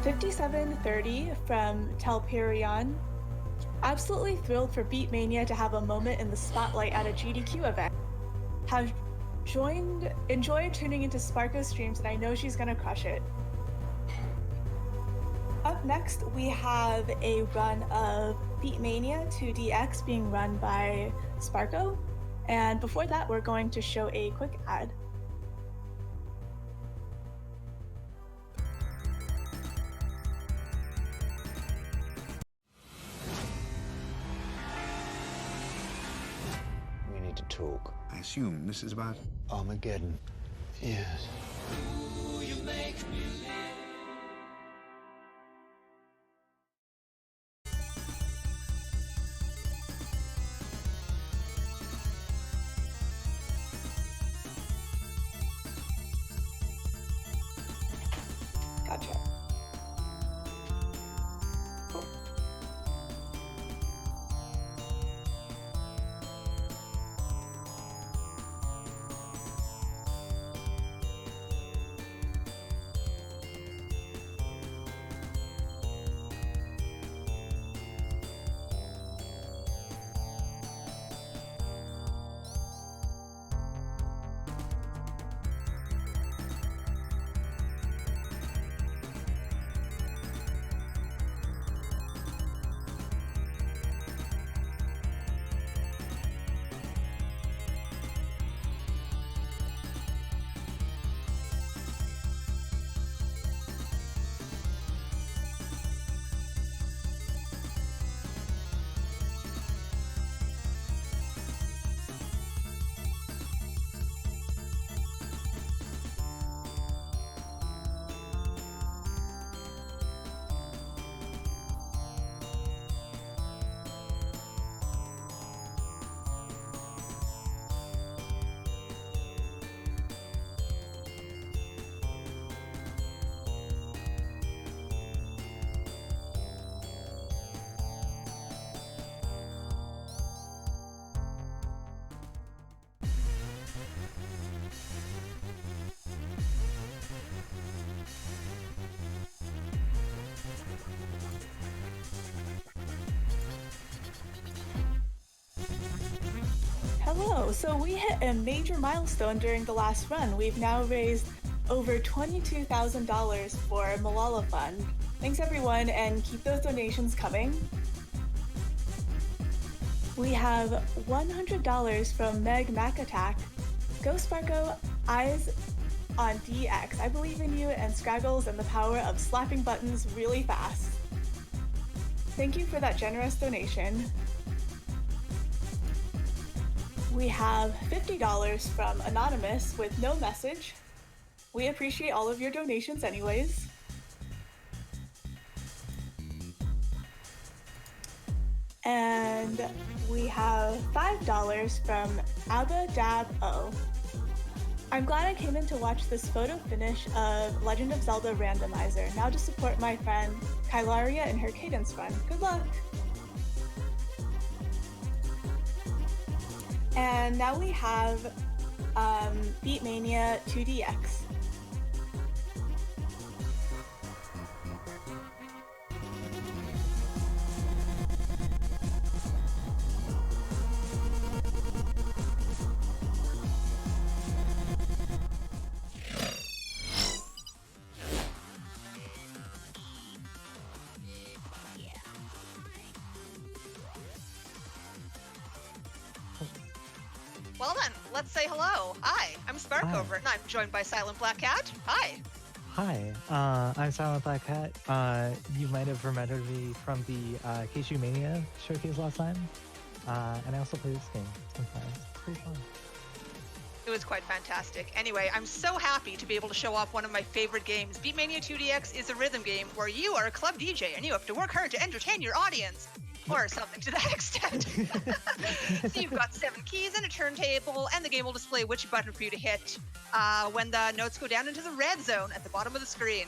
5730 from Telperion. Absolutely thrilled for Beatmania to have a moment in the spotlight at a GDQ event. Have enjoyed tuning into Sparko's streams, and I know she's gonna crush it. Up next, we have a run of Beatmania 2DX being run by Sparko. And before that, we're going to show a quick ad. We need to talk. I assume this is about Armageddon. Yes. Gotcha. Cool. Hello, so we hit a major milestone during the last run. We've now raised over $22,000 for Malala Fund. Thanks everyone, and keep those donations coming. We have $100 from Meg MacAttack. Go Sparko, eyes on DX. I believe in you and Scraggles and the power of slapping buttons really fast. Thank you for that generous donation. We have $50 from Anonymous with no message. We appreciate all of your donations anyways. And we have $5 from Abba Dab O. I'm glad I came in to watch this photo finish of Legend of Zelda Randomizer. Now to support my friend Kylaria in her cadence run. Good luck! And now we have Beatmania 2DX. Well then, let's say hello. Hi, I'm Sparkover, and I'm joined by Silent Black Cat. Hi. Hi, I'm Silent Black Cat. You might have remembered me from the Keishu Mania showcase last time. And I also play this game sometimes. It's pretty fun. It was quite fantastic. Anyway, I'm so happy to be able to show off one of my favorite games. Beatmania 2DX is a rhythm game where you are a club DJ and you have to work hard to entertain your audience. Or something to that extent. So you've got 7 keys and a turntable, and the game will display which button for you to hit when the notes go down into the red zone at the bottom of the screen.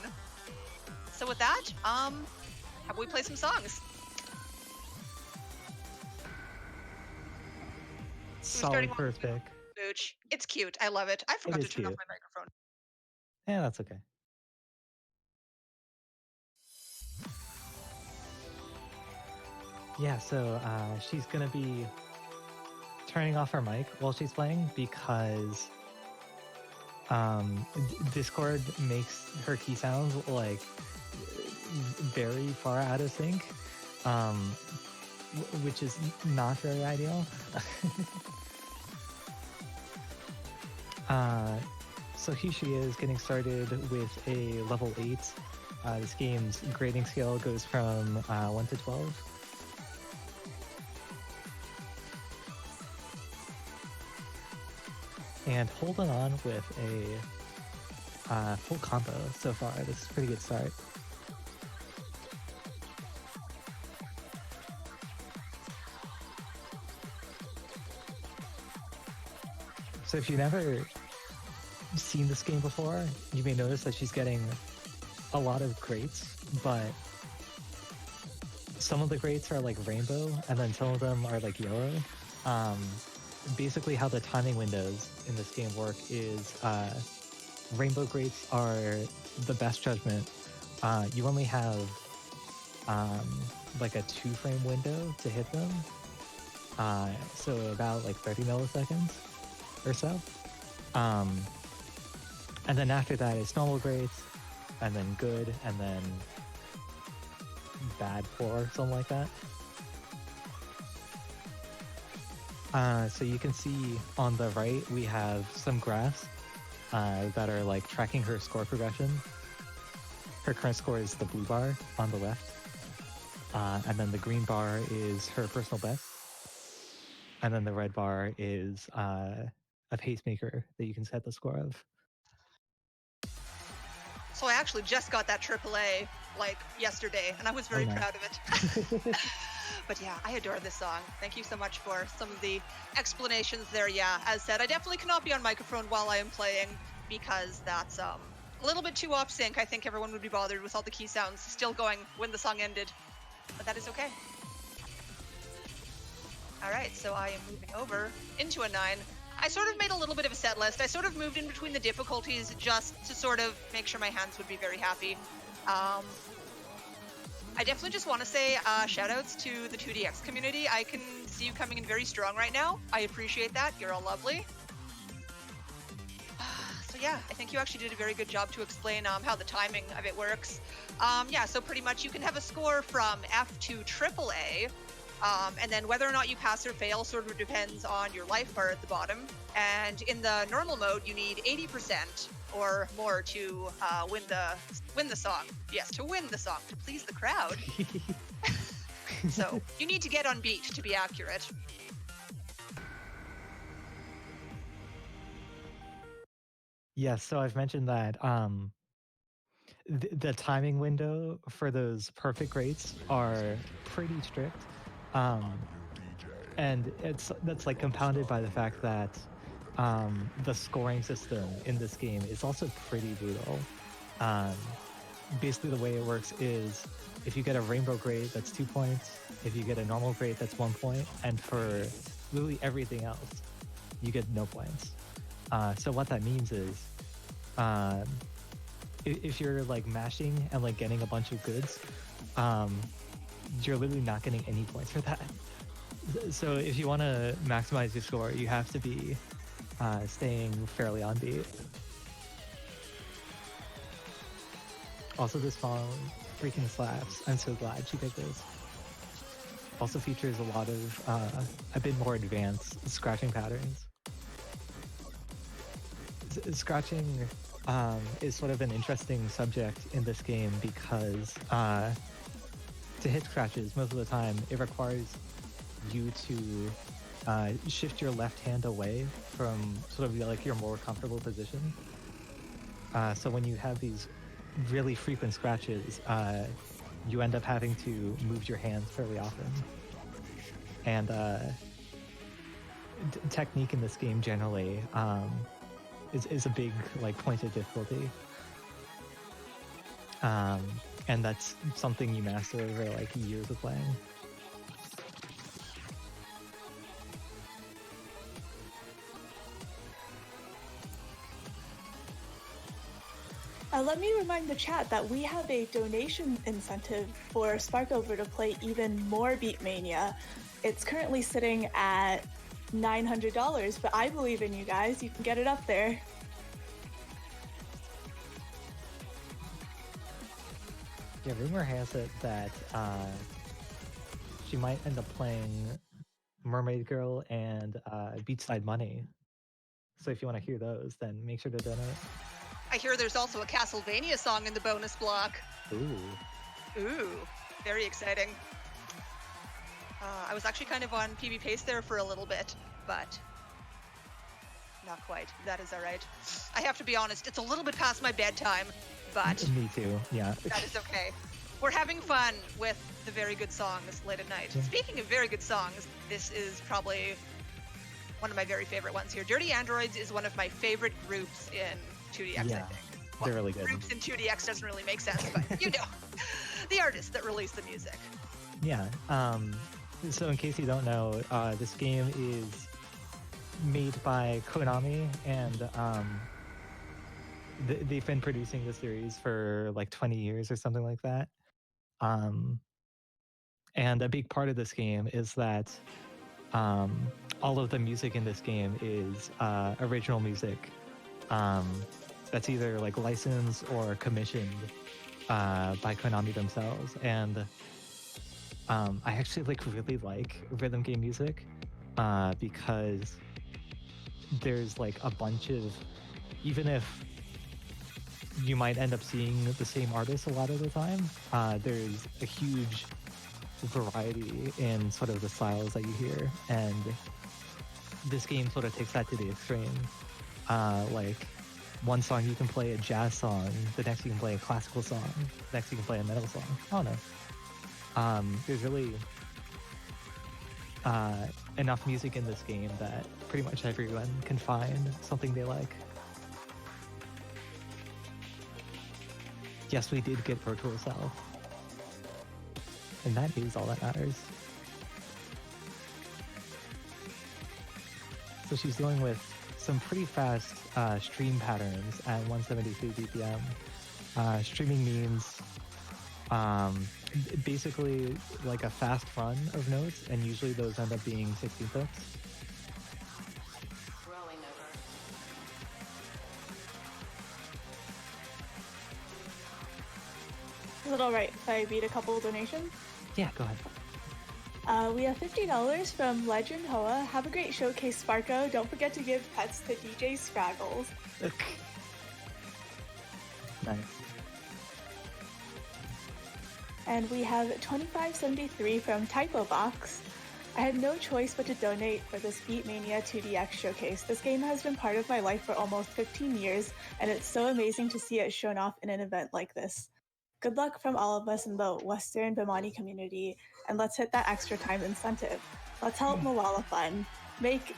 So with that, how about we play some songs? Solid first pick. Booch. It's cute. I love it. I forgot to turn off my microphone. Yeah, that's okay. Yeah, so she's gonna be turning off her mic while she's playing because Discord makes her key sounds like very far out of sync, which is not very ideal. So here she is getting started with a level 8. This game's grading scale goes from 1 to 12. And holding on with a full combo so far. This is a pretty good start. So if you've never seen this game before, you may notice that she's getting a lot of greats, but some of the greats are like rainbow, and then some of them are like yellow. Basically how the timing windows in this game work is rainbow greats are the best judgment. You only have like a 2-frame window to hit them, so about like 30 milliseconds or so. And then after that it's normal greats, and then good, and then bad poor, something like that. So you can see on the right we have some graphs that are like tracking her score progression. Her current score is the blue bar on the left, and then the green bar is her personal best, and then the red bar is a pacemaker that you can set the score of. So I actually just got that AAA like yesterday, and I was very proud of it. But yeah, I adore this song. Thank you so much for some of the explanations there. Yeah, as said, I definitely cannot be on microphone while I am playing because that's a little bit too off sync. I think everyone would be bothered with all the key sounds still going when the song ended, but that is okay. All right, so I am moving over into a 9. I sort of made a little bit of a set list. I sort of moved in between the difficulties just to sort of make sure my hands would be very happy. I definitely just want to say shout outs to the 2DX community. I can see you coming in very strong right now. I appreciate that. You're all lovely. So yeah, I think you actually did a very good job to explain how the timing of it works. Yeah, so pretty much you can have a score from F to AAA. And then whether or not you pass or fail sort of depends on your life bar at the bottom. And in the normal mode, you need 80% or more to win the song. Yes, to win the song, to please the crowd. So you need to get on beat to be accurate. Yes, so I've mentioned that the timing window for those perfect greats are pretty strict. And that's like compounded by the fact that the scoring system in this game is also pretty brutal. Basically the way it works is if you get a rainbow grade, that's 2 points. If you get a normal grade, that's 1 point. And for literally everything else, you get no points. So what that means is if you're like mashing and like getting a bunch of goods, you're literally not getting any points for that. So if you want to maximize your score, you have to be staying fairly on beat. Also, this song freaking slaps. I'm so glad she did this. Also features a lot of a bit more advanced scratching patterns. Scratching is sort of an interesting subject in this game because to hit scratches most of the time it requires you to shift your left hand away from sort of like your more comfortable position. So when you have these really frequent scratches, you end up having to move your hands fairly often. And technique in this game generally is a big like point of difficulty. And that's something you master over like years of playing. Let me remind the chat that we have a donation incentive for Sparkover to play even more Beatmania. It's currently sitting at $900, but I believe in you guys. You can get it up there. Yeah, rumor has it that she might end up playing Mermaid Girl and Beachside Money. So if you want to hear those, then make sure to donate. I hear there's also a Castlevania song in the bonus block. Ooh, very exciting. I was actually kind of on PB Pace there for a little bit, but not quite. That is all right. I have to be honest, it's a little bit past my bedtime, but Me too, yeah. that is okay. We're having fun with the very good songs late at night. Yeah. Speaking of very good songs, this is probably one of my very favorite ones here. Dirty Androids is one of my favorite groups in 2DX, I Yeah, think. they're really good. Groups in 2DX doesn't really make sense, but you know, the artists that release the music. Yeah. So in case you don't know, this game is made by Konami, and they've been producing the series for like 20 years or something like that. And a big part of this game is that all of the music in this game is original music that's either like licensed or commissioned by Konami themselves. And I actually really like rhythm game music because there's like a bunch of, even if you might end up seeing the same artist a lot of the time, there's a huge variety in sort of the styles that you hear, and this game sort of takes that to the extreme. Like one song you can play a jazz song, the next you can play a classical song, the next you can play a metal song. I don't know. There's really enough music in this game that pretty much everyone can find something they like. Yes, we did get Virtual Self. And that is all that matters. So she's dealing with some pretty fast stream patterns at 173 BPM. Streaming means basically like a fast run of notes, and usually those end up being 16-fifths. Is it alright if I read a couple donations? Yeah, go ahead. We have $50 from Legend Hoa. Have a great showcase, Sparko. Don't forget to give pets to DJ Scraggles. Nice. And we have $25.73 from Typo Box. I had no choice but to donate for this Beatmania 2DX showcase. This game has been part of my life for almost 15 years, and it's so amazing to see it shown off in an event like this. Good luck from all of us in the Western Bimani community, and let's hit that extra time incentive. Let's help Malala Fund. Make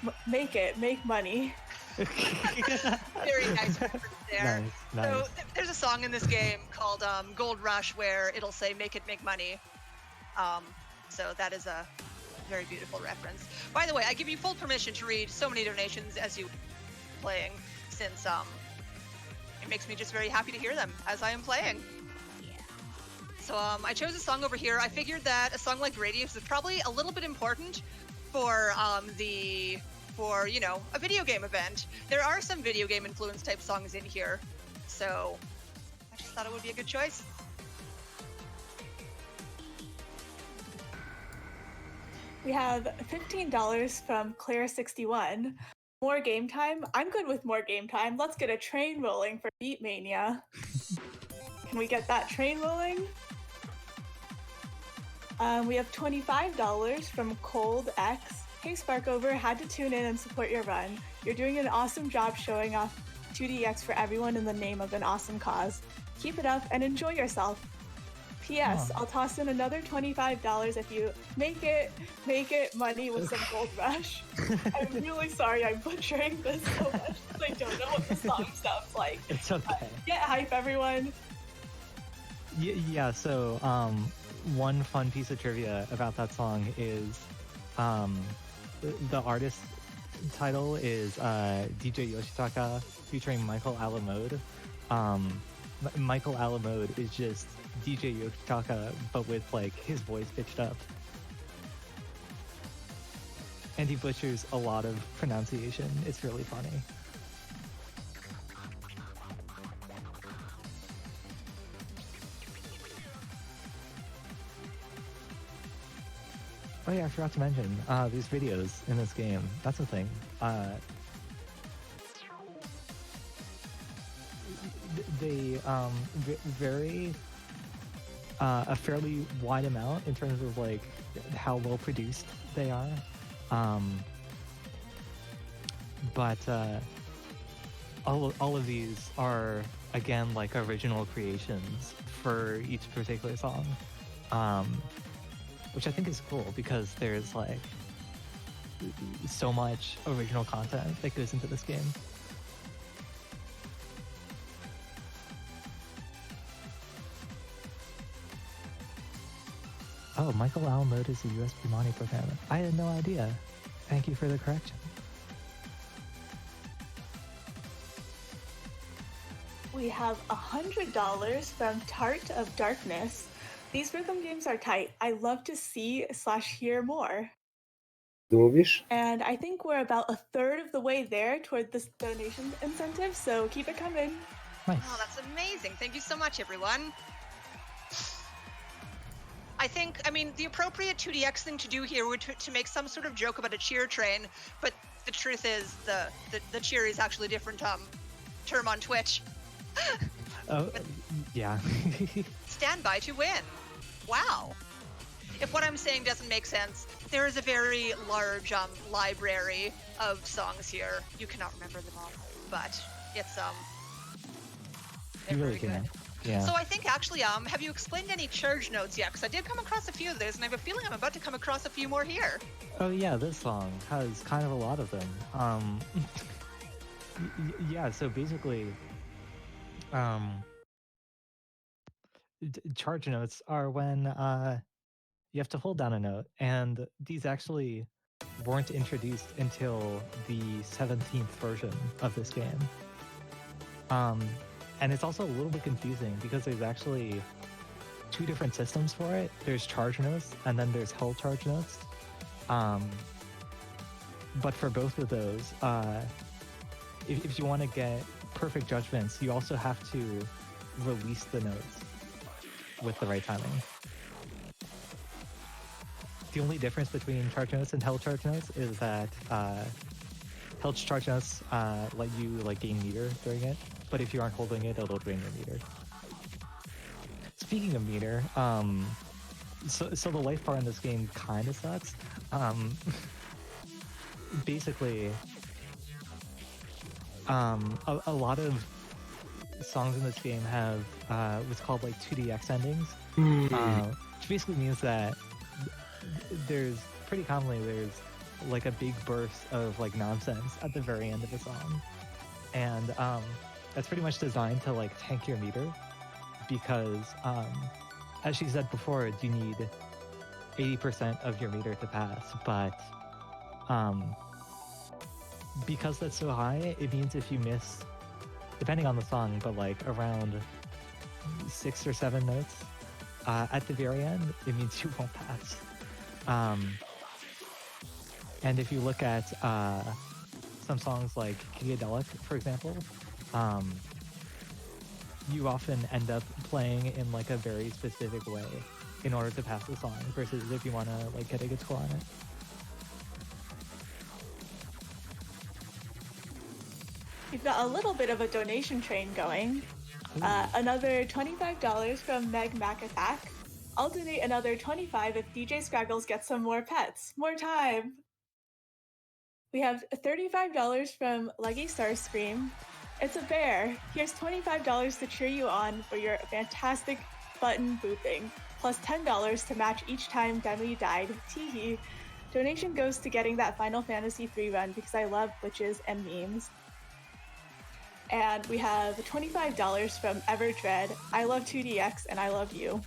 money. Very nice reference there. Nice. So there's a song in this game called Gold Rush where it'll say "Make it make money." So that is a very beautiful reference. By the way, I give you full permission to read so many donations as you playing, since it makes me just very happy to hear them as I am playing. So I chose a song over here. I figured that a song like Radius is probably a little bit important for you know, a video game event. There are some video game influence type songs in here, so I just thought it would be a good choice. We have $15 from Claire61. More game time? I'm good with more game time. Let's get a train rolling for Beatmania. Can we get that train rolling? We have $25 from Cold X. Hey Sparkover, had to tune in and support your run. You're doing an awesome job showing off 2DX for everyone in the name of an awesome cause. Keep it up and enjoy yourself. P.S. I'll toss in another $25 if you make it money with some Gold Rush. I'm really sorry I'm butchering this so much because I don't know what the song sounds like. It's okay. Get hype, everyone. Yeah, so one fun piece of trivia about that song is the artist title is DJ Yoshitaka featuring Michael Alamode. Michael Alamode is just DJ Yoshitaka, but with like his voice pitched up. And he butchers a lot of pronunciation. It's really funny. Oh yeah, I forgot to mention, these videos in this game. That's the thing. They vary a fairly wide amount in terms of like how well produced they are. But all of these are again like original creations for each particular song. Which I think is cool because there's like so much original content that goes into this game. Oh, Michael Alamode is a USB Money programmer. I had no idea. Thank you for the correction. We have $100 from Tart of Darkness. These rhythm games are tight. I love to see/hear more. Mówisz? And I think we're about a third of the way there toward this donation incentive, so keep it coming. Nice. Oh, that's amazing. Thank you so much, everyone. I mean, the appropriate 2DX thing to do here would to make some sort of joke about a cheer train, but the truth is the cheer is actually a different term on Twitch. Oh, yeah. Stand by to win. Wow. If what I'm saying doesn't make sense, there is a very large library of songs here. You cannot remember them all, but it's they're You really very can. good. Yeah. So I think actually, have you explained any charge notes yet? Because I did come across a few of those, and I have a feeling I'm about to come across a few more here. Oh yeah, this song has kind of a lot of them. Yeah, so basically, charge notes are when you have to hold down a note, and these actually weren't introduced until the 17th version of this game. And it's also a little bit confusing because there's actually two different systems for it. There's charge notes and then there's held charge notes. But for both of those, if you want to get perfect judgments, you also have to release the notes with the right timing. The only difference between charge notes and held charge notes is that held charge notes let you like gain meter during it, but if you aren't holding it, it'll drain your meter. Speaking of meter, so the life bar in this game kind of sucks. Basically, a lot of songs in this game have what's called like 2DX endings, which basically means that there's pretty commonly there's like a big burst of like nonsense at the very end of a song, and that's pretty much designed to like tank your meter because as she said before, you need 80% of your meter to pass, but because that's so high, it means if you miss, depending on the song, but like around 6 or 7 notes at the very end, it means you won't pass. And if you look at some songs like Kigadelic, for example, you often end up playing in like a very specific way in order to pass the song versus if you want to like get a good score on it. We've got a little bit of a donation train going. Another $25 from Meg McAttack. I'll donate another $25 if DJ Scraggles gets some more pets. More time! We have $35 from Leggy Starscream. It's a bear. Here's $25 to cheer you on for your fantastic button booping, plus $10 to match each time Demi died. Teehee. Donation goes to getting that Final Fantasy III run because I love glitches and memes. And we have $25 from Everdread. I love 2DX and I love you.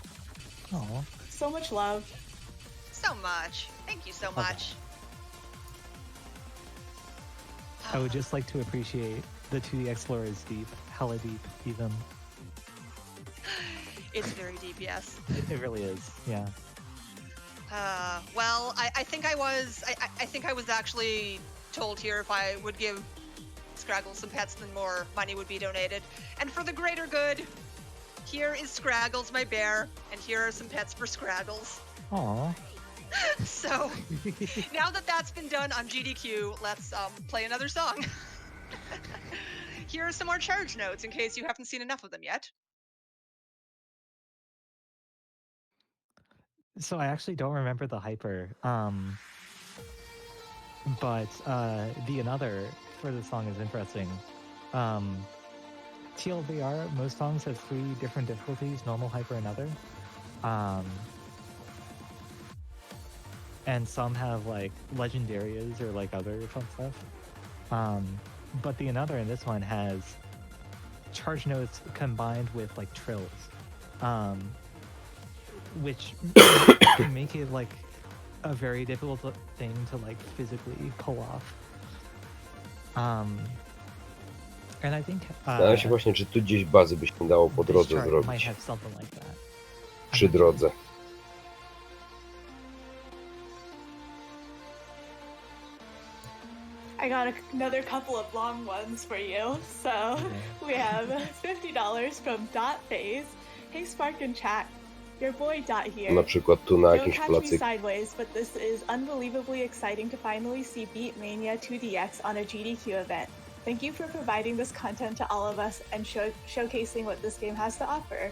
Aww. So much love. So much. Thank you so much. I would just like to appreciate the 2DX lore is deep, hella deep even. It's very deep, yes. It really is. Yeah. Well, I think I was actually told here if I would give Scraggle some pets, then more money would be donated. And for the greater good, here is Scraggles, my bear, and here are some pets for Scraggles. Aw. So now that that's been done on GDQ, let's play another song. Here are some more charge notes in case you haven't seen enough of them yet. So I actually don't remember the hyper. But the another for the song is interesting. TLDR, most songs have 3 different difficulties: normal, hyper, and other. And some have like legendarias or like other fun stuff. But the another in this one has charge notes combined with like trills, which can make it like a very difficult thing to like physically pull off. And I think Zastanawiam się właśnie, czy tu gdzieś bazy by się dało po this drodze chart might zrobić. have something like that. Przy drodze. I got another couple of long ones for you. So we have $50 from Dot Phase. Hey Spark and Chat, your boy Dot here. Na przykład tu na Don't jakimś catch me placyku. sideways, but this is unbelievably exciting to finally see Beatmania 2DX on a GDQ event. Thank you for providing this content to all of us and showcasing what this game has to offer.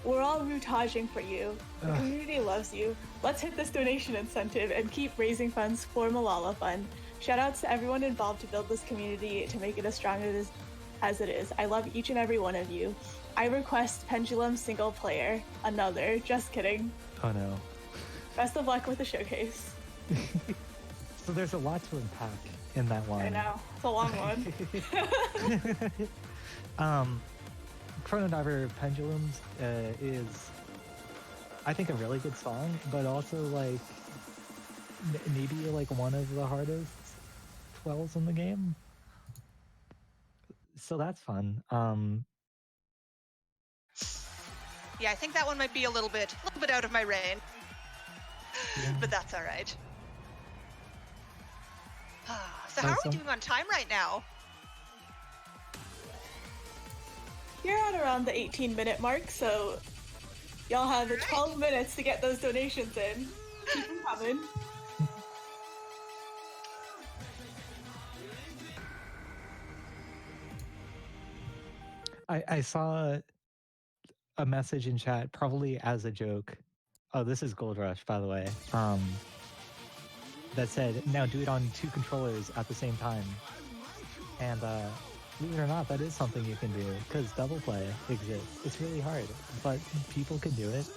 We're all rootaging for you. The community loves you. Let's hit this donation incentive and keep raising funds for Malala Fund. Shoutouts to everyone involved to build this community to make it as strong as it is. I love each and every one of you. I request Pendulum single player. Another. Just kidding. Oh no. Best of luck with the showcase. So there's a lot to unpack in that one. I know. It's a long one. Chrono Diver Pendulums is, I think, a really good song, but also like maybe like one of the hardest 12s in the game. So that's fun. Yeah, I think that one might be a little bit out of my range, but that's all right. So how are we doing on time right now? You're at around the 18-minute mark, so y'all have 12 minutes to get those donations in. Keep them coming. I saw a message in chat, probably as a joke. Oh, this is Gold Rush, by the way. That said, now do it on 2 controllers at the same time. And believe it or not, that is something you can do, because double play exists. It's really hard, but people can do it.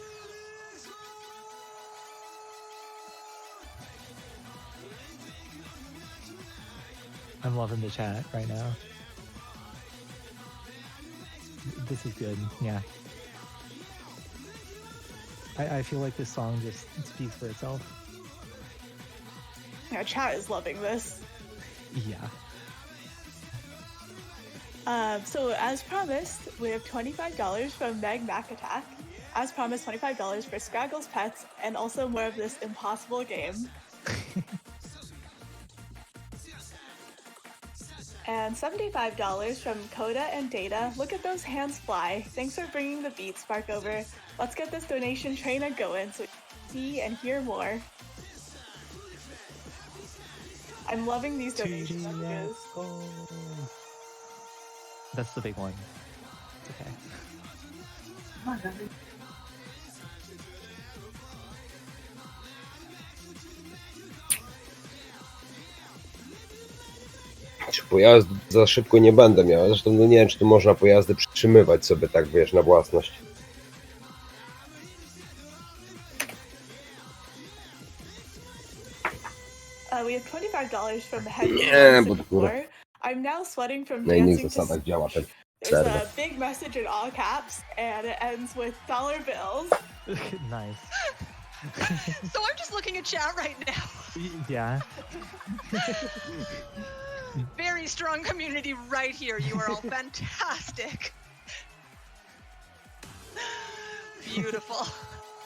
I'm loving the chat right now. This is good, yeah. I feel like this song just speaks for itself. Yeah, chat is loving this. Yeah. So as promised, we have $25 from Meg Mac Attack. As promised, $25 for Scraggle's Pets, and also more of this impossible game. And $75 from Coda and Data. Look at those hands fly. Thanks for bringing the beat, Spark over. Let's get this donation train a-going so we can see and hear more. I'm loving these donations. That's the big one. Okay. Czy pojazdu za szybko nie będę miał. Zresztą no nie wiem, czy tu można pojazdy przytrzymywać sobie tak, wiesz, na własność. We have $25 from Head Nie, bo kurwa, I'm now sweating from na innych dancing to zasadach działa ten There's serwer. a big message in all caps, and it ends with dollar bills. Nice. So I'm just looking at chat right now. Yeah. Very strong community right here. You are all fantastic. beautiful.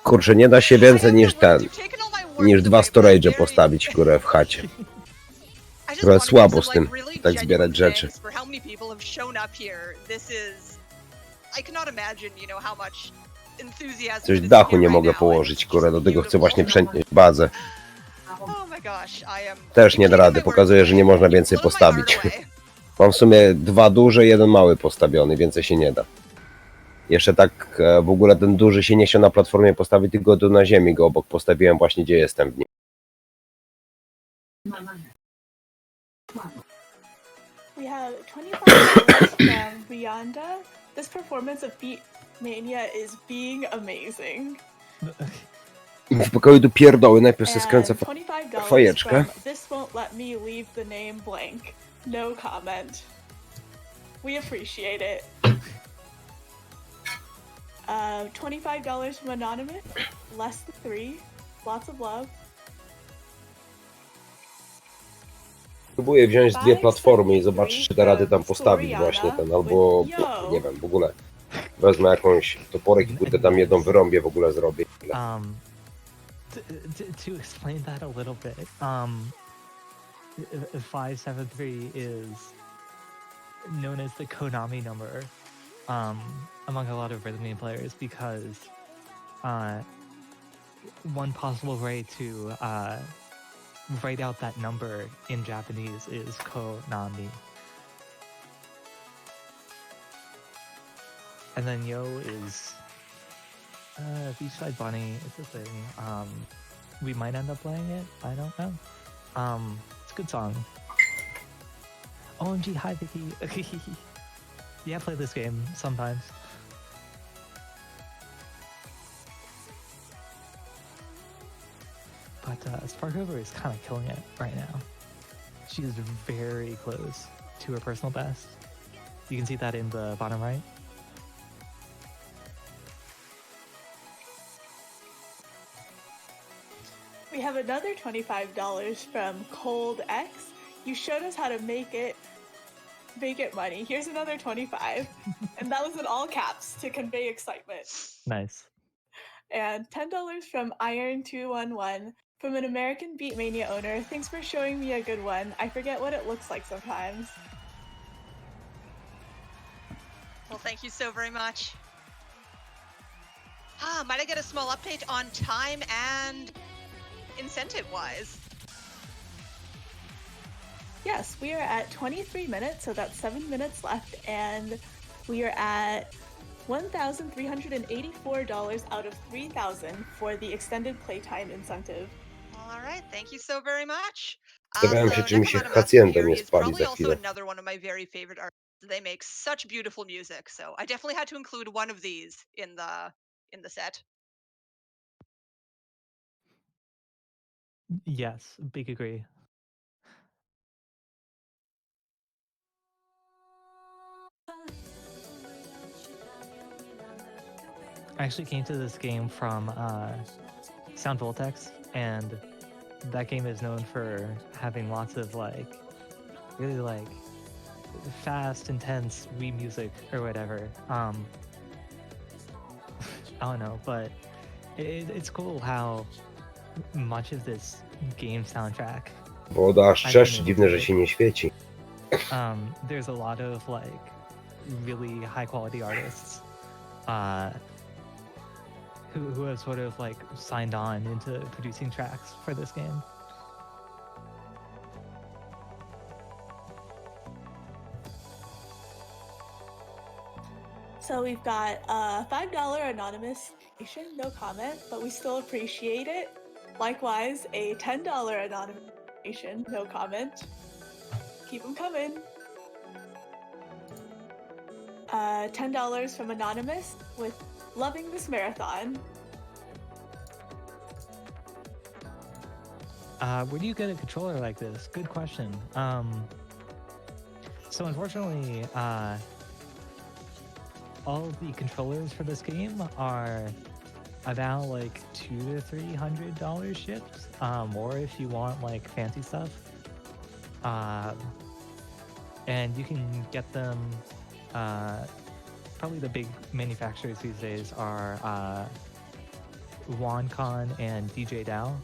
Kurczę, nie da się I więcej have niż no words. ten, You've taken all my words niż dwa away, but I'm storage'e very- postawić, kurę, w chacie. I just Trochę wanna give słabo some, z tym, like, really tak genuine zbierać rzeczy. thanks for how many people have shown up here. This is... I cannot imagine, you know, how much enthusiasm Coś is dachu here nie right mogę now. położyć, It's kurę, just do tego chcę beautiful. właśnie przenieść bazę. Oh my gosh, I am... Też You've nie da taken rady, my words pokazuje, że nie away. można You've więcej blown my heart postawić. away. Mam w sumie 2 duże, 1 mały postawiony, więcej się nie da. Jeszcze tak w ogóle ten duży się nie chciał na platformie postawić, tylko tu na ziemi go obok postawiłem właśnie, gdzie jestem w nim. We have $25 from Rianda. This performance of Beat Mania is being amazing. W pokoju tu pierdoły, najpierw sobie And skręcę $25 fajeczkę. from This won't let me leave the name blank. No comment. We appreciate it. $25 from Anonymous. Less than 3. Lots of love. Próbuję wziąć 2 platformy i zobaczyć, czy da rady tam postawić właśnie ten, albo nie wiem, w ogóle wezmę jakąś toporek i kurde tam jedną wyrąbię, w ogóle zrobię. To explain that a little bit, 573 is known as the Konami number among a lot of rhythm game players because one possible way to write out that number in Japanese is Konami. And then Yo is Beachside Bunny. It's a thing. We might end up playing it. I don't know. It's a good song. OMG, hi Vicky. Yeah, I play this game sometimes. But Sparkover is kind of killing it right now. She is very close to her personal best. You can see that in the bottom right. We have another $25 from Cold X. You showed us how to make it money. Here's another 25. And that was in all caps to convey excitement. Nice. And $10 from Iron211 from an American Beatmania owner. Thanks for showing me a good one. I forget what it looks like sometimes. Well, thank you so very much. Might I get a small update on time and incentive-wise? Yes, we are at 23 minutes, so that's 7 minutes left, and we are at $1,384 out of $3,000 for the extended playtime incentive. All right, thank you so very much. Zastanawiam się, czy mi się Nekomata hacjentem here nie is spali probably za also chwilę. another one of my very favorite artists. They make such beautiful music, so I definitely had to include one of these in the set. Yes, big agree. I actually came to this game from Sound Voltex, and that game is known for having lots of like really like fast, intense Wii music or whatever. I don't know, but it's cool how much of this game soundtrack. Woda aż trzeszczy, dziwne, że się nie świeci. There's a lot of like really high quality artists who have sort of like signed on into producing tracks for this game. So we've got a $5 anonymous donation, no comment, but we still appreciate it. Likewise, a $10 anonymous donation, no comment. Keep them coming. $10 from Anonymous with loving this marathon. Where do you get a controller like this? Good question. So unfortunately, all of the controllers for this game are about like $200 to $300 shipped, or if you want like fancy stuff. And you can get them probably the big manufacturers these days are WonCon and DJ DAO.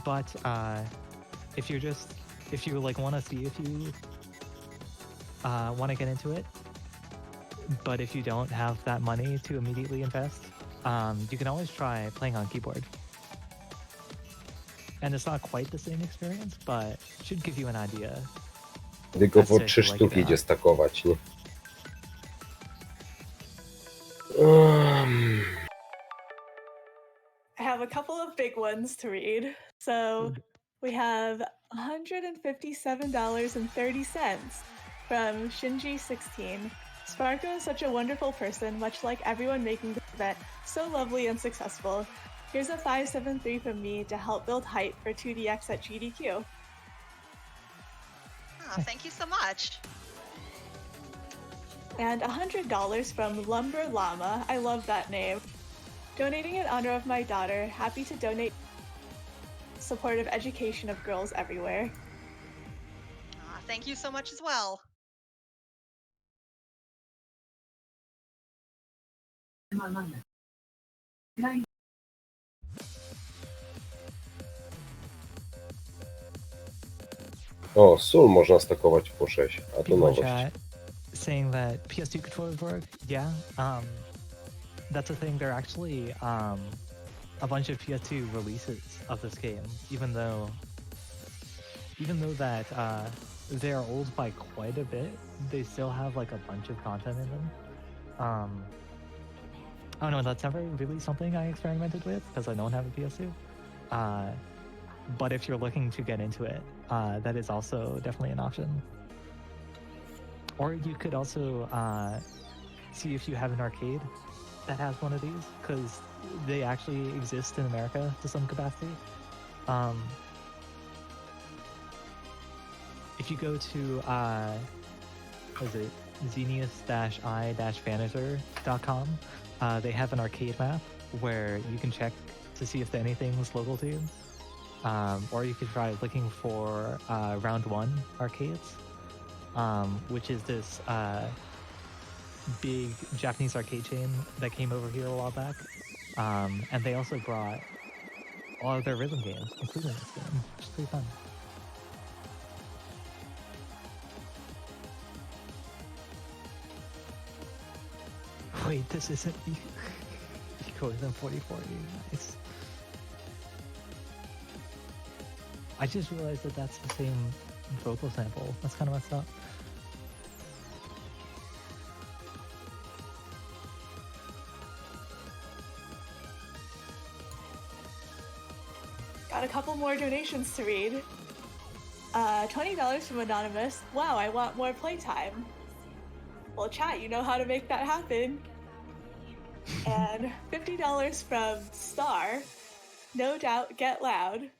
But if you like want to see if you want to get into it, but if you don't have that money to immediately invest, you can always try playing on keyboard. And it's not quite the same experience, but it should give you an idea. Tylko po 3 sztuki idzie stakować, nie? I have a couple of big ones to read. So we have $157.30 from Shinji16. Sparko is such a wonderful person, much like everyone making this event so lovely and successful. Here's a 573 from me to help build hype for 2DX at GDQ. Oh, thank you so much. And $100 from Lumber Llama. I love that name. Donating in honor of my daughter. Happy to donate supportive education of girls everywhere. Oh, thank you so much as well. O, sól można stakować po 6, a to People in nowość. chat saying that PS2 controllers work. Yeah, that's a thing. There are actually a bunch of PS2 releases of this game, even though that they are old by quite a bit. They still have like a bunch of content in them. I don't know. That's never really something I experimented with because I don't have a PS2. But if you're looking to get into it, that is also definitely an option. Or you could also see if you have an arcade that has one of these, because they actually exist in America to some capacity. If you go to, what is it, Xenius-i-Fanager.com, they have an arcade map where you can check to see if anything's local to you. Or you could try looking for Round 1 arcades, which is this big Japanese arcade chain that came over here a while back. And they also brought all of their rhythm games, including this game, which is pretty fun. Wait, this isn't Eco than 4040. Nice. I just realized that that's the same vocal sample. That's kind of messed up. Got a couple more donations to read. $20 from Anonymous. Wow, I want more playtime. Well, chat, you know how to make that happen. And $50 from Star. No doubt, get loud.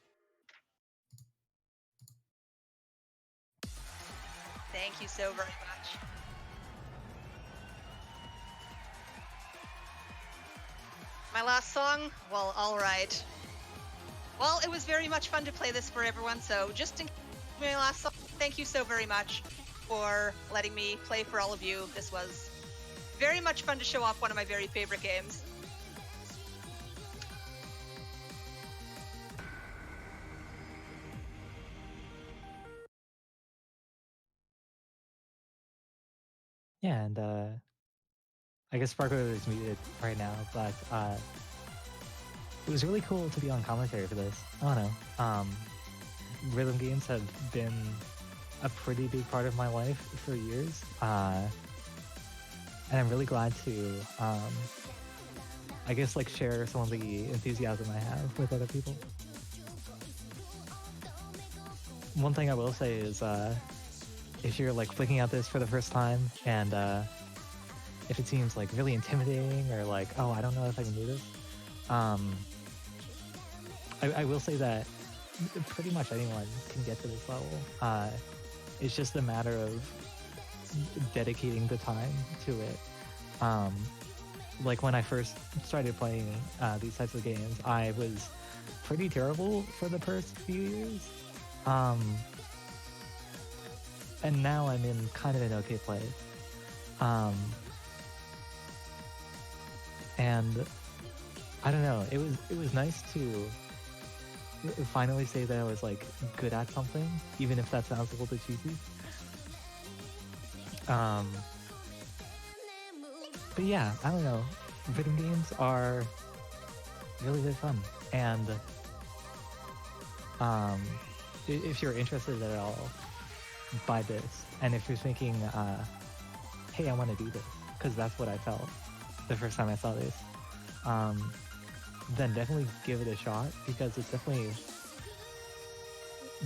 Thank you so very much. My last song? Well, alright. Well, it was very much fun to play this for everyone, so just in my last song, thank you so very much for letting me play for all of you. This was very much fun to show off one of my very favorite games. Yeah, and I guess Sparko is muted right now, but it was really cool to be on commentary for this. I don't know. Rhythm games have been a pretty big part of my life for years, and I'm really glad to, I guess, like share some of the enthusiasm I have with other people. One thing I will say is, if you're like looking at this for the first time and if it seems like really intimidating or like, oh, I don't know if I can do this, I will say that pretty much anyone can get to this level. It's just a matter of dedicating the time to it. Like when I first started playing these types of games, I was pretty terrible for the first few years. and now I'm in kind of an okay place. And I don't know, it was nice to finally say that I was like good at something, even if that sounds a little bit cheesy. But yeah, I don't know. Rhythm games are really, really fun. And if you're interested at all, buy this. And if you're thinking, hey, I want to do this, because that's what I felt the first time I saw this, then definitely give it a shot, because it's definitely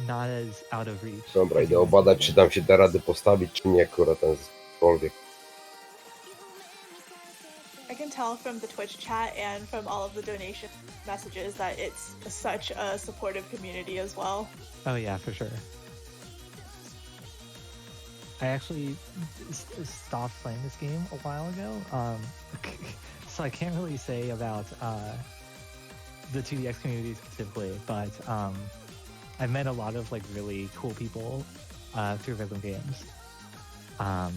not as out of reach. Dobra, idę obadać, czy tam się da rady postawić, czy nie, akurat ten cokolwiek. I can tell from the Twitch chat and from all of the donation messages that it's such a supportive community as well. Oh yeah, for sure. I actually stopped playing this game a while ago, so I can't really say about the 2DX community specifically, but I've met a lot of like really cool people through rhythm games. So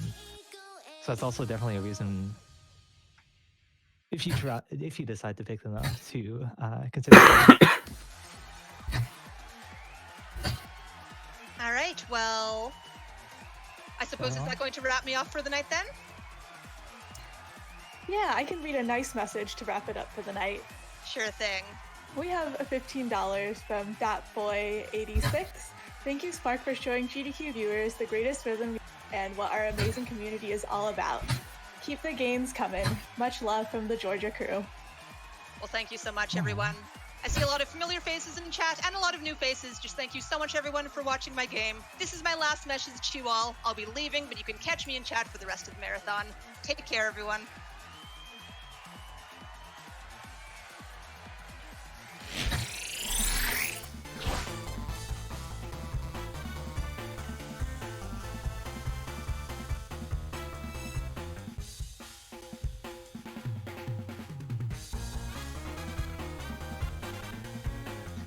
that's also definitely a reason, if you decide to pick them up, to consider them. All right, well, I suppose is that going to wrap me off for the night then? Yeah, I can read a nice message to wrap it up for the night. Sure thing. We have a $15 from ThatBoy86. Thank you, Spark, for showing GDQ viewers the greatest rhythm and what our amazing community is all about. Keep the gains coming. Much love from the Georgia crew. Well, thank you so much, everyone. I see a lot of familiar faces in chat and a lot of new faces. Just thank you so much, everyone, for watching my game. This is my last message to you all. I'll be leaving, but you can catch me in chat for the rest of the marathon. Take care, everyone.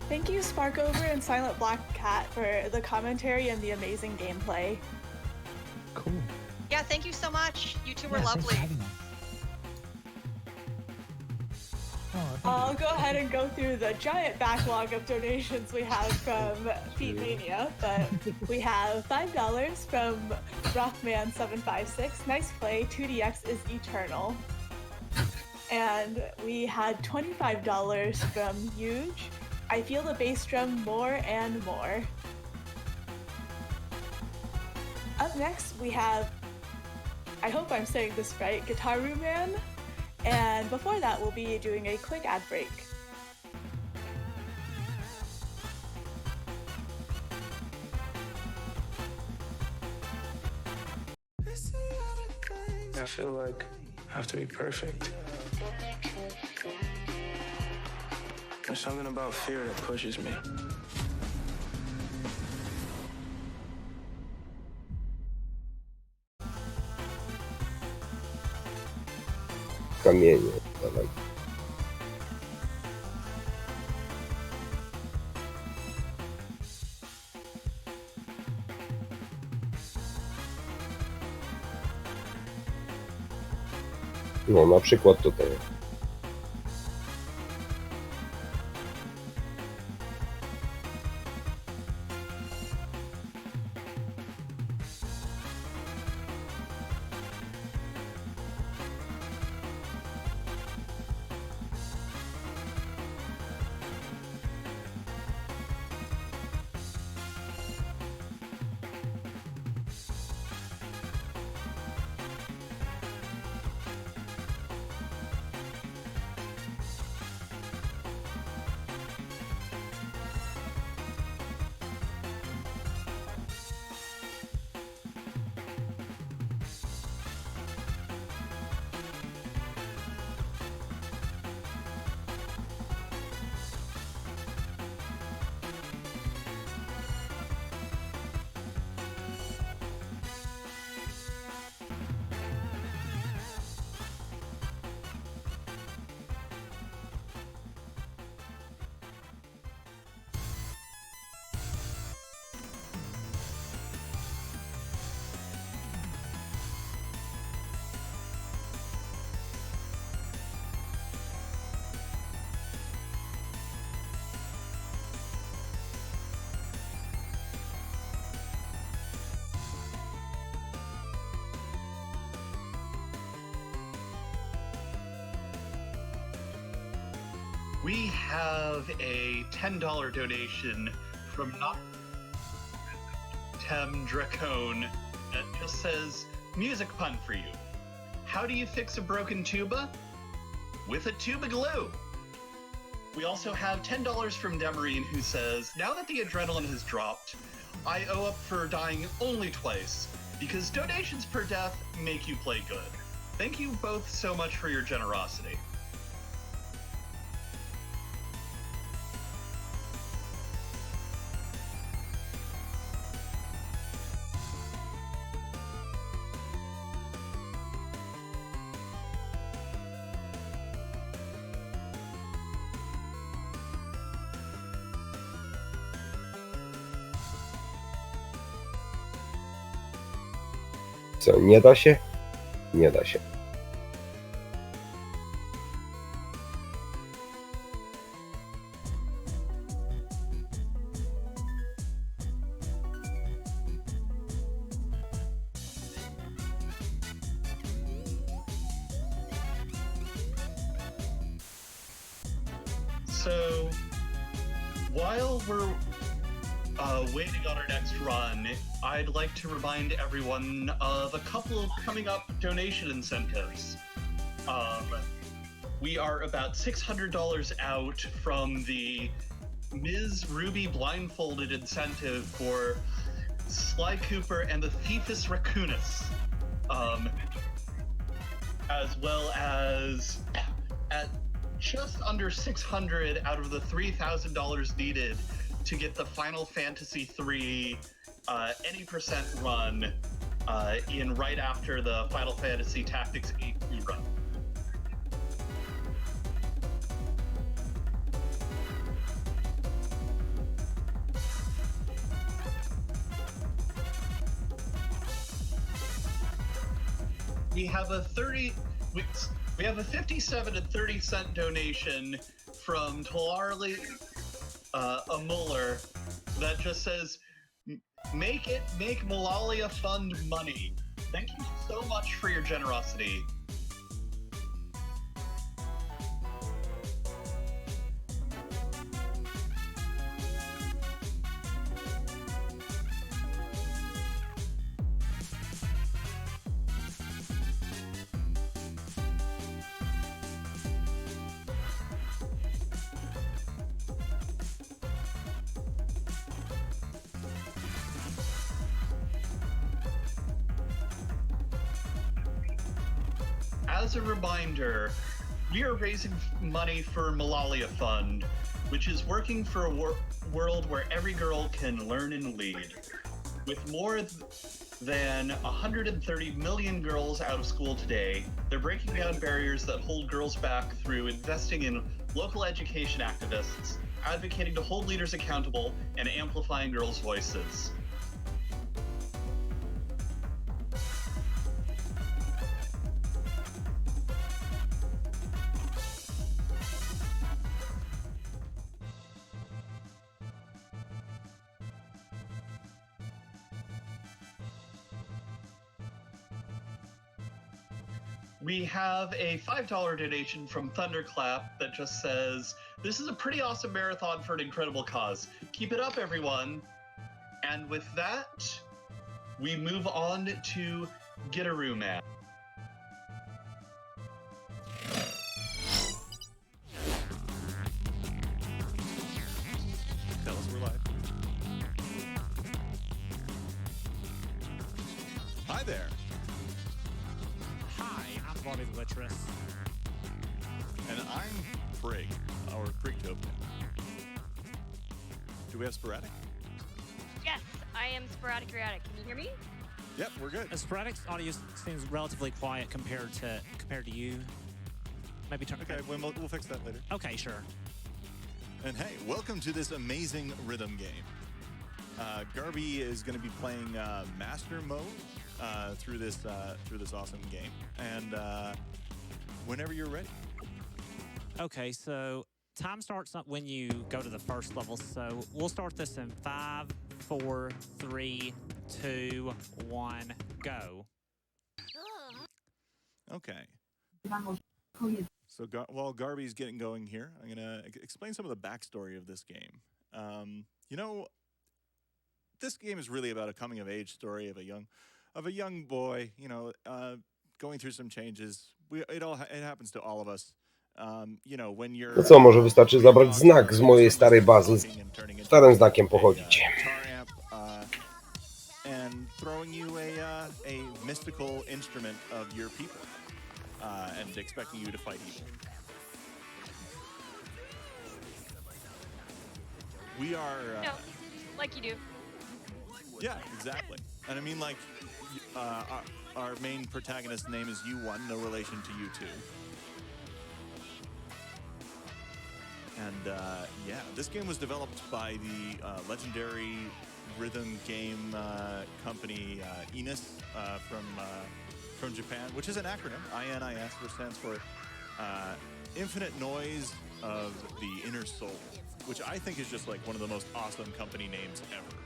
Thank you, Sparkover and Silent Black Cat, for the commentary and the amazing gameplay. Cool. Yeah, thank you so much. You two were Yeah, thanks lovely. for having us. Oh, thank I'll you. go ahead and go through the giant backlog of donations we have from Feet Mania, but we have $5 from Rockman756. Nice play, 2DX is eternal. And we had $25 from Huge. I feel the bass drum more and more. Up next, we have, I hope I'm saying this right, Gitaru Man. And before that, we'll be doing a quick ad break. I feel like I have to be perfect. There's something about fear that pushes me. Kamienie, dawaj. No, na przykład tutaj. We have a $10 donation from Not Tem Dracone that just says, music pun for you. How do you fix a broken tuba? With a tuba glue. We also have $10 from Demarine who says, now that the adrenaline has dropped, I owe up for dying only twice, because donations per death make you play good. Thank you both so much for your generosity. Co, nie da się? Nie da się. So, while we're waiting on our next run, I'd like to remind everyone of a couple of coming up donation incentives. We are about $600 out from the Ms. Ruby blindfolded incentive for Sly Cooper and the Thiefus Raccoonus, as well as at just under $600 out of the $3,000 needed to get the Final Fantasy III any percent run in right after the Final Fantasy Tactics 8 run. We have a 57 and 30 cent donation from Talarli a Muller that just says, make Malalia Fund money. Thank you so much for your generosity. As a reminder, we are raising money for Malalia Fund, which is working for a world where every girl can learn and lead. With more than 130 million girls out of school today, they're breaking down barriers that hold girls back through investing in local education activists, advocating to hold leaders accountable, and amplifying girls' voices. We have a $5 donation from Thunderclap that just says, this is a pretty awesome marathon for an incredible cause. Keep it up, everyone. And with that, we move on to Gitaru Man. Tell us we're live. Hi there. Hi, I'm Bobby the Witcheress. And I'm Brig, our Brigtopian. Do we have sporadic? Yes, I am sporadic Reatic. Can you hear me? Yep, we're good. Sporadic's audio seems relatively quiet compared to you. Maybe turn. Okay, we'll fix that later. Okay, sure. And hey, welcome to this amazing rhythm game. Garby is going to be playing Master Mode through this awesome game, and whenever you're ready. Okay, so time starts up when you go to the first level. So we'll start this in 5, 4, 3, 2, 1, go. Okay. So while Garby's getting going here, I'm gonna explain some of the backstory of this game. You know, this game is really about a coming of age story of a young boy. You know, going through some changes. It happens to all of us. You know, when you're. To co, może wystarczy zabrać znak z mojej starej bazy, starym znakiem pochodzić. And throwing you a mystical instrument of your people, and expecting you to fight evil. We are. No, like you do. Yeah, exactly. And I mean, like, our main protagonist's name is U1, no relation to U2. And yeah, this game was developed by the legendary rhythm game company INIS from Japan, which is an acronym, INIS, which stands for Infinite Noise of the Inner Soul, which I think is just like one of the most awesome company names ever.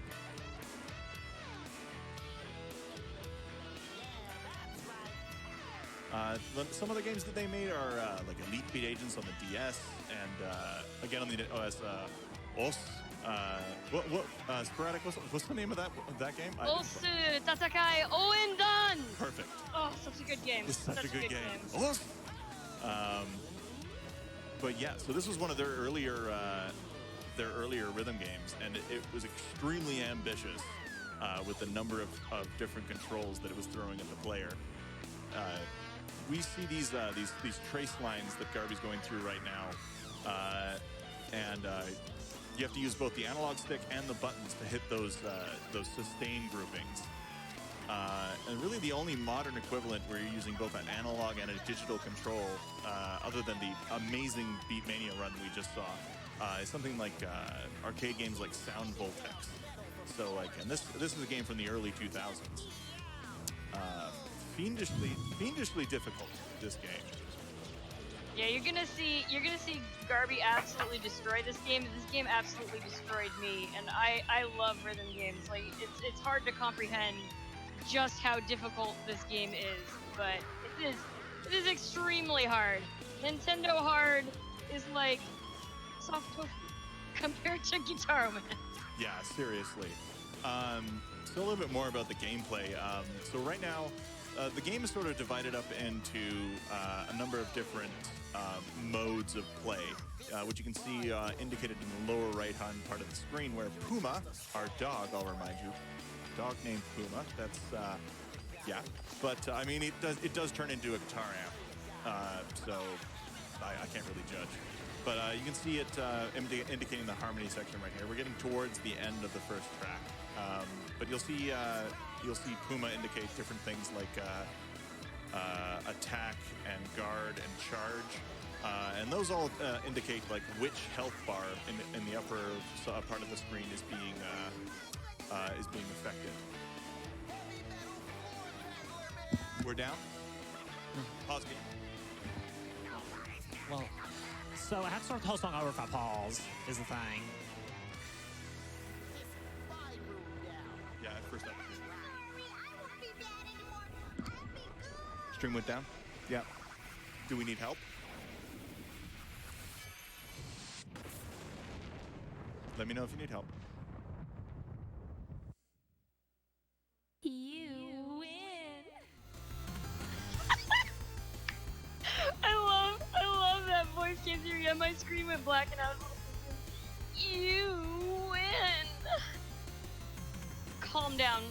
Some of the games that they made are like Elite Beat Agents on the DS, and again on the OS, OS. Sporadic, what's the name of that game? Osu Tatakai Oendan! Perfect. Oh, such a good game. It's such a good game. Os! But yeah, so this was one of their earlier rhythm games, and it was extremely ambitious with the number of different controls that it was throwing at the player. We see these trace lines that Garby's going through right now, and you have to use both the analog stick and the buttons to hit those sustain groupings. And really, the only modern equivalent where you're using both an analog and a digital control, other than the amazing Beatmania run we just saw, is something like arcade games like Sound Voltex. So, like, and this is a game from the early 2000s. Fiendishly difficult, this game. Yeah, you're gonna see Garby absolutely destroy this game. This game absolutely destroyed me, and I love rhythm games. Like, it's hard to comprehend just how difficult this game is, but it is extremely hard. Nintendo hard is like soft tofu compared to Guitar Man. Yeah, seriously. So a little bit more about the gameplay. So right now, the game is sort of divided up into a number of different modes of play, which you can see indicated in the lower right-hand part of the screen, where Puma, our dog, I'll remind you, dog named Puma, that's, yeah. But, I mean, it does turn into a guitar amp, so I can't really judge. But you can see it indicating the harmony section right here. We're getting towards the end of the first track. But you'll see Puma indicate different things like attack and guard and charge, and those all indicate like which health bar in the upper part of the screen is being affected. We're down. Pause game. Well, so I have to start the whole song over if I pause, is the thing. Yeah, at first up. Stream went down? Yeah. Do we need help? Let me know if you need help. You win. I love that voice came through. Yeah, my screen went black and I was like, you win. Calm down.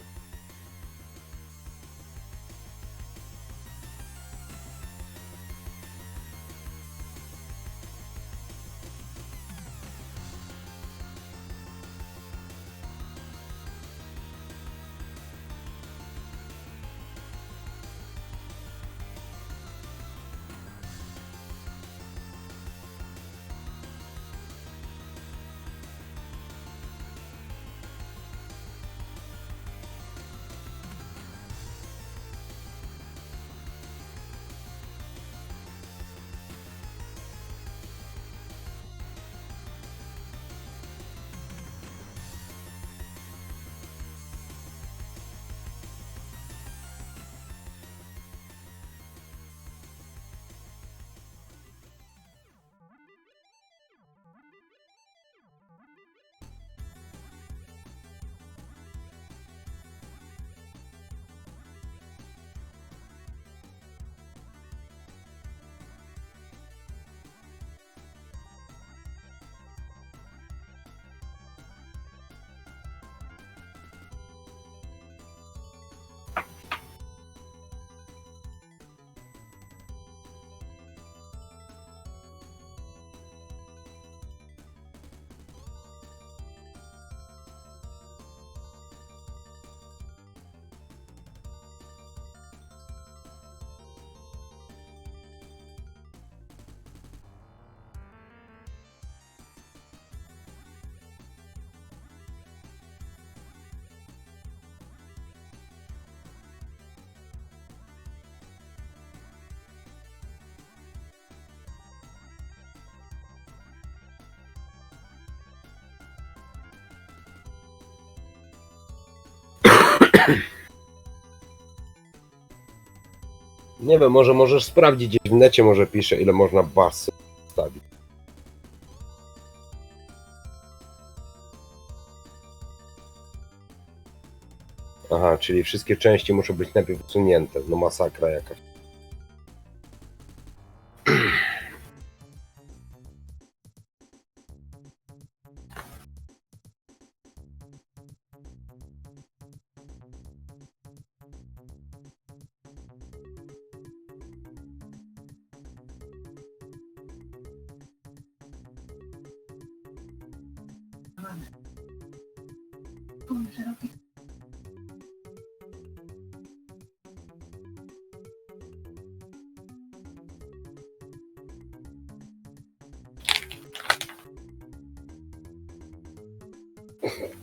Nie wiem, może możesz sprawdzić gdzieś w necie, może pisze, ile można bas stawić. Aha, czyli wszystkie części muszą być najpierw usunięte. No masakra jakaś.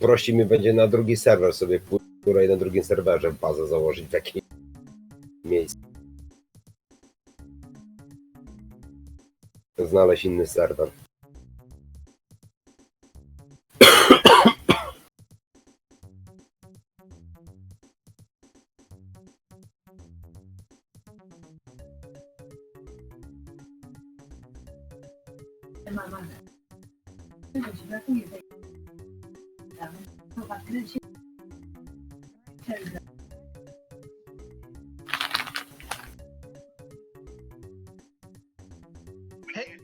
Prosi mi będzie na drugi serwer sobie pójść, której na drugim serwerze bazę założyć w jakimś miejscu. Znaleźć inny serwer. Hey,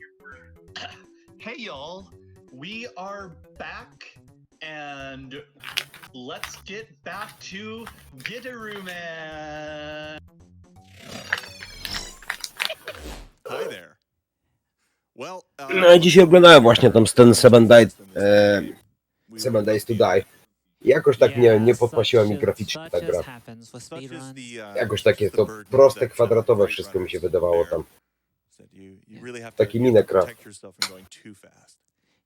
hey, y'all. We are back, and let's get back to Gitaruman. Hi there. Well, No i dzisiaj oglądałem właśnie tam ten Seven Days to Die. Jakoś tak nie podpasiła mi graficznie ta gra. Jakoś takie to proste, kwadratowe wszystko mi się wydawało tam. Taki Minecraft.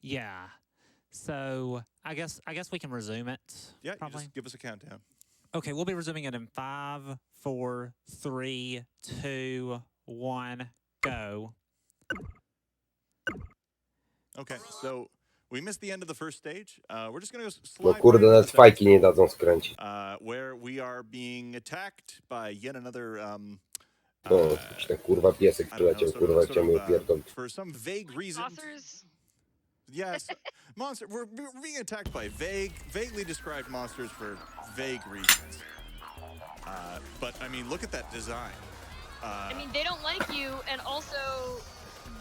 Yeah. So I guess we can resume it. Yeah, you probably. just give us a countdown. Okay, we'll be resuming it in 5, 4, 3, 2, 1, go. Okay, so we missed the end of the first stage. We're just gonna go No slide kurde, right nawet into fajki nie dadzą skręcić. where we are being attacked by yet another No, jakiś ten kurwa piesek I don't przyleciał, know, kurwa, chciał mnie upierdolić. for some vague reason. Saucers. Yes, monster. We're being attacked by vaguely described monsters for vague reasons. But I mean, look at that design. I mean, they don't like you, and also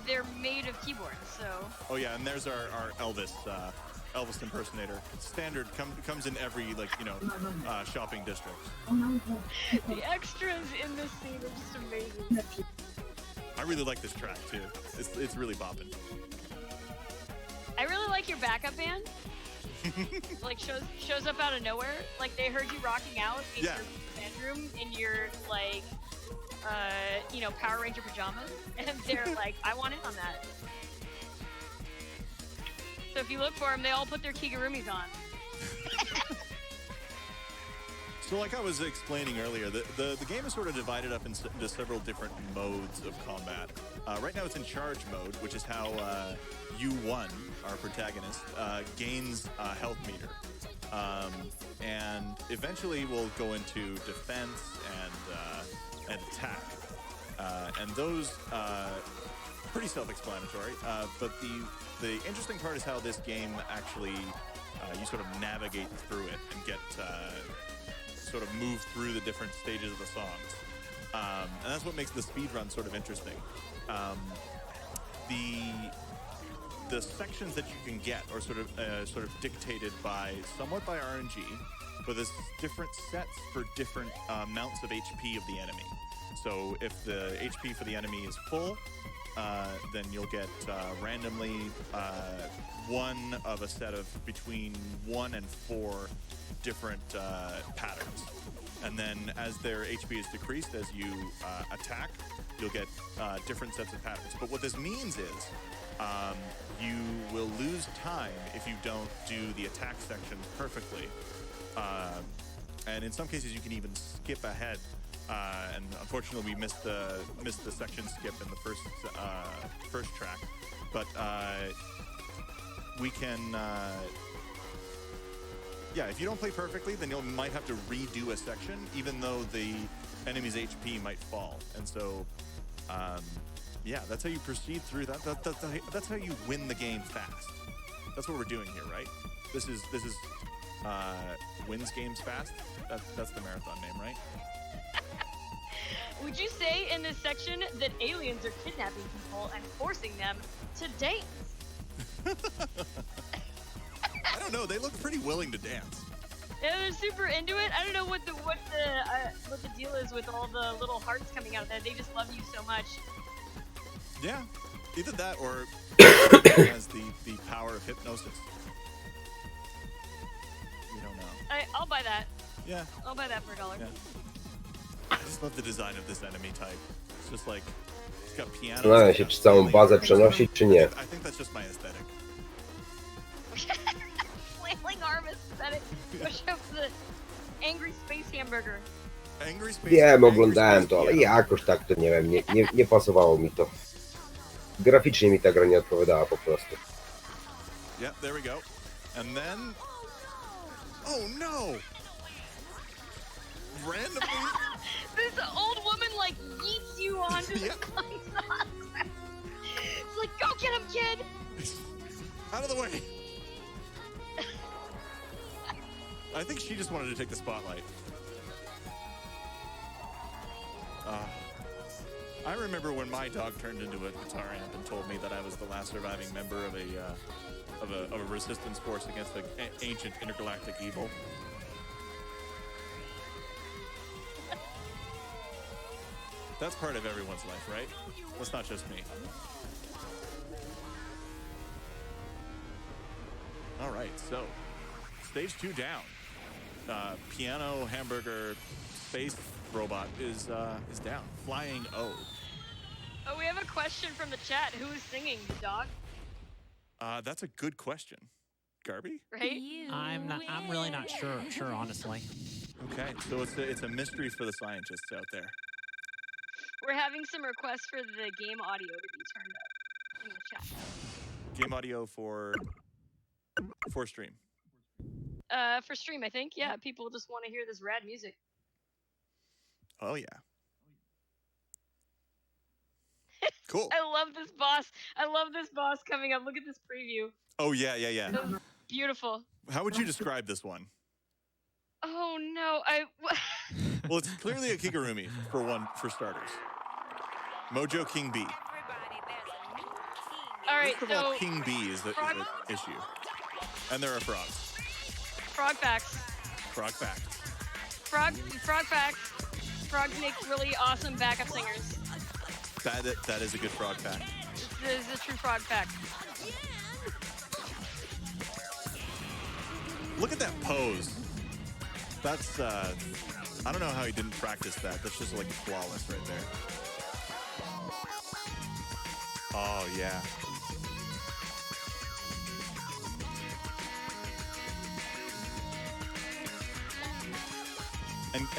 they're made of keyboards, so. Oh yeah, and there's our Elvis impersonator. Standard comes in every shopping district. The extras in this scene are just amazing. I really like this track too. It's really bopping. I really like your backup band. Like shows up out of nowhere. Like they heard you rocking out in your bedroom in your Power Ranger pajamas, and they're like, I want in on that. So if you look for them, they all put their kigurumis on. So like I was explaining earlier, the game is sort of divided up into several different modes of combat. Right now it's in charge mode, which is how U1, our protagonist, gains a health meter. And eventually we'll go into defense and attack. And those pretty self-explanatory. But the interesting part is how this game actually you sort of navigate through it and get sort of move through the different stages of the songs. And that's what makes the speedrun sort of interesting. The sections that you can get are sort of dictated somewhat by RNG, but there's different sets for different amounts of HP of the enemy. So if the HP for the enemy is full, then you'll get randomly one of a set of between 1 and 4 different patterns. And then as their HP is decreased, as you attack, you'll get different sets of patterns. But what this means is you will lose time if you don't do the attack sections perfectly. And in some cases, you can even skip ahead. And unfortunately, we missed the section skip in the first track. But we can yeah, if you don't play perfectly, then you might have to redo a section, even though the enemy's HP might fall. And so, yeah, that's how you proceed through that. That's how you win the game fast. That's what we're doing here, right? This is wins games fast. That's the marathon name, right? Would you say in this section that aliens are kidnapping people and forcing them to dance? I don't know. They look pretty willing to dance. Yeah, they're super into it. I don't know what the deal is with all the little hearts coming out of that. They just love you so much. Yeah, either that or it has the power of hypnosis. You don't know. I'll buy that. Yeah. I'll buy that for $1. Yeah. I just love the design of this enemy type. It's just like it's got piano. Zastanawiam się, czy całą bazę przenosić, czy nie. I think that's just my aesthetic. Flailing arm aesthetic. Push up the angry space hamburger. Angry space. Wiem, oglądałem to, ale jakoś tak to nie wiem, nie pasowało mi to. Graficznie mi ta gra nie odpowiadała po prostu. Yeah, there we go. And then, oh no! Randomly, This old woman like yeets you onto the console. It's like, go get him, kid! out of the way. I think she just wanted to take the spotlight. I remember when my dog turned into a guitar amp and told me that I was the last surviving member of a resistance force against the ancient intergalactic evil. That's part of everyone's life, right? That's not just me. All right, so stage 2 down. Piano hamburger space robot is down. Flying O. Oh, we have a question from the chat. Who is singing? The dog? That's a good question. Garby? Right? I'm really not sure, honestly. Okay, so it's a mystery for the scientists out there. We're having some requests for the game audio to be turned up in the chat. Game audio for stream. For stream, I think. Yeah, people just want to hear this rad music. Oh yeah. Cool. I love this boss. I love this boss coming up. Look at this preview. Oh yeah. This is beautiful. How would you describe this one? Oh no, Well, it's clearly a Kigurumi for starters. Mojo King B. All right, First of all, King B is the issue, and there are frogs. Frog facts. Frog fact. Frog facts. Frogs make really awesome backup singers. That is a good frog fact. This is a true frog fact. Look at that pose. That's I don't know how he didn't practice that. That's just like flawless right there. Oh yeah.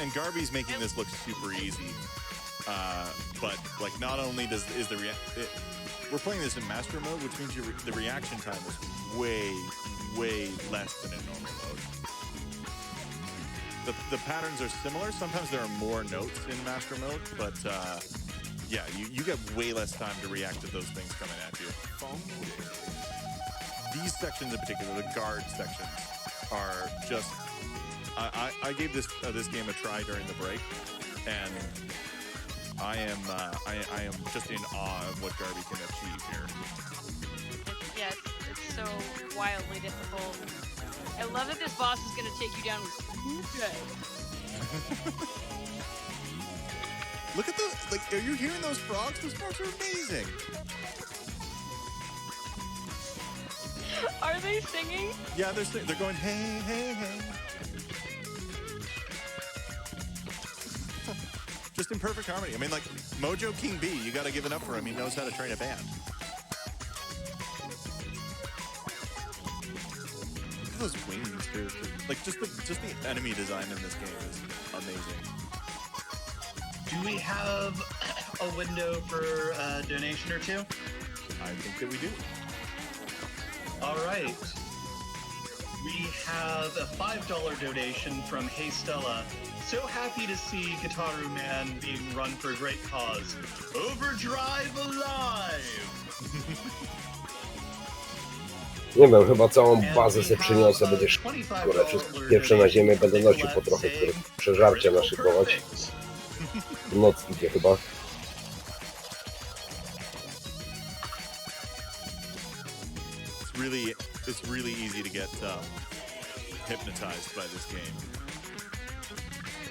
And Garby's making this look super easy. But like not only we're playing this in master mode, which means the reaction time is way less than in normal mode. The patterns are similar. Sometimes there are more notes in master mode, but yeah, you get way less time to react to those things coming at you. These sections in particular, the guard sections, are just. I gave this game a try during the break, and I am just in awe of what Garby can achieve here. Yeah, it's so wildly difficult. I love that this boss is going to take you down with Look at those! Like, are you hearing those frogs? Those frogs are amazing. Are they singing? Yeah, they're going hey hey hey. Just in perfect harmony. I mean, like, Mojo King B, you gotta give it up for him. He knows how to train a band. Look at those wings, dude. Like, just the enemy design in this game is amazing. Do we have a window for a donation or two? I think that we do. All right. We have a $5 donation from Hey Stella. So happy to see Gitaru Man being run for a great cause. Overdrive alive! Nie wiem, chyba całą bazę sobie przyniosę, będzie które pierwsze na ziemię będę nosił po trochę, które przeżarcia naszykować. Noc idzie chyba. It's really easy to get hypnotized by this game.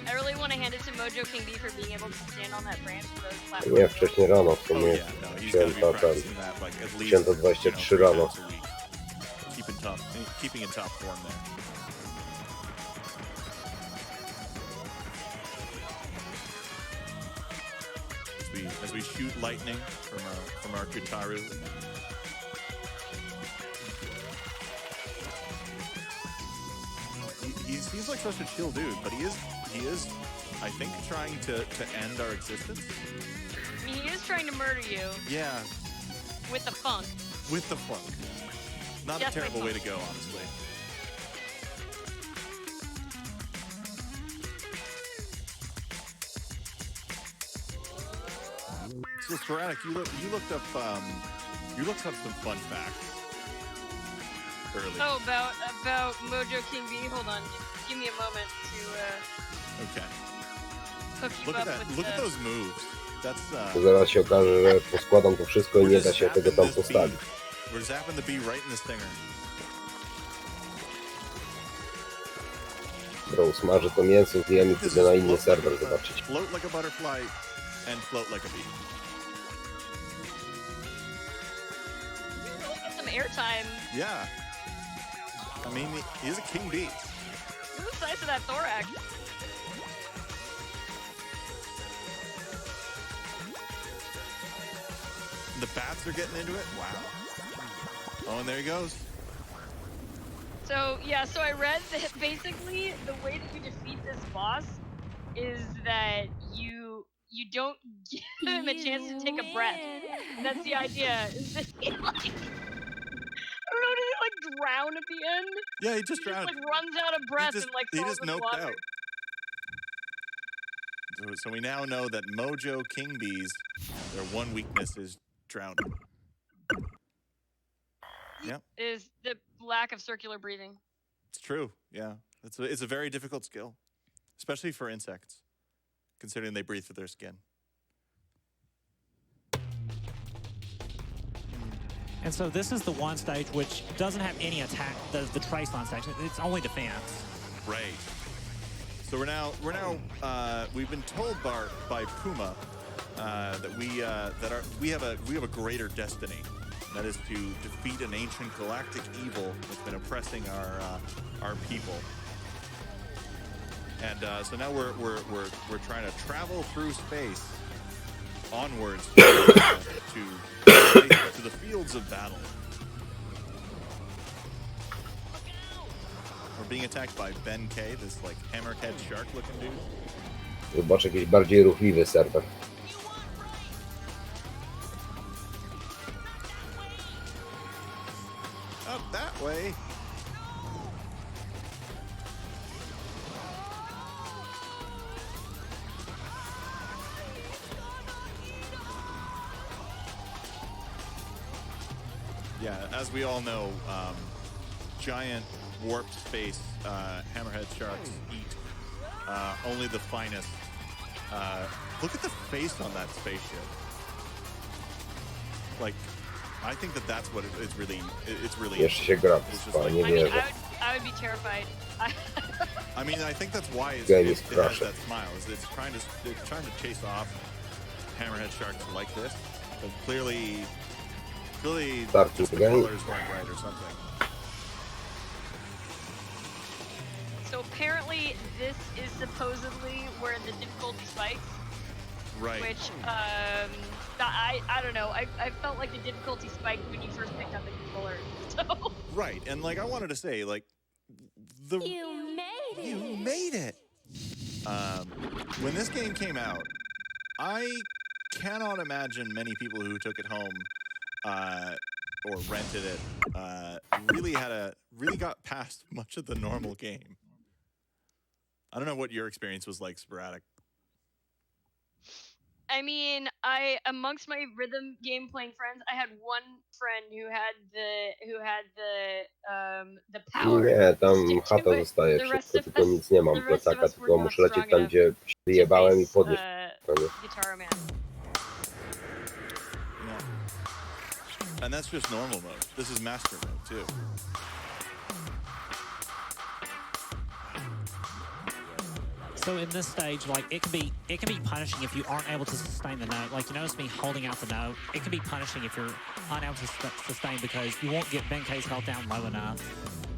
I really want to hand it to Mojo King B for being able to stand on that branch for those platforms. Nie, wcześniej rano w sumie. Chciałem to 23 rano. Keeping in top form there. As we shoot lightning from our Gitaru. He seems like such a chill dude, but he is, I think, trying to end our existence. I mean, he is trying to murder you. Yeah. With the funk. With the funk. Not a terrible way to go, honestly. So Sporadic, you looked up some fun facts earlier. Oh, about Mojo King B. Hold on, give me a moment to okay. Hook you Look up at that! with Look at those moves. That's Zaraz się okaże, że poskładam to wszystko i nie da się tego tam postawić. We're zapping the bee right in the stinger. Bro, smażę to mięso, zjem i pójdę na inny serwer zobaczyć. Float like a butterfly and float like a bee. Look at some airtime. Yeah. I mean, he's a king bee. Look at the size of that thorax. The bats are getting into it. Wow. Oh, and there he goes. So yeah, so I read that basically the way that you defeat this boss is that you don't give him a chance to take a breath. That's the idea. Is that he, like, I don't know, did he like drown at the end? Yeah, he just drowned. Just, like runs out of breath and like he falls just in the noped water. out. So we now know that Mojo King Bees, their one weakness is drowning. Yep. Is the lack of circular breathing. It's true. Yeah, it's a very difficult skill, especially for insects, considering they breathe through their skin. And so this is the one stage which doesn't have any attack. The trace line section. It's only defense. Right. So we've been told by Puma that we have a greater destiny. That is to defeat an ancient galactic evil that's been oppressing our people. And so now we're trying to travel through space onwards to the fields of battle. We're being attacked by Ben K, this like hammerhead shark looking dude. Zobacz jakiś bardziej ruchliwy serwer. Up that way. Yeah, as we all know, giant warped space hammerhead sharks eat only the finest. Look at the face on that spaceship. Like, I think that's what it's really. Jeszcze się gra, nie wierzę. I would be terrified. I mean, I think that's why it has that smile. It's trying to chase off hammerhead sharks like this, but clearly just the colors weren't right or something. So apparently, this is supposedly where the difficulty spikes. Right. Which, I don't know. I felt like the difficulty spiked when you first picked up the controller. So. Right, and like I wanted to say, like You made it. When this game came out, I cannot imagine many people who took it home or rented it really got past much of the normal game. I don't know what your experience was like, Sporadic. I mean, amongst my rhythm game playing friends, I had one friend who had the power Nie, to tam stick to chata it. zostaje The rest wszystko, of tylko us, nic nie mam the rest of plecaka, us were tylko not muszę lecieć strong tam, enough gdzie się to wyjebałem i face podnieść. Guitar Man. Yeah. And that's just normal mode. This is master mode too. So in this stage, like it can be punishing if you aren't able to sustain the note. Like you notice me holding out the note. It can be punishing if you're unable to sustain because you won't get Benkei's held down low enough.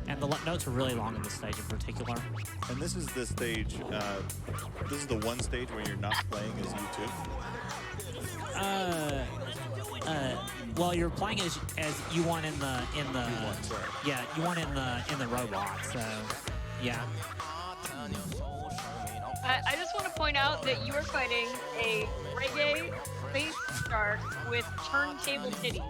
And the notes are really long in this stage in particular. And this is the stage. This is the one stage where you're not playing as you two. Well, you're playing as you want in the yeah, you want in the robot. So yeah. I just want to point out that you are fighting a reggae space shark with turntable titties.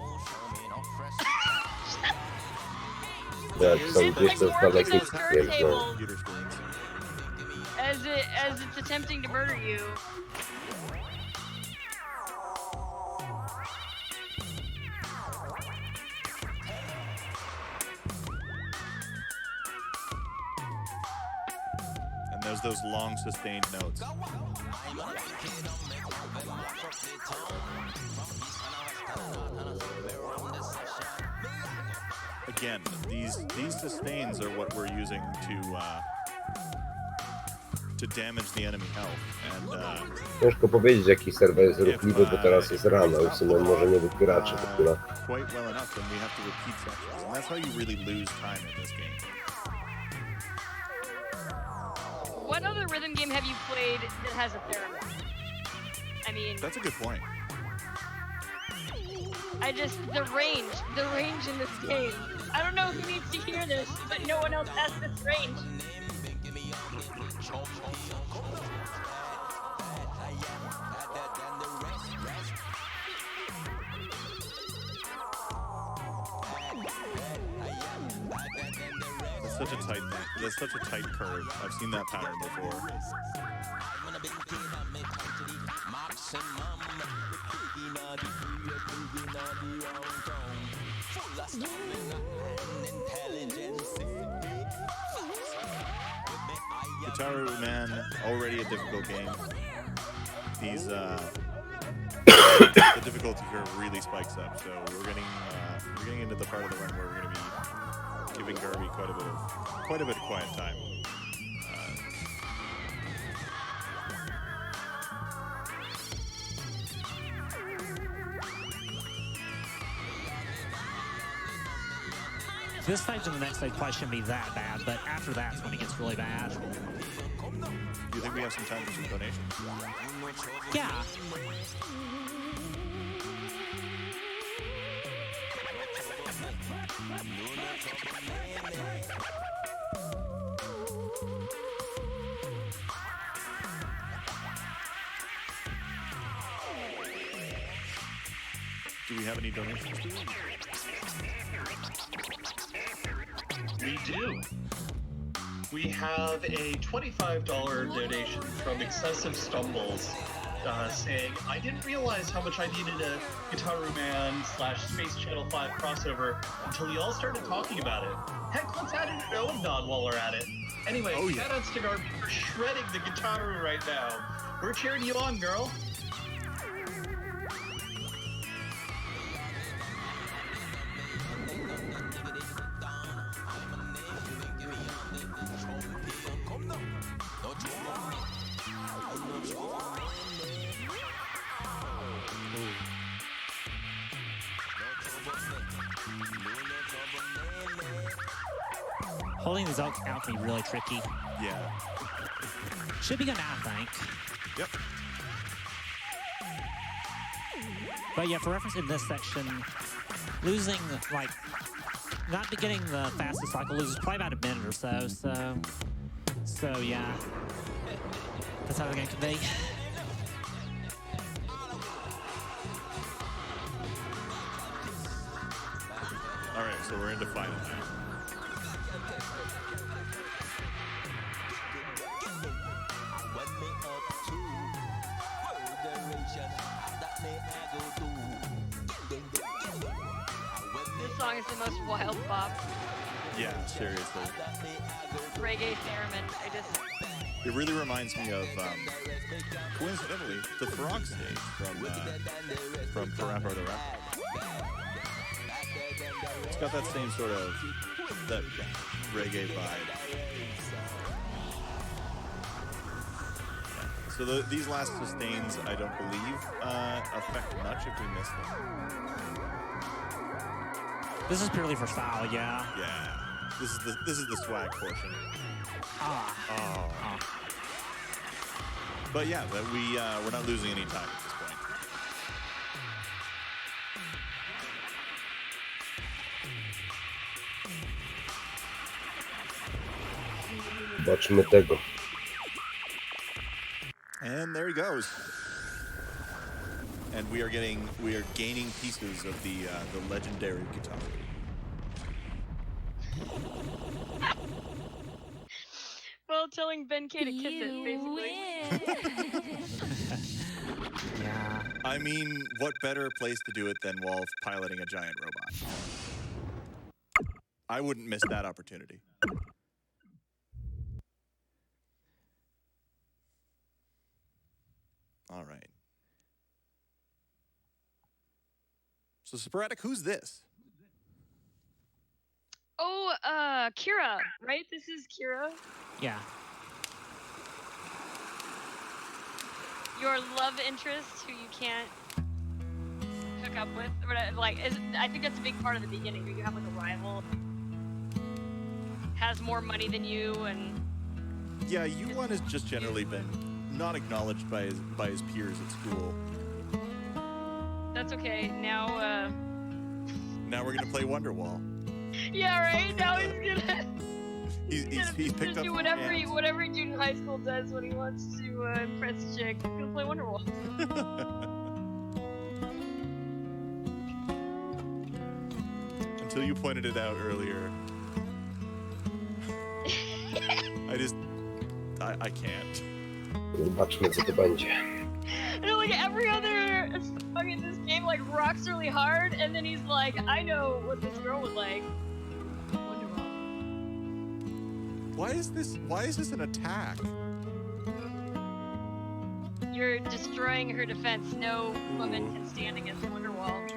Jak są gdzieś to z dalekiej those wiem, że... turntables as it's attempting to murder you. And there's those long sustained notes. Again, these sustains are what we're using to damage the enemy health. And Ciężko powiedzieć, jaki serwer jest ruchliwy, bo teraz jest rano i w sumie może nie być graczy w ogóle. quite well enough, then we have to repeat sections, and that's how you really lose time in this game. What other rhythm game have you played that has a theremin? I mean, That's a good point. the range in this game. I don't know who needs to hear this, but no one else has this range. That's such a tight curve. I've seen that pattern before. Guitar Man, already a difficult game. These the difficulty curve really spikes up, so we're getting into the part of the run where we're going to be giving Garby quite a bit of quiet time. This stage and the next stage probably shouldn't be that bad, but after that's when it gets really bad. Do you think we have some time for some donations? Yeah. Do we have any donations? We do. We have a $25 donation from Excessive Stumbles saying, I didn't realize how much I needed a Guitar Man / Space Channel 5 crossover until you all started talking about it. Heck, let's add an own nod while we're at it. Anyway, shoutouts to Garby for shredding the Guitar right now. We're cheering you on, girl. Holding these out can be really tricky. Yeah. Should be good now, I think. Yep. But yeah, for reference in this section, losing, like, not getting the fastest cycle loses probably about a minute or so, so yeah. That's how the game can be. so we're into final now. This song is the most wild bop. Yeah, seriously. Reggae theremin. It really reminds me of, coincidentally, the Farrock stage from Parappa the Rapper. It's got that same sort of that reggae vibe. So these last sustains, I don't believe, affect much if we miss them. This is purely for style, yeah. Yeah. This is the swag portion. But yeah, we're not losing any time at this point. Zobaczmy tego. And there he goes. And we are gaining pieces of the legendary guitar. Well, telling Ben K to kiss it, basically. Yeah. I mean, what better place to do it than while piloting a giant robot? I wouldn't miss that opportunity. All right. So, Sporadic, who's this? Oh, Kira, right? This is Kira. Yeah. Your love interest, who you can't hook up with, or like, I think that's a big part of the beginning. Where you have like a rival, has more money than you, and Yeah, U1 has just generally been not acknowledged by his peers at school. that's okay. Now, Now we're gonna play Wonderwall. yeah, right. Now he's gonna. He's picked up do whatever he dude in high school does when he wants to impress a chick. He's gonna play Wonderwall. Until you pointed it out earlier. I can't. Zobaczmy, co to będzie. No, like every other song in this game, like rocks really hard, and then he's like, I know what this girl would like. Wonderwall. Why is this an attack? You're destroying her defense. No woman can stand against Wonderwall.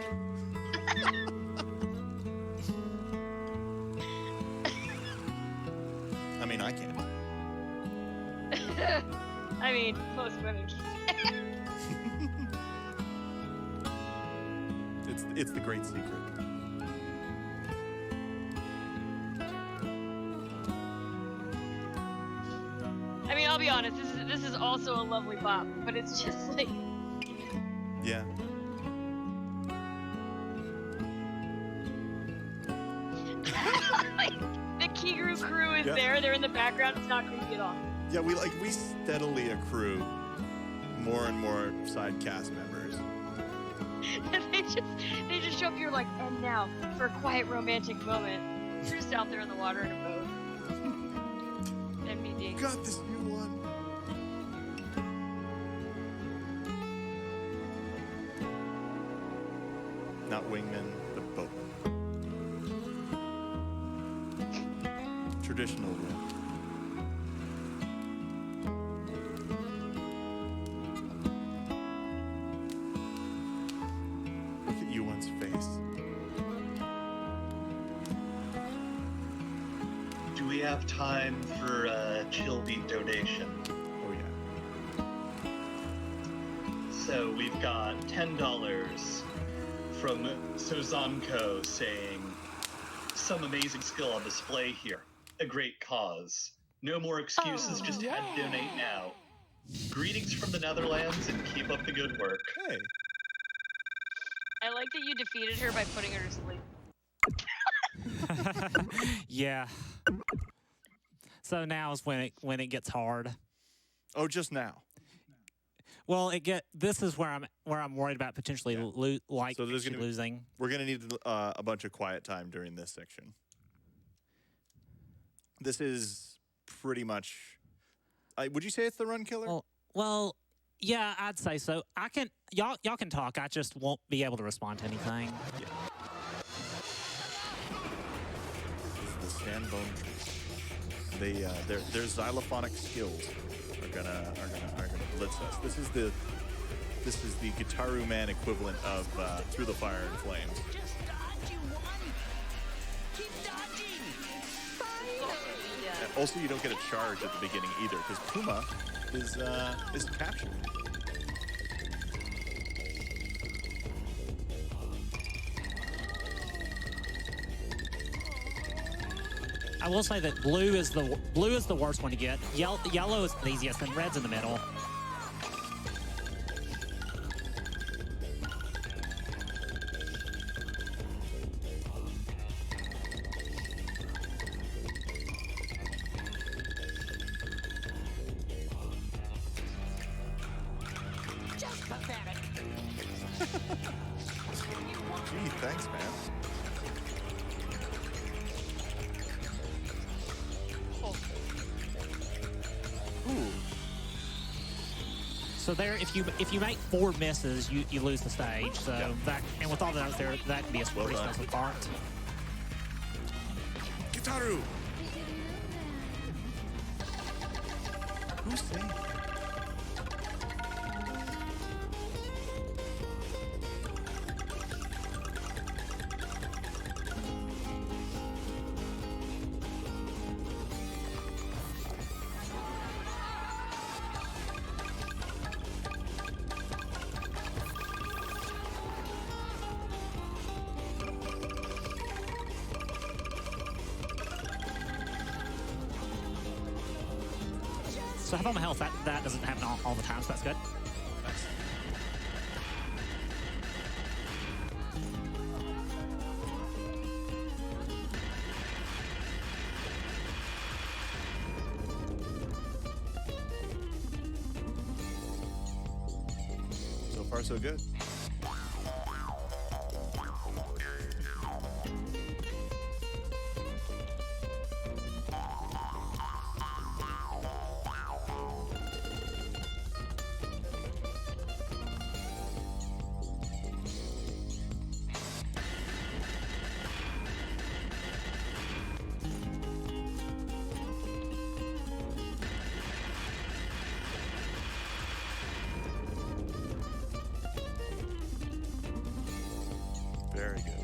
I mean, I can't. I mean, most women can. It's the great secret. I mean, I'll be honest. This is also a lovely bop, but it's just like. Yeah. Like, the Kiguru crew is there. They're in the background. It's not creepy at all. Yeah, we steadily accrue more and more side cast members. they just show up here like, and now for a quiet romantic moment. You're just out there in the water in a boat. NBD. Got this new one. Not wingman, but boatman. Traditional whip. Look at Yuan's face. Do we have time for a chill beat donation? Oh yeah. So we've got $10 from Sozanko saying, some amazing skill on display here. A great cause. No more excuses, just head donate now. Greetings from the Netherlands and keep up the good work. Hey. I like that you defeated her by putting her to sleep. Yeah. So now is when it gets hard. Oh, just now. Well, this is where I'm worried about potentially losing. We're gonna need a bunch of quiet time during this section. This is pretty much. Would you say it's the run killer? Well, yeah, I'd say so. Y'all can talk. I just won't be able to respond to anything. Yeah. This is the Sandbone Tree. Their xylophonic skills are gonna blitz us. This is the Guitaru Man equivalent of Through the Fire and Flames. Just dodge, you one. Keep dodging. And also, you don't get a charge at the beginning either, because Puma is captured. I will say that blue is the worst one to get. Yellow is the easiest, and red's in the middle. Just pathetic. Gee, thanks, man. So there, if you make 4 misses, you lose the stage. So that, and with all that out there, that can be a pretty expensive part. Guitaru! Who's saying? So I have on my health. That doesn't happen all the time, so that's good. So far, so good. Very good.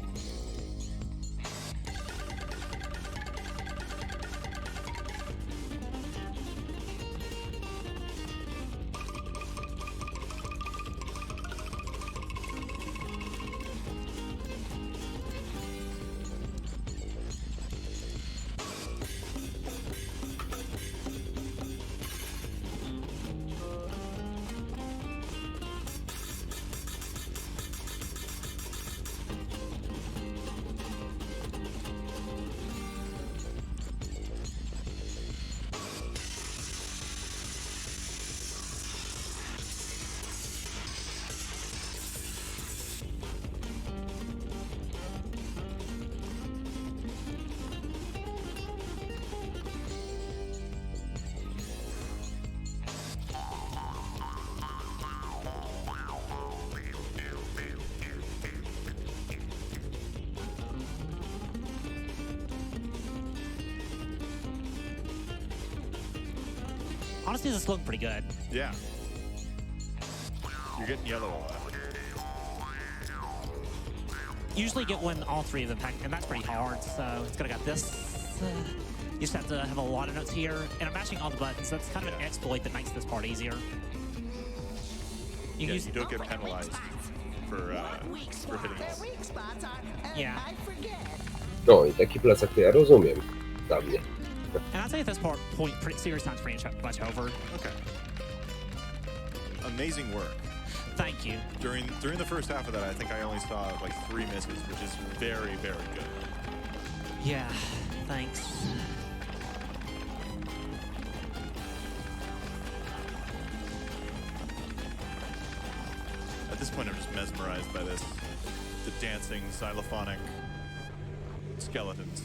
Honestly, this is looking pretty good. Yeah. You're getting yellow a lot. Usually get when all 3 of them pack, and that's pretty hard. So it's gonna got this. You just have to have a lot of notes here, and I'm matching all the buttons. That's kind of an exploit that makes this part easier. You don't get penalized for hitting all. Yeah. No i taki plecak to ja rozumiem. Dla mnie. And I'd say at this point, serious time's pretty much over. Okay. Amazing work. Thank you. During the first half of that, I think I only saw like 3 misses, which is very, very good. Yeah, thanks. At this point, I'm just mesmerized by this. The dancing, xylophonic skeletons.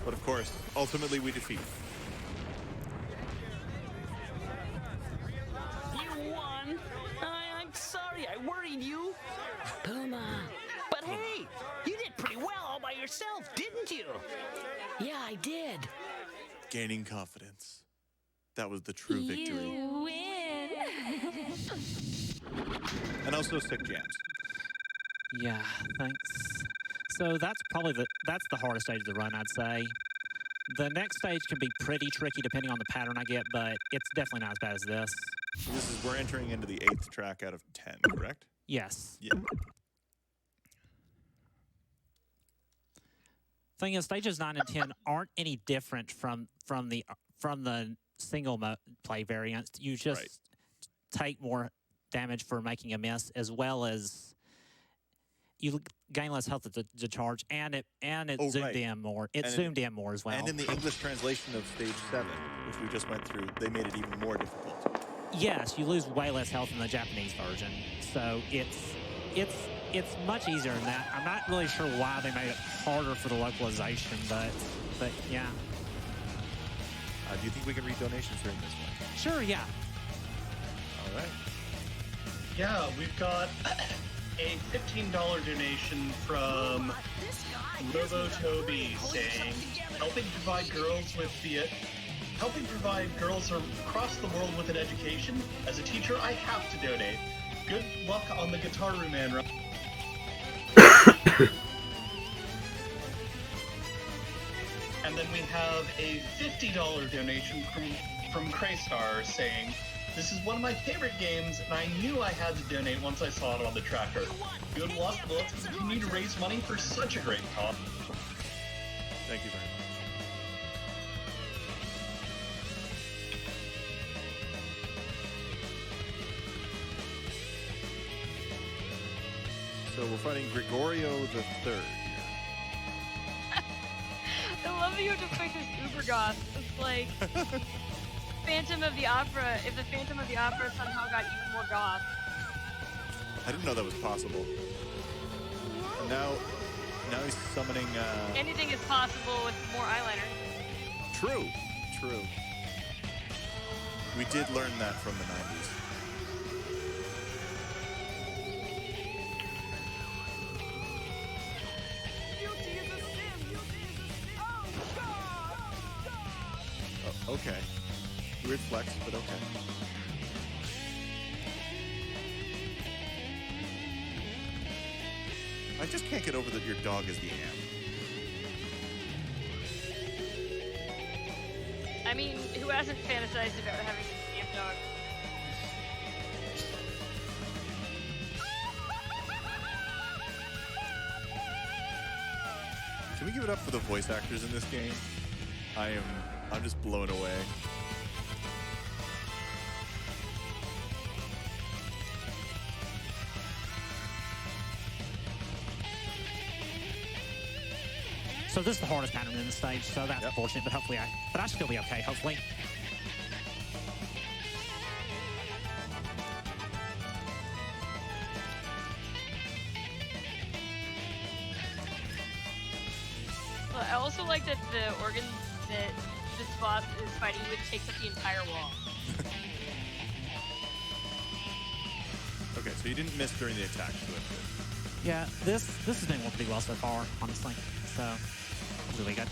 But of course, ultimately we defeat. You won. I'm sorry I worried you. Puma. But hey, you did pretty well all by yourself, didn't you? Yeah, I did. Gaining confidence. That was the true victory. You win. And also sick jams. Yeah, thanks. So that's probably the hardest stage of the run, I'd say. The next stage can be pretty tricky depending on the pattern I get, but it's definitely not as bad as this. So we're entering into the 8th track out of 10, correct? Yes. Yeah. Thing is, stages 9 and 10 aren't any different from the single play variants. You just take more damage for making a miss, as well as you gain less health at the charge, and it zoomed in more. It zoomed in more as well. And in the English translation of stage 7, which we just went through, they made it even more difficult. Yes, you lose way less health in the Japanese version, so it's much easier than that. I'm not really sure why they made it harder for the localization, but yeah. Do you think we can read donations during this one? Sure, yeah. All right. Yeah, we've got a $15 donation from Robo Toby saying, helping provide girls across the world with an education. As a teacher, I have to donate. Good luck on the Guitar Man run. And then we have a $50 donation from Kraystar saying, this is one of my favorite games, and I knew I had to donate once I saw it on the tracker. Good luck, let's continue to raise money for such a great cause. Thank you very much. So we're fighting Gregorio the Third. I love that you have to fight this uber goth. It's like Phantom of the Opera, if the Phantom of the Opera somehow got even more goth. I didn't know that was possible. And now he's summoning... Anything is possible with more eyeliner. True. We did learn that from the 90s. Oh, okay. Weird flex, but okay. I just can't get over that your dog is the amp. I mean, who hasn't fantasized about having a amp dog? Can we give it up for the voice actors in this game? I'm just blown away. So this is the hardest pattern in the stage, so that's unfortunate, but hopefully I should still be okay, hopefully. Well, I also like that the organ that this boss is fighting with takes up the entire wall. Okay, so you didn't miss during the attack, so that's good. Yeah, this has been going pretty well so far, honestly. So, really good.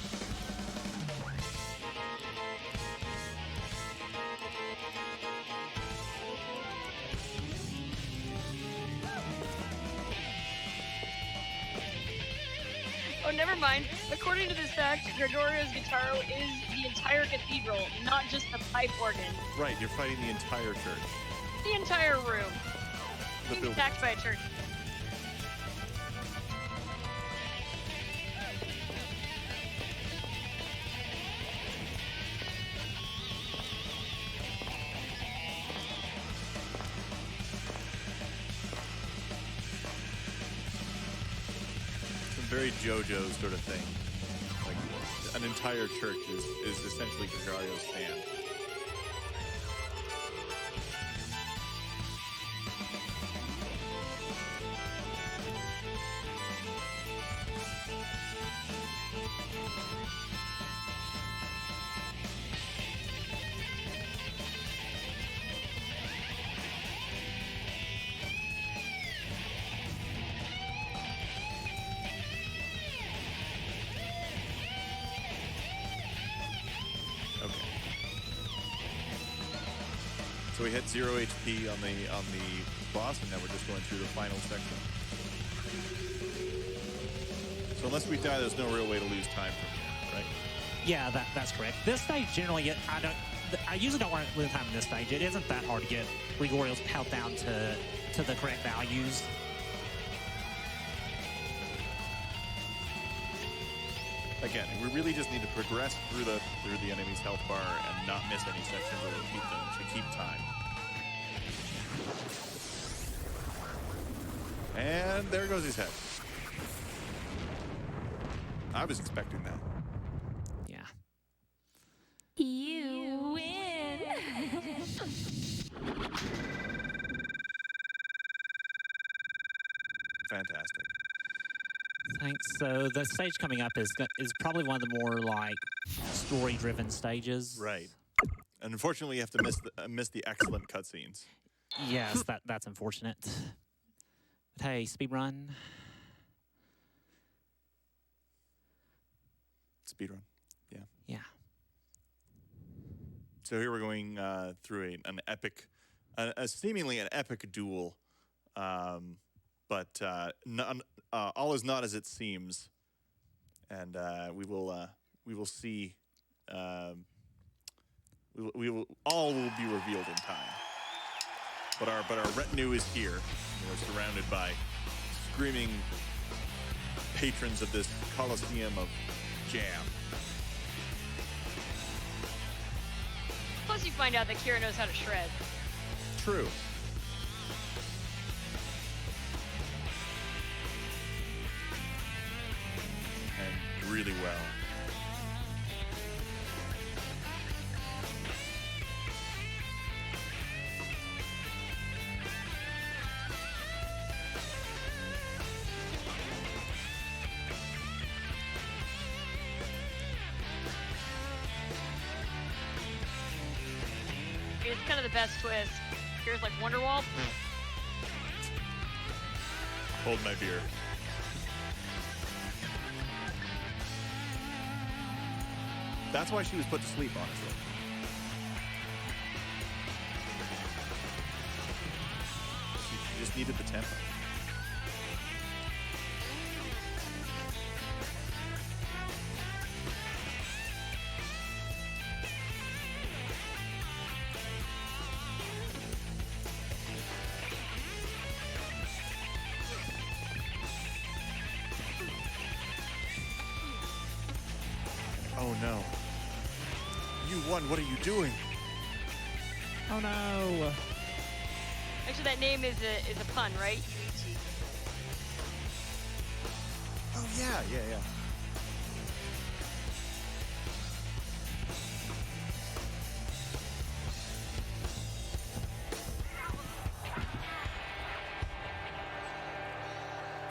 Oh, never mind. According to this fact, Gregorio's guitar is the entire cathedral, not just the pipe organ. Right, you're fighting the entire church. The entire room. Being attacked by a church. Very JoJo sort of thing. Like an entire church is essentially Gregario's stand. So we hit 0 HP on the boss, and now we're just going through the final section. So unless we die, there's no real way to lose time from here, right? Yeah, that's correct. This stage generally, I usually don't want to lose time in this stage. It isn't that hard to get Grigorio's health down to the correct values. Again, we really just need to progress through the enemy's health bar and not miss any sections or repeat them to keep time. And there goes his head. I was expecting that. Yeah. You win. Fantastic. Thanks. So the stage coming up is probably one of the more like story-driven stages. Right. And unfortunately, you have to miss the excellent cutscenes. Yes, that's unfortunate. But hey, speedrun. Speedrun. Yeah. Yeah. So here we're going through an epic, seemingly an epic duel, but all is not as it seems, and we will see. All will be revealed in time. But our retinue is here. We're surrounded by screaming patrons of this Colosseum of jam. Plus, you find out that Kira knows how to shred. True. And really well. It's kind of the best twist. Kira's like Wonderwall. Hold my beer. That's why she was put to sleep, honestly. She just needed the tempo. Oh no. You won, what are you doing? Oh no. Actually, that name is a pun, right? Oh yeah.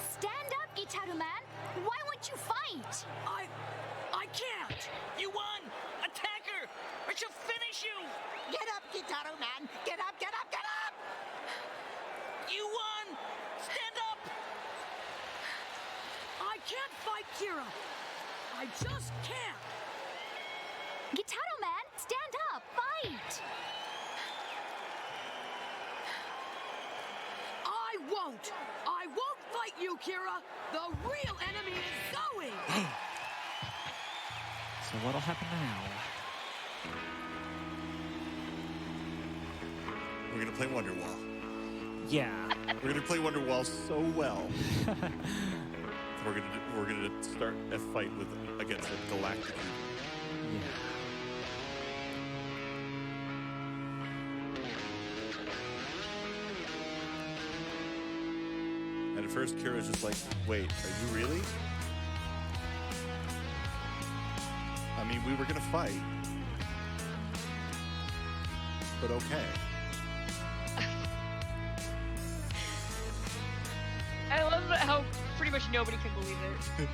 Stand up, Gitaru man. Why won't you fight? I can't. You won. Attack her, or she'll finish you. Get up, Gitaru man. Get up, get up, get up! You won. Stand up. I can't fight Kira. I just can't. Gitaru man, stand up, fight. I won't fight you, Kira. The real enemy is going. So what'll happen now? We're gonna play Wonderwall. Yeah. We're gonna play Wonderwall so well. We're gonna start a fight against a galactic. Yeah. And at first, Kira's just like, "Wait, are you really?" I mean, we were gonna fight, but okay. I love how pretty much nobody can believe it.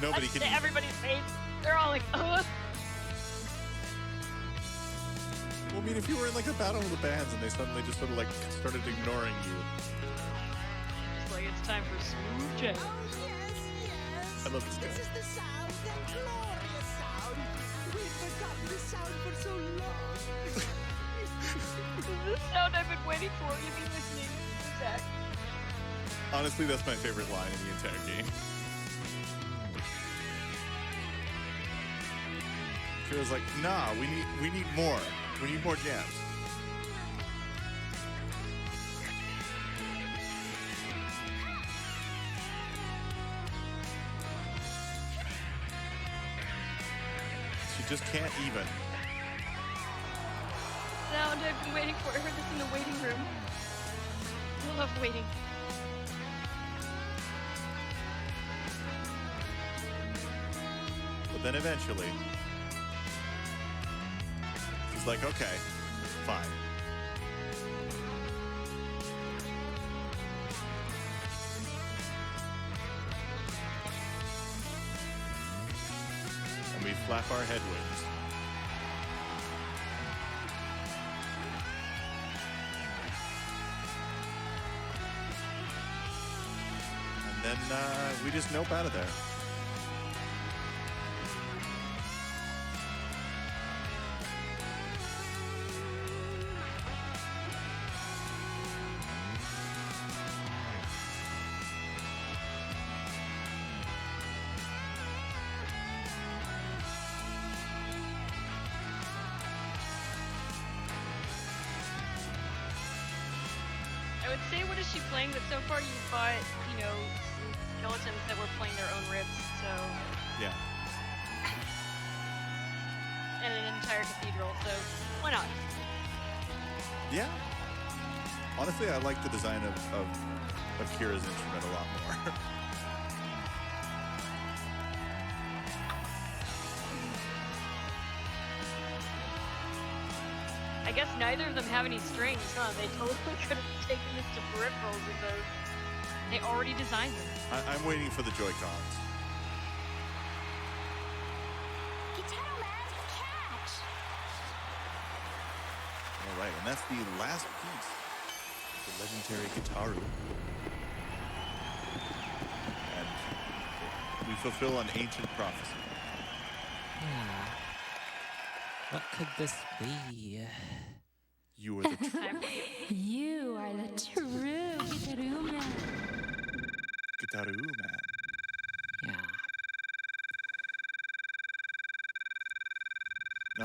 Nobody can. Everybody's face, they're all like, ugh. Well, I mean, if you were in like a battle of the bands and they suddenly just sort of like started ignoring you. It's like it's time for smooth jazz. I love this guy. This is the sound, the glorious sound. We've forgotten this sound for so long. the sound I've been waiting for. You've been listening, Zach. Honestly, that's my favorite line in the entire game. Kira's like, nah, we need more. We need more jams. She just can't even. Sound I've been waiting for. I heard this in the waiting room. I love waiting. But then eventually, he's like, okay, fine. And we flap our headwinds. And then we just nope out of there. I would say, what is she playing? But so far you've got, you know, some skeletons that were playing their own riffs, so... Yeah. And an entire cathedral, so why not? Yeah. Honestly, I like the design of Kira's instrument a lot more. I guess neither of them have any strings, huh? They totally could have taken this to peripherals with those. They already designed them. I'm waiting for the Joy-Cons. Guitar Man, catch! All right, and that's the last piece. The legendary Gitaru. And we fulfill an ancient prophecy. Yeah. What could this be? You are the true You are the true Gitaru Man. Gitaru Man. Yeah.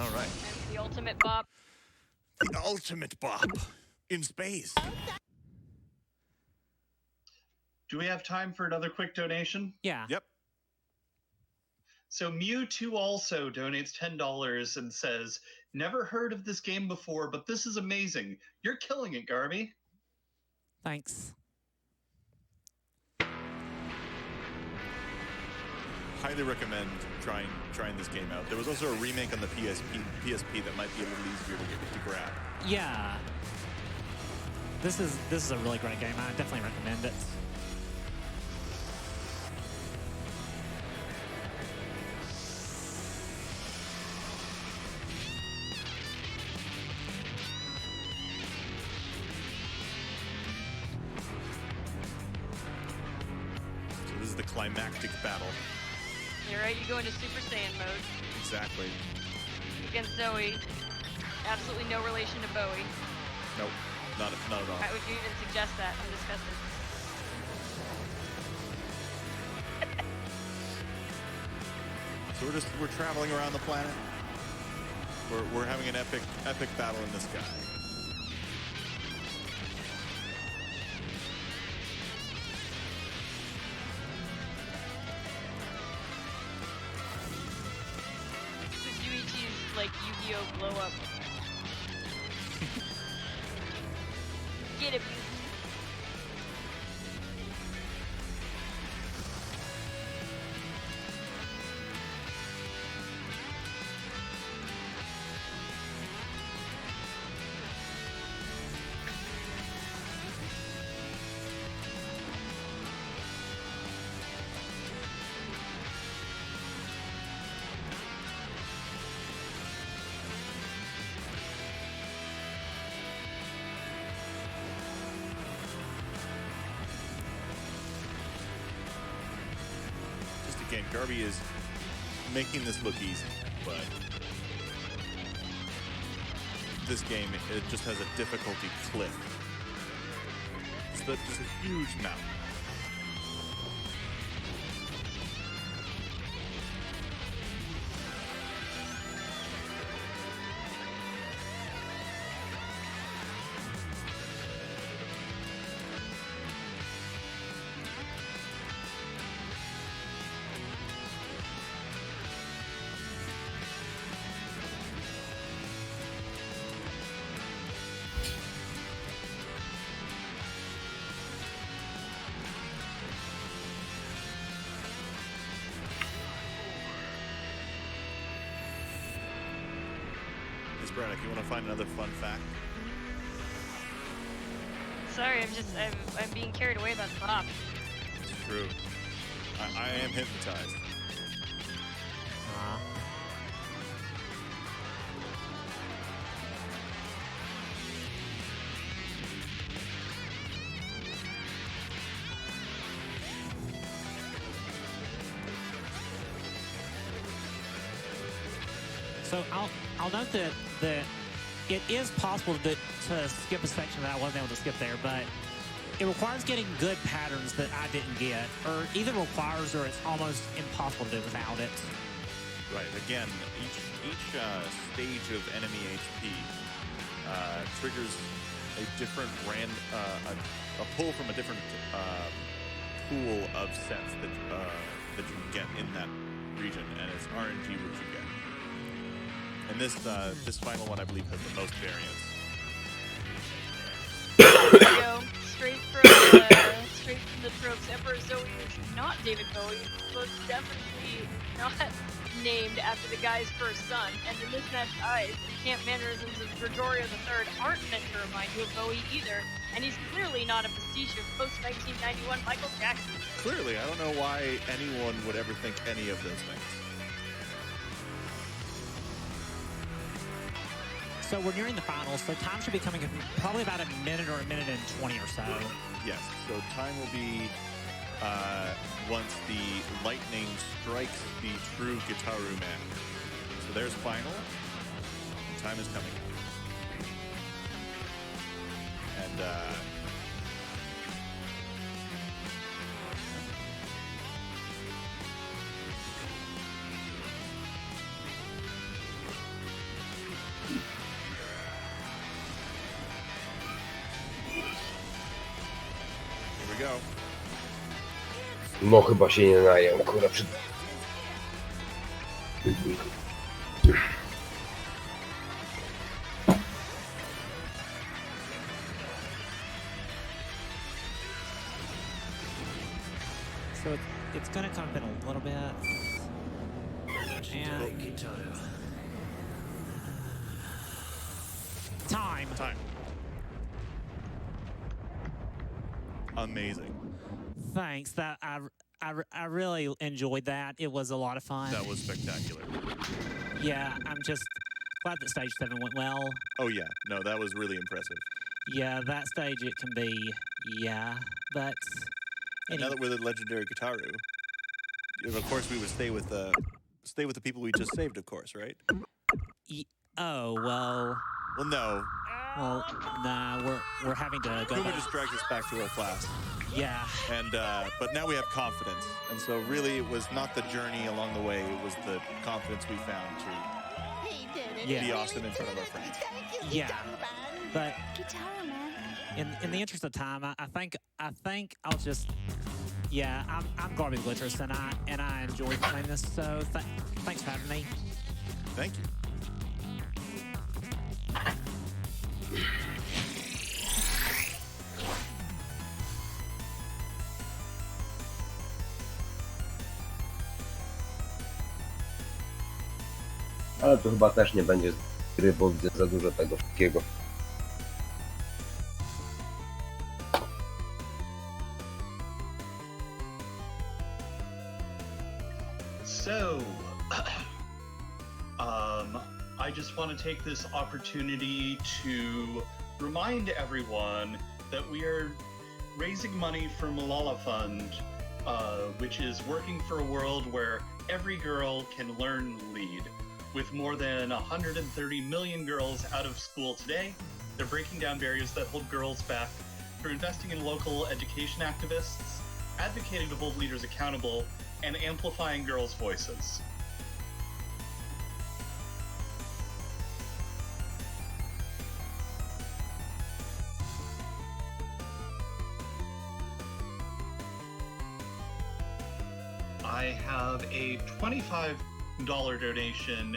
All right. And the ultimate bop. The ultimate bop in space. Do we have time for another quick donation? Yeah. Yep. So Mewtwo also donates $10 and says, "Never heard of this game before, but this is amazing. You're killing it, Garby." Thanks. Highly recommend trying this game out. There was also a remake on the PSP that might be a little easier to grab. Yeah. This is a really great game. I definitely recommend it. So this is the climactic battle. You're right, you go into Super Saiyan mode. Exactly. Against Zoe. Absolutely no relation to Bowie. Nope, not at all. Why would you even suggest that? I'm disgusted. So we're traveling around the planet. We're having an epic battle in the sky. This is Yuichi's, like, Yu-Gi-Oh! Blow up. Get it, Yuichi. Again, Garby is making this look easy, but this game, it just has a difficulty cliff. It's just a huge mountain. Braddock, you want to find another fun fact? Sorry, I'm being carried away by the pop. It's true. I am hypnotized. So I'll note that it is possible to skip a section that I wasn't able to skip there, but it requires getting good patterns that I didn't get, or either requires or it's almost impossible to do without it. Right. Again, each stage of enemy HP triggers a different a pull from a different pool of sets that you can get in that region, and it's RNG what you get. And this final one, I believe, has the most variance. There you go. Straight from the tropes. Emperor Zoe is not David Bowie. Was definitely not named after the guy's first son. And the mismatched eyes and camp mannerisms of Gregorio III aren't meant to remind you of Bowie either. And he's clearly not a pastiche of post-1991 Michael Jackson. Clearly, I don't know why anyone would ever think any of those things. So we're nearing the finals, so time should be coming in probably about a minute or a minute and 20 or so. Yes, so time will be once the lightning strikes the true Gitaru man. So there's final. Time is coming. And go. No chyba się nie najem, kurwa. So it's going to come up in a little bit. And time. Amazing. Thanks. That I really enjoyed that. It was a lot of fun. That was spectacular. Yeah, I'm just glad that stage 7 went well. Oh yeah, no, that was really impressive. Yeah, that stage it can be, yeah, but and now that we're the legendary Gitaru, of course we would stay with the people we just saved, of course, right? Oh well. Well, no. Well, nah, we're having to go. Kuma just dragged us back to our class. Yeah. And but now we have confidence, and so really it was not the journey along the way; it was the confidence we found to be awesome in front of our friends. Yeah. But in the interest of time, I think I'll just I'm Garby Glittress, and I enjoyed playing this. So thanks for having me. Thank you. Ale to chyba też nie będzie z gry, bo widzę za dużo tego wszystkiego. So, I just want to take this opportunity to remind everyone that we are raising money for Malala Fund, which is working for a world where every girl can learn and lead. With more than 130 million girls out of school today, they're breaking down barriers that hold girls back through investing in local education activists, advocating to hold leaders accountable, and amplifying girls' voices. I have a $25 donation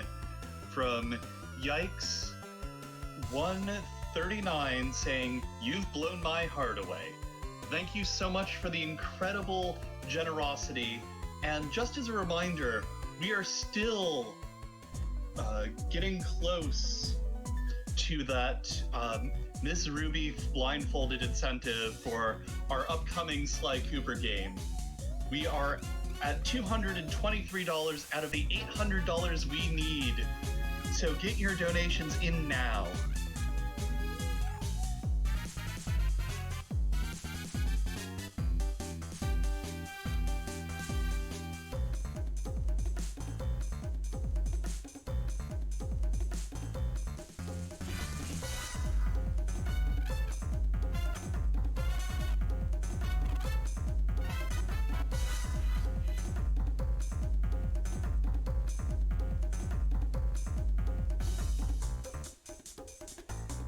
from Yikes139 saying, "You've blown my heart away. Thank you so much for the incredible generosity. And just as a reminder, we are still getting close to that Miss Ruby blindfolded incentive for our upcoming Sly Cooper game. We are at $223 out of the $800 we need. So get your donations in now.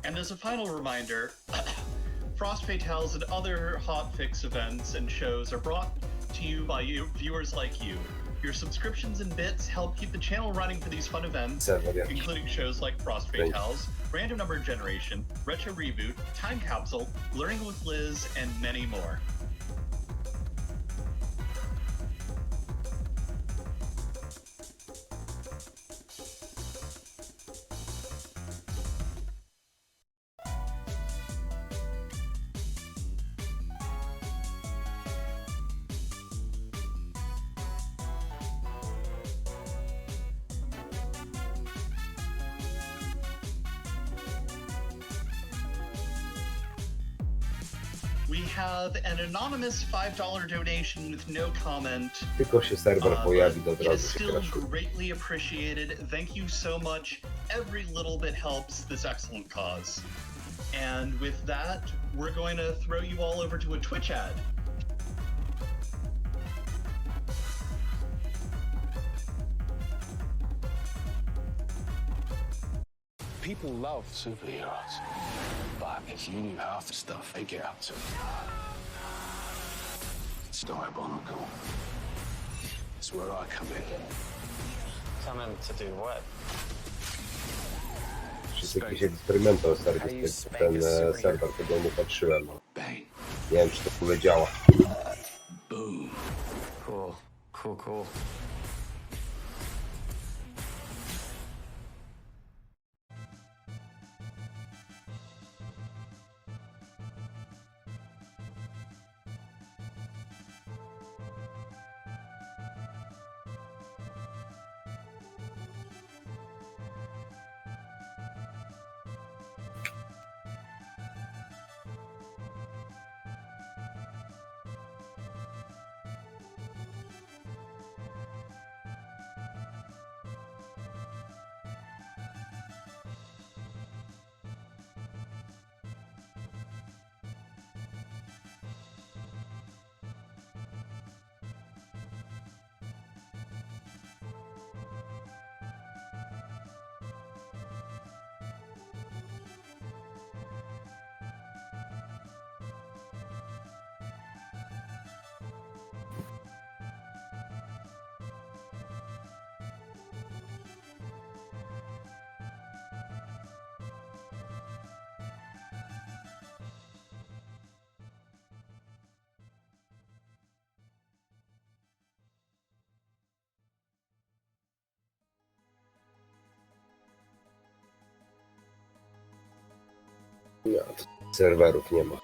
And as a final reminder, Frost Fatales and other hotfix events and shows are brought to you by viewers like you. Your subscriptions and bits help keep the channel running for these fun events, including shows like Frost Fatales, Random Number Generation, Retro Reboot, Time Capsule, Learning with Liz, and many more. We have an anonymous $5 donation with no comment. Tylko się serwer pojawi, to od It is razu się still crashuje. greatly appreciated. Thank you so much. Every little bit helps this excellent cause. And with that, we're going to throw you all over to a Twitch ad. People love superheroes, but if you knew half the stuff they get up to, it's diabolical. It's where I come in. Come in to do what? Przez jakiś eksperymental serwis, ten serwer, tego nie patrzyłem. Nie wiem, czy to w ogóle działa. Boom. Cool, cool, cool. Nie, serwerów nie ma.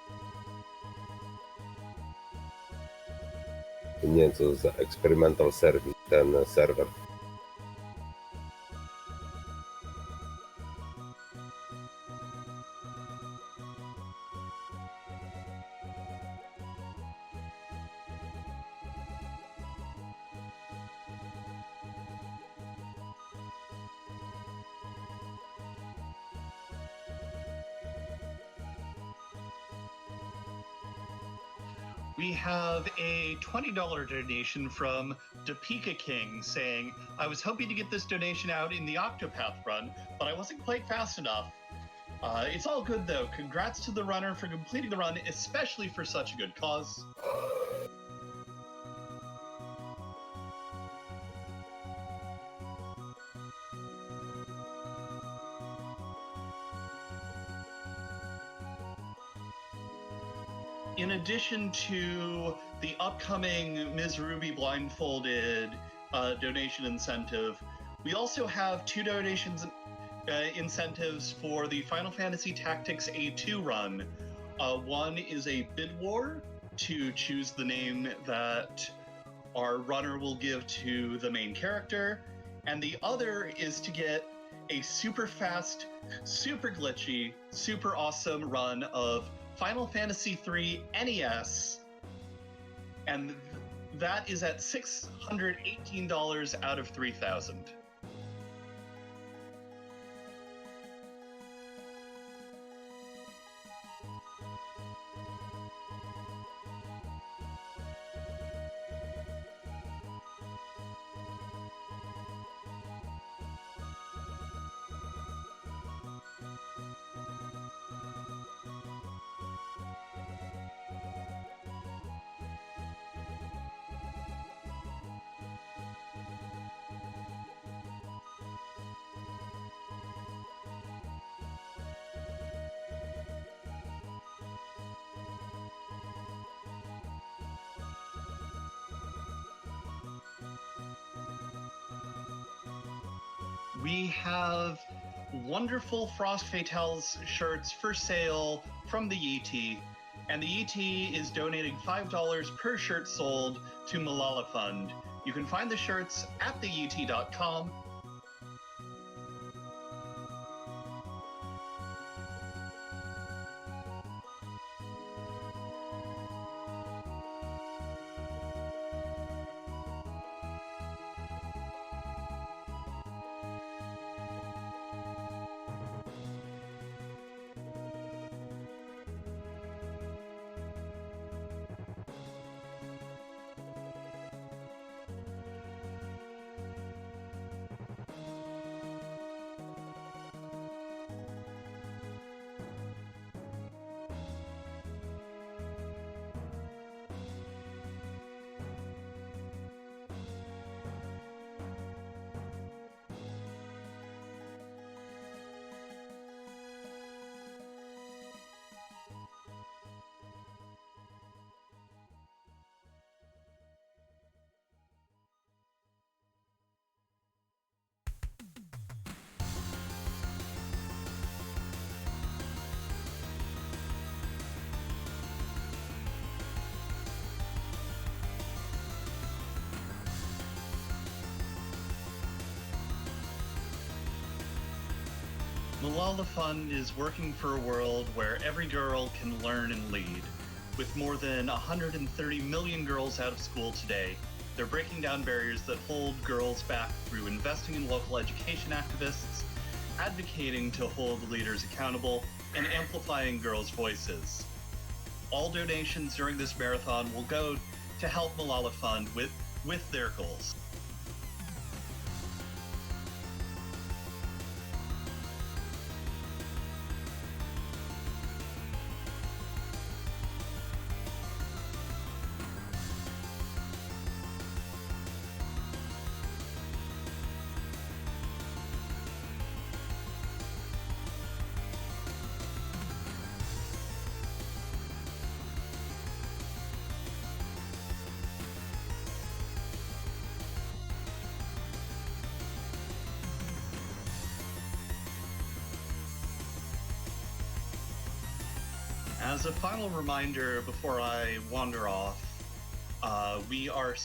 Nie wiem, co za experimental service, ten serwer. We have a $20 donation from Depika King saying, I was hoping to get this donation out in the Octopath run, but I wasn't quite fast enough. It's all good though. Congrats to the runner for completing the run, especially for such a good cause. In addition to the upcoming Ms. Ruby blindfolded donation incentive, we also have 2 donations incentives for the Final Fantasy Tactics A2 run. One is a bid war to choose the name that our runner will give to the main character, and the other is to get a super fast, super glitchy, super awesome run of Final Fantasy III NES, and that is at $618 out of 3,000. We have wonderful Frost Fatales shirts for sale from the ET, and the ET is donating $5 per shirt sold to Malala Fund. You can find the shirts at theet.com. Malala Fund is working for a world where every girl can learn and lead. With more than 130 million girls out of school today, they're breaking down barriers that hold girls back through investing in local education activists, advocating to hold leaders accountable, and amplifying girls' voices. All donations during this marathon will go to help Malala Fund with their goals. As a final reminder before I wander off, we are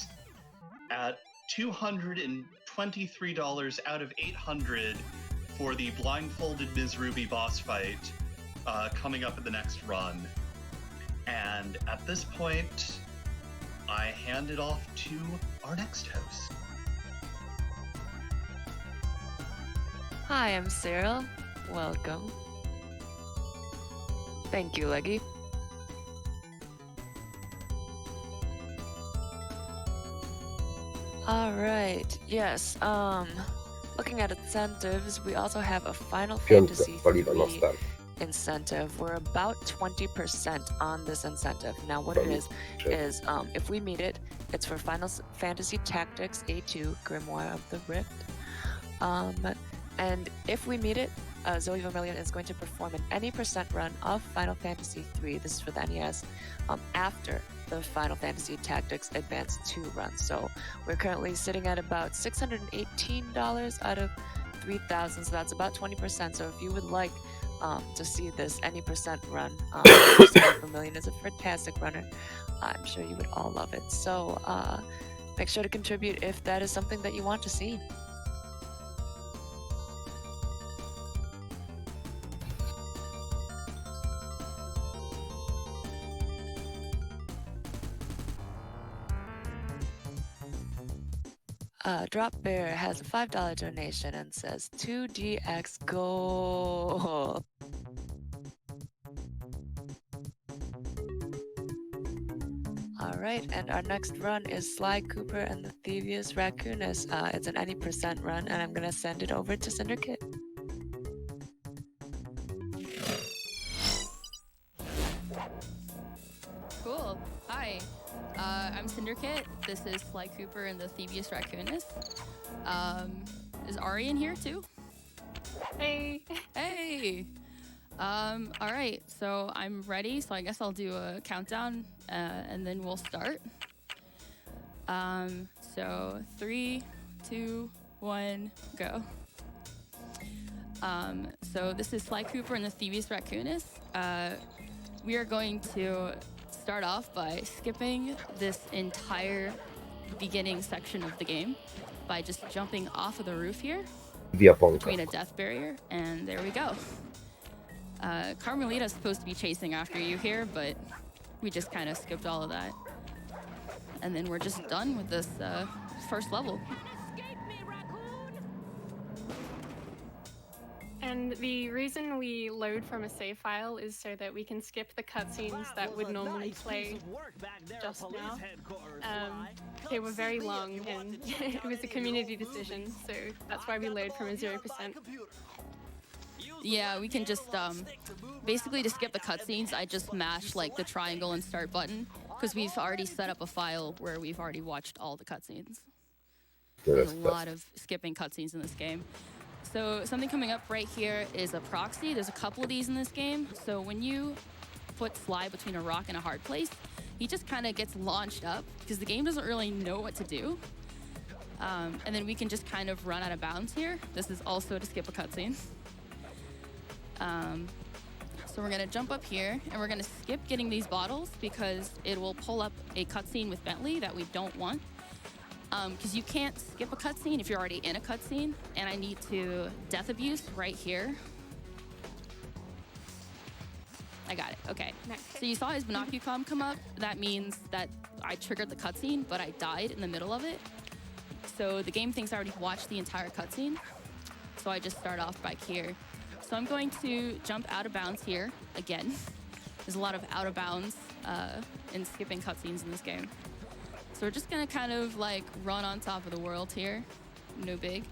at $223 out of $800 for the blindfolded Ms. Ruby boss fight coming up in the next run. And at this point, I hand it off to our next host. Hi, I'm Cyril. Welcome. Thank you, Leggy. All right. Yes. Looking at incentives, we also have a Final Piątka Fantasy paliwa na 3 start. incentive. We're about 20% on this incentive. Now, what it is if we meet it, it's for Final Fantasy Tactics A2 Grimoire of the Rift. And if we meet it, Zoe Vermillion is going to perform an any percent run of Final Fantasy 3. This is for the NES. After the Final Fantasy Tactics Advance 2 run. So we're currently sitting at about $618 out of 3,000. So that's about 20%. So if you would like to see this any percent run, Zoe Vermillion is a fantastic runner. I'm sure you would all love it. So make sure to contribute if that is something that you want to see. Drop Bear has a $5 donation and says 2DX goal. All right, and our next run is Sly Cooper and the Thievius Raccoonus. It's an any percent run, and I'm gonna send it over to Syndicate. Cool. Hi. I'm Cinderkit. This is Sly Cooper and the Thievius Raccoonus. Is Ari in here too? Hey. Hey. All right. So I'm ready. So I guess I'll do a countdown, and then we'll start. So 3, 2, 1, go. So this is Sly Cooper and the Thievius Raccoonus. We are going to start off by skipping this entire beginning section of the game by just jumping off of the roof here between a death barrier, and there we go. Carmelita's supposed to be chasing after you here, but we just kind of skipped all of that. And then we're just done with this first level. And the reason we load from a save file is so that we can skip the cutscenes that would normally play just now. They were very long, and it was a community decision, so that's why we load from a 0%. Yeah, we can just, basically to skip the cutscenes, I just mash like the triangle and start button, because we've already set up a file where we've already watched all the cutscenes. There's a lot of skipping cutscenes in this game. So something coming up right here is a proxy. There's a couple of these in this game. So when you put Sly between a rock and a hard place, he just kind of gets launched up because the game doesn't really know what to do. And then we can just kind of run out of bounds here. This is also to skip a cutscene. So we're gonna jump up here and we're gonna skip getting these bottles because it will pull up a cutscene with Bentley that we don't want. Because you can't skip a cutscene if you're already in a cutscene, and I need to death abuse right here. I got it, okay. So you saw his Monocucom come up. That means that I triggered the cutscene, but I died in the middle of it. So the game thinks I already watched the entire cutscene. So I just start off back here. So I'm going to jump out of bounds here again. There's a lot of out of bounds and skipping cutscenes in this game. So we're just gonna kind of like run on top of the world here, no big,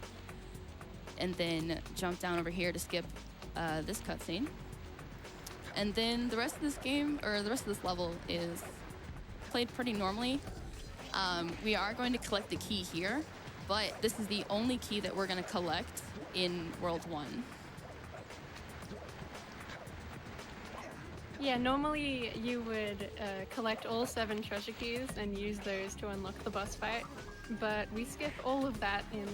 and then jump down over here to skip this cutscene. And then the rest of this game, or the rest of this level, is played pretty normally. We are going to collect the key here, but this is the only key that we're gonna collect in World 1. Yeah, normally you would collect all 7 treasure keys and use those to unlock the boss fight, but we skip all of that in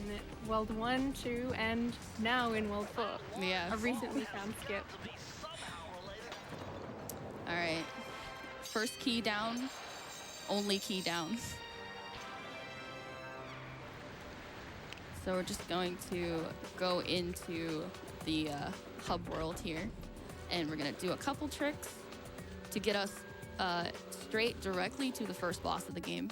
World 1, 2, and now in World 4. Yeah. A recently found skip. All right, first key down, only key down. So we're just going to go into the hub world here, and we're gonna do a couple tricks to get us straight directly to the first boss of the game.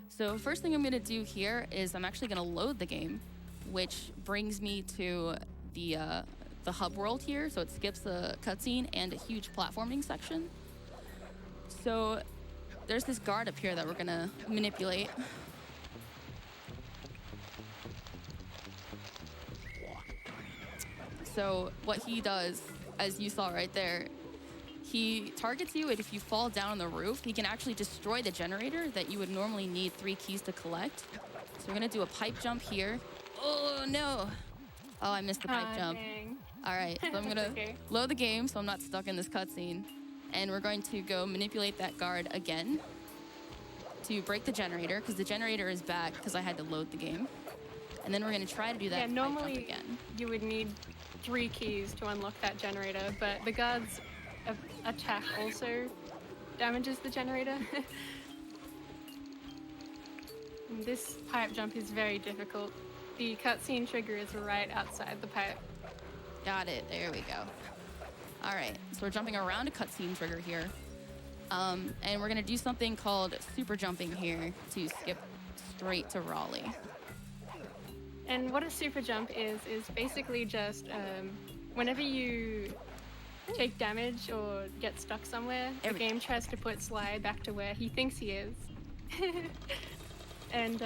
So first thing I'm gonna do here is I'm actually gonna load the game, which brings me to the hub world here. So it skips a cutscene and a huge platforming section. So there's this guard up here that we're gonna manipulate. So what he does, as you saw right there, he targets you, and if you fall down on the roof, he can actually destroy the generator that you would normally need 3 keys to collect. So we're gonna do a pipe jump here. Oh no! Oh, I missed the pipe jump. Dang. All right, so I'm gonna Okay. load the game so I'm not stuck in this cutscene. And we're going to go manipulate that guard again to break the generator, because the generator is back because I had to load the game. And then we're gonna try to do that Yeah, pipe jump normally again. you would need 3 keys to unlock that generator, but the guard's attack also damages the generator. And this pipe jump is very difficult. The cutscene trigger is right outside the pipe. Got it. There we go. All right, so we're jumping around a cutscene trigger here. And we're gonna do something called super jumping here to skip straight to Raleigh. And what a super jump is basically just whenever you take damage or get stuck somewhere, the game tries to put Sly back to where he thinks he is. And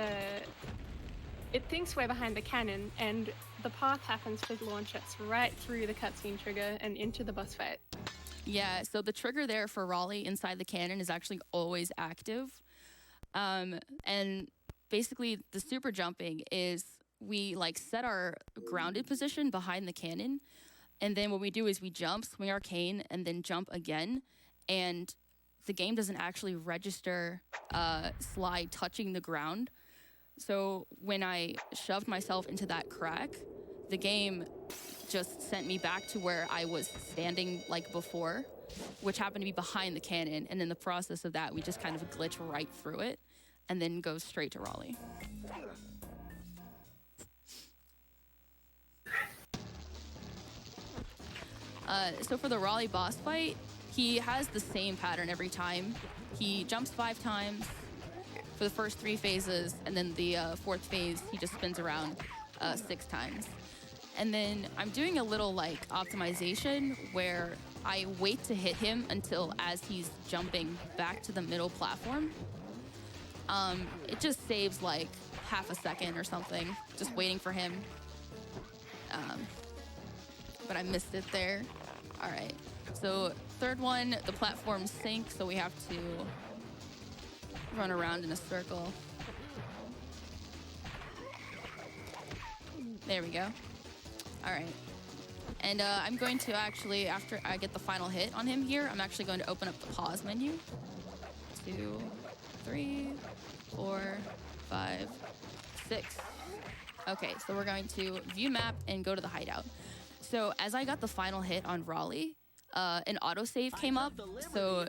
it thinks we're behind the cannon, and the path happens to launch us right through the cutscene trigger and into the boss fight. Yeah, so the trigger there for Raleigh inside the cannon is actually always active. And basically the super jumping is we like set our grounded position behind the cannon. And then what we do is we jump, swing our cane, and then jump again. And the game doesn't actually register Sly touching the ground. So when I shoved myself into that crack, the game just sent me back to where I was standing like before, which happened to be behind the cannon. And in the process of that, we just kind of glitch right through it and then go straight to Raleigh. So for the Raleigh boss fight, he has the same pattern every time. He jumps 5 times for the first 3 phases, and then the 4th phase, he just spins around 6 times. And then I'm doing a little like optimization where I wait to hit him until as he's jumping back to the middle platform. It just saves like half a second or something, just waiting for him. But I missed it there. All right, so 3rd one, the platforms sink, so we have to run around in a circle. There we go. All right. And I'm going to actually, after I get the final hit on him here, I'm actually going to open up the pause menu. 2, 3, 4, 5, 6. Okay, so we're going to view map and go to the hideout. So as I got the final hit on Raleigh, an autosave came up. So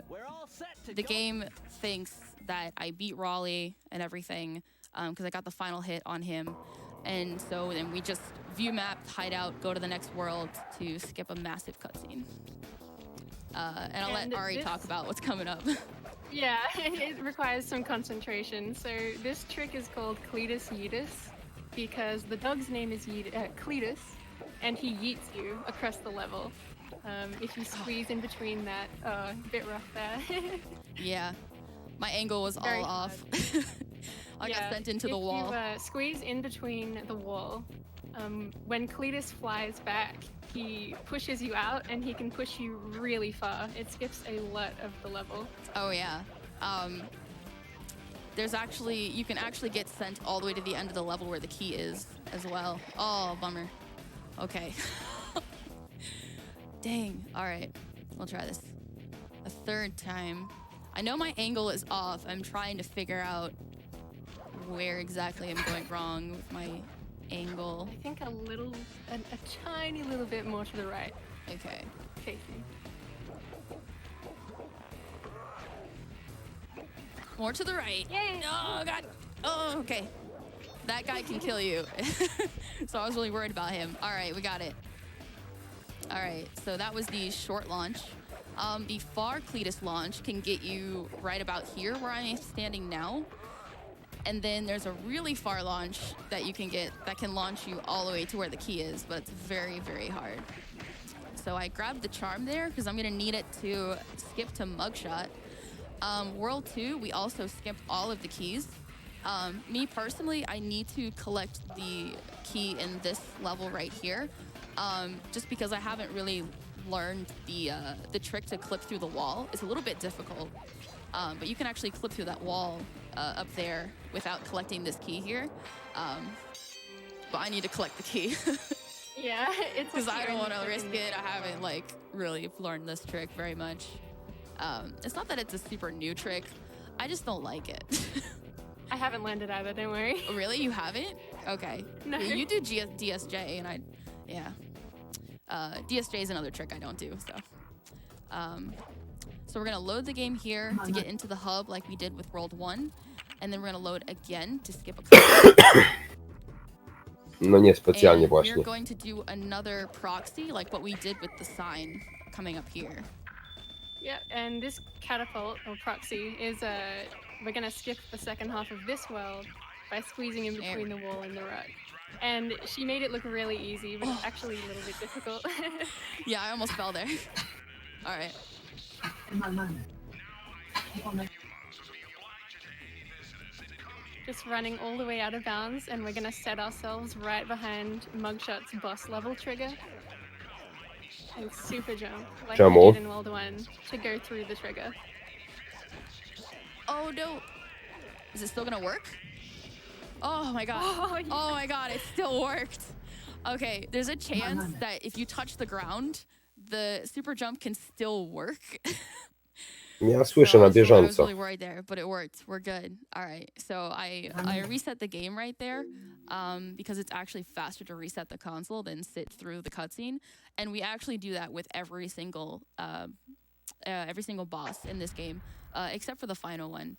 the game thinks that I beat Raleigh and everything because I got the final hit on him. And so then we just view map, hideout, go to the next world to skip a massive cutscene. And I'll let Ari talk about what's coming up. Yeah, it requires some concentration. So this trick is called Cletus Yeetus because the dog's name is Cletus, and he yeets you across the level. If you squeeze in between that, a bit rough there. Yeah, my angle was Very all off. I got sent into the wall. If you squeeze in between the wall, when Cletus flies back, he pushes you out and he can push you really far. It skips a lot of the level. Oh yeah. There's actually, you can actually get sent all the way to the end of the level where the key is as well. Oh, bummer. Okay. Dang. All right, we'll try this a 3rd time. I know my angle is off. I'm trying to figure out where exactly I'm going wrong with my angle. I think a tiny little bit more to the right. Okay. Facing. More to the right. Yay! Oh, God. Oh, okay. That guy can kill you. So I was really worried about him. All right, we got it. All right, so that was the short launch. The far Cletus launch can get you right about here where I am standing now. And then there's a really far launch that you can get that can launch you all the way to where the key is, but it's very, very hard. So I grabbed the charm there because I'm gonna need it to skip to Mugshot. World 2, we also skipped all of the keys. Me personally, I need to collect the key in this level right here, just because I haven't really learned the trick to clip through the wall. It's a little bit difficult, but you can actually clip through that wall up there without collecting this key here. But I need to collect the key. Yeah, it's because like I the don't want only to risk thing- it. I haven't like really learned this trick very much. It's not that it's a super new trick. I just don't like it. I haven't learned it either, don't worry. Oh, really? You haven't? Okay. No. Yeah, you do DSJ, and yeah. DSJ is another trick I don't do, so. So we're gonna load the game here to get into the hub like we did with World 1, and then we're gonna load again to skip a couple. No niespecjalnie And właśnie. we're going to do another proxy like what we did with the sign coming up here. Yeah, and this catapult or proxy is we're gonna skip the second half of this world by squeezing in between the wall and the rock. And she made it look really easy, but it's actually a little bit difficult. Yeah, I almost fell there. All right. Just running all the way out of bounds, and we're gonna set ourselves right behind Mugshot's boss level trigger. And super jump, like we Czemu? did in World 1, to go through the trigger. Oh no. Is it still gonna work? Oh my god. Oh, yeah. Oh my god, it still worked. Okay, there's a chance that if you touch the ground, the super jump can still work. Ja słyszę So na I was bieżąco. really worried there, but it worked. We're good. All right. So I reset the game right there because it's actually faster to reset the console than sit through the cutscene. And we actually do that with every single boss in this game, except for the final one.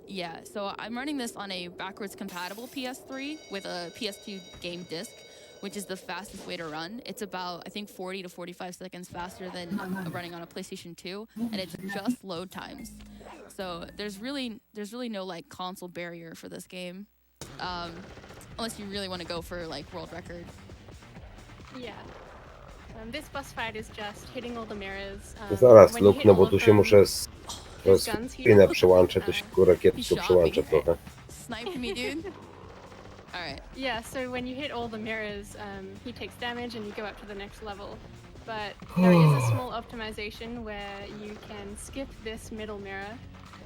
Yeah, so I'm running this on a backwards compatible PS3 with a PS2 game disc, which is the fastest way to run. It's about, I think, 40 to 45 seconds faster than running on a PlayStation 2, and it's just load times. So there's really no like console barrier for this game, unless you really want to go for like world record. Yeah. This boss fight is just hitting all the mirrors. Zaraz When you hit luknę, bo all tu of się them, muszę his guns heal. spinę przełączę, to się kurę kiepsko He shot przełączę me. trochę. Sniped me, dude. All right. Yeah, so when you hit all the mirrors, he takes damage and you go up to the next level. But there is a small optimization where you can skip this middle mirror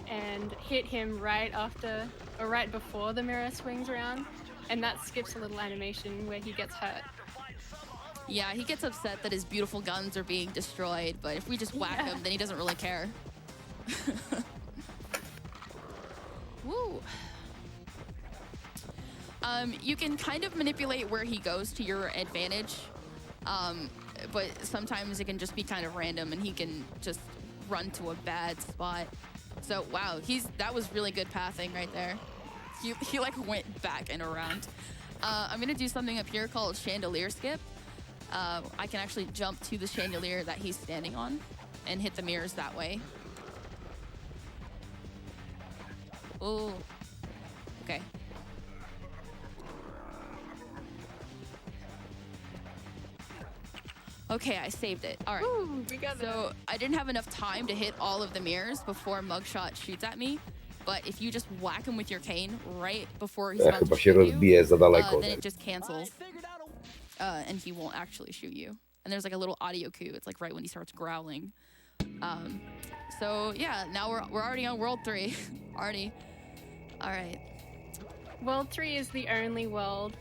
and hit him right after or right before the mirror swings around, and that skips a little animation where he gets hurt. Yeah, he gets upset that his beautiful guns are being destroyed, but if we just whack him, then he doesn't really care. Woo. You can kind of manipulate where he goes to your advantage, but sometimes it can just be kind of random and he can just run to a bad spot. So, wow, that was really good pathing right there. He like went back and around. I'm gonna do something up here called chandelier skip. I can actually jump to the chandelier that he's standing on and hit the mirrors that way. Oh, okay. Okay, I saved it. All right. Ooh, we got So I didn't have enough time to hit all of the mirrors before Mugshot shoots at me. But if you just whack him with your cane right before he's Ja about chyba to się shoot you, rozbiję za daleko. then it just cancels. And he won't actually shoot you. And there's like a little audio cue. It's like right when he starts growling. So yeah, now we're already on World 3. Already. All right. World 3 is the only world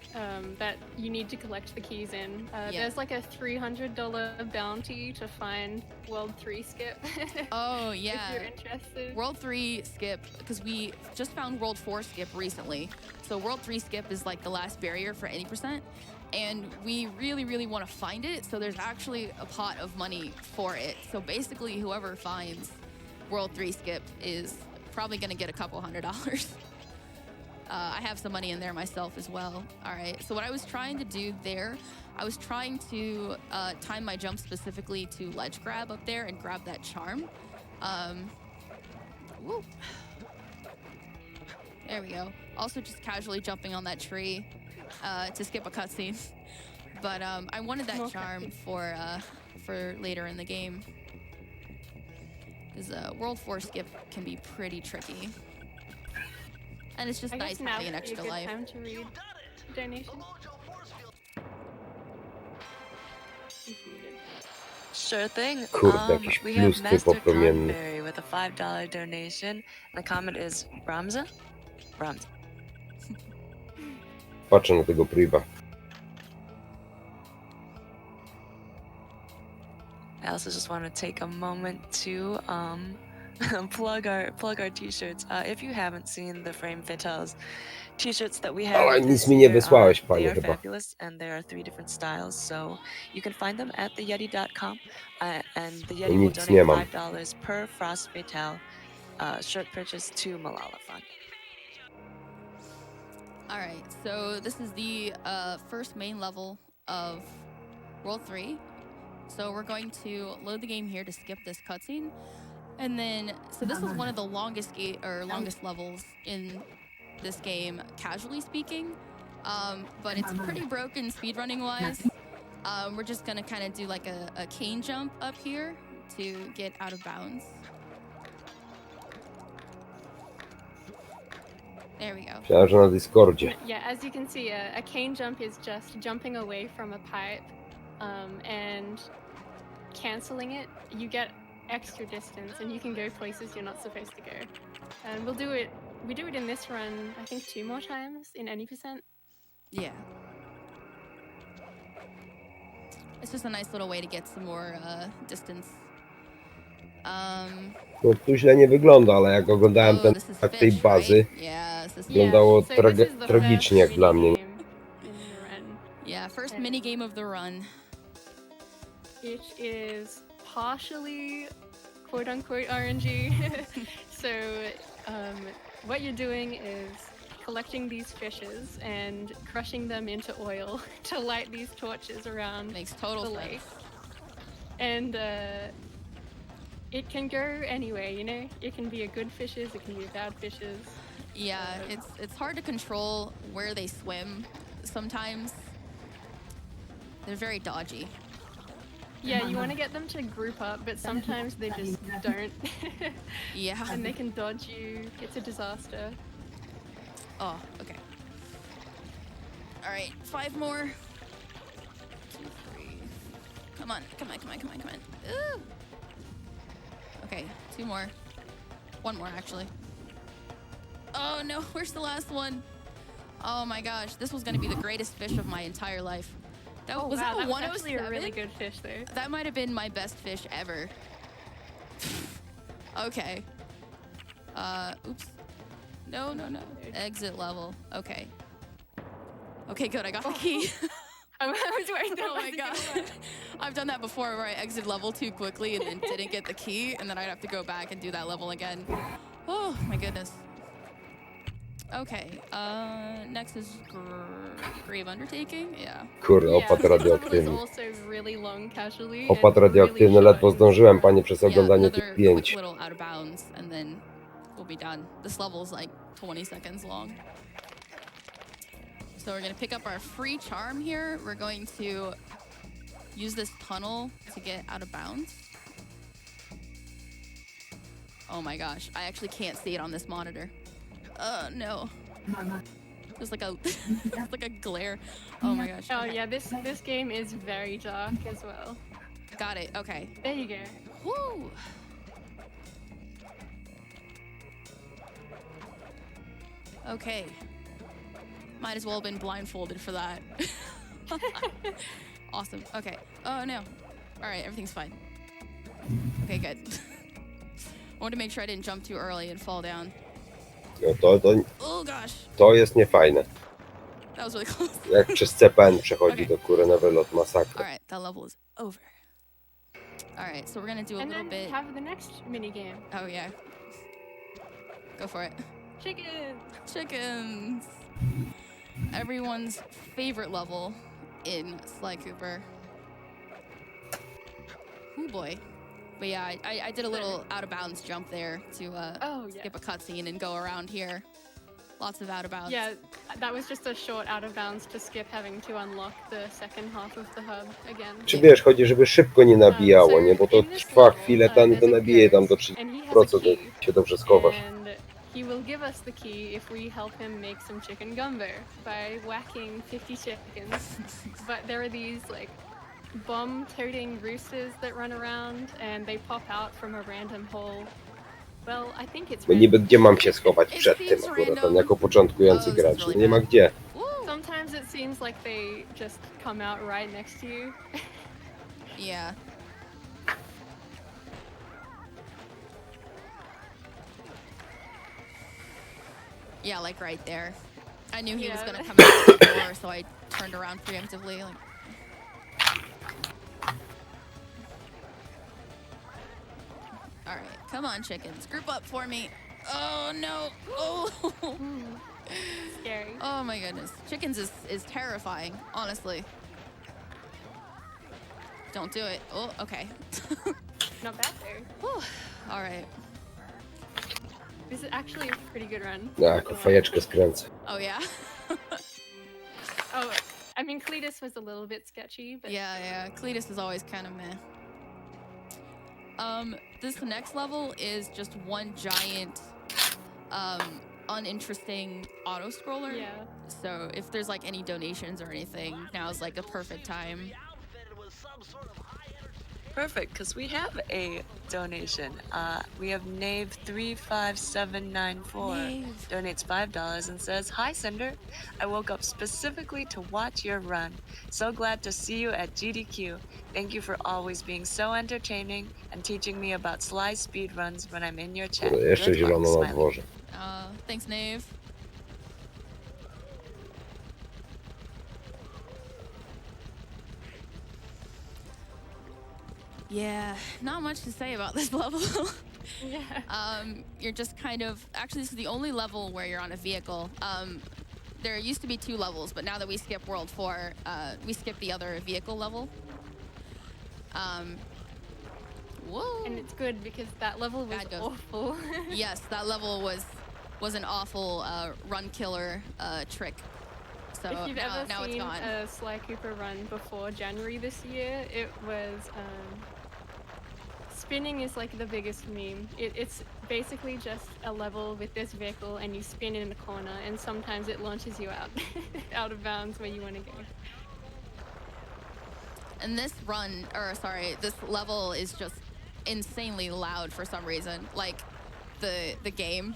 that you need to collect the keys in. Yeah. There's like a $300 bounty to find World 3 skip. Oh yeah. If you're interested. World 3 skip, because we just found World 4 skip recently. So World 3 skip is like the last barrier for any percent. And we really, really want to find it. So there's actually a pot of money for it. So basically whoever finds World 3 skip is probably going to get a couple $100. I have some money in there myself as well. All right. So what I was trying to do there, I was trying to time my jump specifically to ledge grab up there and grab that charm. Woo. There we go. Also just casually jumping on that tree to skip a cutscene. But I wanted that charm for later in the game. Because World 4 skip can be pretty tricky. And it's just I nice guess now having an would be a extra good life. time to read donations. Sure thing. Kurde, jakiś We have plustry Master popłomienny. Conberry with a $5 donation. And the comment is Bramza? Bramza. Patrzę na tego priva. I also just want to take a moment to plug our t-shirts. If you haven't seen the Frame Fatales t-shirts that we have, Ale nic this mi nie year, wysłałeś, they panie, are chyba. fabulous, and there are 3 different styles. So you can find them at theyeti.com, and the Yeti will Nic nie donate mam. $5 per Frost Fatale shirt purchase to Malala Fund. All right, so this is the first main level of World 3. So we're going to load the game here to skip this cutscene. And then, so this was one of the longest levels in this game, casually speaking. But it's pretty broken speedrunning wise. We're just gonna kind of do like a cane jump up here to get out of bounds. There we go. Myślałem, że na Discordzie. Yeah, as you can see, a cane jump is just jumping away from a pipe, and canceling it, you get extra distance, and you can go places you're not supposed to go. And we do it in this run, I think 2 more times in any percent. Yeah. It's just a nice little way to get some more distance. No tu źle nie wygląda, ale jak oglądałem ten tak tej bazy, wyglądało tragicznie jak dla mnie. Yeah, first mini game of the run. It is partially quote-unquote RNG. So what you're doing is collecting these fishes and crushing them into oil to light these torches around the lake. And it can go anyway, you know? It can be a good fishes, it can be a bad fishes. Yeah, it's hard to control where they swim sometimes. They're very dodgy. Yeah, you want to get them to group up, but sometimes they just don't. Yeah. And they can dodge you. It's a disaster. Oh, okay. All right, 5 more. 2, 3. Come on, come on, come on, come on, come on. Ooh. Okay, 2 more. 1 more, actually. Oh no, where's the last one? Oh my gosh, this was gonna be the greatest fish of my entire life. That was wow, that that was actually a 107? really good fish there. That might have been my best fish ever. Okay. Oops. No, no, no. Exit level. Okay. Okay, good. I got the key. I was waiting. Oh my god. I've done that before where I exit level too quickly and then didn't get the key, and then I'd have to go back and do that level again. Oh my goodness. Okay, next is Grave Undertaking, yeah. Kurde, opad radioaktywny. Really long casually. Opad radioaktywny, ledwo zdążyłem, panie, przez oglądanie tych Quick zdjęć. little out of bounds, and then we'll be done. This level's like 20 seconds long. So we're gonna pick up our free charm here. We're going to use this tunnel to get out of bounds. Oh my gosh, I actually can't see it on this monitor. No. There's like a there's like a glare. Oh my gosh. Oh yeah, this game is very dark as well. Got it. Okay. There you go. Woo. Okay. Might as well have been blindfolded for that. Awesome. Okay. Oh no. All right, everything's fine. Okay, good. I wanted to make sure I didn't jump too early and fall down. No Oh gosh. to jest niefajne. That was really close. Jak przez CPN przechodzi do góry na wylot, masakra. All right, that level is over. All right, so we're gonna do a little bit. Have the next mini game. Oh yeah. Go for it. Chicken. Chickens. Everyone's favorite level in Sly Cooper. Oh boy. But yeah, I did a little out of bounds jump there to skip a cutscene and go around here. Lots of out of bounds. Yeah, that was just a short out of bounds to skip having to unlock the second half of the hub again. Czy wiesz, chodzi, żeby szybko nie nabijało, nie? Bo to trwa chwilę, ten to nabije tam do 30%, jak się dobrze schowasz. And he will give us the key if we help him make some chicken gumbo by whacking 50 chickens. But there are these like bomb-toting roosters that run around, and they pop out from a random hole. Well, I think it's Bo niby gdzie mam się schować przed tym akurat, jako początkujący gracz? No nie ma gdzie. Sometimes it seems like they just come out right next to you. Yeah. Yeah, like right there. I knew he was gonna come out the door, so I turned around preemptively. Like. All right, come on, chickens, group up for me. Oh no! Oh. Scary. Oh my goodness, chickens is terrifying, honestly. Don't do it. Oh, okay. Not bad there. Whew. All right. This is actually a pretty good run. Jako fajeczkę skręcę. Oh yeah. Oh, I mean, Cletus was a little bit sketchy, but Yeah. Cletus is always kind of meh. This next level is just one giant, uninteresting auto scroller. Yeah. So if there's like any donations or anything, now's like a perfect time. Perfect, because we have a donation. We have Nave35794 donates $5 and says, "Hi Cinder, I woke up specifically to watch your run. So glad to see you at GDQ. Thank you for always being so entertaining and teaching me about sly speed runs when I'm in your chat. Kurde, jeszcze Good luck, zielono na smiley." dworze. Thanks, Nave. Yeah, not much to say about this level. Yeah. You're just kind of, actually this is the only level where you're on a vehicle. There used to be 2 levels, but now that we skip World 4, we skip the other vehicle level. Whoa. And it's good because that level was awful. Yes, that level was an awful run killer trick. So if you've now ever it's seen gone. a Sly Cooper run before January this year, it was spinning is like the biggest meme. It's basically just a level with this vehicle and you spin in a corner and sometimes it launches you out out of bounds where you want to go. And this this level is just insanely loud for some reason. Like the game.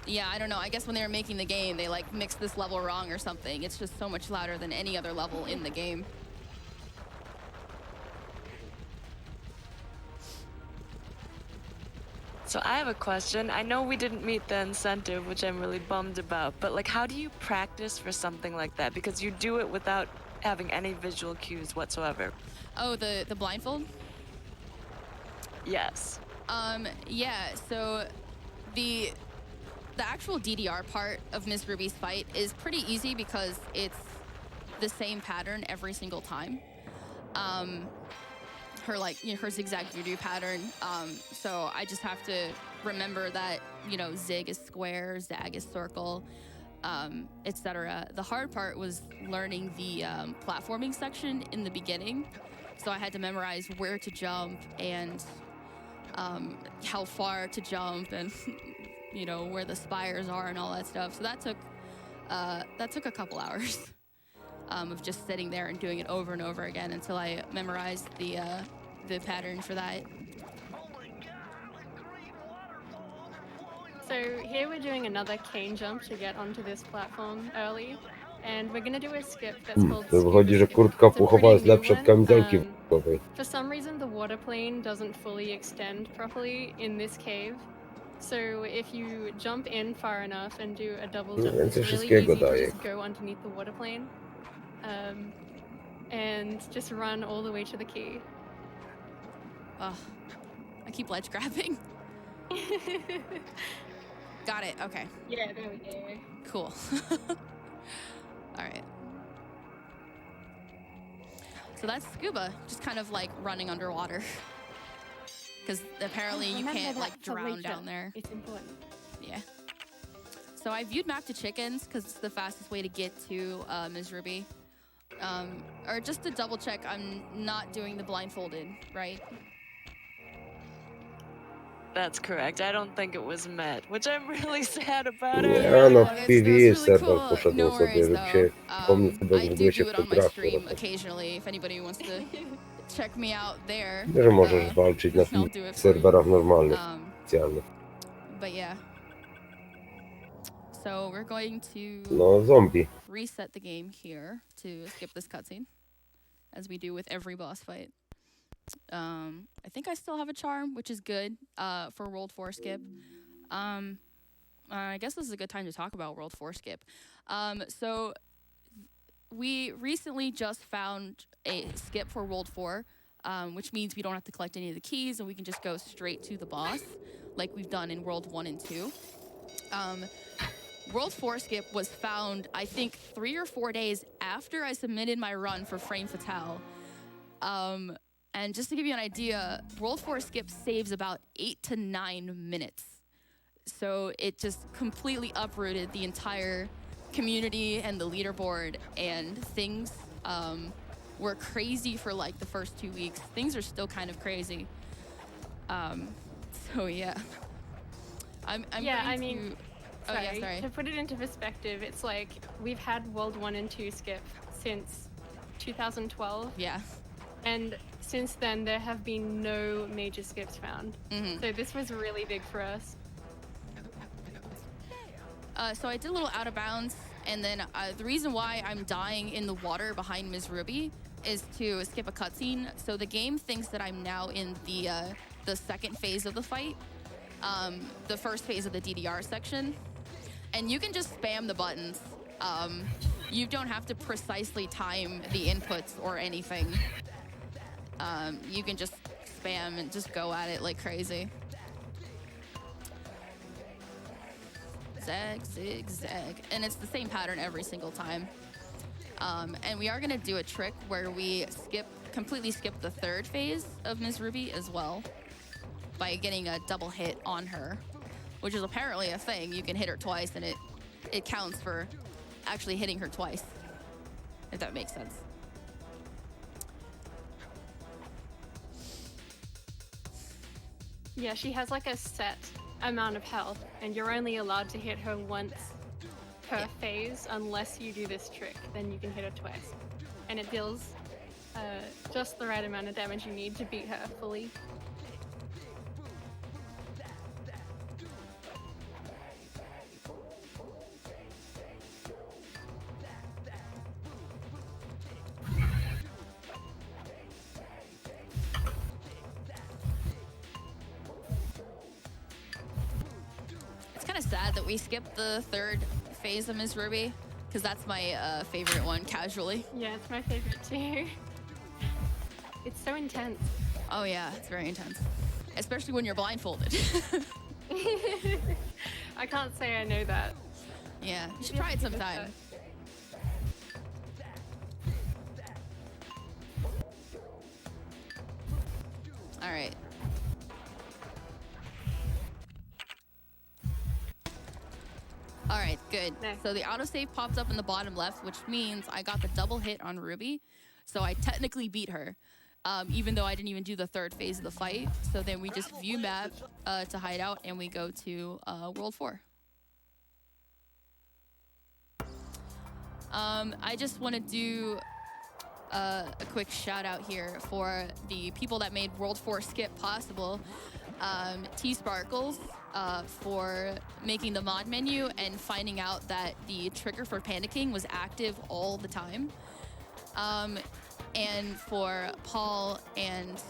Yeah, I don't know. I guess when they were making the game, they like mixed this level wrong or something. It's just so much louder than any other level in the game. So I have a question. I know we didn't meet the incentive, which I'm really bummed about, but like how do you practice for something like that? Because you do it without having any visual cues whatsoever. Oh, the blindfold? Yes. Yeah, so the actual DDR part of Miss Ruby's fight is pretty easy because it's the same pattern every single time. Her zigzag voodoo pattern. So I just have to remember that, zig is square, zag is circle, etc. The hard part was learning the platforming section in the beginning. So I had to memorize where to jump and how far to jump and where the spires are and all that stuff. So that took a couple hours of just sitting there and doing it over and over again until I memorized the pattern for that. So here we're doing another cane jump to get onto this platform early. And we're gonna do a skip that's called To wychodzi, że kurtka puchowa jest lepsza od kamizelki wojskowej. For some reason, the water plane doesn't fully extend properly in this cave. So if you jump in far enough and do a double jump, it's really easy to just go underneath the water plane. And just run all the way to the key. Ugh. I keep ledge grabbing. Got it, okay. Yeah, there we go. Cool. Alright. So that's scuba, just kind of like running underwater. Because apparently you can't like drown down there. It's important. Yeah. So I viewed map to chickens because it's the fastest way to get to Ms. Ruby. Or just to double check, I'm not doing the blindfolded, right? That's correct. I don't think it was met, which I'm really sad about. Ja, no It's PvE really serwer cool. poszedłem No sobie, worries żeby though. się pomóc, I w do ogóle się do w it tą on my grach stream wprowadza. occasionally if anybody wants to check me out there. Że możesz walczyć na I'll tych do it for serwerach normalnych, Um, oficjalnych. But yeah. So we're going to No, zombie. reset the game here to skip this cutscene, as we do with every boss fight. I think I still have a charm, which is good for World 4 skip. I guess this is a good time to talk about World 4 skip. So we recently just found a skip for World 4, which means we don't have to collect any of the keys and we can just go straight to the boss, like we've done in World 1 and 2. World 4 skip was found, I think, 3 or 4 days after I submitted my run for Frame Fatale. And just to give you an idea, World 4 skip saves about 8 to 9 minutes. So it just completely uprooted the entire community and the leaderboard, and things were crazy for like the first 2 weeks. Things are still kind of crazy. So yeah. I'm yeah, going I mean, to... sorry, Oh yeah, sorry. to put it into perspective, it's like we've had World 1 and 2 skip since 2012. Yeah. And since then, there have been no major skips found. So this was really big for us. So I did a little out of bounds, and then the reason why I'm dying in the water behind Ms. Ruby is to skip a cutscene. So the game thinks that I'm now in the second phase of the fight, the first phase of the DDR section, and you can just spam the buttons. You don't have to precisely time the inputs or anything. You can just spam and just go at it like crazy. Zag, zig, zag. And it's the same pattern every single time. And we are gonna do a trick where we completely skip the third phase of Ms. Ruby as well by getting a double hit on her, which is apparently a thing. You can hit her twice and it counts for actually hitting her twice, if that makes sense. Yeah, she has like a set amount of health, and you're only allowed to hit her once per phase unless you do this trick. Then you can hit her twice. And it deals just the right amount of damage you need to beat her fully. Sad that we skipped the third phase of Ms. Ruby, because that's my favorite one, casually. Yeah, it's my favorite too. It's so intense. Oh yeah, it's very intense. Especially when you're blindfolded. I can't say I know that. Yeah, you should try it sometime. All right. All right, good. Nice. So the autosave popped up in the bottom left, which means I got the double hit on Ruby. So I technically beat her, even though I didn't even do the third phase of the fight. So then we just view map to hide out, and we go to World 4. I just want to do a quick shout out here for the people that made World 4 skip possible. T-Sparkles for making the mod menu and finding out that the trigger for panicking was active all the time. And for Paul and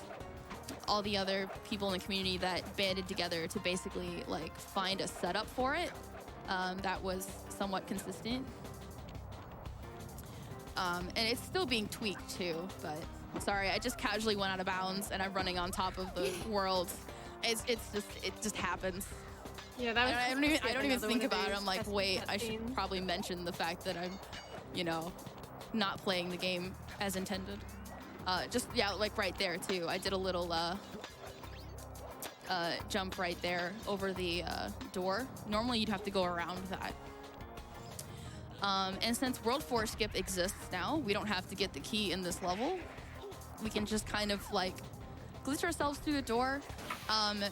all the other people in the community that banded together to basically like find a setup for it that was somewhat consistent. And it's still being tweaked too, but sorry, I just casually went out of bounds and I'm running on top of the world. It just happens. Yeah, that was I don't even think about it. I'm like, wait, I should probably mention the fact that I'm, not playing the game as intended. Yeah, like right there too. I did a little jump right there over the door. Normally you'd have to go around that. And since World 4 skip exists now, we don't have to get the key in this level. We can just kind of like glitch ourselves through the door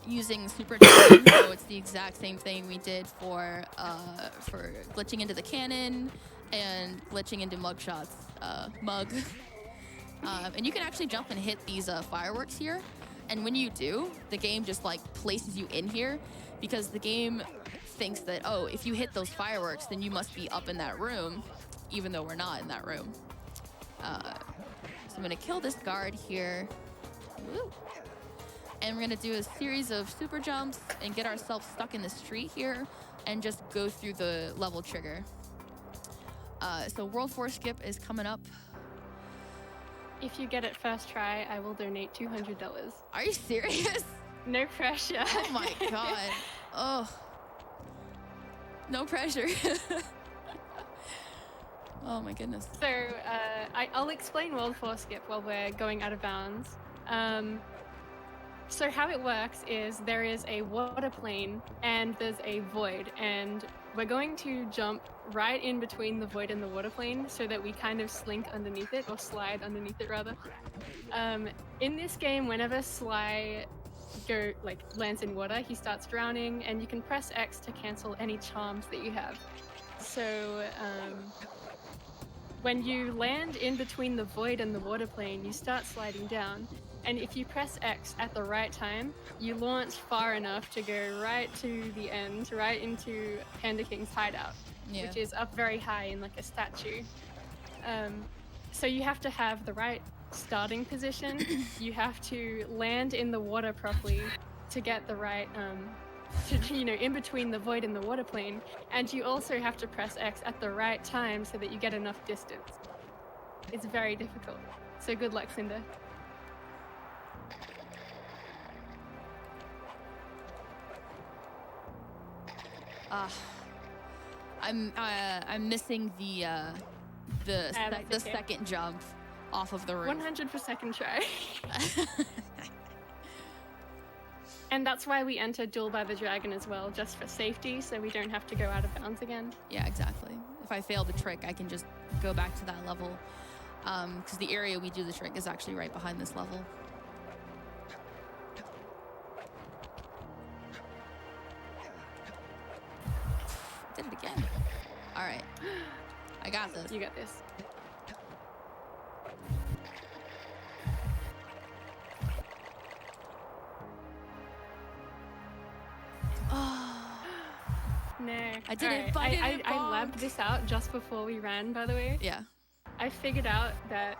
using super jump. So it's the exact same thing we did for glitching into the cannon and glitching into mugshots. And you can actually jump and hit these fireworks here. And when you do, the game just like places you in here because the game thinks that, oh, if you hit those fireworks, then you must be up in that room, even though we're not in that room. So I'm gonna kill this guard here. Woo. And we're gonna do a series of super jumps and get ourselves stuck in this tree here and just go through the level trigger. So World 4 skip is coming up. If you get it first try, I will donate $200. Are you serious? No pressure. Oh my god. Oh. No pressure. Oh my goodness. So I'll explain World 4 skip while we're going out of bounds. So how it works is there is a water plane and there's a void, and we're going to jump right in between the void and the water plane so that we kind of slink underneath it, or slide underneath it rather. In this game, whenever Sly lands in water, he starts drowning, and you can press X to cancel any charms that you have. So when you land in between the void and the water plane, you start sliding down. And if you press X at the right time, you launch far enough to go right to the end, right into Panda King's hideout, which is up very high in like a statue. So you have to have the right starting position. You have to land in the water properly to get the right, in between the void and the water plane. And you also have to press X at the right time so that you get enough distance. It's very difficult. So good luck, Cinder. I'm missing the second jump off of the roof. 100 per second try. And that's why we entered Duel by the Dragon as well, just for safety, so we don't have to go out of bounds again. Yeah, exactly. If I fail the trick, I can just go back to that level. Because the area we do the trick is actually right behind this level. Did it again. All right. I got this. You got this. No. I did it, but I labbed this out just before we ran, by the way. Yeah. I figured out that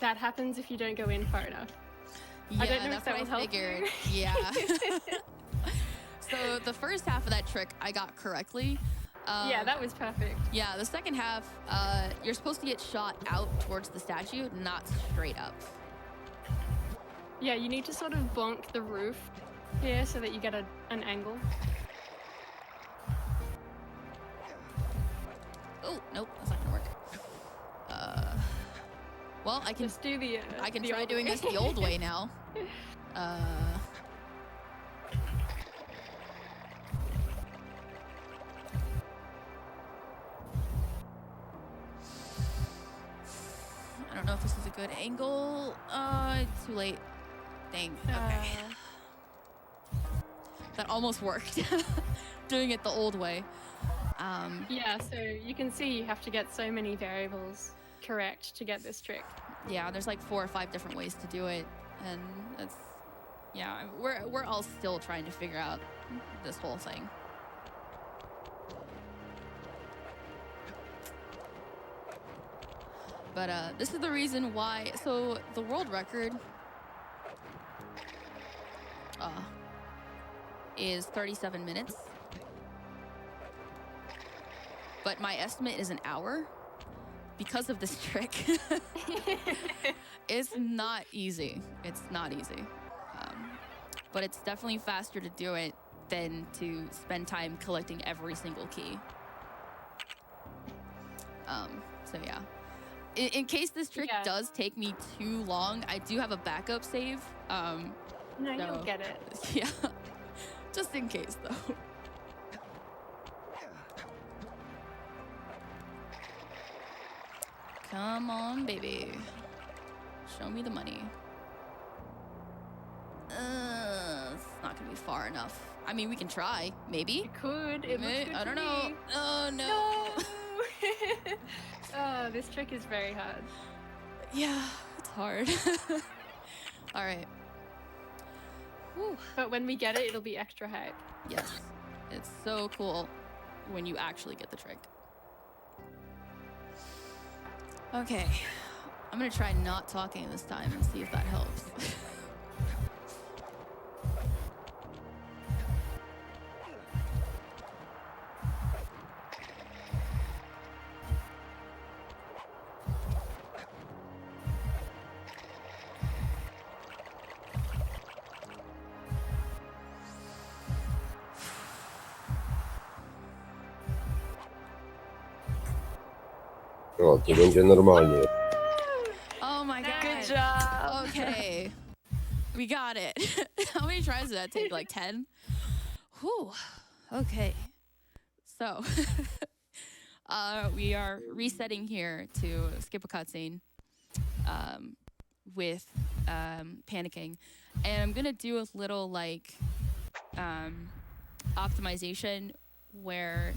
that happens if you don't go in far enough. Yeah, I don't know that's if that what will I help figured. you. Yeah. So the first half of that trick I got correctly. Yeah, that was perfect. Yeah, the second half, you're supposed to get shot out towards the statue, not straight up. Yeah, you need to sort of bonk the roof here so that you get an angle. Oh, nope, that's not gonna work. Well, I can just do the. I can the try old doing way. this the old way now. I don't know if this is a good angle. It's too late. Dang. Okay. That almost worked. Doing it the old way. Yeah, so you can see you have to get so many variables correct to get this trick. Yeah, there's like 4 or 5 different ways to do it, and it's we're all still trying to figure out this whole thing. But this is the reason why. So the world record is 37 minutes. But my estimate is an hour because of this trick. It's not easy. It's not easy. But it's definitely faster to do it than to spend time collecting every single key. So yeah. In case this trick does take me too long, I do have a backup save. No, you'll get it. Yeah. Just in case, though. Come on, baby. Show me the money. far enough. I mean, we can try, maybe. It could. It looks good I to don't know. me. Oh, no. Oh, this trick is very hard. Yeah, it's hard. All right. Whew. But when we get it, it'll be extra hype. Yes. It's so cool when you actually get the trick. Okay. I'm going to try not talking this time and see if that helps. O, to będzie normalnie. Oh my god. Good job. Okay. We got it. How many tries did that take? Like 10? Whew. Okay. So, we are resetting here to skip a cutscene with panicking. And I'm going to do a little like optimization where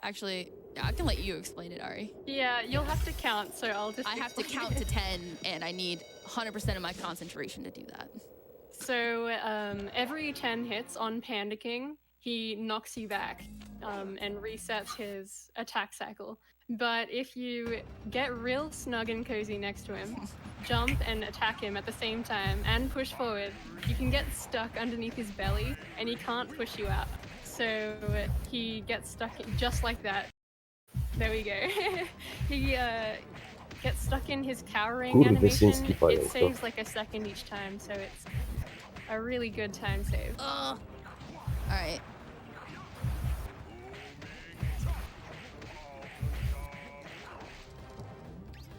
actually, I can let you explain it, Ari. Yeah, you'll have to count, so I'll just. I have to explain count it. to 10, and I need 100% of my concentration to do that. So every 10 hits on Panda King, he knocks you back and resets his attack cycle. But if you get real snug and cozy next to him, jump and attack him at the same time, and push forward, you can get stuck underneath his belly, and he can't push you out. So he gets stuck just like that. There we go. He gets stuck in his cowering Kurde, animation. syński It pająk, saves like a second each time, so it's a really good time save. All right.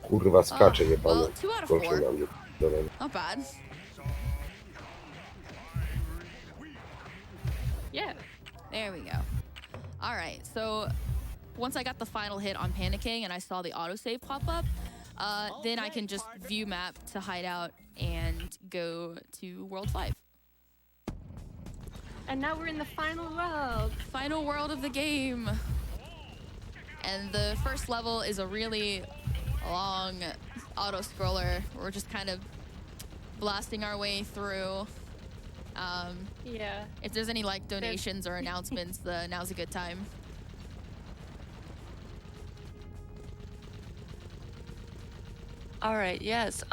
Kurwa, skacze jebany. well, 2 out of 4. Skoczył na mnie. Dobra. Not bad. Yeah. There we go. All right, so once I got the final hit on panicking and I saw the autosave pop up, then I can just view map to hideout and go to World 5. And now we're in the final world. Final world of the game. And the first level is a really long auto-scroller. We're just kind of blasting our way through. Yeah. If there's any like donations or announcements, now's a good time. All right, yes.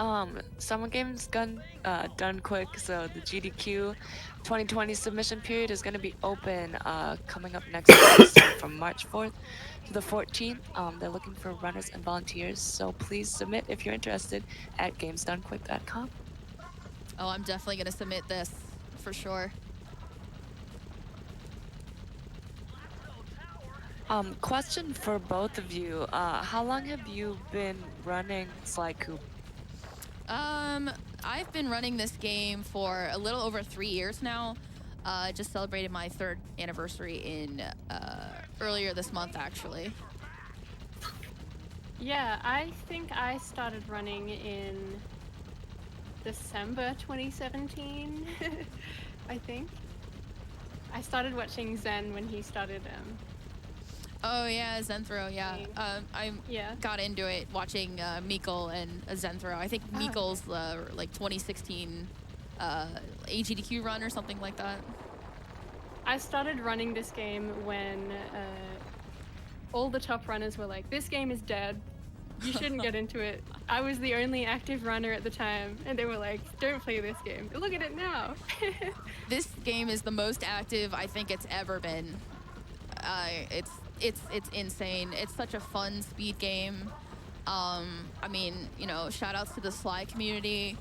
Summer Games done quick, so the GDQ 2020 submission period is going to be open coming up next week, so from March 4th to the 14th. They're looking for runners and volunteers, so please submit if you're interested at gamesdonequick.com. Oh, I'm definitely going to submit this for sure. Question for both of you. How long have you been running Sly Coop? I've been running this game for a little over 3 years now. Just celebrated my 3rd anniversary in earlier this month, actually. Yeah, I think I started running in December 2017. I think. I started watching Zen when he started. Oh yeah, Zenthro, yeah. I got into it watching Meekle and Zenthro. I think Meekle's like 2016 AGDQ run or something like that. I started running this game when all the top runners were like, this game is dead. You shouldn't get into it. I was the only active runner at the time, and they were like, don't play this game. Look at it now. This game is the most active I think it's ever been. It's insane. It's such a fun speed game. I mean, you know, shout outs to the Sly community.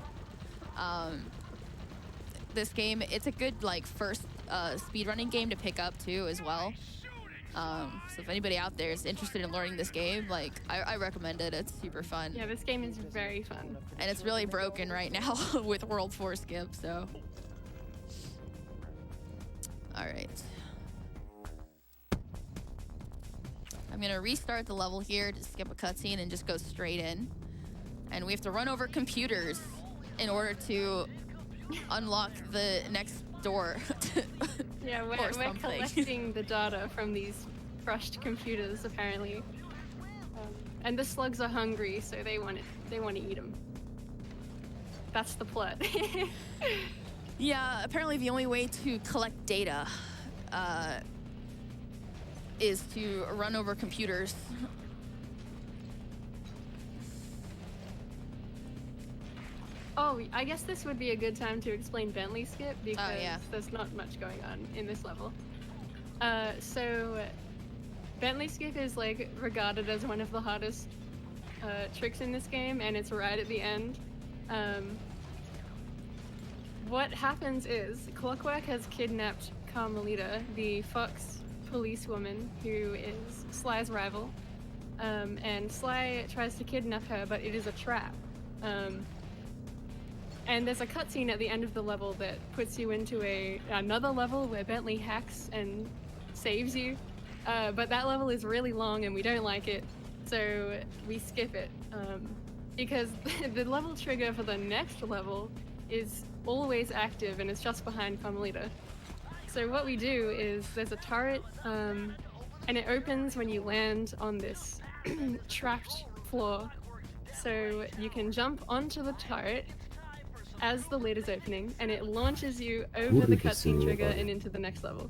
This game, it's a good like first speedrunning game to pick up too as well. So if anybody out there is interested in learning this game, like I recommend it. It's super fun. Yeah, this game is very fun. And it's really broken right now with World 4 skip, so. All right. I'm gonna restart the level here to skip a cutscene and just go straight in. And we have to run over computers in order to unlock the next store. Yeah, we're something. collecting the data from these crushed computers, apparently. And the slugs are hungry, so they want to eat them. That's the plot. Yeah, apparently the only way to collect data is to run over computers. Oh, I guess this would be a good time to explain Bentley Skip because there's not much going on in this level. So Bentley Skip is like regarded as one of the hardest tricks in this game, and it's right at the end. What happens is Clockwork has kidnapped Carmelita, the Fox policewoman who is Sly's rival, and Sly tries to kidnap her, but it is a trap. And there's a cutscene at the end of the level that puts you into another level where Bentley hacks and saves you. But that level is really long and we don't like it, so we skip it. Because the level trigger for the next level is always active and it's just behind Carmelita. So what we do is there's a turret, and it opens when you land on this trapped floor. So you can jump onto the turret as the lid is opening, and it launches you over the cutscene trigger and into the next level.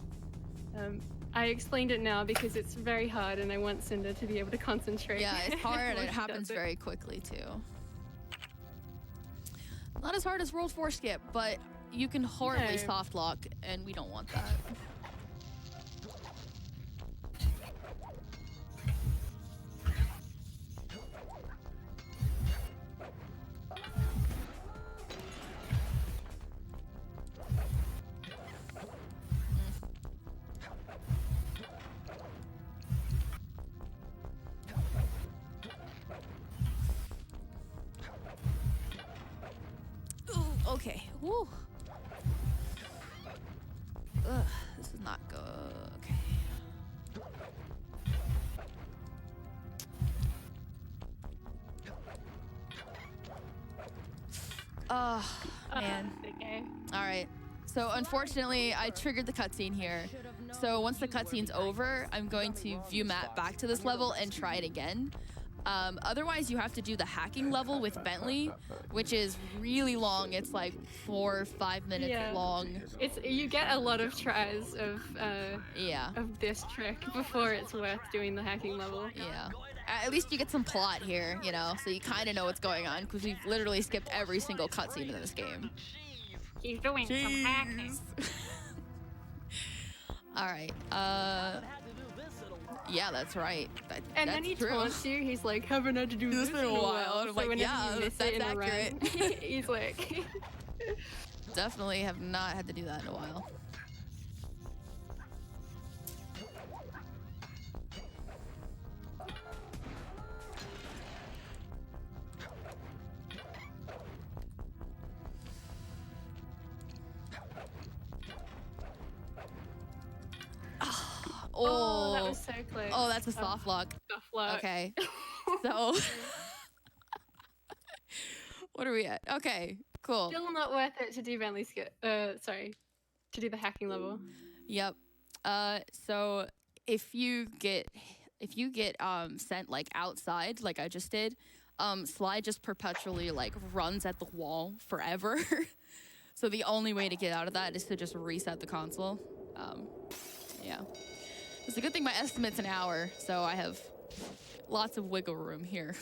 I explained it now because it's very hard and I want Cinder to be able to concentrate. Yeah, it's hard and while it she happens does it. very quickly too. Not as hard as World 4 Skip, but you can horribly No. soft lock, and we don't want that. Ooh, okay. Woo. Ugh, this is not good. Okay. Oh, man. Okay. All right. So unfortunately, I triggered the cutscene here. So once the cutscene's over, I'm going to view map back to this level and try it again. Otherwise, you have to do the hacking level with Bentley, which is really long. It's like 4 or 5 minutes long. You get a lot of tries of this trick before it's worth doing the hacking level. Yeah. At least you get some plot here, you know, so you kind of know what's going on, because we've literally skipped every single cutscene in this game. He's doing some hacking. All right. Yeah, that's right. And that's then he true. taunts you. He's like, haven't had to do this in a while. And I'm So like, whenever yeah, you miss that's it in a accurate. run, he's like, Definitely have not had to do that in a while. oh, that was so close. Oh, that's a soft lock. Soft lock. Okay. So, what are we at? Okay, cool. Still not worth it to do Bentley Skip. Sorry, to do the hacking level. Yep. So if you get sent like outside, like I just did, Sly just perpetually like runs at the wall forever. So the only way to get out of that is to just reset the console. Yeah. It's a good thing my estimate's an hour, so I have lots of wiggle room here.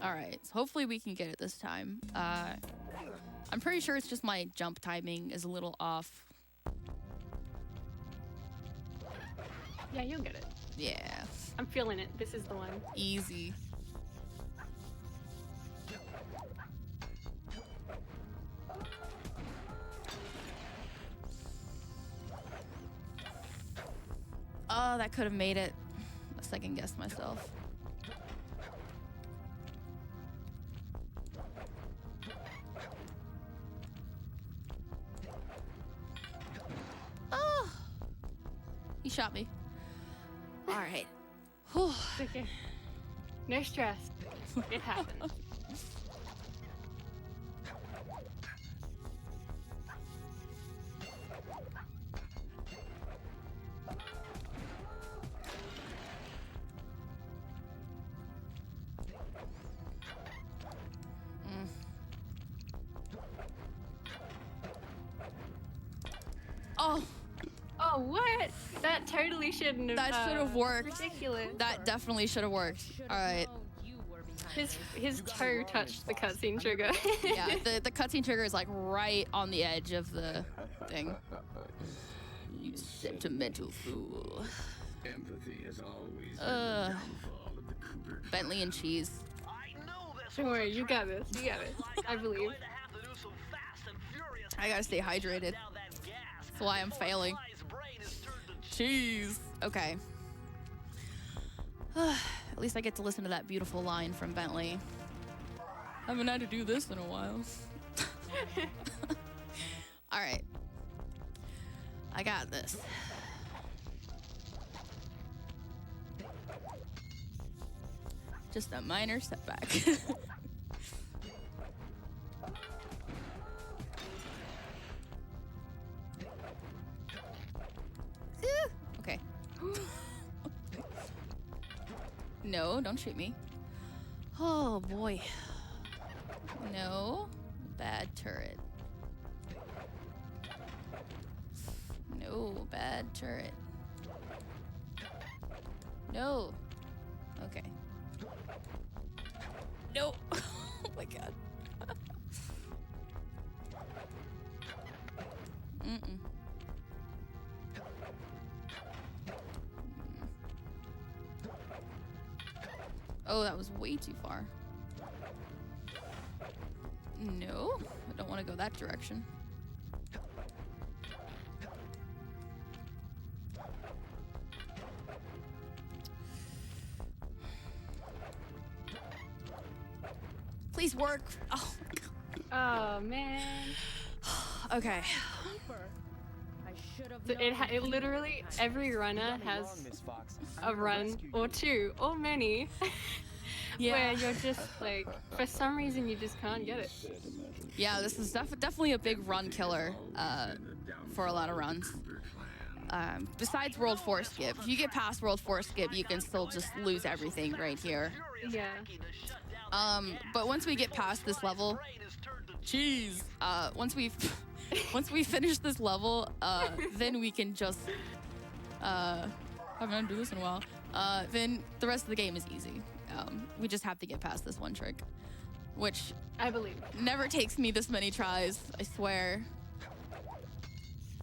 All right, so hopefully we can get it this time. I'm pretty sure it's just my jump timing is a little off. Yeah, you'll get it. Yeah. I'm feeling it. This is the one. Easy. Oh, that could have made it. I second guessed myself. Oh, he shot me. All right. Whew. Okay. No stress. It happens. Oh, what? That totally shouldn't have. That should have worked. Ridiculous. That definitely should have worked. All right. His toe touched the cutscene trigger. Yeah, the cutscene trigger is like right on the edge of the thing. You sentimental fool. Empathy is always Bentley and cheese. Don't worry, you got this. You got it. I believe. I gotta stay hydrated. That's why I'm failing. Cheese. Okay. At least I get to listen to that beautiful line from Bentley. Haven't had to do this in a while. All right. I got this. Just a minor setback. Okay. No, don't shoot me. Oh boy. No. Bad turret. No, bad turret. No. Okay. No. Oh my god. Mm-mm. Oh, that was way too far. No, I don't want to go that direction. Please work. Oh, oh man. Okay. It literally, every runner has a run or two or many where you're just like, for some reason you just can't get it. Yeah, this is definitely a big run killer for a lot of runs. Besides World 4 skip, if you get past World 4 skip, you can still just lose everything right here. Yeah. But once we get past this level, jeez, once we finish this level, then we can just haven't had to do this in a while. Then the rest of the game is easy. We just have to get past this one trick, which I believe never takes me this many tries. I swear.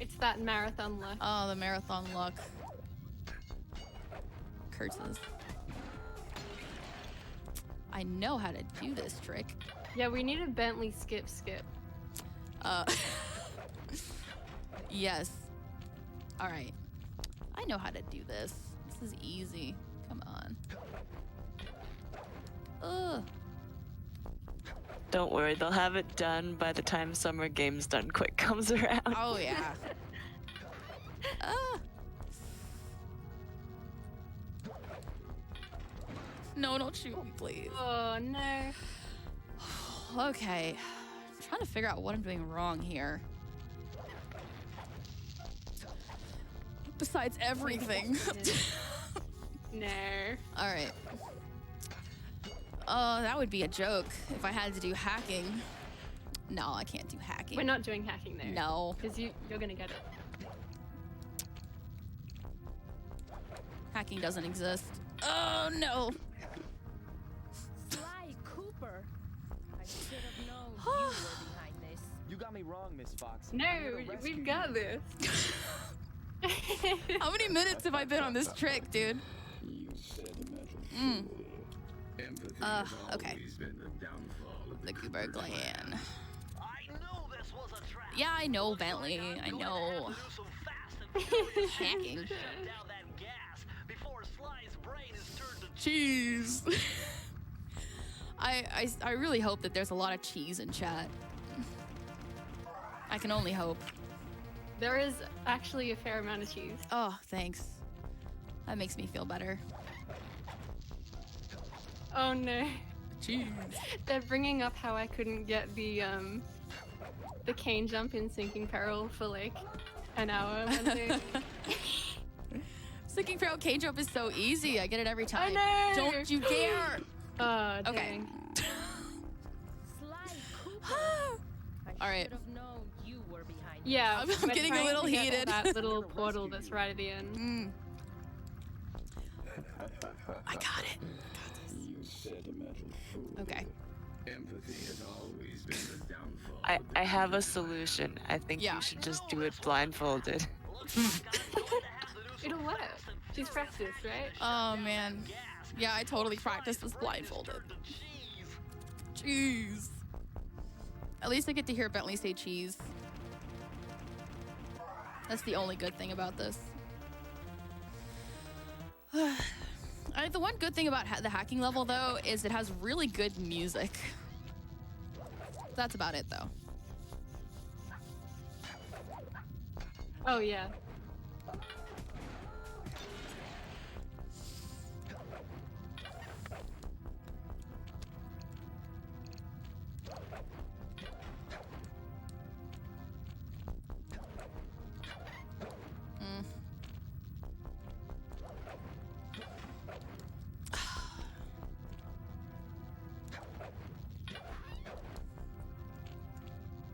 It's that marathon luck. Oh, the marathon luck. Curses. I know how to do this trick. Yeah, we need a Bentley skip. Yes. All right. I know how to do this. This is easy. Come on. Ugh. Don't worry, they'll have it done by the time Summer Games Done Quick comes around. Oh, yeah. No, don't shoot me, please. Oh, no. Okay. I'm trying to figure out what I'm doing wrong here. Besides everything. No. All right. That would be a joke if I had to do hacking. No, I can't do hacking. We're not doing hacking there. No. Because you're gonna get it. Hacking doesn't exist. Oh, no. Sly Cooper. I should have known you were behind this. You got me wrong, Miss Fox. No, we've got this. How many minutes have I been on this trick, dude? Okay. The Goober Glan. Yeah, I know, Bentley. I know. Hacking. Cheese. I really hope that there's a lot of cheese in chat. I can only hope. There is actually a fair amount of cheese. Oh, thanks. That makes me feel better. Oh no. Jeez. They're bringing up how I couldn't get the cane jump in Sinking Peril for like an hour. Sinking Peril cane jump is so easy. I get it every time. I know. Don't you dare. Oh, dang. Okay. Sly Cooper. All right. Should have known you were behind Yeah, I'm we're getting a trying little to get heated. That little portal that's right at the end. I got it. You sentimental fool. Okay. Empathy has always been the downfall. I have a solution. I think Yeah. you should just do it blindfolded. It'll work. She's practiced, right? Oh man. Yeah, I totally practiced this blindfolded. Jeez. At least I get to hear Bentley say cheese. That's the only good thing about this. The one good thing about the hacking level, though, is it has really good music. That's about it, though. Oh, yeah.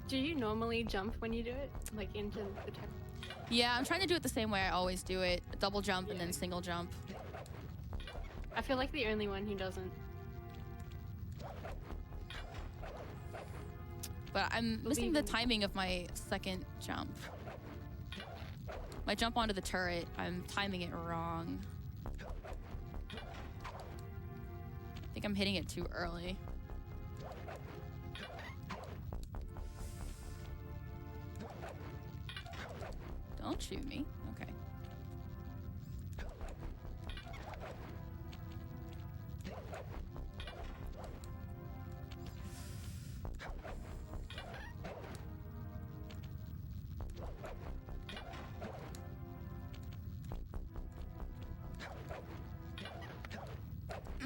Do you normally jump when you do it? Like into the turn? Yeah, I'm trying to do it the same way I always do it. Double jump and then single jump. I feel like the only one who doesn't. But I'm missing the timing of my second jump. My jump onto the turret, I'm timing it wrong. I think I'm hitting it too early. Don't shoot me. Okay.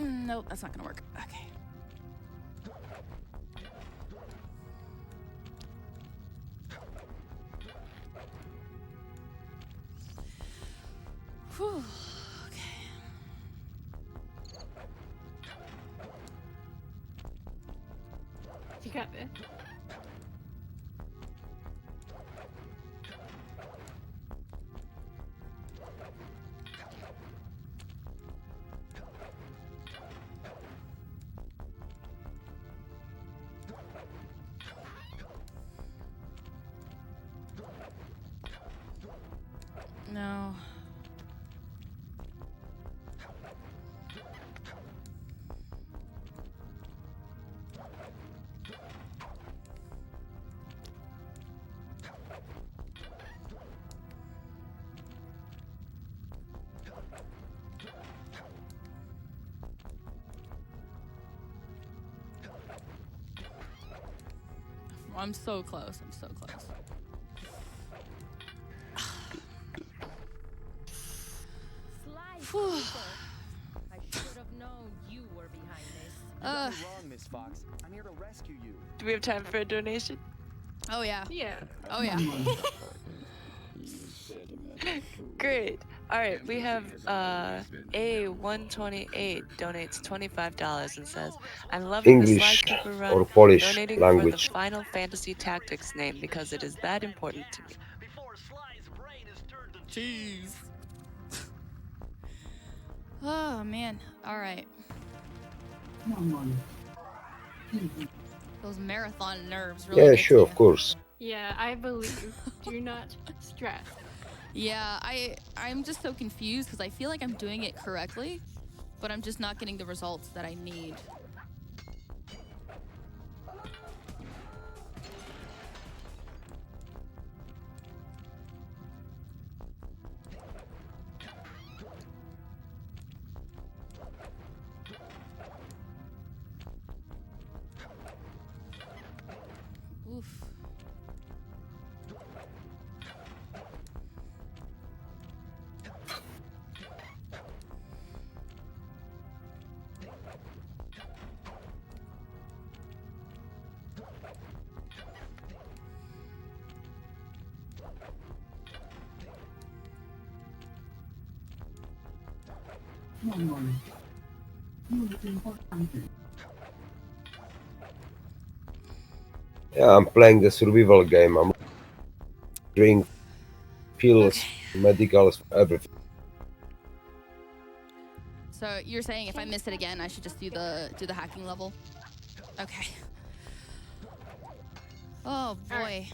Nope, that's not gonna work. Okay. Whew. Okay. You got this. No. I'm so close. I'm so close. Whew. I should have known you were behind this. You got me wrong, Miss Fox. I'm here to rescue you. Do we have time for a donation? Oh yeah. Yeah. Oh yeah. Great. All right, we have A128 donates $25 and says, "I'm loving the Sly English Cooper run, or Polish donating language. for the Final Fantasy Tactics name because it is that important to me." Jeez. Oh man. All right. Those marathon nerves really. Yeah, get sure, to of you. course. Yeah, I believe. Do not stress. Yeah, I'm just so confused because I feel like I'm doing it correctly, but I'm just not getting the results that I need. Oof. Yeah, I'm playing the survival game. drink, pills, medicals, everything. So you're saying if I miss it again, I should just do the hacking level? Okay. Oh boy.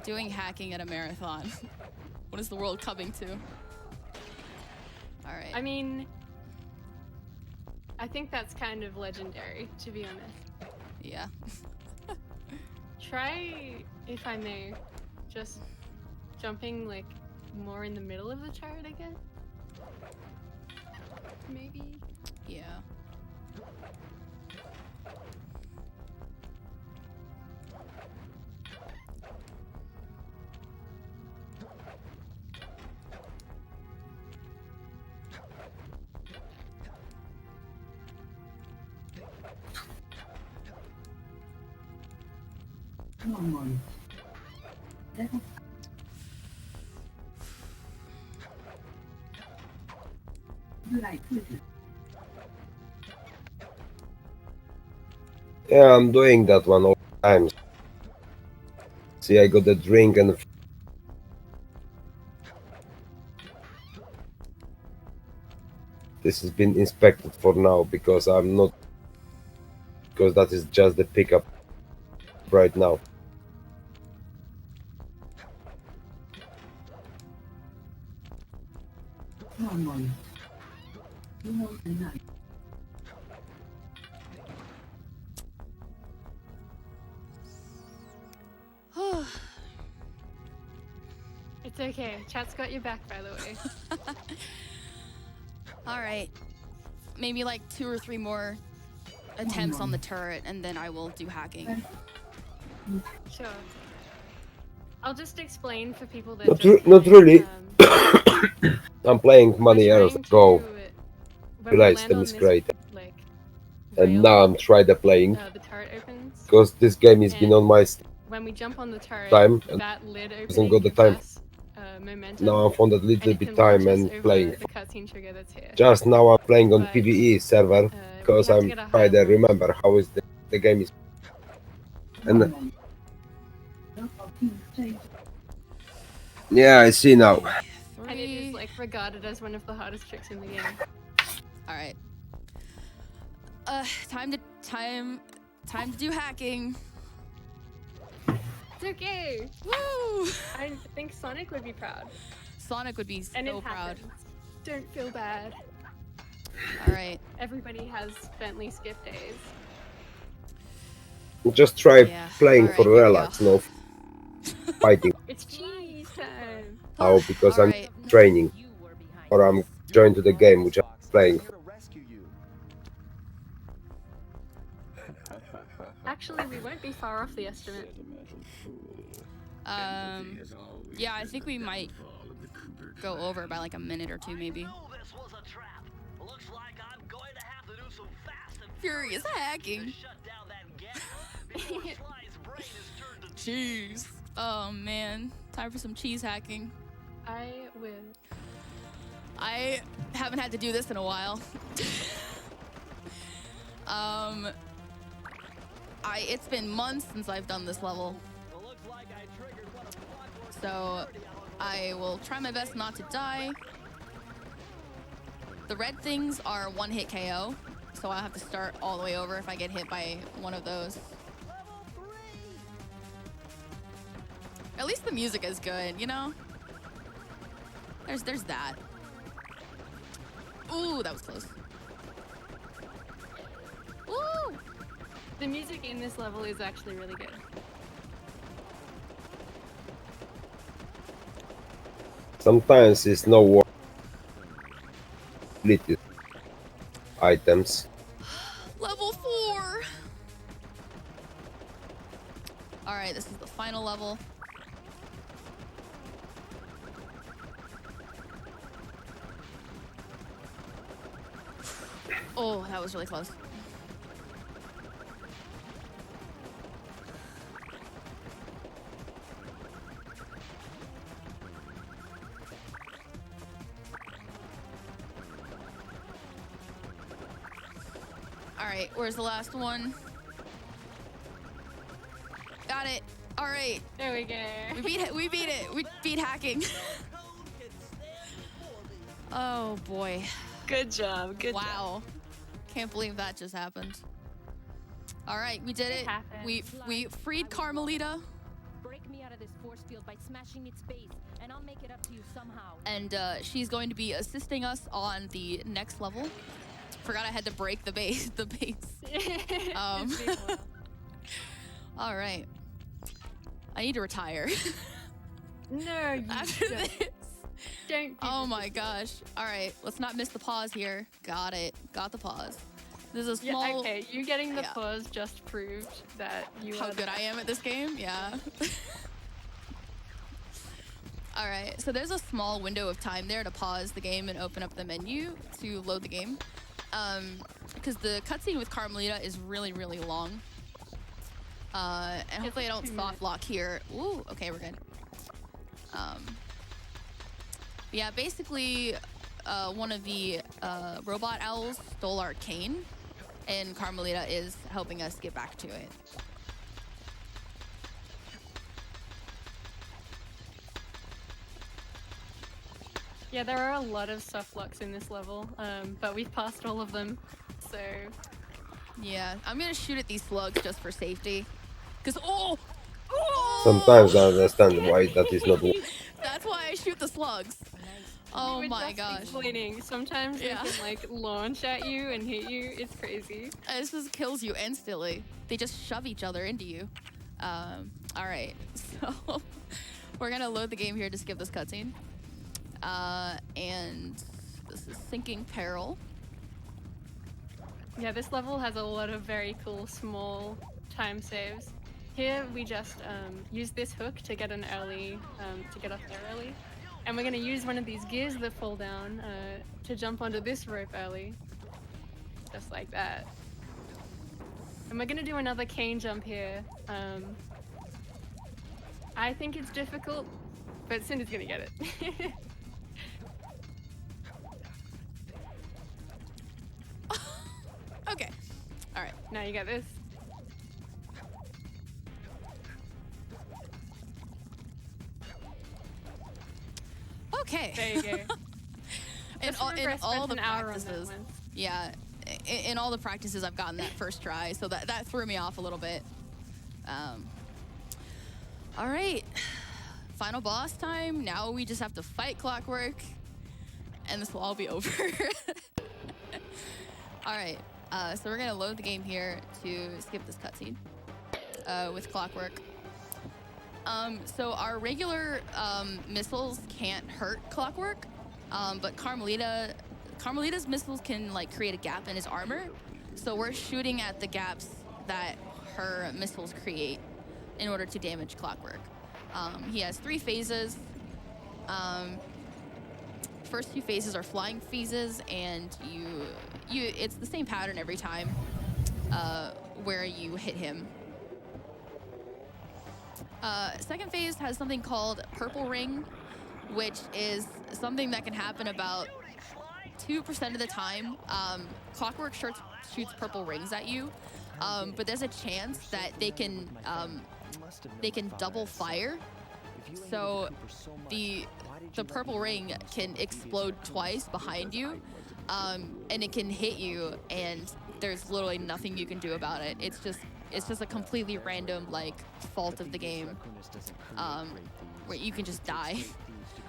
Doing hacking at a marathon. What is the world coming to? All right. I mean, I think that's kind of legendary, to be honest. Yeah. Try, if I may, just jumping like more in the middle of the chart again. Maybe. Yeah. Come on. Yeah, I'm doing that one all the time. See, I got a drink and this has been inspected for now because I'm not, because that is just the pickup right now. Come on. You know the night. It's okay. Chat's got your back, by the way. All right. Maybe like 2 or 3 more attempts on the turret, and then I will do hacking. Sure. I'll just explain for people that Not really. I'm playing many years ago. Realized the miscreate. And now I'm trying to playing. The turret opens. Because this game has been on my when we jump on the turret, time and that lid doesn't opening got the gives time. us, momentum. Now I found a little and bit it can time launch us and over playing. the cutscene trigger that's here. Just now I'm playing on But, PvE server because we have to I'm get a high trying to level. remember how is the game is. And yeah, I see now. And it is like regarded as one of the hardest tricks in the game. All right. Time to do hacking. It's okay. Woo! I think Sonic would be proud. Sonic would be And so it proud. happens. Don't feel bad. All right. Everybody has Bentley skip days. Just try Yeah. playing All for right, here we relax, no fighting. It's cheese time. Now because All I'm right. training or I'm joined to the game which I'm playing. Actually, we won't be far off the estimate. Yeah, I think we might go over by like a minute or 2, maybe. Furious hacking. Cheese. Oh man, time for some cheese hacking. I will. I haven't had to do this in a while. It's been months since I've done this level. So I will try my best not to die. The red things are 1-hit KO, so I'll have to start all the way over if I get hit by one of those. At least the music is good, you know? There's that. Ooh, that was close. Ooh! The music in this level is actually really good. Sometimes it's no worth deleted items. Level 4! Alright, this is the final level. Oh, that was really close. Alright, where's the last one? Got it. All right. There we go. We beat it. We beat it. We beat hacking. Oh boy. Good job. Good job. Wow. Can't believe that just happened. All right, we did it. We freed Carmelita. Break me out of this force field by smashing its base, and I'll make it up to you somehow. And she's going to be assisting us on the next level. Forgot I had to break the base. All right. I need to retire. No, you After don't. this. Don't. Oh my gosh. All right, let's not miss the pause here. Got it. Got the pause. There's a small. Yeah, okay, you getting the pause just proved that you How are good I am at this game? Yeah. All right, so there's a small window of time there to pause the game and open up the menu to load the game. Because the cutscene with Carmelita is really, really long. And hopefully I don't soft lock here. Ooh, okay, we're good. Yeah, basically, one of the robot owls stole our cane, and Carmelita is helping us get back to it. Yeah, there are a lot of soft locks in this level, but we've passed all of them, so... Yeah, I'm gonna shoot at these slugs just for safety. Because, Sometimes I understand why that is not. That's why I shoot the slugs. Oh my gosh. Explaining. Sometimes they can like launch at you and hit you. It's crazy. This just kills you instantly. They just shove each other into you. All right, so we're gonna load the game here to skip this cutscene. And this is Sinking Peril. Yeah, this level has a lot of very cool small time saves. Here we just use this hook to get an early, to get up there early. And we're gonna use one of these gears that fall down to jump onto this rope early. Just like that. And we're gonna do another cane jump here. I think it's difficult, but Cinder's gonna get it. Okay. All right. Now you got this. Okay. There you go. in all the an hour on that practices. one. Yeah. In all the practices, I've gotten that first try, so that threw me off a little bit. All right. Final boss time. Now we just have to fight Clockwork, and this will all be over. All right. So we're gonna load the game here to skip this cutscene with Clockwork. So our regular missiles can't hurt Clockwork, but Carmelita's missiles can like create a gap in his armor. So we're shooting at the gaps that her missiles create in order to damage Clockwork. He has 3 phases. First 2 phases are flying phases, and it's the same pattern every time where you hit him. Second phase has something called Purple Ring, which is something that can happen about 2% of the time. Clockwork shoots purple rings at you, but there's a chance that they can double fire. So the purple ring can explode twice behind you, and it can hit you, and there's literally nothing you can do about it. It's just a completely random like fault of the game, where you can just die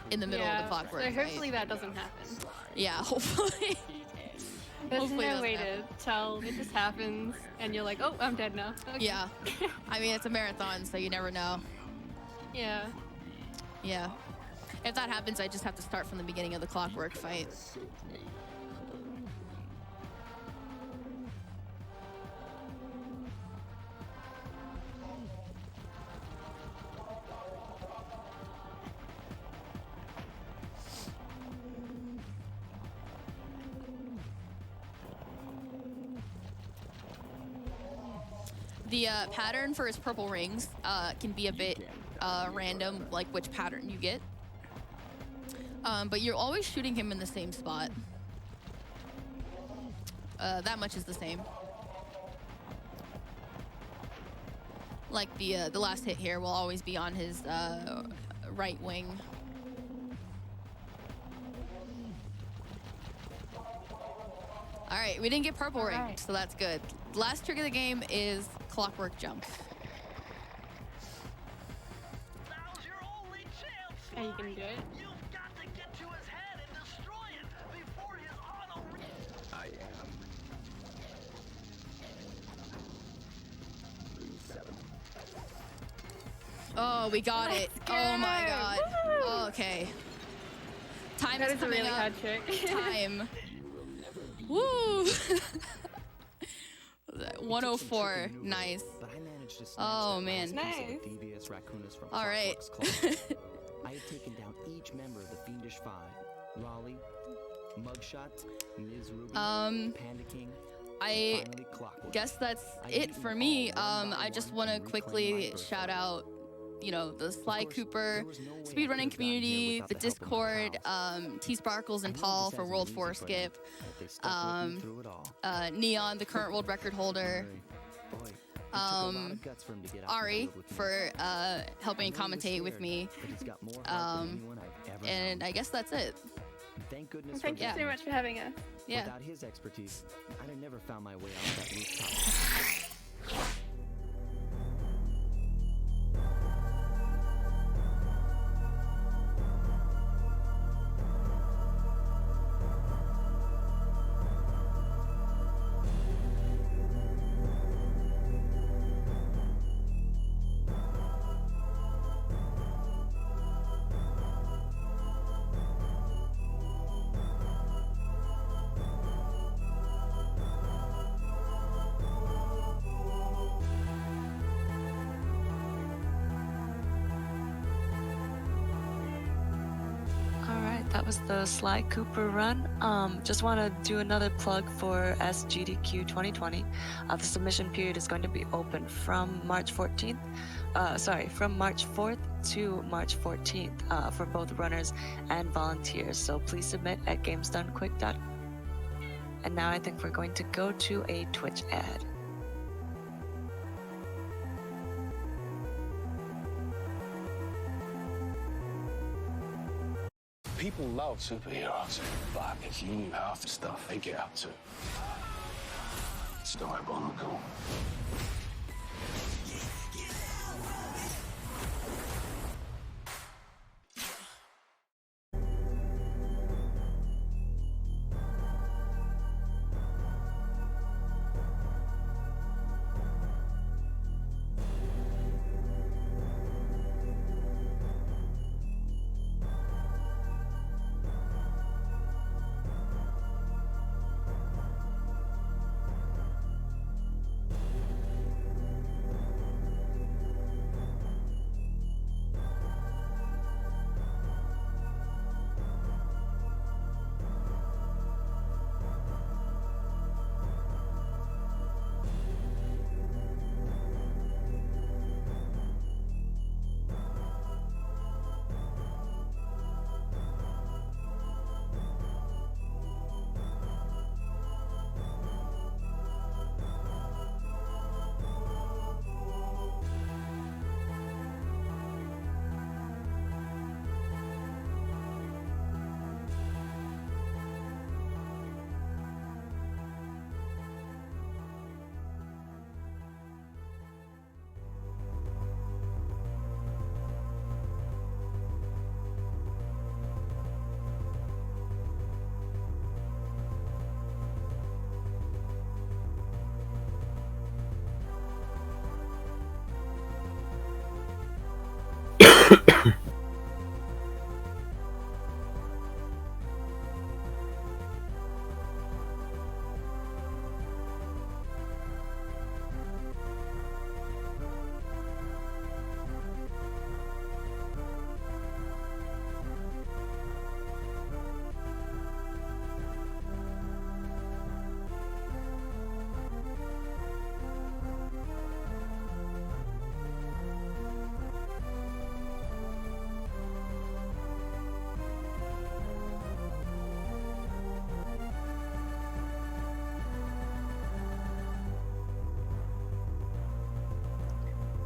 in the middle of the Clockwork. So hopefully fight. that doesn't happen. Yeah, hopefully. There's Hopefully no it way doesn't to tell. It just happens, and you're like, oh, I'm dead now. Okay. Yeah. I mean, it's a marathon, so you never know. Yeah. Yeah. If that happens, I just have to start from the beginning of the Clockwork fight. The pattern for his purple rings can be a bit random, like which pattern you get. But you're always shooting him in the same spot. That much is the same. Like the last hit here will always be on his right wing. All right, we didn't get purple ring, so that's good. The last trick of the game is clockwork jump. Yeah, you can do it. I am. 37. Oh, we got it. Oh my god. Woo! Okay. Time That is is a coming really up. hard trick. Time. Woo! 104. Nice. Oh man. All right. I had taken down each member of the Fiendish Five. Raleigh, Mugshot, Ms. Ruby, Panda King, I guess that's it for me. I just want to quickly shout out, you know, the Sly Cooper speedrunning community, the Discord, T Sparkles and Paul for World 4 Skip, Neon, the current world record holder, Ari for helping commentate with me, and I guess that's it. Thank goodness. Thank you so much for having us. Yeah. Without his expertise, I'd have never found my way off that rooftop. That was the Sly Cooper run. Just want to do another plug for SGDQ 2020. The submission period is going to be open from March 14th. From March 4th to March 14th for both runners and volunteers. So please submit at gamesdonequick.com. And now I think we're going to go to a Twitch ad. People love superheroes, but if you knew half the stuff they get up to, it's diabolical.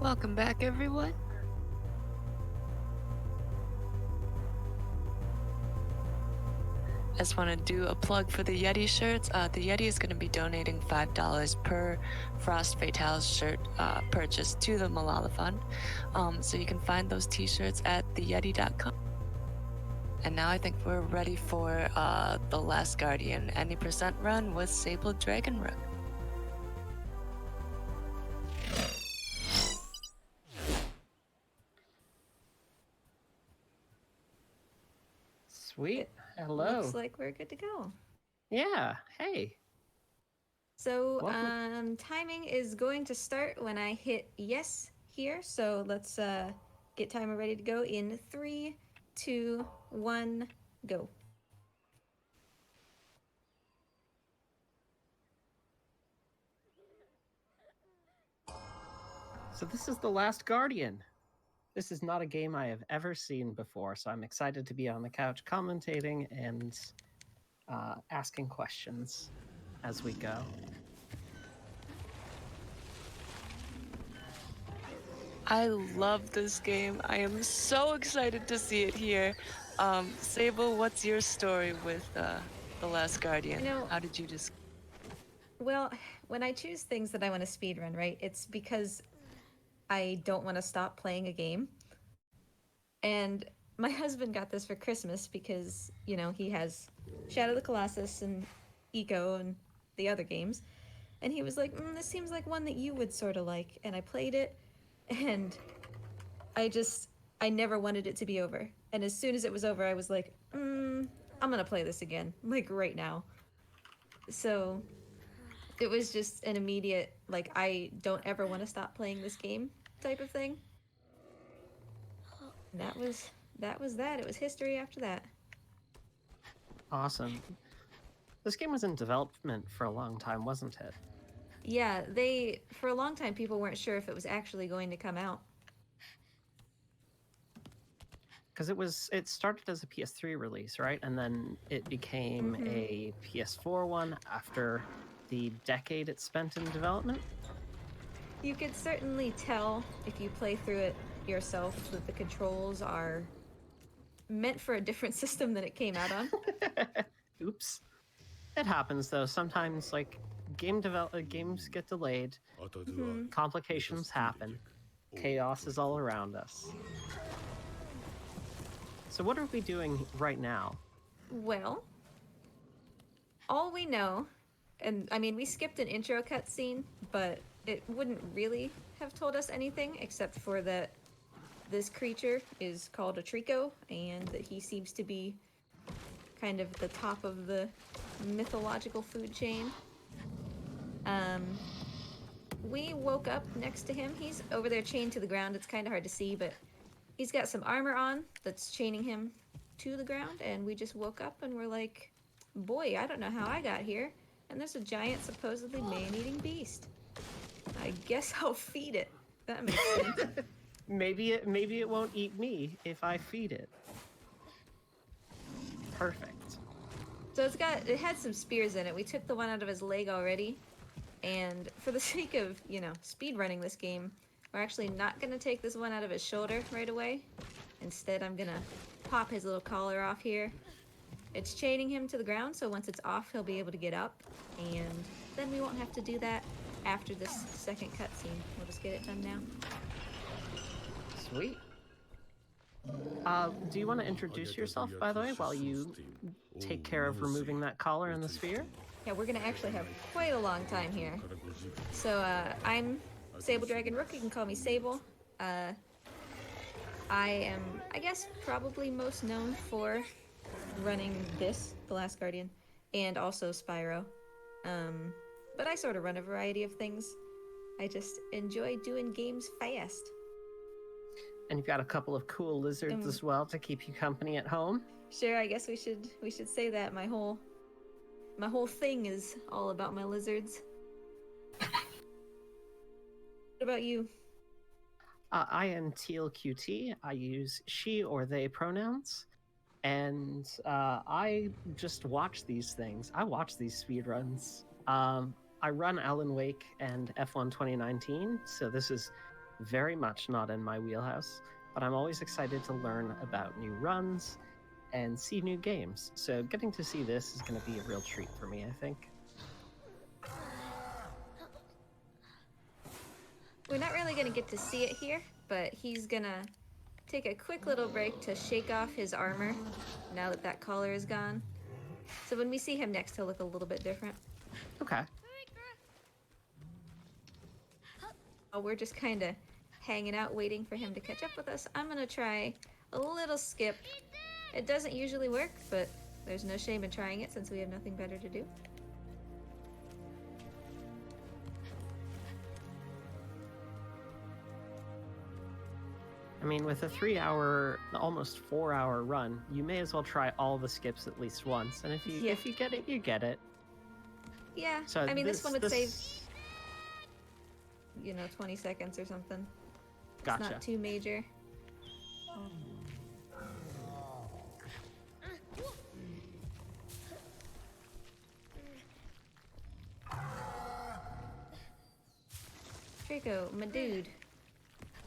Welcome back, everyone. I just want to do a plug for the Yeti shirts. The Yeti is going to be donating $5 per Frost Fatales shirt purchase to the Malala Fund. So you can find those t-shirts at theyeti.com. And now I think we're ready for the Last Guardian. Any percent run with Sable Dragon Rook. Sweet. Hello. Looks like we're good to go. Yeah. Hey. So, Welcome. timing is going to start when I hit yes here. So let's get timer ready to go in 3, 2, 1, go. So this is The Last Guardian. This is not a game I have ever seen before, so I'm excited to be on the couch commentating and asking questions as we go. I love this game. I am so excited to see it here. Sable, what's your story with The Last Guardian? You know, how did you just... Well, when I choose things that I want to speedrun, right, it's because I don't want to stop playing a game. And my husband got this for Christmas because, you know, he has Shadow of the Colossus and Eco and the other games. And he was like, this seems like one that you would sort of like. And I played it, and I never wanted it to be over. And as soon as it was over, I was like, I'm going to play this again, like right now. So it was just an immediate, like, I don't ever want to stop playing this game type of thing. And that was that. It was history after that. Awesome. This game was in development for a long time, wasn't it? Yeah, for a long time, people weren't sure if it was actually going to come out. Because it started as a PS3 release, right? And then it became a PS4 one after the decade it spent in development. You could certainly tell if you play through it yourself that the controls are meant for a different system than it came out on. Oops. It happens though. Sometimes like games get delayed. Complications happen. Chaos is all around us. So what are we doing right now? Well, all we know, and I mean, we skipped an intro cutscene, but it wouldn't really have told us anything except for that this creature is called a Trico, and that he seems to be kind of the top of the mythological food chain. We woke up next to him. He's over there chained to the ground. It's kind of hard to see, but he's got some armor on that's chaining him to the ground, and we just woke up and we're like, boy, I don't know how I got here. And there's a giant, supposedly man-eating beast. I guess I'll feed it. That makes sense. Maybe it won't eat me if I feed it. Perfect. So it had some spears in it. We took the one out of his leg already. And for the sake of, you know, speed running this game, we're actually not going to take this one out of his shoulder right away. Instead, I'm going to pop his little collar off here. It's chaining him to the ground, so once it's off, he'll be able to get up. And then we won't have to do that after this second cutscene. We'll just get it done now. Sweet. Do you want to introduce yourself, by the way, while you take care of removing that collar and the sphere? Yeah, we're going to actually have quite a long time here. So, I'm Sable Dragon Rook. You can call me Sable. I am, I guess, probably most known for running this, The Last Guardian, and also Spyro. But I sort of run a variety of things. I just enjoy doing games fast. And you've got a couple of cool lizards as well to keep you company at home. Sure, I guess we should say that. My whole thing is all about my lizards. What about you? I am TLQT. I use she or they pronouns. And I just watch these things. I watch these speedruns. I run Alan Wake and F1 2019, so this is very much not in my wheelhouse, but I'm always excited to learn about new runs and see new games. So getting to see this is going to be a real treat for me, I think. We're not really going to get to see it here, but he's going to take a quick little break to shake off his armor now that that collar is gone. So when we see him next, he'll look a little bit different. Okay. While we're just kind of hanging out waiting for him to catch up with us, I'm going to try a little skip. It doesn't usually work, but there's no shame in trying it since we have nothing better to do. I mean, with a 3-hour, almost 4-hour run, you may as well try all the skips at least once. And if you get it, you get it. Yeah, So I mean, this one would save, 20 seconds or something. Gotcha. It's not too major. Draco, my dude.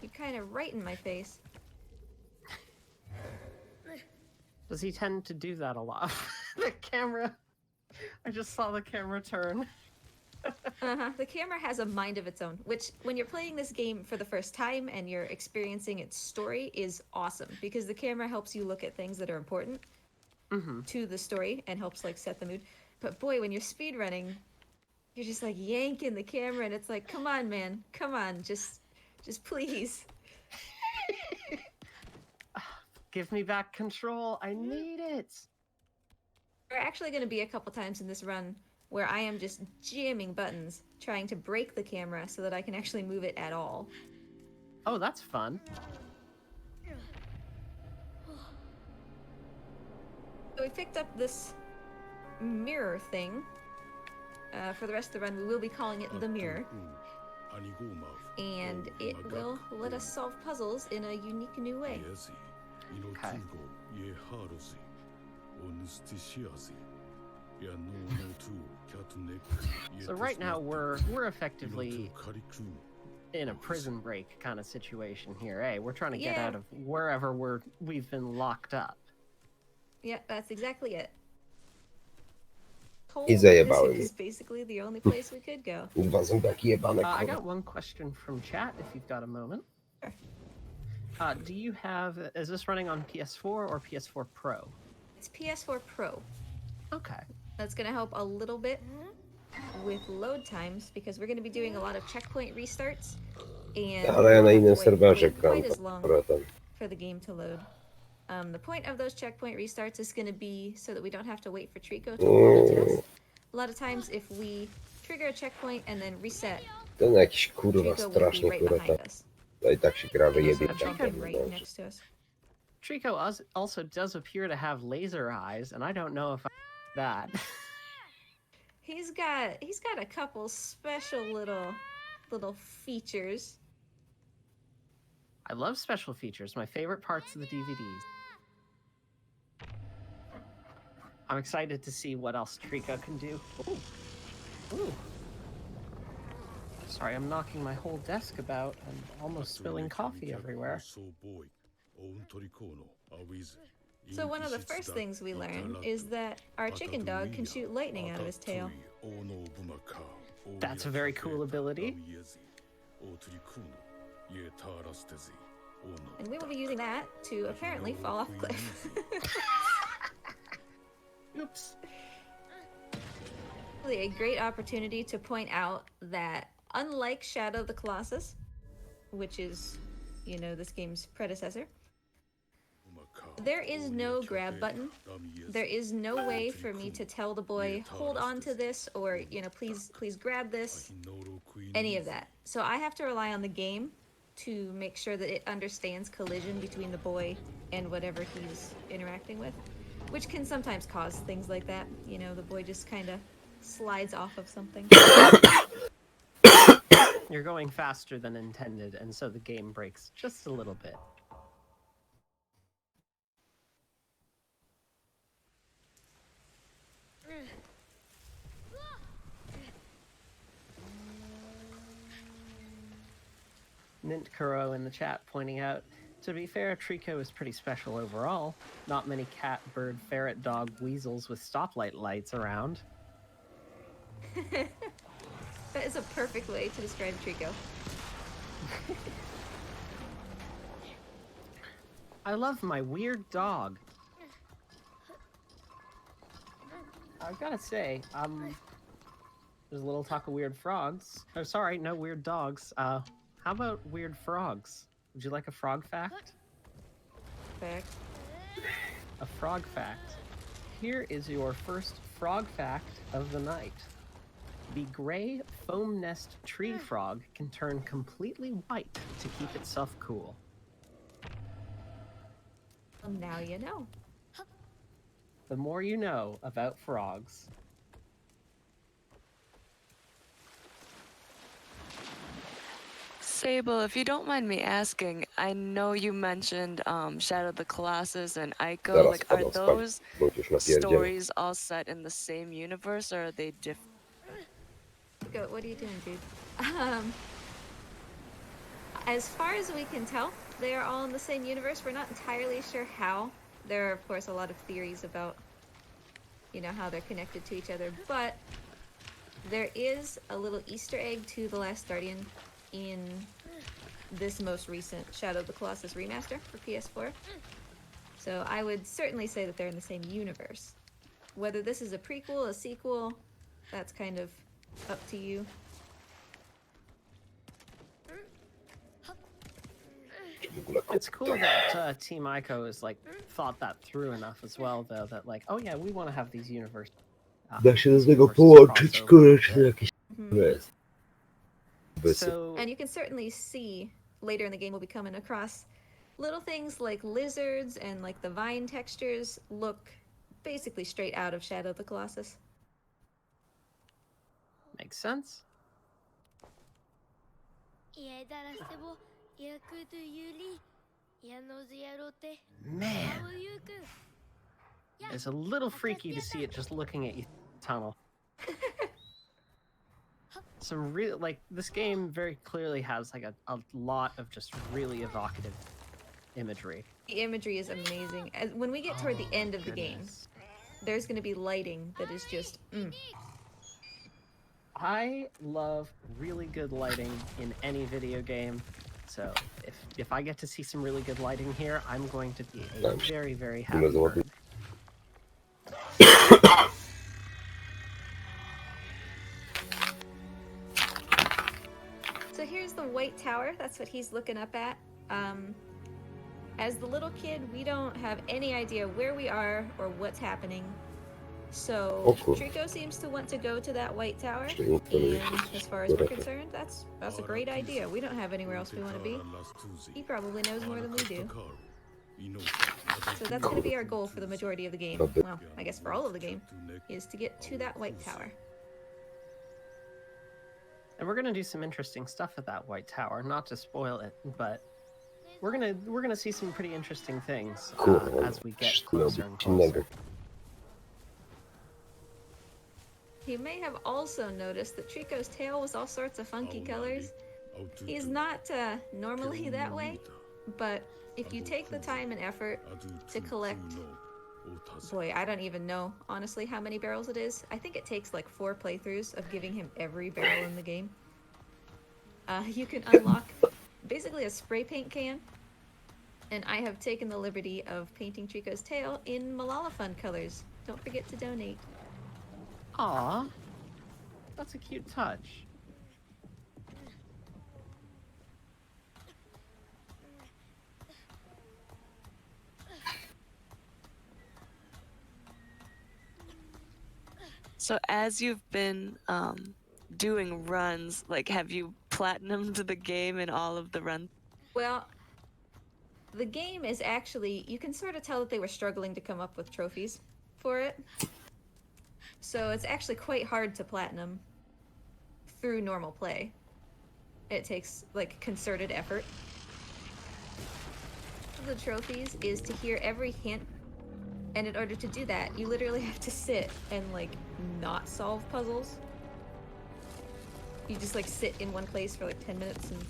You're kind of right in my face. Does he tend to do that a lot? The camera. I just saw the camera turn. The camera has a mind of its own, which when you're playing this game for the first time and you're experiencing its story is awesome because the camera helps you look at things that are important to the story and helps like set the mood. But boy, when you're speedrunning, you're just like yanking the camera and it's like, come on, man, come on, just please. Give me back control. I need it. There are actually going to be a couple times in this run where I am just jamming buttons, trying to break the camera so that I can actually move it at all. Oh, that's fun. So we picked up this mirror thing. For the rest of the run, we will be calling it the mirror. And it will let us solve puzzles in a unique new way. Okay. So right now we're effectively in a prison break kind of situation here. Hey, we're trying to get out of wherever we've been locked up. Yeah, that's exactly it. Is basically the only place we could go. I got one question from chat if you've got a moment. Sure. Do you have, is this running on PS4 or PS4 Pro? It's PS4 Pro. Okay. That's going to help a little bit with load times because we're going to be doing a lot of checkpoint restarts and Ale ja na innym serwerze quite gram as long powrotem. for the game to load. The point of those checkpoint restarts is going to be so that we don't have to wait for Trico to hold it to us. A lot of times if we trigger a checkpoint and then reset, Ten jakiś kurwa Trico will be straszny, right który behind tam. us. No i tak się gra wyjebie. Right next to us. Trico also does appear to have laser eyes, and I don't know if I that. He's got a couple special little features. I love special features. My favorite parts of the DVDs. I'm excited to see what else Trico can do. Ooh. Ooh. Sorry, I'm knocking my whole desk about and almost spilling coffee everywhere. So one of the first things we learn is that our chicken dog can shoot lightning out of his tail. That's a very cool ability. And we will be using that to apparently fall off a cliff. Oops. Really a great opportunity to point out that unlike Shadow of the Colossus, which is, this game's predecessor, there is no grab button. There is no way for me to tell the boy, hold on to this, or, please grab this, any of that. So I have to rely on the game to make sure that it understands collision between the boy and whatever he's interacting with, which can sometimes cause things like that. The boy just kind of slides off of something. You're going faster than intended, and so the game breaks just a little bit. Mint Kuro in the chat pointing out, to be fair, Trico is pretty special overall. Not many cat, bird, ferret, dog, weasels with stoplight lights around. That is a perfect way to describe Trico. I love my weird dog. I've gotta say, there's a little talk of weird frogs. Oh, sorry, no weird dogs. How about weird frogs? Would you like a frog fact? Fact. A frog fact. Here is your first frog fact of the night. The gray foam nest tree frog can turn completely white to keep itself cool. Well, now you know. The more you know about frogs. Sable, if you don't mind me asking, I know you mentioned Shadow of the Colossus and Ico. Like, are those stories all set in the same universe, or are they different? What are you doing, dude? As far as we can tell, they are all in the same universe. We're not entirely sure how. There are, of course, a lot of theories about, you know, how they're connected to each other, but there is a little Easter egg to The Last Guardian in this most recent Shadow of the Colossus remaster for PS4. So I would certainly say that they're in the same universe. Whether this is a prequel, a sequel, that's kind of up to you. It's cool that Team Ico has like thought that through enough as well, though, that like, oh yeah, we want to have these universe. Da się z niego połączyć, kurczę, jakieś... So, and you can certainly see later in the game we'll be coming across little things like lizards, and like the vine textures look basically straight out of Shadow of the Colossus. Makes sense. Man, it's a little freaky to see it just looking at you, tunnel. Some real, like, this game very clearly has like a lot of just really evocative imagery. The imagery is amazing. As when we get toward the end of the game, there's going to be lighting that is just I love really good lighting in any video game, so if I get to see some really good lighting here, I'm going to be a very, very happy bird. So here's the White Tower. That's what he's looking up at. As the little kid, we don't have any idea where we are or what's happening. So Trico seems to want to go to that White Tower, and as far as we're concerned, that's a great idea. We don't have anywhere else we want to be. He probably knows more than we do. So that's going to be our goal for the majority of the game. Well, I guess for all of the game, is to get to that White Tower. And we're gonna do some interesting stuff at that White Tower. Not to spoil it, but we're gonna see some pretty interesting things as we get closer and closer. You may have also noticed that Trico's tail was all sorts of funky colors. He's not normally that way, but if you take the time and effort to collect... Boy, I don't even know, honestly, how many barrels it is. I think it takes like 4 playthroughs of giving him every barrel in the game. You can unlock basically a spray paint can, and I have taken the liberty of painting Trico's tail in Malala Fund colors. Don't forget to donate. Aw, that's a cute touch. So as you've been doing runs, like, have you platinumed the game in all of the runs? Well, the game is actually, you can sort of tell that they were struggling to come up with trophies for it. So it's actually quite hard to platinum through normal play. It takes, like, concerted effort. One of the trophies is to hear every hint, and in order to do that, you literally have to sit and, like, not solve puzzles. You just, like, sit in one place for, like, 10 minutes and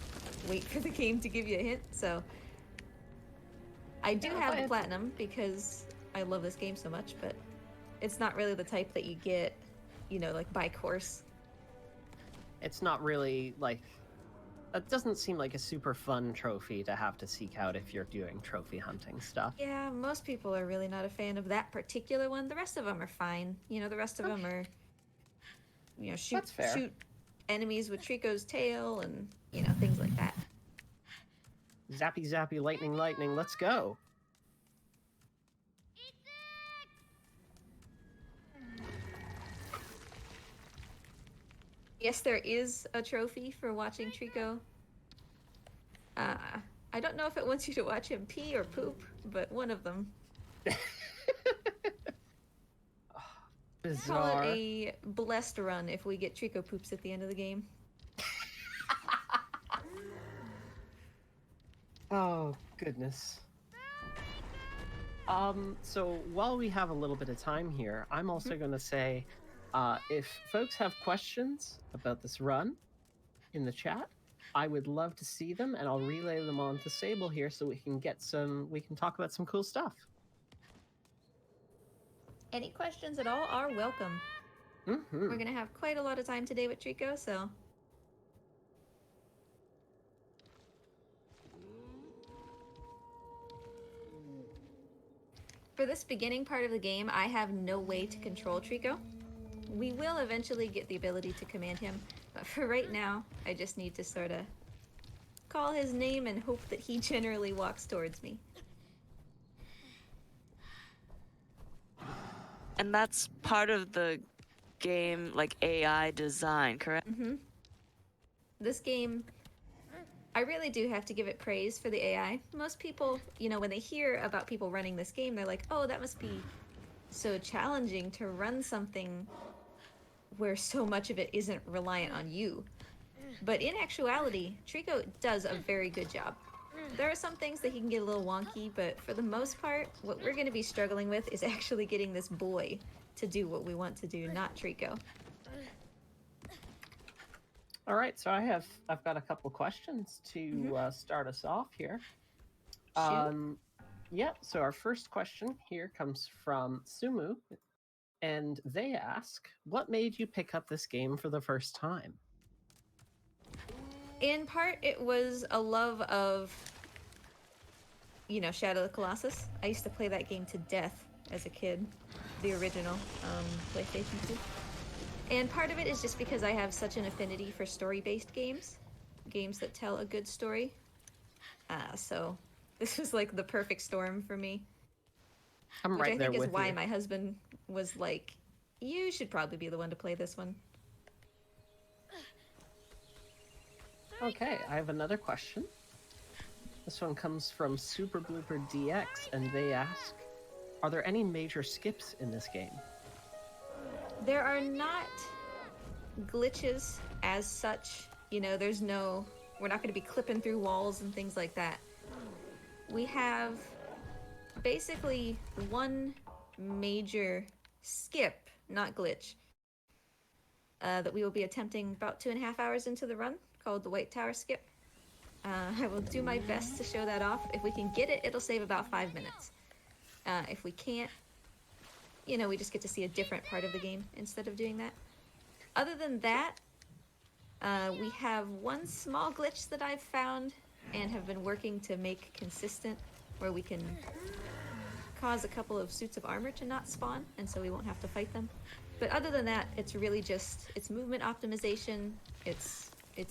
wait for the game to give you a hint. So I do have the platinum because I love this game so much, but it's not really the type that you get, you know, like by course. It's not really like, it doesn't seem like a super fun trophy to have to seek out if you're doing trophy hunting stuff. Yeah, most people are really not a fan of that particular one. The rest of them are fine. You know, the rest of them are, you know, shoot enemies with Trico's tail and, you know, things like that. Zappy, zappy, lightning, lightning, let's go. Yes, there is a trophy for watching Trico. I don't know if it wants you to watch him pee or poop, but one of them. Bizarre. Call it a blessed run if we get Trico poops at the end of the game. Oh, goodness. So while we have a little bit of time here, I'm also going to say, if folks have questions about this run in the chat, I would love to see them, and I'll relay them on to Sable here so we can talk about some cool stuff. Any questions at all are welcome. We're gonna have quite a lot of time today with Trico, so. For this beginning part of the game, I have no way to control Trico. We will eventually get the ability to command him, but for right now, I just need to sort of call his name and hope that he generally walks towards me. And that's part of the game, like AI design, correct? Mm-hmm. This game, I really do have to give it praise for the AI. Most people, you know, when they hear about people running this game, they're like, oh, that must be so challenging to run something where so much of it isn't reliant on you. But in actuality, Trico does a very good job. There are some things that he can get a little wonky, but for the most part, what we're going to be struggling with is actually getting this boy to do what we want to do, not Trico. All right, so I've got a couple questions to start us off here. Yeah, so our first question here comes from Sumu, and they ask, what made you pick up this game for the first time? In part, it was a love of, you know, Shadow of the Colossus. I used to play that game to death as a kid, the original PlayStation 2. And part of it is just because I have such an affinity for story-based games, games that tell a good story. So this was like the perfect storm for me. I'm right there with you. Which I think is why my husband was like, you should probably be the one to play this one. Okay, I have another question. This one comes from Super Blooper DX, and they ask, are there any major skips in this game? There are not glitches as such. You know, we're not going to be clipping through walls and things like that. We have basically one major skip, not glitch, that we will be attempting about 2.5 hours into the run, called the White Tower skip. I will do my best to show that off. If we can get it, it'll save about 5 minutes. If we can't, you know, we just get to see a different part of the game instead of doing that. Other than that, we have one small glitch that I've found and have been working to make consistent, where we can cause a couple of suits of armor to not spawn, and so we won't have to fight them. But other than that, it's really just, it's movement optimization, it's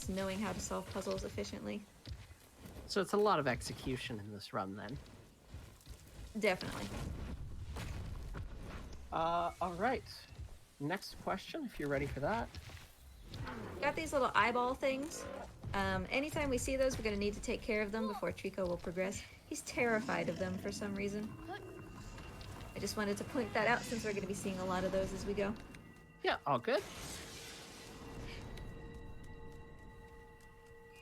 knowing how to solve puzzles efficiently. So it's a lot of execution in this run, then? Definitely. All right. Next question, if you're ready for that. Got these little eyeball things. Anytime we see those, we're going to need to take care of them before Trico will progress. He's terrified of them for some reason. I just wanted to point that out since we're going to be seeing a lot of those as we go. Yeah, all good.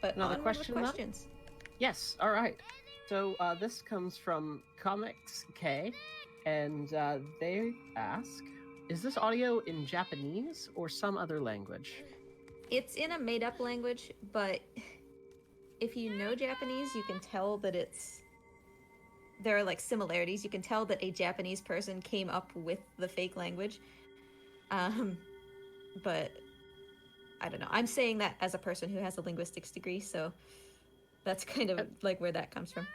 But another question? Questions. Yes, all right. So this comes from Comics K, and they ask, is this audio in Japanese or some other language? It's in a made-up language, but if you know Japanese, you can tell that there are like similarities. You can tell that a Japanese person came up with the fake language. But I don't know. I'm saying that as a person who has a linguistics degree, so that's kind of like where that comes from.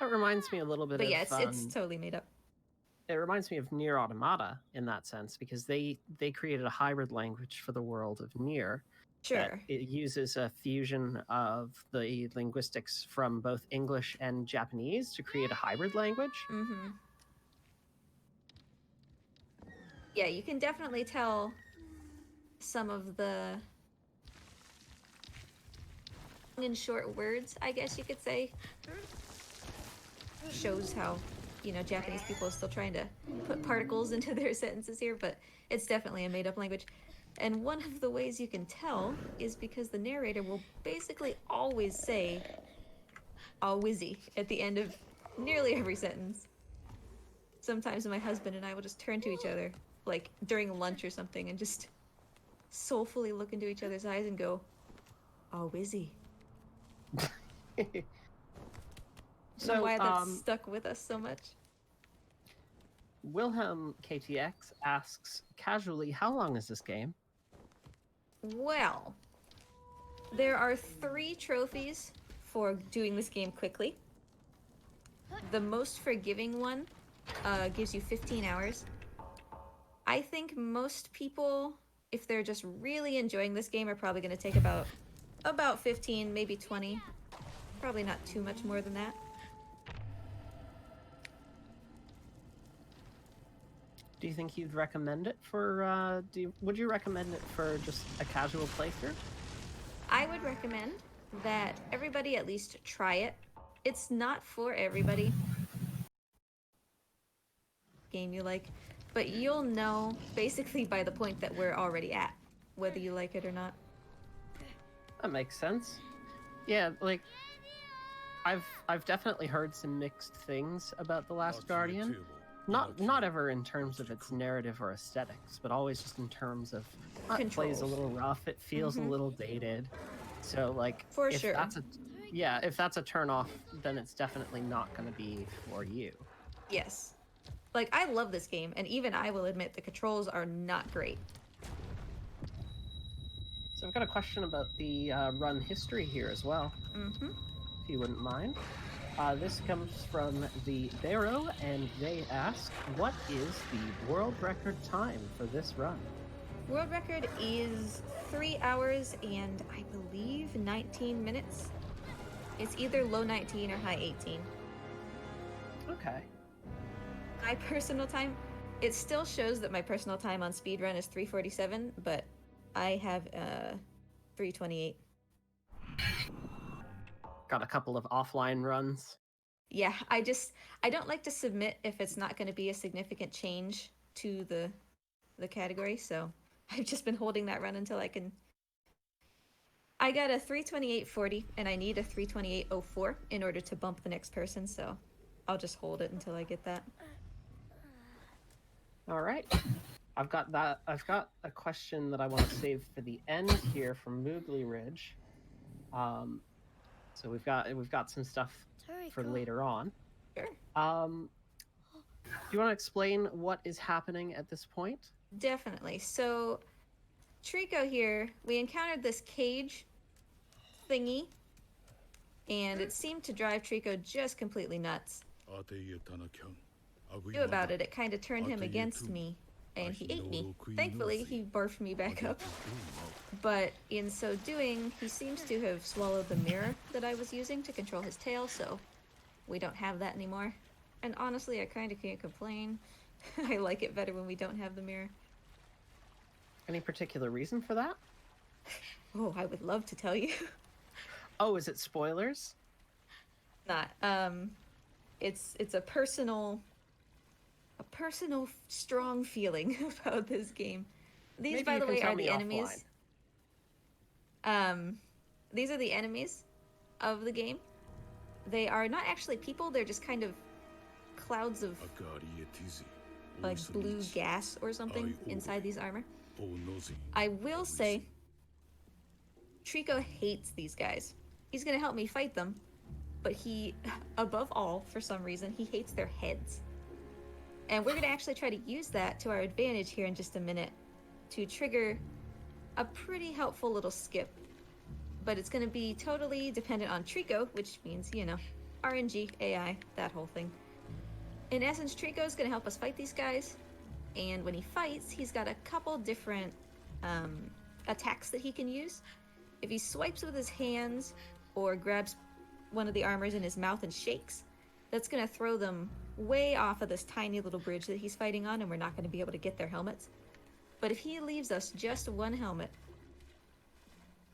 That reminds me a little bit But of... yeah, it's totally made up. It reminds me of Nier Automata in that sense, because they created a hybrid language for the world of Nier. Sure. It uses a fusion of the linguistics from both English and Japanese to create a hybrid language. Mm-hmm. Yeah, you can definitely tell some of the long and short words, I guess you could say. Shows how, Japanese people are still trying to put particles into their sentences here, but it's definitely a made-up language. And one of the ways you can tell is because the narrator will basically always say "awizzy" at the end of nearly every sentence. Sometimes my husband and I will just turn to each other, like during lunch or something, and just soulfully look into each other's eyes and go, "awizzy." So why that's stuck with us so much. Wilhelm KTX asks casually, how long is this game? Well, there are 3 trophies for doing this game quickly. The most forgiving one gives you 15 hours. I think most people, if they're just really enjoying this game, are probably going to take about 15, maybe 20. Probably not too much more than that. Do you think you'd recommend it for, would you recommend it for just a casual playthrough? I would recommend that everybody at least try it. It's not for everybody. Game you like, but you'll know basically by the point that we're already at, whether you like it or not. That makes sense. Yeah, like, I've definitely heard some mixed things about The Last Guardian. Not ever in terms of its narrative or aesthetics, but always just in terms of it plays a little rough, it feels a little dated. So like if that's a turn off, then it's definitely not going to be for you. Yes. Like I love this game, and even I will admit the controls are not great. So I've got a question about the run history here as well. Mm-hmm. If you wouldn't mind. This comes from the Barrow, and they ask, what is the world record time for this run? World record is 3 hours and I believe 19 minutes. It's either low 19 or high 18. Okay. My personal time, it still shows that my personal time on speedrun is 3:47, but I have 3:28. Got a couple of offline runs. Yeah, I don't like to submit if it's not going to be a significant change to the category, so I've just been holding that run until I can. I got a 3:28.40 and I need a 3:28.04 in order to bump the next person, so I'll just hold it until I get that. All right. I've got a question that I want to save for the end here from Moogly Ridge. So we've got some stuff for later on. Sure. Do you want to explain what is happening at this point? Definitely. So, Trico here, we encountered this cage thingy, and it seemed to drive Trico just completely nuts. Do about it, it kind of turned him against me, and he ate me. Thankfully, he barfed me back up. But in so doing, he seems to have swallowed the mirror that I was using to control his tail, so we don't have that anymore. And honestly, I kind of can't complain. I like it better when we don't have the mirror. Any particular reason for that? Oh, I would love to tell you. Oh, is it spoilers? Not. It's a personal strong feeling about this game. These, Maybe by the way, are the offline. enemies. These are the enemies of the game. They are not actually people, they're just kind of clouds of like blue gas or something inside these armor. I will say Trico hates these guys. He's gonna help me fight them, but he, above all, for some reason, he hates their heads. And we're gonna actually try to use that to our advantage here in just a minute to trigger a pretty helpful little skip. But it's gonna be totally dependent on Trico, which means, you know, RNG, AI, that whole thing. In essence, Trico's gonna help us fight these guys, and when he fights, he's got a couple different attacks that he can use. If he swipes with his hands or grabs one of the armors in his mouth and shakes, that's gonna throw them way off of this tiny little bridge that he's fighting on, and we're not gonna be able to get their helmets. But if he leaves us just one helmet,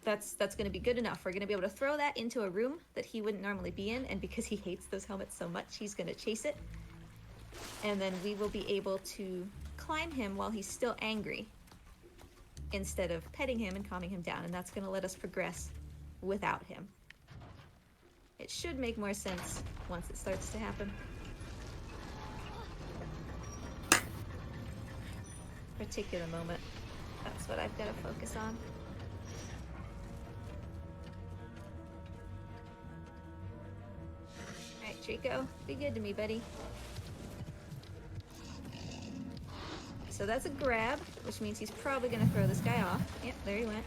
that's going to be good enough. We're going to be able to throw that into a room that he wouldn't normally be in, and because he hates those helmets so much, he's going to chase it. And then we will be able to climb him while he's still angry, instead of petting him and calming him down, and that's going to let us progress without him. It should make more sense once it starts to happen. Particular moment, that's what I've got to focus on. Alright, Trico, be good to me, buddy. So that's a grab, which means he's probably gonna throw this guy off. Yep, there he went.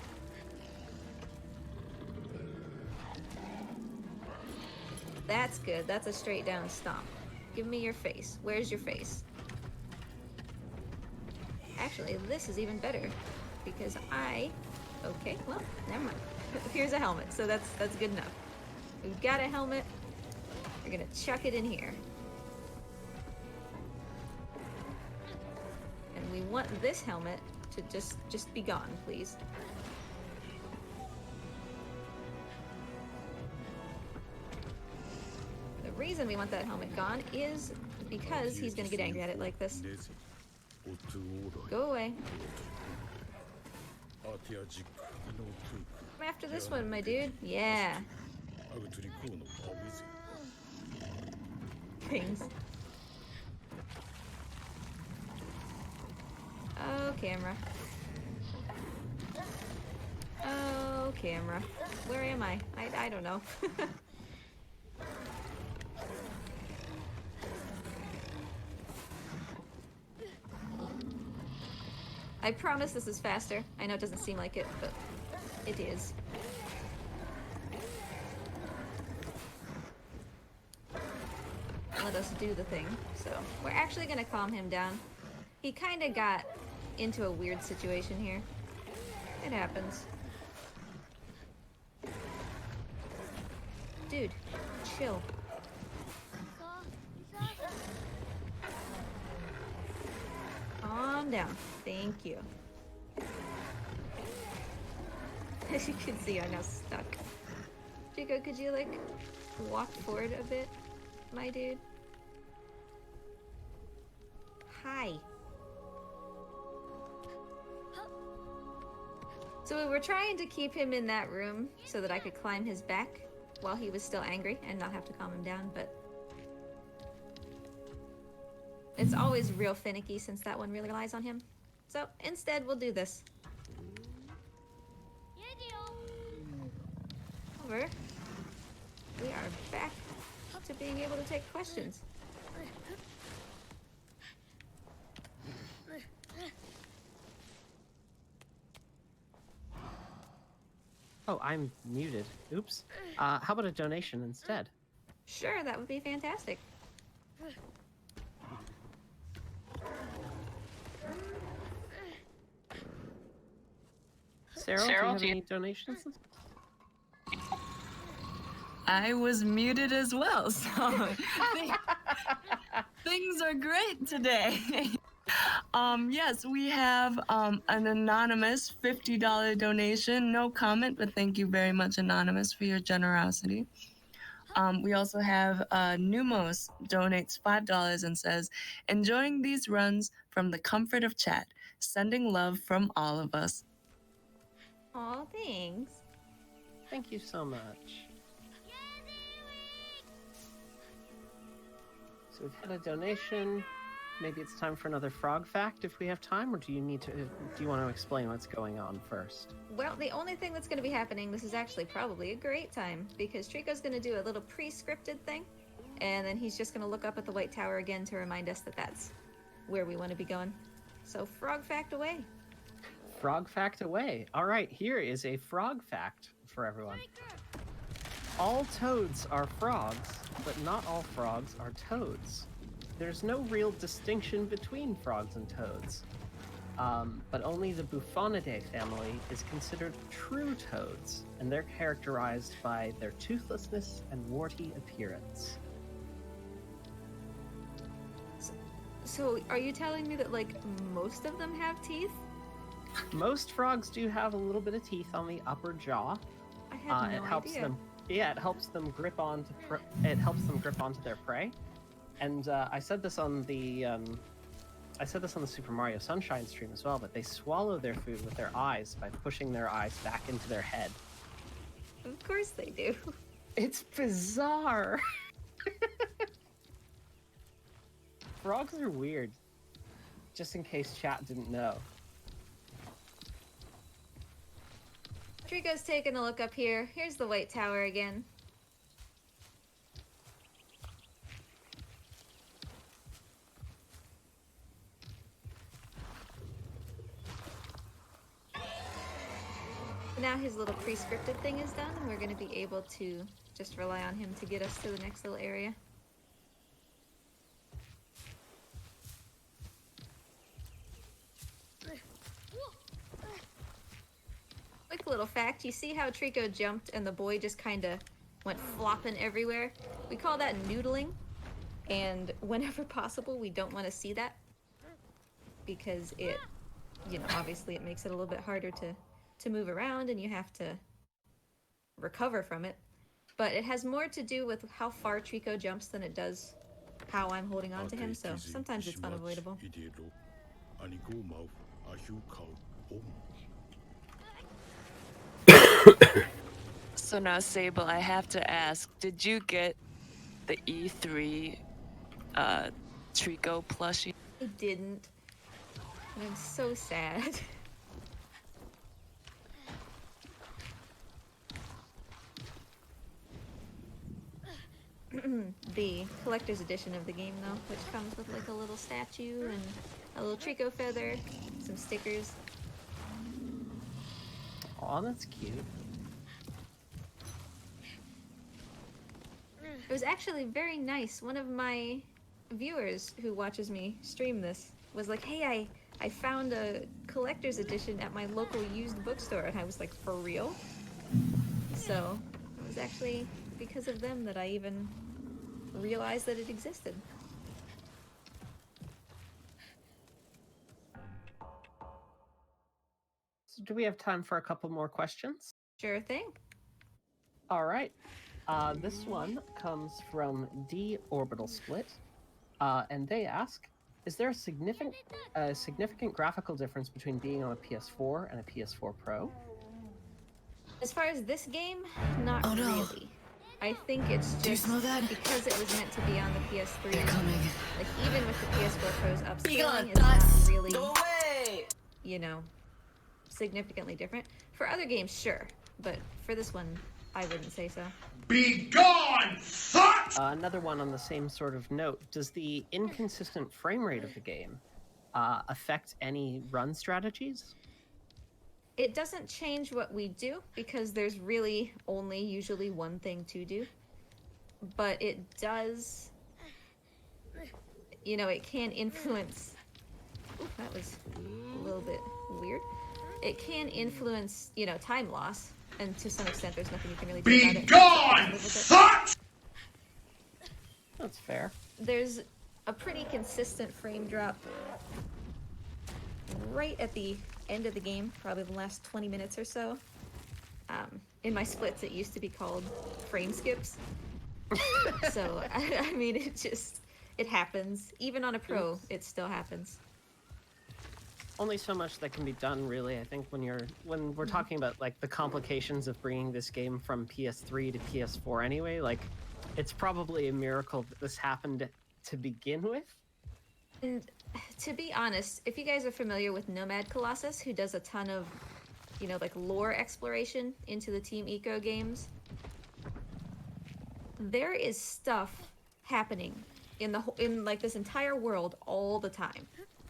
That's good, that's a straight down stomp. Give me your face. Where's your face? Actually, this is even better, because okay, well, never mind. Here's a helmet, so that's good enough. We've got a helmet. We're gonna chuck it in here. And we want this helmet to just be gone, please. The reason we want that helmet gone is because he's gonna get angry at it like this. Go away. I'm after this one, my dude. Yeah. Things. Oh, camera. Oh, camera. Where am I? I don't know. I promise this is faster. I know it doesn't seem like it, but it is. Let us do the thing. So we're actually gonna calm him down. He kind of got into a weird situation here. It happens. Dude, chill. Calm down. Thank you. As you can see, I'm now stuck. Chico, could you, like, walk forward a bit, my dude? Hi. So we were trying to keep him in that room so that I could climb his back while he was still angry and not have to calm him down, but it's always real finicky since that one really relies on him. So instead, we'll do this. Over. We are back to being able to take questions. Oh, I'm muted. Oops. How about a donation instead? Sure, that would be fantastic. Sarah, do you have any donations? I was muted as well, so things are great today. Yes, we have an anonymous $50 donation. No comment, but thank you very much, Anonymous, for your generosity. We also have Numos donates $5 and says, enjoying these runs from the comfort of chat. Sending love from all of us. Aw, thanks. Thank you so much. So we've had a donation. maybe it's time for another frog fact if we have time, or do you want to explain what's going on first? Well, the only thing that's going to be happening, this is actually probably a great time, because Trico's going to do a little pre-scripted thing, and then he's just going to look up at the White Tower again to remind us that that's where we want to be going. So, frog fact away. Frog fact away. All right, here is a frog fact for everyone. All toads are frogs, but not all frogs are toads. There's no real distinction between frogs and toads. But only the Bufonidae family is considered true toads, and they're characterized by their toothlessness and warty appearance. So, are you telling me that, like, most of them have teeth? Most frogs do have a little bit of teeth on the upper jaw. I had no it helps idea. them. Yeah, it helps them grip onto. It helps them grip onto their prey. And I said this on the. I said this on the Super Mario Sunshine stream as well. But they swallow their food with their eyes by pushing their eyes back into their head. Of course they do. It's bizarre. Frogs are weird. Just in case chat didn't know. Trico's taking a look up here. Here's the White Tower again. Now his little pre-scripted thing is done, and we're going to be able to just rely on him to get us to the next little area. Quick little fact, you see how Trico jumped and the boy just kind of went flopping everywhere? We call that noodling, and whenever possible we don't want to see that because it, you know, obviously it makes it a little bit harder to move around and you have to recover from it. But it has more to do with how far Trico jumps than it does how I'm holding on to him, so sometimes it's unavoidable. So now, Sable, I have to ask, did you get the E3 Trico plushie? I didn't. And I'm so sad. The collector's edition of the game, though, which comes with like a little statue and a little Trico feather, some stickers. Aw, that's cute. It was actually very nice. One of my viewers who watches me stream this was like, hey, I found a collector's edition at my local used bookstore, and I was like, for real? So it was actually because of them that I even realized that it existed. So do we have time for a couple more questions? Sure thing. All right. This one comes from D Orbital Split, and they ask, is there a significant graphical difference between being on a PS4 and a PS4 Pro? As far as this game, not really. I think it's just because it was meant to be on the PS3. Like, even with the PS4 Pro's upscaling, it's not really, you know, significantly different. For other games, sure, but for this one, I wouldn't say so. Be gone, fuck! Another one on the same sort of note. Does the inconsistent frame rate of the game affect any run strategies? It doesn't change what we do because there's really only usually one thing to do. But it does, you know, it can influence. Ooh, that was a little bit weird. It can influence, you know, time loss. And to some extent, there's nothing you can really do about it. Be gone, fuck! That's fair. There's a pretty consistent frame drop right at the end of the game, probably the last 20 minutes or so. In my splits, it used to be called frame skips. So, I mean, it happens. Even on a Pro, it still happens. Only so much that can be done, really. I think when we're talking about like the complications of bringing this game from PS3 to PS4 anyway, like it's probably a miracle that this happened to begin with. And to be honest, if you guys are familiar with Nomad Colossus, who does a ton of, you know, like lore exploration into the Team Eco games, there is stuff happening in like this entire world all the time.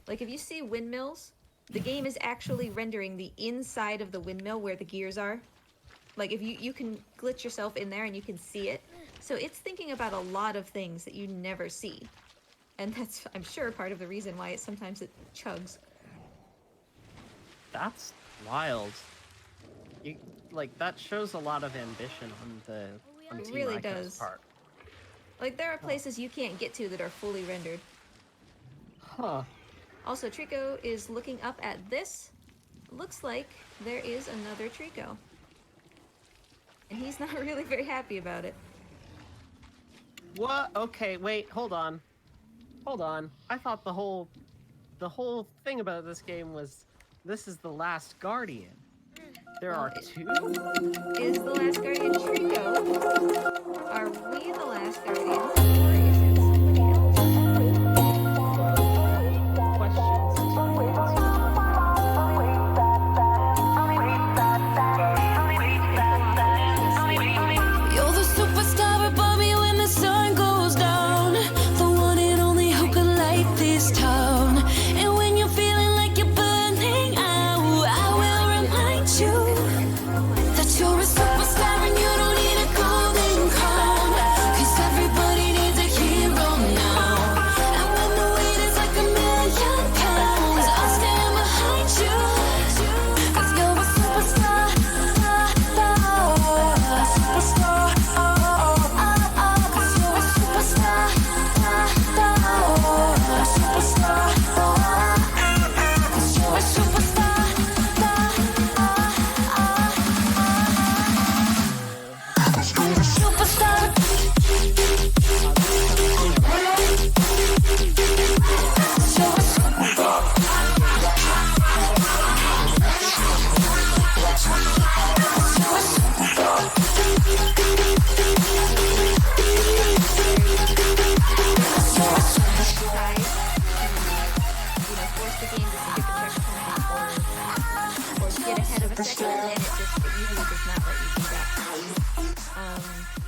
Like if you see windmills, the game is actually rendering the inside of the windmill where the gears are. Like if you can glitch yourself in there and you can see it. So it's thinking about a lot of things that you never see. And that's, I'm sure, part of the reason why sometimes it chugs. That's wild. Like that shows a lot of ambition on It Team really Ico's does. part. Like there are places you can't get to that are fully rendered. Huh. Also, Trico is looking up at this. Looks like there is another Trico. And he's not really very happy about it. What? Okay, wait, hold on. Hold on. I thought the whole thing about this game was this is the last Guardian. There are two? Is the last Guardian Trico? Are we the last Guardians? Or is it somebody else? Questions to answer. You're the superstar above me when the sun goes down. The one and only who could light this town. And when you're feeling like you're burning out, I will remind you that you're a superstar and you don't need a golden crown. 'Cause everybody needs a hero now. And when the weight is like £1,000,000, I'll stand behind you. 'Cause you're a superstar.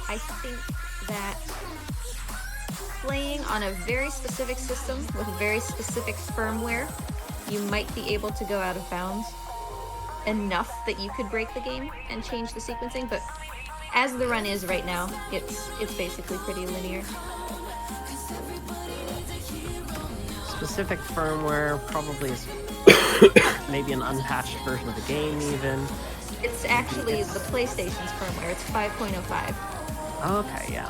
I think that playing on a very specific system with very specific firmware, you might be able to go out of bounds enough that you could break the game and change the sequencing, but as the run is right now, it's basically pretty linear. Specific firmware probably is maybe an unpatched version of the game even. It's actually the PlayStation's firmware. It's 5.05. Okay, yeah.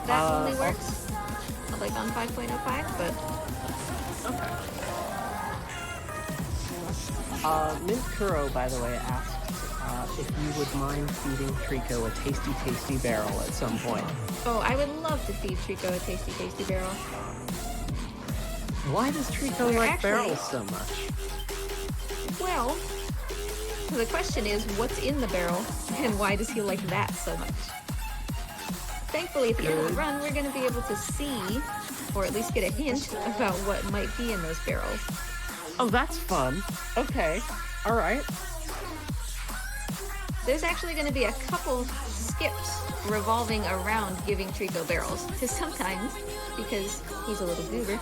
That only works like on 5.05, but okay. Mint Kuro, by the way, asked if you would mind feeding Trico a tasty barrel at some point. Oh, I would love to feed Trico a tasty barrel. Why does Trico like barrels so much? Well, the question is, what's in the barrel, and why does he like that so much? Thankfully, at the end of the run, we're going to be able to see, or at least get a hint about what might be in those barrels. Oh, that's fun. Okay. All right. There's actually going to be a couple skips revolving around giving Trico barrels, because sometimes, because he's a little goober,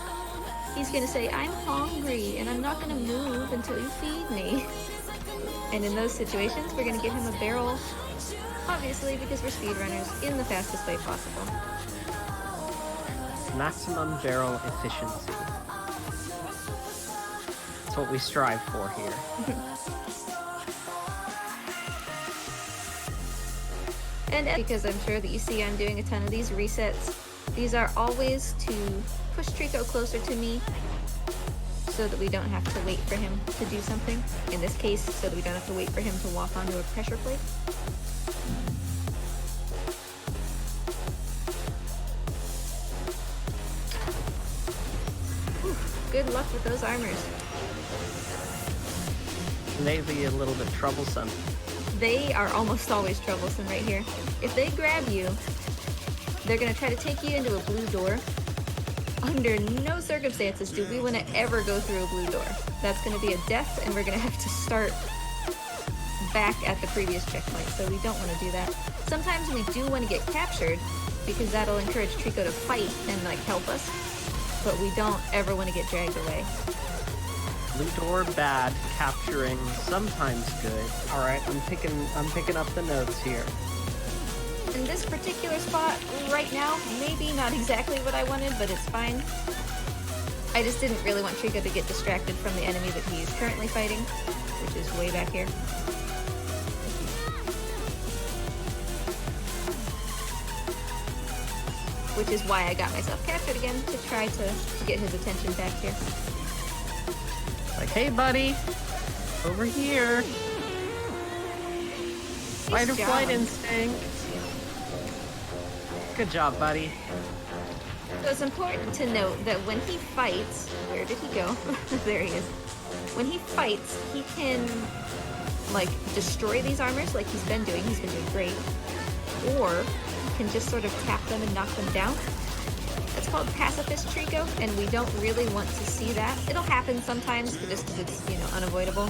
he's going to say, I'm hungry, and I'm not going to move until you feed me. And in those situations, we're going to give him a barrel, obviously, because we're speedrunners, in the fastest way possible. Maximum barrel efficiency. That's what we strive for here. And because I'm sure that you see I'm doing a ton of these resets, these are always to push Trico closer to me so that we don't have to wait for him to do something. In this case, so that we don't have to wait for him to walk onto a pressure plate. Whew, good luck with those armors. Maybe a little bit troublesome. They are almost always troublesome right here. If they grab you, they're going to try to take you into a blue door. under no circumstances do we want to ever go through a blue door. That's going to be a death, and we're going to have to start back at the previous checkpoint, so we don't want to do that. Sometimes we do want to get captured, because that'll encourage Trico to fight and like help us, but we don't ever want to get dragged away. Blue door bad, capturing sometimes good. All right, I'm picking up the notes here. In this particular spot right now, maybe not exactly what I wanted, but it's fine. I just didn't really want Trico to get distracted from the enemy that he's currently fighting, which is way back here. Which is why I got myself captured again, to try to get his attention back here. Like, hey buddy, over here. Fight or flight instinct. Good job, buddy. So it's important to note that when he fights, where did he go? There he is. When he fights, he can like destroy these armors like he's been doing great. Or he can just sort of tap them and knock them down. It's called pacifist Trico, and we don't really want to see that. It'll happen sometimes, but just because it's, you know, unavoidable.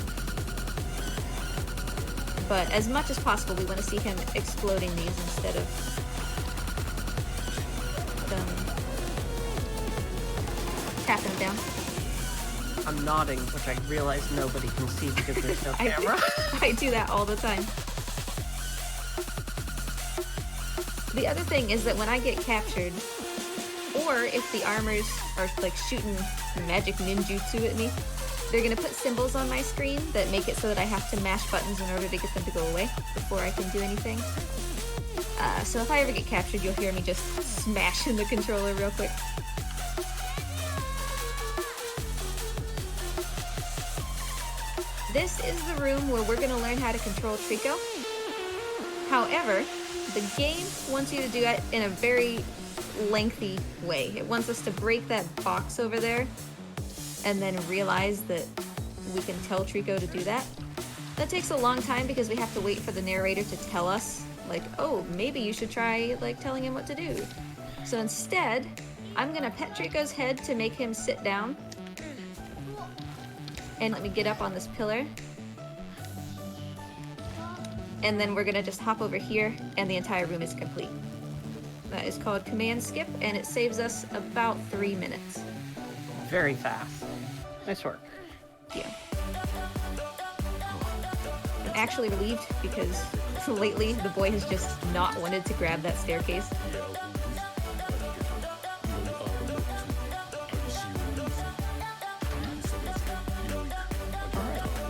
But as much as possible, we want to see him exploding these instead of tapping them down. I'm nodding, which I realize nobody can see because there's no camera. I do that all the time. The other thing is that when I get captured, or if the armors are like shooting magic ninjutsu at me, they're gonna put symbols on my screen that make it so that I have to mash buttons in order to get them to go away before I can do anything. So if I ever get captured, you'll hear me just smashing the controller real quick. This is the room where we're gonna learn how to control Trico. However, the game wants you to do it in a very lengthy way. It wants us to break that box over there and then realize that we can tell Trico to do that. That takes a long time because we have to wait for the narrator to tell us, like, oh, maybe you should try like telling him what to do. So instead, I'm gonna pet Trico's head to make him sit down. And let me get up on this pillar. And then we're gonna just hop over here and the entire room is complete. That is called Command Skip, and it saves us about 3 minutes. Very fast. Nice work. Yeah. I'm actually relieved because lately the boy has just not wanted to grab that staircase.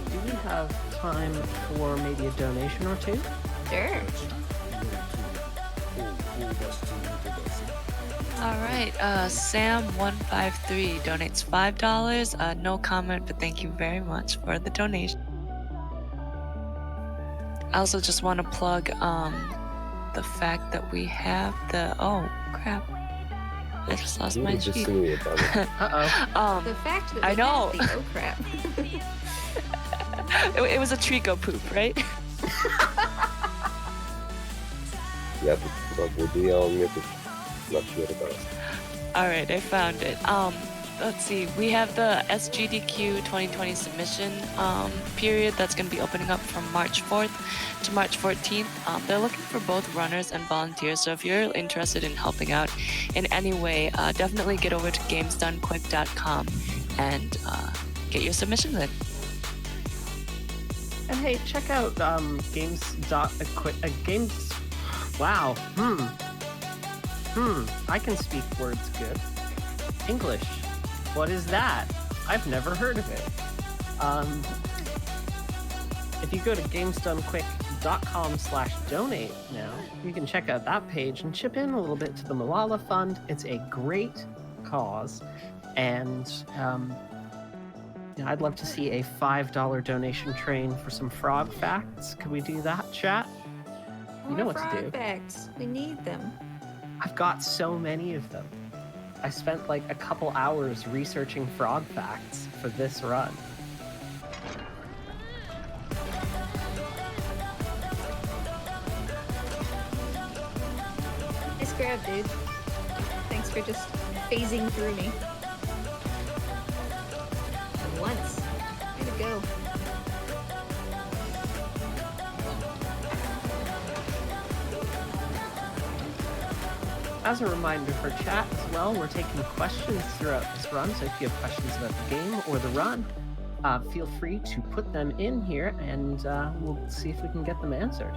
Do we have time for maybe a donation or two? Sure. Alright, Sam153 donates $5. No comment, but thank you very much for the donation. I also just want to plug the fact that we have the... Oh, crap. I just lost my sheet. Uh-oh. The fact that I we know. have the... Oh, crap. It was a Trico poop, right? Ja tu chyba buduję, a on mnie tu napierdala. Alright, I found it. Let's see. We have the SGDQ 2020 submission period that's going to be opening up from March 4th to March 14th. They're looking for both runners and volunteers, so if you're interested in helping out in any way, definitely get over to gamesdonequick.com and get your submission in. And hey, check out games. Wow. I can speak words good. English. What is that? I've never heard of it. If you go to gamesdonequick.com/donate now, you can check out that page and chip in a little bit to the Malala Fund. It's a great cause, and I'd love to see a $5 donation train for some frog facts. Could we do that, chat? You know what to do. Facts. We need them. I've got so many of them. I spent like a couple hours researching frog facts for this run. Nice grab, dude. Thanks for just phasing through me. And once. Way to go. As a reminder for chat as well, we're taking questions throughout this run, so if you have questions about the game or the run, feel free to put them in here, and we'll see if we can get them answered.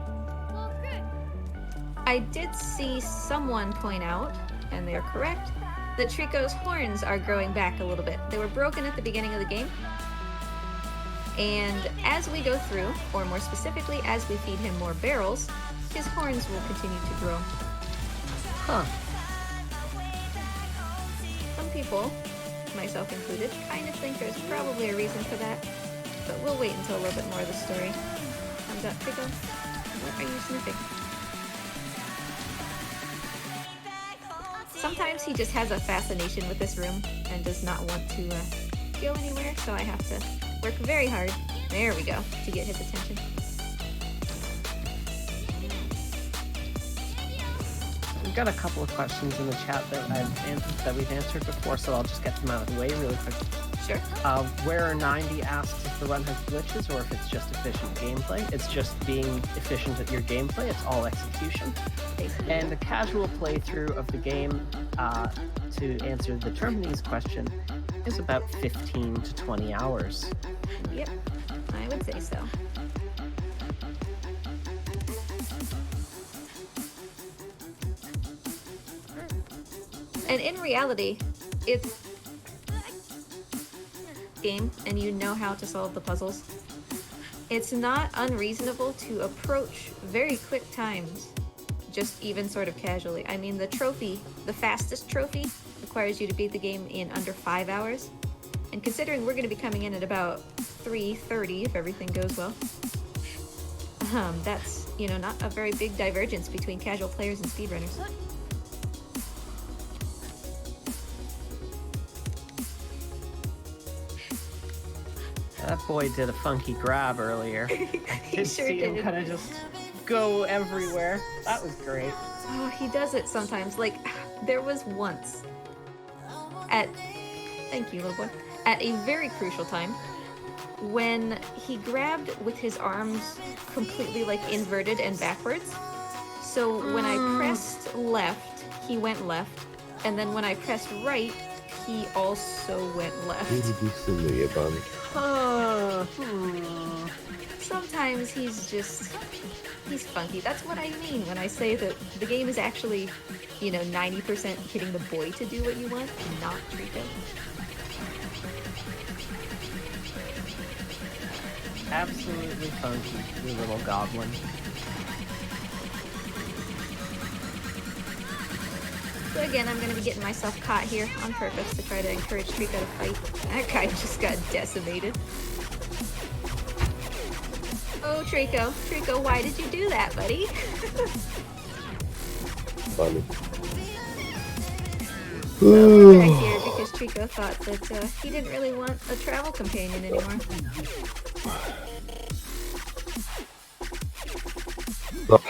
I did see someone point out, and they're correct, that Trico's horns are growing back a little bit. They were broken at the beginning of the game, and as we go through, or more specifically, as we feed him more barrels, his horns will continue to grow. Huh. Some people, myself included, kind of think there's probably a reason for that, but we'll wait until a little bit more of the story comes up. Trico, what are you sniffing? Sometimes he just has a fascination with this room and does not want to go anywhere, so I have to work very hard, there we go, to get his attention. We've got a couple of questions in the chat that we've answered before, so I'll just get them out of the way really quick. Sure. Where90 asks if the run has glitches or if it's just efficient gameplay. It's just being efficient at your gameplay. It's all execution. And a casual playthrough of the game, to answer the Terminese question, is about 15 to 20 hours. Yep, I would say so. And in reality, it's game and you know how to solve the puzzles. It's not unreasonable to approach very quick times, just even sort of casually. I mean, the trophy, the fastest trophy, requires you to beat the game in under 5 hours. And considering we're going to be coming in at about 3:30 if everything goes well, that's, you know, not a very big divergence between casual players and speedrunners. That boy did a funky grab earlier. I did see him kind of just go everywhere. That was great. Oh, he does it sometimes. Like, there was once thank you, little boy, at a very crucial time when he grabbed with his arms completely like inverted and backwards. So when I pressed left, he went left, and then when I pressed right, he also went left. Sometimes he's funky. That's what I mean when I say that the game is actually, you know, 90% getting the boy to do what you want, not Trico. Absolutely funky, you little goblin. So again, I'm going to be getting myself caught here on purpose to try to encourage Trico to fight. That guy just got decimated. Oh, Trico. Trico, why did you do that, buddy? Funny. So we're back here because Trico thought that he didn't really want a travel companion anymore. No.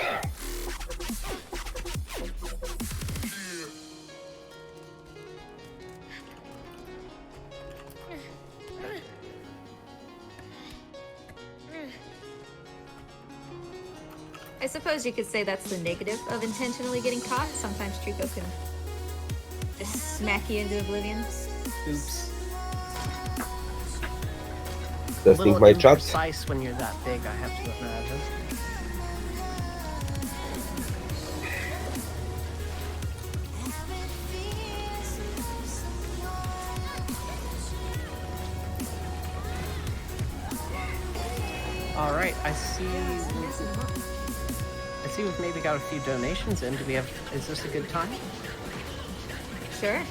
I suppose you could say that's the negative of intentionally getting caught. Sometimes Trico can just smack you into oblivion. Oops. Testing my chat. Precise when you're that big, I have to imagine. All right, I see we've maybe got a few donations in. Is this a good time? Sure.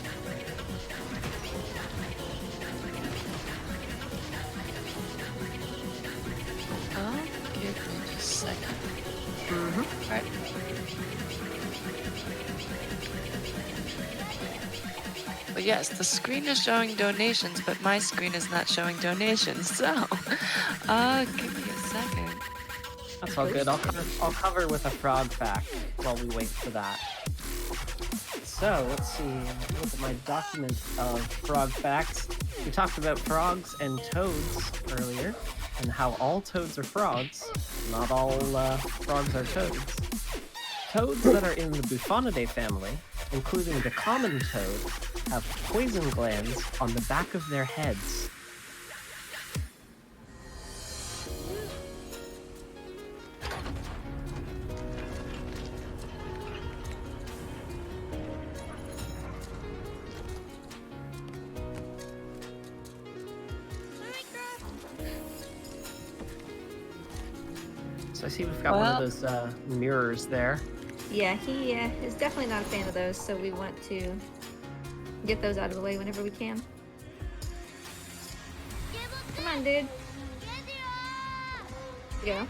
Give me just a second. Mm-hmm. Alright. But yes, the screen is showing donations, but my screen is not showing donations, so give me a second. That's all good. I'll cover with a frog fact while we wait for that. So let's see. Look at my document of frog facts. We talked about frogs and toads earlier, and how all toads are frogs. Not all frogs are toads. Toads that are in the Bufonidae family, including the common toad, have poison glands on the back of their heads. So I see we've got one of those mirrors there. Yeah, he is definitely not a fan of those, so we want to get those out of the way whenever we can. Come on, dude. Yeah.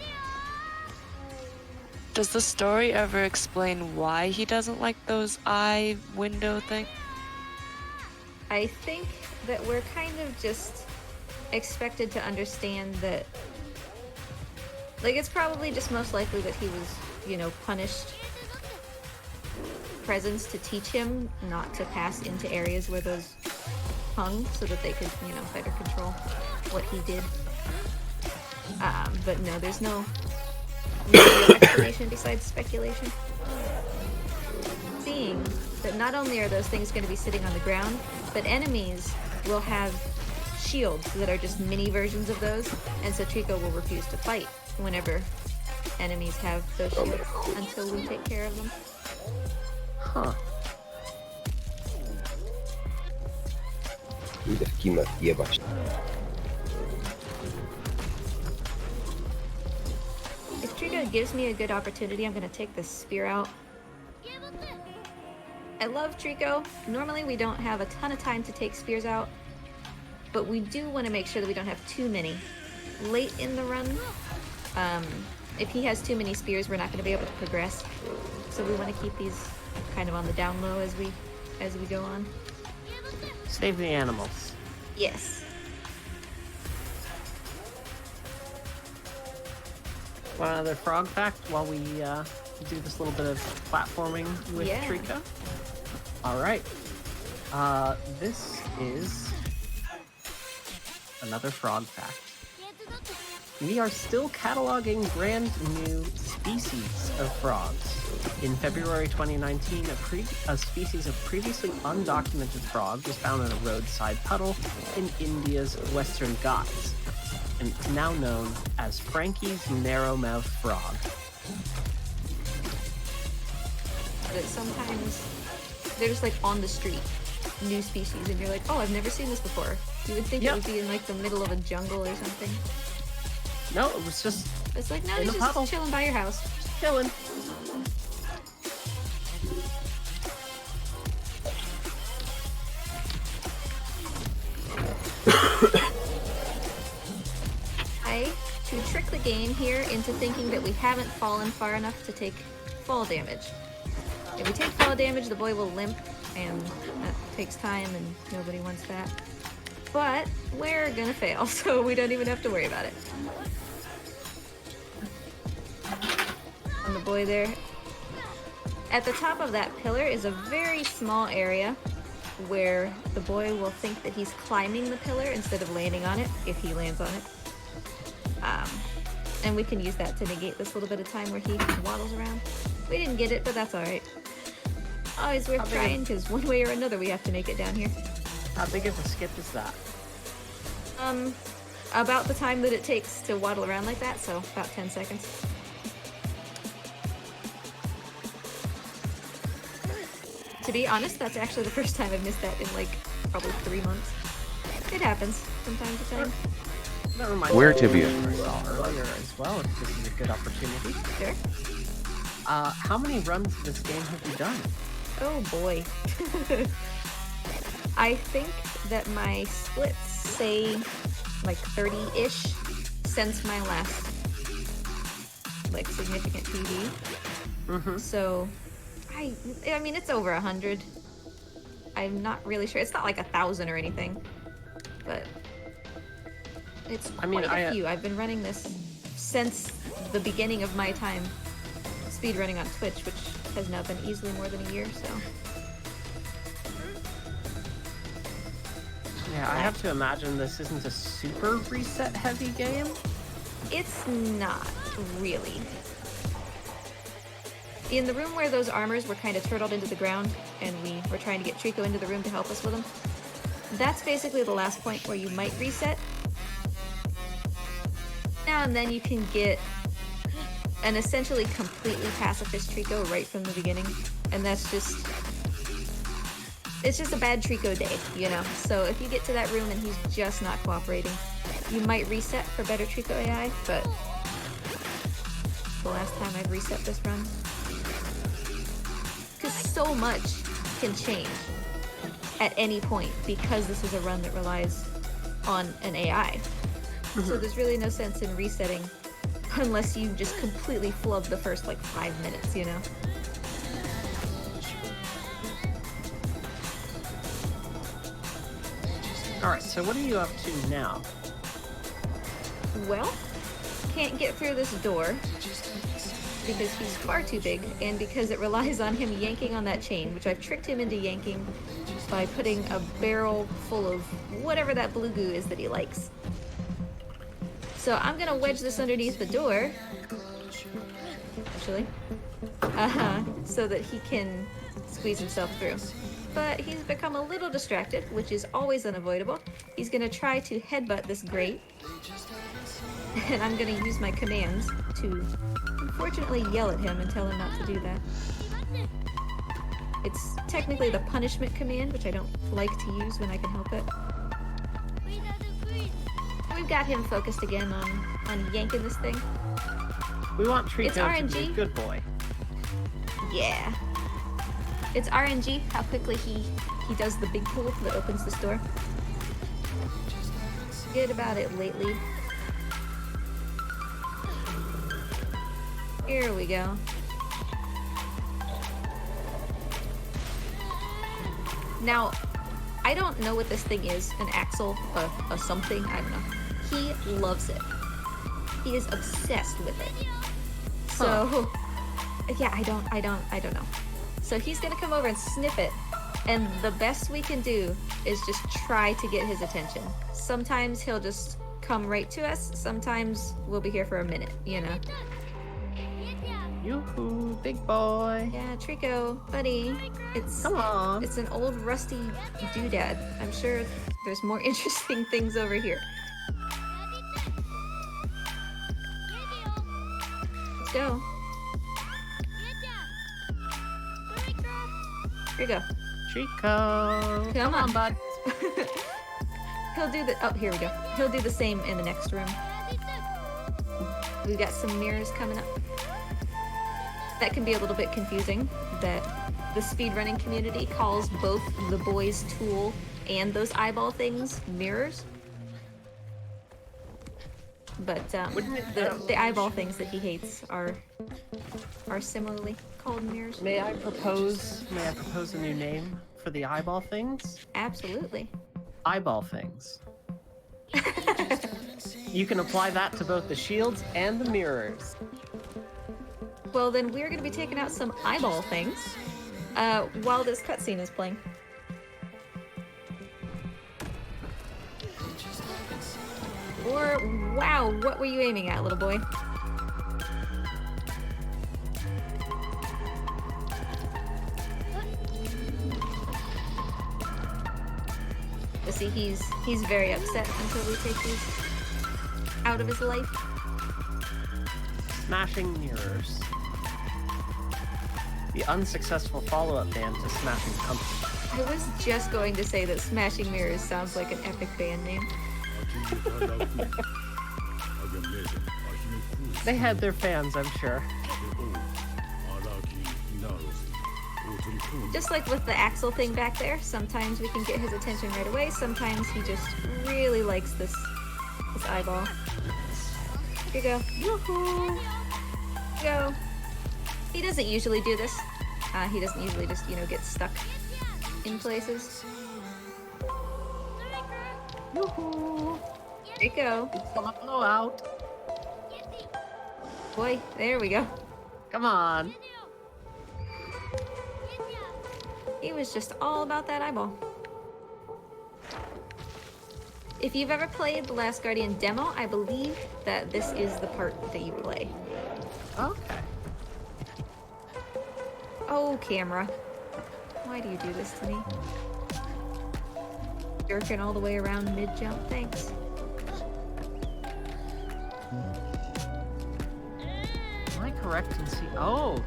Does the story ever explain why he doesn't like those eye window things? I think that we're kind of just expected to understand that, like, it's probably just most likely that he was, you know, punished presence to teach him not to pass into areas where those hung, so that they could, you know, better control what he did. But no, there's no real explanation besides speculation. Seeing that not only are those things going to be sitting on the ground, but enemies will have shields that are just mini versions of those, and so Trico will refuse to fight whenever enemies have those shields until we take care of them. Huh. Idę w kimę jebać. If Trico gives me a good opportunity, I'm going to take this spear out. I love Trico. Normally we don't have a ton of time to take spears out, but we do want to make sure that we don't have too many. Late in the run, if he has too many spears, we're not going to be able to progress. So we want to keep these kind of on the down low as we go on. Save the animals. Yes. One other frog fact while we do this little bit of platforming with Trico. All right. This is another frog fact. We are still cataloging brand new species of frogs. In February 2019, a species of previously undocumented frog was found in a roadside puddle in India's Western Ghats, and it's now known as Frankie's narrowmouth frog. But sometimes they're just like on the street, new species, and you're like, oh, I've never seen this before. You would think it would be in like the middle of a jungle or something. No, it was just. It's like, no, in he's a just puddle. chilling by your house. Just chilling. To trick the game here into thinking that we haven't fallen far enough to take fall damage. If we take fall damage, the boy will limp, and that takes time, and nobody wants that. But we're gonna fail, so we don't even have to worry about it. And the boy there. At the top of that pillar is a very small area where the boy will think that he's climbing the pillar instead of landing on it, if he lands on it. And we can use that to negate this little bit of time where he waddles around. We didn't get it, but that's alright. Always worth trying, because one way or another we have to make it down here. How big of a skip is that? About the time that it takes to waddle around like that, so about 10 seconds. To be honest, that's actually the first time I've missed that in like probably 3 months. It happens from time to time. That reminds Where me Tibia? of what I saw earlier as well, if this is a good opportunity. Sure. How many runs of this game have you done? Oh boy. I think that my splits say like 30-ish since my last like significant PV. Mm-hmm. So I mean it's over 100. I'm not really sure. It's not like 1,000 or anything, but it's quite a few. I've been running this since the beginning of my time speedrunning on Twitch, which has now been easily more than a year, so. Yeah, I have to imagine this isn't a super reset-heavy game. It's not really. In the room where those armors were kind of turtled into the ground, and we were trying to get Trico into the room to help us with them, that's basically the last point where you might reset. Now and then you can get an essentially completely pacifist Trico right from the beginning, and that's just... it's just a bad Trico day, you know? So if you get to that room and he's just not cooperating, you might reset for better Trico AI, but the last time I've reset this run. Because so much can change at any point because this is a run that relies on an AI. So there's really no sense in resetting unless you just completely flub the first like 5 minutes, you know? Alright, so what are you up to now? Well, can't get through this door because he's far too big and because it relies on him yanking on that chain, which I've tricked him into yanking by putting a barrel full of whatever that blue goo is that he likes. So I'm gonna wedge this underneath the door, actually, so that he can squeeze himself through. But he's become a little distracted, which is always unavoidable. He's gonna try to headbutt this grate, and I'm gonna use my commands to unfortunately yell at him and tell him not to do that. It's technically the punishment command, which I don't like to use when I can help it. We've got him focused again on yanking this thing. We want Trico It's to RNG. be a good boy. Yeah. It's RNG, how quickly he does the big pull that opens this door. Good about it lately. Here we go. Now, I don't know what this thing is, an axle, a something, I don't know. He loves it. He is obsessed with it. So, yeah, I don't know. So he's gonna come over and sniff it, and the best we can do is just try to get his attention. Sometimes he'll just come right to us, sometimes we'll be here for a minute, you know? Yoo-hoo, big boy. Yeah, Trico, buddy. Come on. It's an old rusty doodad. I'm sure there's more interesting things over here. Let's go. Here you go. Trico. Come on, bud. He'll do the... oh, here we go. He'll do the same in the next room. We've got some mirrors coming up. That can be a little bit confusing, that the speedrunning community calls both the boy's tool and those eyeball things mirrors. But the eyeball things that he hates are similarly called mirrors. May I propose a new name for the eyeball things? Absolutely. Eyeball things. You can apply that to both the shields and the mirrors. Well, then we're going to be taking out some eyeball things while this cutscene is playing. Or, wow, what were you aiming at, little boy? You see, he's very upset until we take these out of his life. Smashing mirrors. The unsuccessful follow-up band to Smashing Pumpkins. I was just going to say that Smashing Mirrors sounds like an epic band name. They had their fans, I'm sure. Just like with the axle thing back there, sometimes we can get his attention right away, sometimes he just really likes this eyeball. Here you go. Yoo-hoo! Go. He doesn't usually do this. He doesn't usually just, you know, get stuck in places. Yoo-hoo! There you go. It's gonna blow out. Boy, there we go. Come on. He was just all about that eyeball. If you've ever played the Last Guardian demo, I believe that this is the part that you play. Okay. Oh, camera. Why do you do this to me? Jerking all the way around mid-jump, thanks. Am I correct in see? Oh!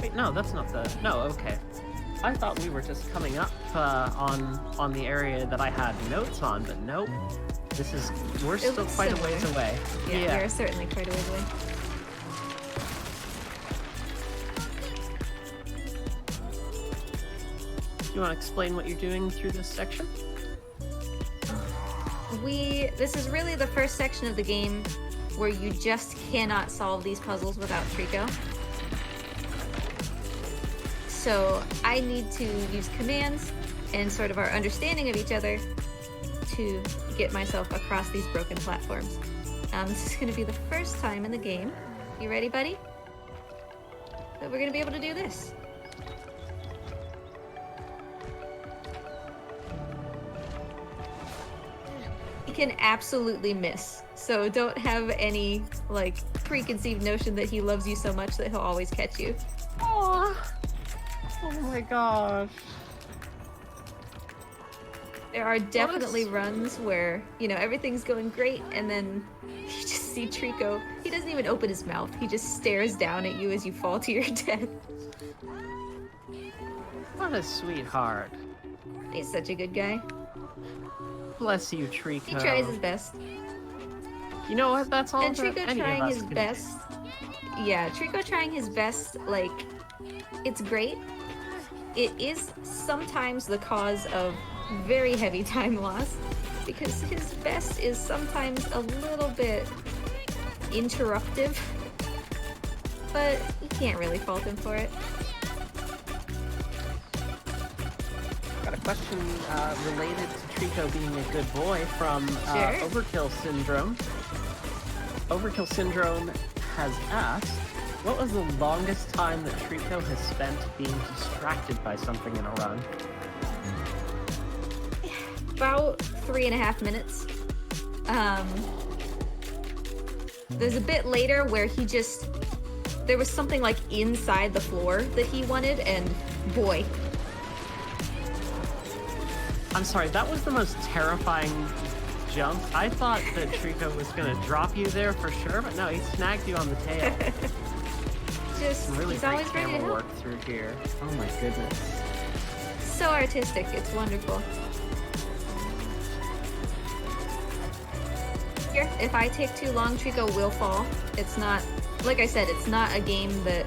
Wait, no, that's not the... No, okay. I thought we were just coming up on the area that I had notes on, but nope. This is... We're still quite a ways away. Yeah, we're certainly quite a ways away. Do you want to explain what you're doing through this section? This is really the first section of the game where you just cannot solve these puzzles without Trico. So I need to use commands and sort of our understanding of each other to get myself across these broken platforms. This is going to be the first time in the game. You ready, buddy? That we're going to be able to do this. He can absolutely miss. So don't have any, like, preconceived notion that he loves you so much that he'll always catch you. Aww. Oh my gosh. There are definitely runs where, you know, everything's going great and then you just see Trico. He doesn't even open his mouth. He just stares down at you as you fall to your death. What a sweetheart. He's such a good guy. Bless you, Trico. He tries his best. You know what? That's all and that Trico any trying of us his can best. Yeah, Trico trying his best, like, it's great. It is sometimes the cause of very heavy time loss because his best is sometimes a little bit interruptive, but you can't really fault him for it. Got a question related to Trico being a good boy from Sure. Overkill Syndrome. Overkill Syndrome has asked, what was the longest time that Trico has spent being distracted by something in a run? About 3.5 minutes. There's a bit later where there was something like inside the floor that he wanted, and boy. I'm sorry, that was the most terrifying jump. I thought that Trico was gonna drop you there for sure, but no, he snagged you on the tail. Just, really he's great always ready to camera help. work through here. Oh my goodness. So artistic, it's wonderful. Here, if I take too long, Trico will fall. It's not, like I said, it's not a game that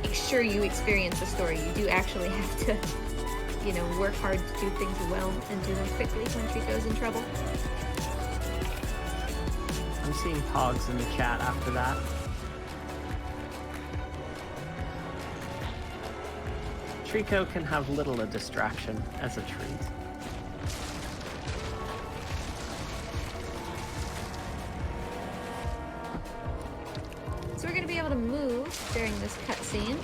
makes sure you experience the story. You do actually have to, you know, work hard to do things well and do them quickly when Trico's in trouble. I'm seeing Pogs in the chat after that. Trico can have little a distraction as a treat. So we're going to be able to move during this cutscene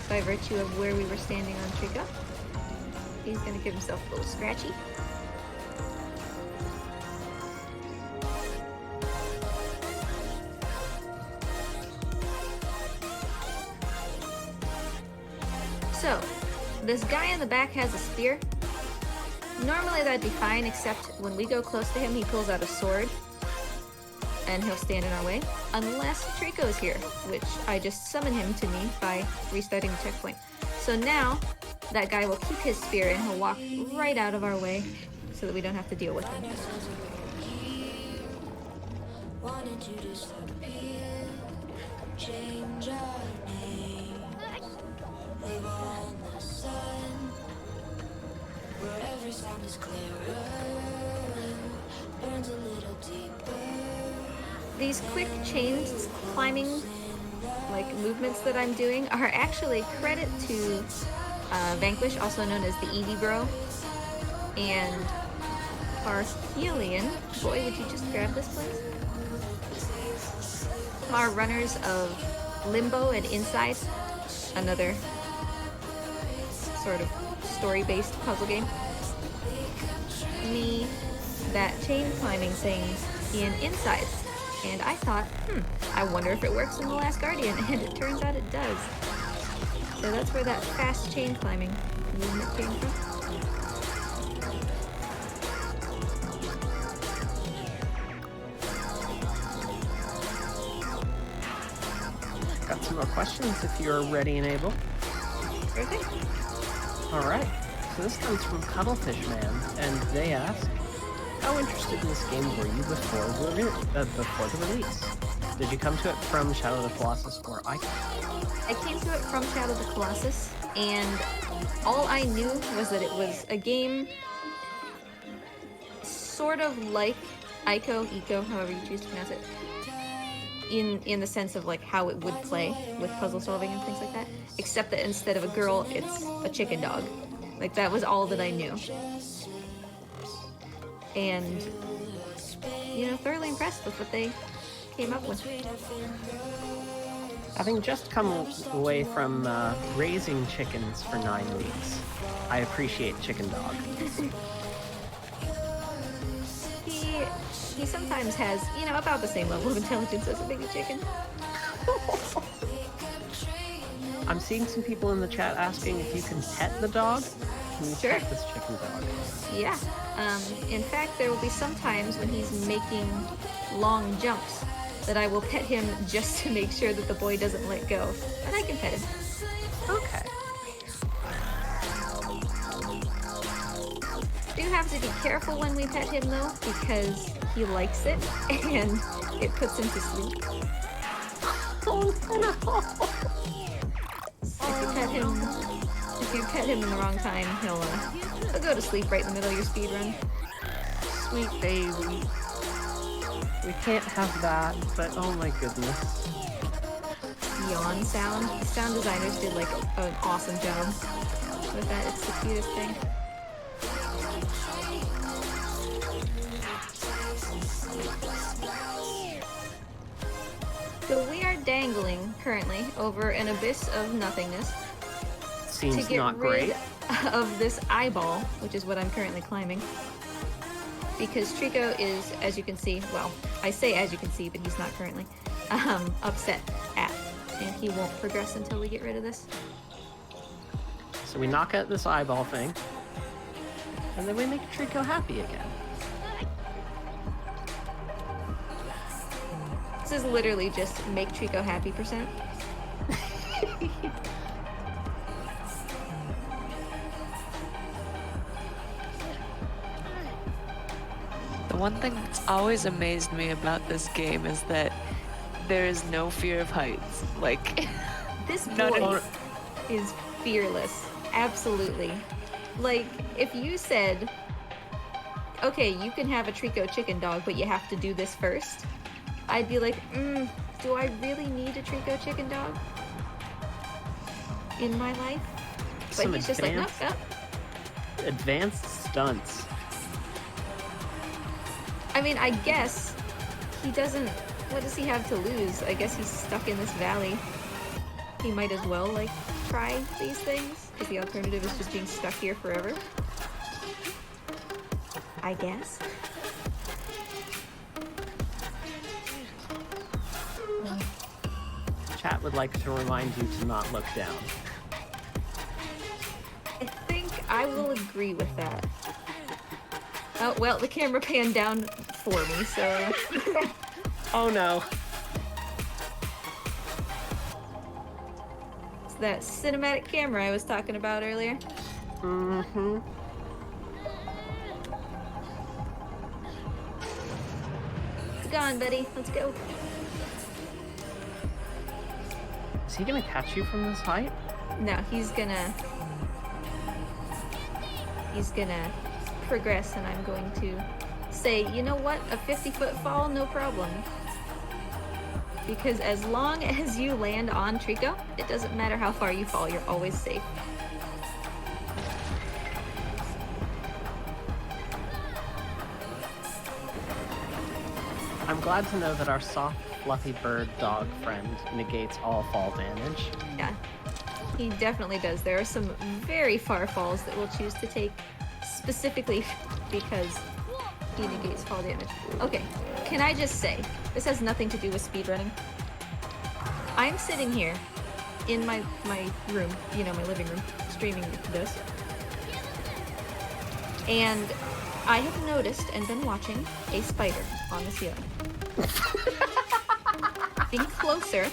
by virtue of where we were standing on Trico. He's going to give himself a little scratchy. So, this guy in the back has a spear. Normally that'd be fine, except when we go close to him, he pulls out a sword. And he'll stand in our way. Unless Trico's here, which I just summon him to me by restarting the checkpoint. So now, that guy will keep his spear and he'll walk right out of our way so that we don't have to deal with him. Change our name. Live on the sun, where every sound is clearer, burns a little deeper. These quick chains climbing like movements that I'm doing are actually credit to Vanquish, also known as the Eevee Bro, and Arthelian. Boy, would you just grab this place? Are runners of Limbo and Inside, another sort of story-based puzzle game. Me, that chain climbing thing in Inside. And I thought, I wonder if it works in The Last Guardian, and it turns out it does. So that's where that fast chain climbing movement came from. Got some more questions if you're ready and able. Okay. Alright, so this comes from Cuttlefish Man, and they ask, how interested in this game were you before the release? Did you come to it from Shadow of the Colossus or Ico? I came to it from Shadow of the Colossus, and all I knew was that it was a game sort of like Ico, however you choose to pronounce it, in the sense of like how it would play with puzzle solving and things like that, except that instead of a girl, it's a chicken dog. Like, that was all that I knew. And, you know, thoroughly impressed with what they came up with. Having just come away from raising chickens for 9 weeks, I appreciate Chicken Dog. He sometimes has, you know, about the same level of intelligence as a baby chicken. I'm seeing some people in the chat asking if you can pet the dog. Can you pet this chicken dog? Yeah. In fact, there will be some times when he's making long jumps that I will pet him just to make sure that the boy doesn't let go. But I can pet him. Okay. Do have to be careful when we pet him though, because he likes it and it puts him to sleep. Oh no! So if you pet him in the wrong time, he'll go to sleep right in the middle of your speed run. Sweet baby. We can't have that, but oh my goodness. Yawn sound. The sound designers did like an awesome job with that. It's the cutest thing. So we are dangling currently over an abyss of nothingness. Seems to get not rid great. of this eyeball, which is what I'm currently climbing. Because Trico is, as you can see, well, I say as you can see, but he's not currently, upset at, and he won't progress until we get rid of this. So we knock out this eyeball thing, and then we make Trico happy again. This is literally just make Trico happy %. The one thing that's always amazed me about this game is that there is no fear of heights. Like, this boy is fearless. Absolutely. Like, if you said, okay, you can have a Trico chicken dog, but you have to do this first, I'd be like, do I really need a Trico chicken dog in my life? But he's just like, nope. Advanced stunts. I mean, I guess he doesn't, what does he have to lose? I guess he's stuck in this valley. He might as well, like, try these things, because the alternative is just being stuck here forever. I guess. Chat would like to remind you to not look down. I think I will agree with that. Oh, well, the camera panned down for me, so... Oh no. It's that cinematic camera I was talking about earlier. Mm-hmm. It's gone, buddy. Let's go. Is he gonna catch you from this height? No, he's gonna progress, and I'm going to say, you know what? A 50-foot fall, no problem. Because as long as you land on Trico, it doesn't matter how far you fall, you're always safe. I'm glad to know that our soft, fluffy bird dog friend negates all fall damage. Yeah. He definitely does. There are some very far falls that we'll choose to take specifically because he negates fall damage. Okay, can I just say, this has nothing to do with speedrunning. I'm sitting here in my room, you know, my living room, streaming this. And I have noticed and been watching a spider on the ceiling. Being closer,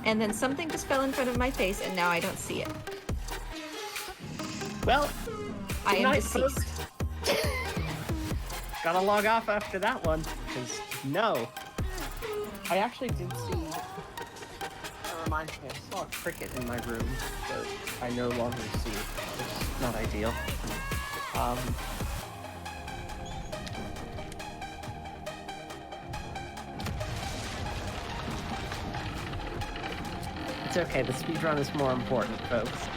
and then something just fell in front of my face, and now I don't see it. Well, I am night, deceased. Gotta log off after that one, because no. I actually did see... That reminds me, I saw a cricket in my room that I no longer see, which is not ideal. It's okay, the speedrun is more important, folks.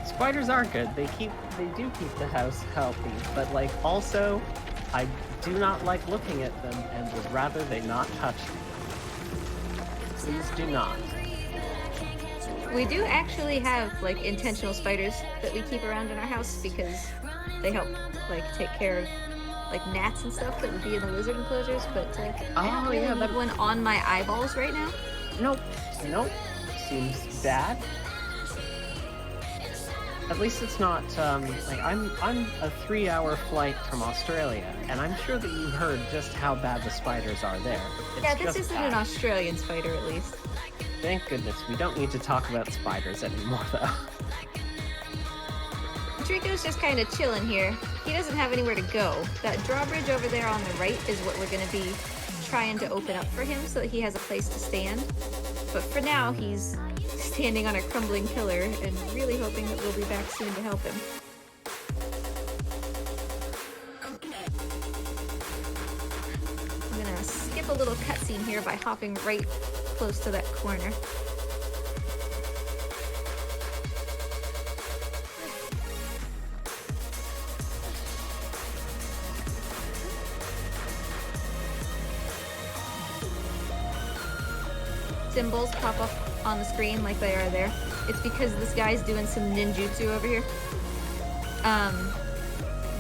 Spiders are good. They do keep the house healthy, but like also, I do not like looking at them and would rather they not touch me. Please do not. We do actually have like intentional spiders that we keep around in our house because they help like take care of like gnats and stuff that would be in the lizard enclosures, but I don't really need one on my eyeballs right now. Nope. Seems bad. At least it's not, like, I'm a 3-hour flight from Australia, and I'm sure that you've heard just how bad the spiders are there. Yeah, this isn't an Australian spider, at least. Thank goodness, we don't need to talk about spiders anymore, though. Trico's just kind of chilling here. He doesn't have anywhere to go. That drawbridge over there on the right is what we're going to be trying to open up for him so that he has a place to stand. But for now, he's standing on a crumbling pillar and really hoping that we'll be back soon to help him. I'm gonna skip a little cutscene here by hopping right close to that corner. Symbols pop up on the screen like they are there. It's because this guy's doing some ninjutsu over here.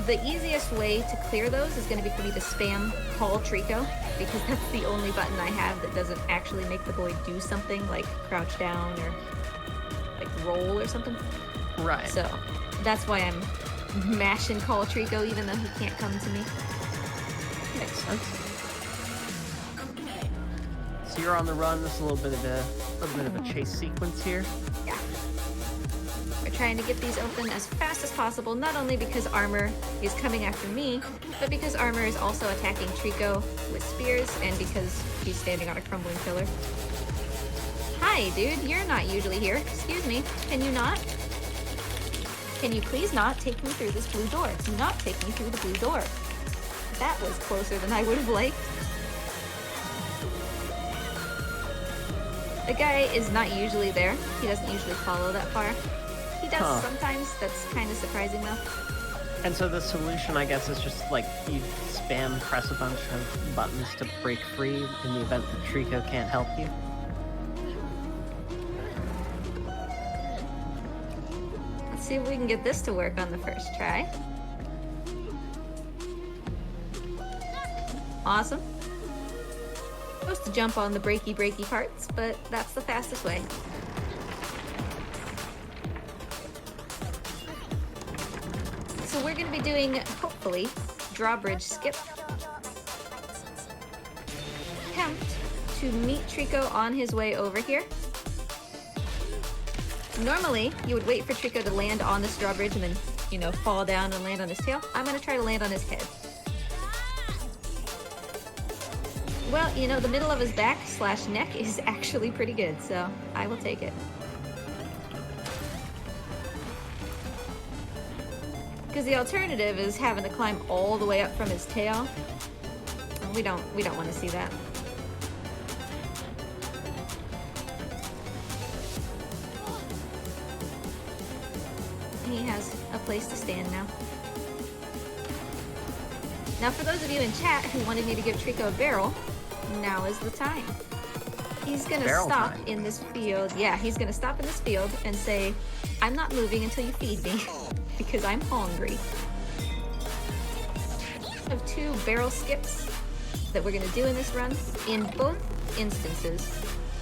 The easiest way to clear those is going to be for me to spam call Trico, because that's the only button I have that doesn't actually make the boy do something like crouch down or like roll or something. Right. So that's why I'm mashing call Trico even though he can't come to me. Makes sense. So you're on the run. This is a little bit of a chase sequence here. Yeah. We're trying to get these open as fast as possible, not only because Armor is coming after me, but because Armor is also attacking Trico with spears, and because he's standing on a crumbling pillar. Hi, dude. You're not usually here. Excuse me. Can you not? Can you please not take me through this blue door? Do not take me through the blue door. That was closer than I would have liked. The guy is not usually there. He doesn't usually follow that far. He does sometimes. That's kind of surprising though. And so the solution, I guess, is just like you spam press a bunch of buttons to break free in the event that Trico can't help you. Let's see if we can get this to work on the first try. Awesome. Supposed to jump on the breaky parts, but that's the fastest way. So we're going to be doing, hopefully, drawbridge skip. Attempt to meet Trico on his way over here. Normally, you would wait for Trico to land on this drawbridge and then, you know, fall down and land on his tail. I'm going to try to land on his head. Well, you know, the middle of his back / neck is actually pretty good, so I will take it. Because the alternative is having to climb all the way up from his tail. And we don't want to see that. He has a place to stand now. Now for those of you in chat who wanted me to give Trico a barrel, now is the time. He's gonna Barrel stop time. in this field. Yeah, he's gonna stop in this field and say, I'm not moving until you feed me because I'm hungry. We have 2 barrel skips that we're gonna do in this run. In both instances,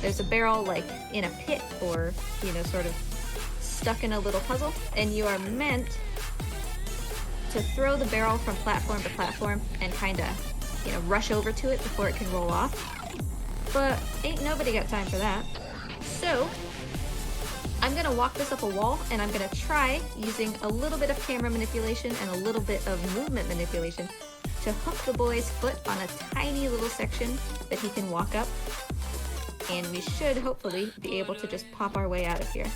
there's a barrel like in a pit or, you know, sort of stuck in a little puzzle, and you are meant to throw the barrel from platform to platform and kind of, you know, rush over to it before it can roll off. But ain't nobody got time for that. So I'm gonna walk this up a wall, and I'm gonna try using a little bit of camera manipulation and a little bit of movement manipulation to hook the boy's foot on a tiny little section that he can walk up. And we should hopefully be able to just pop our way out of here.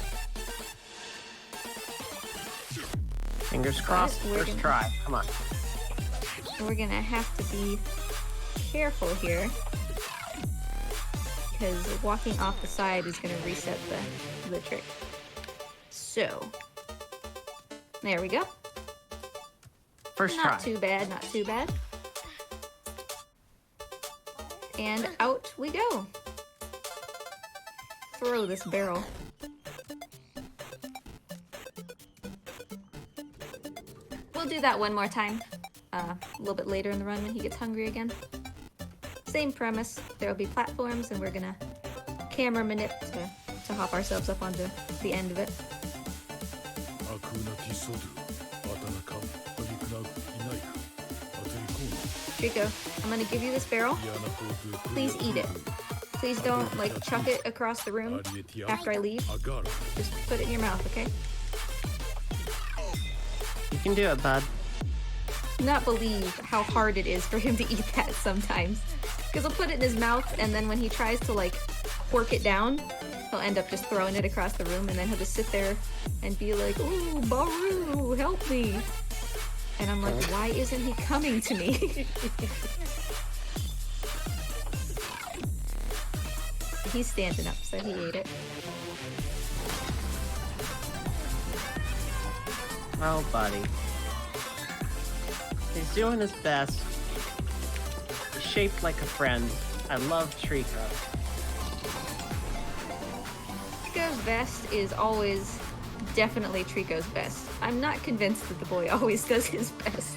Fingers crossed, first try, come on. We're gonna have to be careful here, because walking off the side is gonna reset the trick. So, there we go. First try. Not too bad, not too bad. And out we go. Throw this barrel. We'll do that one more time, a little bit later in the run when he gets hungry again. Same premise, there will be platforms and we're gonna camera manip to hop ourselves up onto the end of it. Trico, I'm gonna give you this barrel. Please eat it. Please don't, like, chuck it across the room after I leave. Just put it in your mouth, okay? You can do it, bud. Not believe how hard it is for him to eat that sometimes. Because he'll put it in his mouth, and then when he tries to, like, fork it down, he'll end up just throwing it across the room, and then he'll just sit there and be like, ooh, Baru, help me. And I'm like, why isn't he coming to me? He's standing up, so he ate it. Oh, buddy. He's doing his best. He's shaped like a friend. I love Trico. Trico's best is always definitely Trico's best. I'm not convinced that the boy always does his best.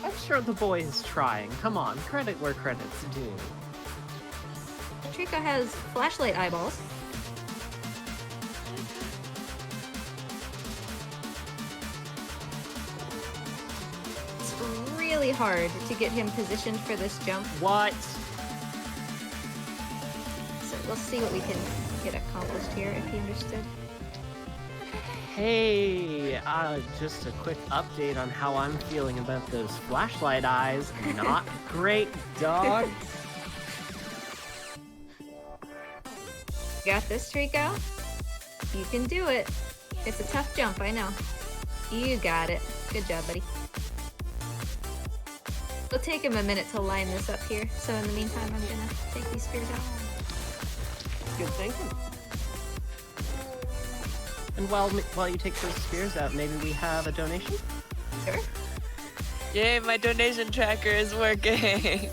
I'm sure the boy is trying. Come on, credit where credit's due. Trico has flashlight eyeballs. It's really hard to get him positioned for this jump. What? So we'll see what we can get accomplished here if he understood. Hey, just a quick update on how I'm feeling about those flashlight eyes. Not great, dog. Got this, Trico? You can do it. It's a tough jump, I know. You got it. Good job, buddy. It'll take him a minute to line this up here, so in the meantime, I'm gonna take these spears out. Good thinking. And while you take those spears out, maybe we have a donation? Sure. Yay, my donation tracker is working.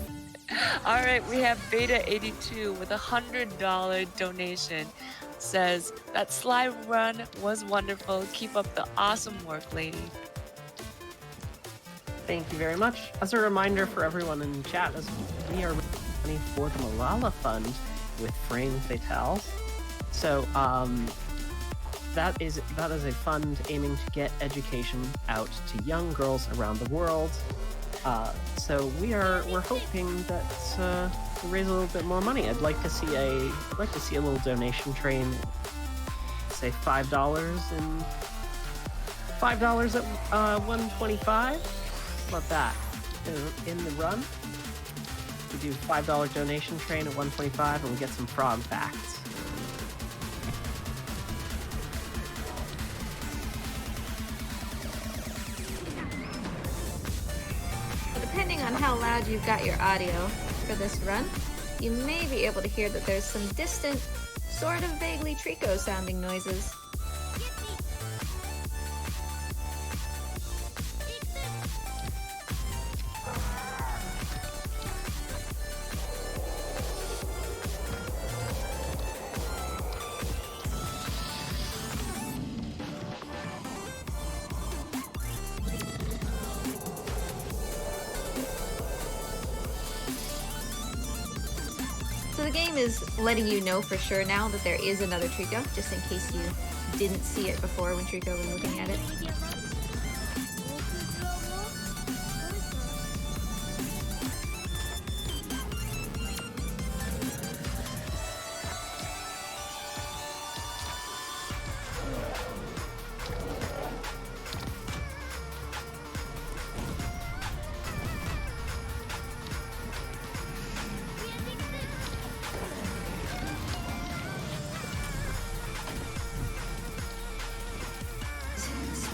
All right, we have Beta82 with $100 donation. Says, that slide run was wonderful. Keep up the awesome work, lady. Thank you very much. As a reminder for everyone in chat, as we are raising money for the Malala Fund with Frame Fatales. So, that is a fund aiming to get education out to young girls around the world. So we're hoping that we'll raise a little bit more money. I'd like to see a little donation train, say $5 and $5 at 125. How about that? In the run, we do $5 donation train at 125, and we get some frog facts. Depending on how loud you've got your audio for this run, you may be able to hear that there's some distant, sort of vaguely Trico sounding noises. game is letting you know for sure now that there is another Trico, just in case you didn't see it before when Trico was looking at it.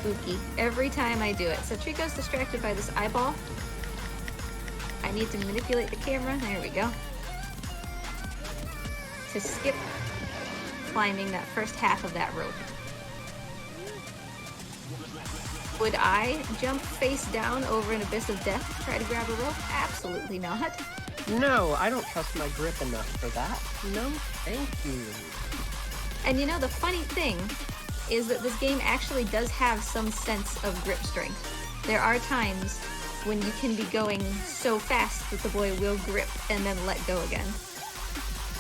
Spooky every time I do it. So Trico's distracted by this eyeball. I need to manipulate the camera. There we go. To skip climbing that first half of that rope. Would I jump face down over an abyss of death to try to grab a rope? Absolutely not. No, I don't trust my grip enough for that. No, thank you. And you know, the funny thing is that this game actually does have some sense of grip strength. There are times when you can be going so fast that the boy will grip and then let go again.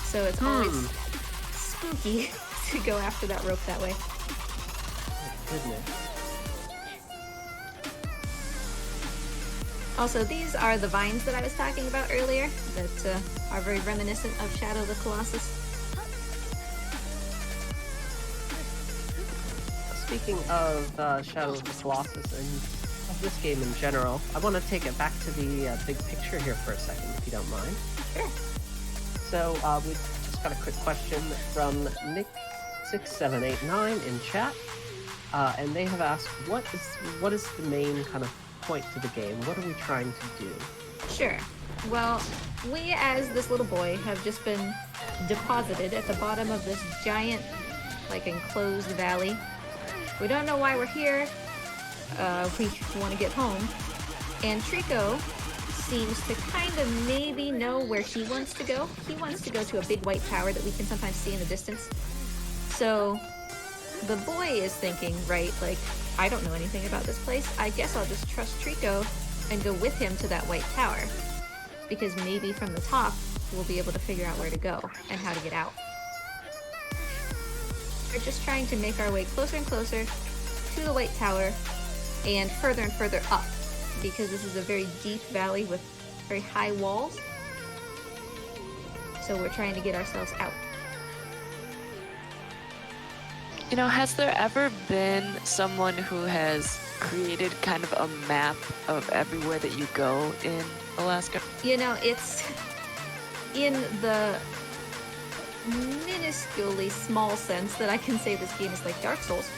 So it's always spooky to go after that rope that way. Oh, goodness. Also, these are the vines that I was talking about earlier that are very reminiscent of Shadow of the Colossus. Speaking of Shadow of the Colossus and of this game in general, I want to take it back to the big picture here for a second, if you don't mind. Sure. So we've just got a quick question from Nick6789 in chat, and they have asked, what is the main kind of point to the game? What are we trying to do? Sure. Well, we as this little boy have just been deposited at the bottom of this giant, like, enclosed valley. We don't know why we're here. We want to get home. And Trico seems to kind of maybe know where he wants to go. He wants to go to a big white tower that we can sometimes see in the distance. So the boy is thinking, right, like, I don't know anything about this place. I guess I'll just trust Trico and go with him to that white tower. Because maybe from the top, we'll be able to figure out where to go and how to get out. We're just trying to make our way closer and closer to the White Tower and further up, because this is a very deep valley with very high walls. So we're trying to get ourselves out. You know, has there ever been someone who has created kind of a map of everywhere that you go in Alaska? You know, it's in the minusculely small sense that I can say this game is like Dark Souls.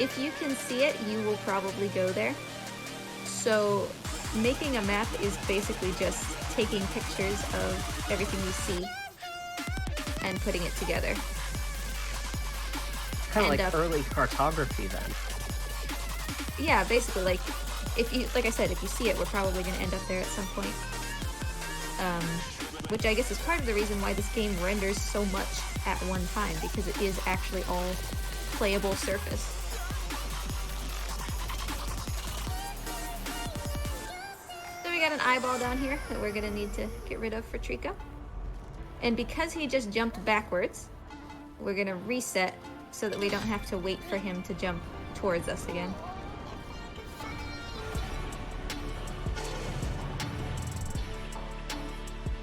If you can see it, you will probably go there. So making a map is basically just taking pictures of everything you see and putting it together. Kind of like early cartography then. Yeah, basically, like, if you, like I said, if you see it, we're probably going to end up there at some point. Which I guess is part of the reason why this game renders so much at one time, because it is actually all playable surface. So we got an eyeball down here that we're gonna need to get rid of for Trico. And because he just jumped backwards, we're gonna reset so that we don't have to wait for him to jump towards us again.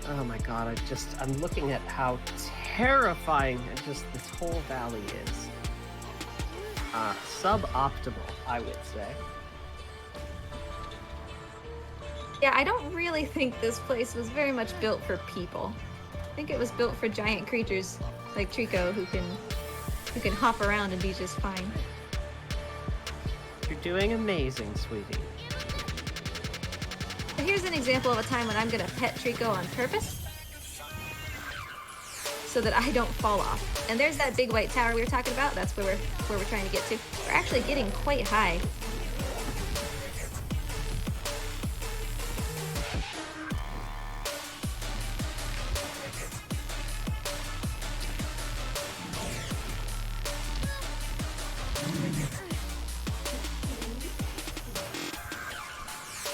Oh my god, I'm looking at how terrifying just this whole valley is. Suboptimal, I would say. Yeah, I don't really think this place was very much built for people. I think it was built for giant creatures like Trico who can hop around and be just fine. You're doing amazing, sweetie. Here's an example of a time when I'm gonna pet Trico on purpose so that I don't fall off. And there's that big white tower we were talking about. That's where we're trying to get to. We're actually getting quite high.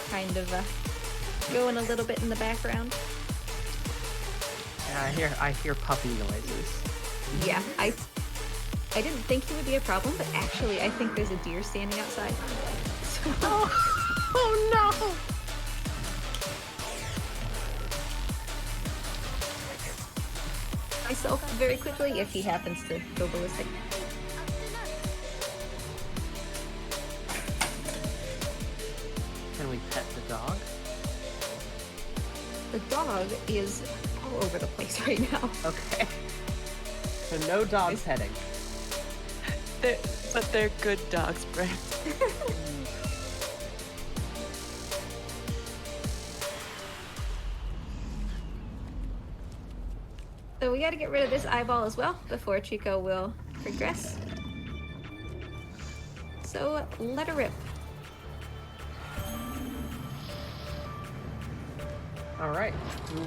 Kind of going a little bit in the background. Yeah, I hear puppy noises. Yeah, I didn't think he would be a problem, but actually I think there's a deer standing outside. So... Oh no! Myself very quickly if he happens to go ballistic. Can we pet the dog? The dog is all over the place right now. Okay. So no dog petting. But they're good dogs, Brent. So we gotta get rid of this eyeball as well before Chico will progress. So let her rip. All right. We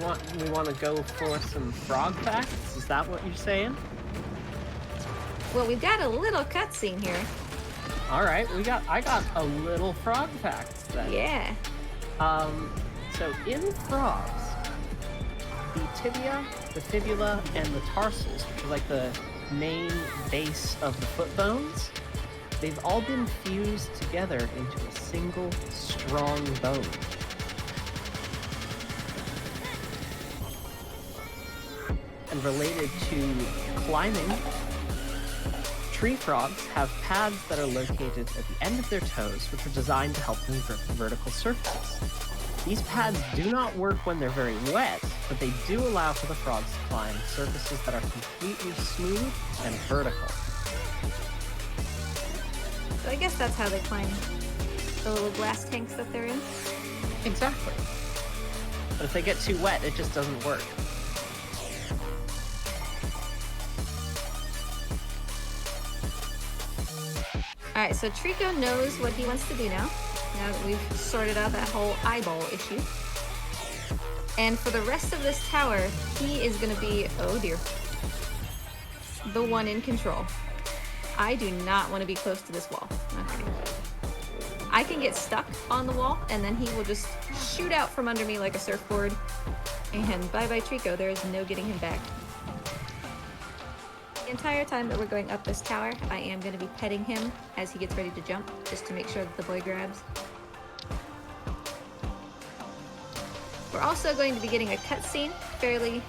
want to go for some frog facts. Is that what you're saying? Well, we've got a little cutscene here. All right. I got a little frog fact then. Yeah. So in frogs, the tibia, the fibula, and the tarsals, which are like the main base of the foot bones, they've all been fused together into a single strong bone. And related to climbing, tree frogs have pads that are located at the end of their toes, which are designed to help them grip vertical surfaces. These pads do not work when they're very wet, but they do allow for the frogs to climb surfaces that are completely smooth and vertical. So I guess that's how they climb the little glass tanks that they're in. Exactly. But if they get too wet, it just doesn't work. Alright, so Trico knows what he wants to do now that we've sorted out that whole eyeball issue. And for the rest of this tower, he is going to be, oh dear, the one in control. I do not want to be close to this wall. Okay. I can get stuck on the wall, and then he will just shoot out from under me like a surfboard. And bye-bye Trico, there is no getting him back. The entire time that we're going up this tower, I am going to be petting him as he gets ready to jump, just to make sure that the boy grabs. We're also going to be getting a cutscene fairly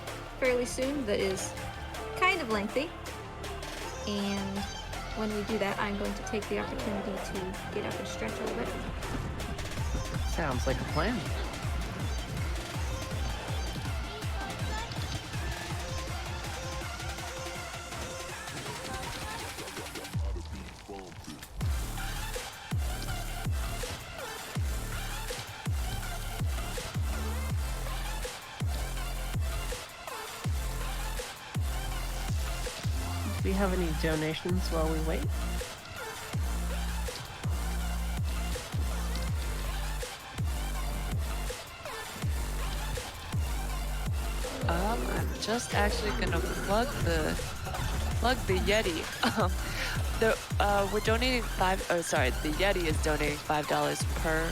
soon that is kind of lengthy. And when we do that, I'm going to take the opportunity to get up and stretch a little bit. Sounds like a plan. Do we have any donations while we wait? I'm just actually gonna plug the Yeti. We're donating the Yeti is donating $5 per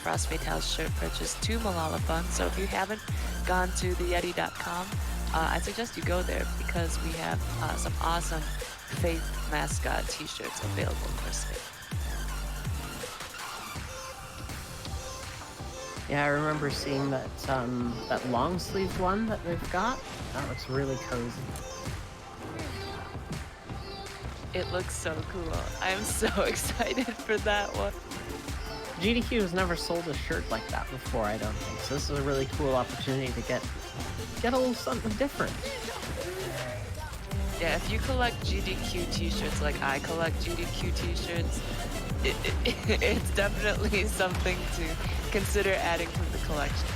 Frostmate House shirt purchase to Malala Fund. So if you haven't gone to theyeti.com, I suggest you go there because we have some awesome Faith mascot t-shirts available for sale. Yeah, I remember seeing that that long sleeve one that they've got. That looks really cozy. It looks so cool. I am so excited for that one. GDQ has never sold a shirt like that before, I don't think. So this is a really cool opportunity to get a little something different. Yeah, if you collect GDQ t-shirts like I collect GDQ t-shirts, it's definitely something to consider adding to the collection.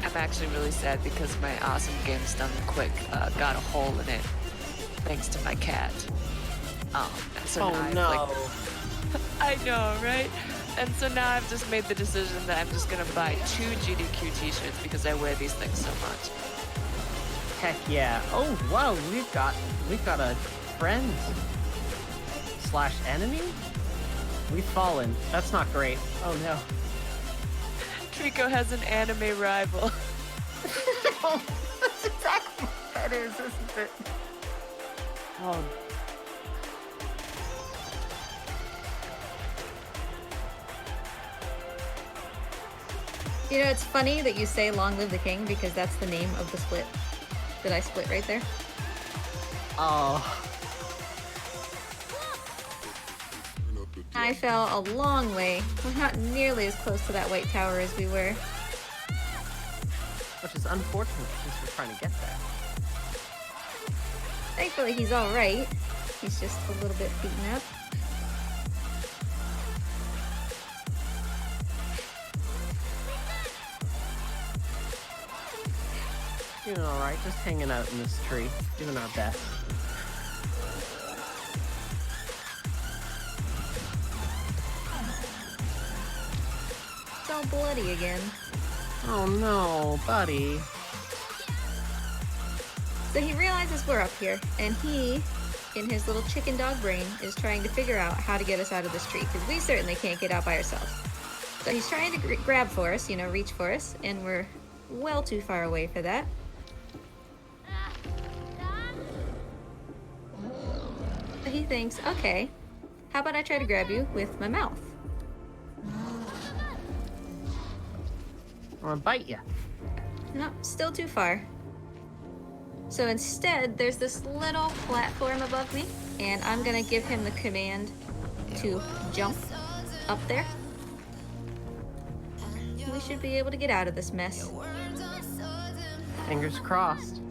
I'm actually really sad because my awesome Games Done Quick got a hole in it thanks to my cat. And so now I know, right? And so now I've just made the decision that I'm just gonna buy 2 GDQ t-shirts because I wear these things so much. Heck yeah. Oh wow, we've got a friend / enemy? We've fallen. That's not great. Oh no. Trico has an anime rival. That's exactly what that is, isn't it? Oh. You know, it's funny that you say "Long Live the King" because that's the name of the split that I split right there. Oh. I fell a long way. We're not nearly as close to that white tower as we were. Which is unfortunate since we're trying to get there. Thankfully, he's alright. He's just a little bit beaten up. Doing alright, just hanging out in this tree, doing our best. It's all bloody again. Oh no, buddy. So he realizes we're up here, and he, in his little chicken dog brain, is trying to figure out how to get us out of this tree, because we certainly can't get out by ourselves. So he's trying to grab for us, you know, reach for us, and we're well too far away for that. So he thinks, okay, how about I try to grab you with my mouth? I'm gonna bite you. No, still too far. So instead, there's this little platform above me, and I'm gonna give him the command to jump up there. We should be able to get out of this mess. Fingers crossed.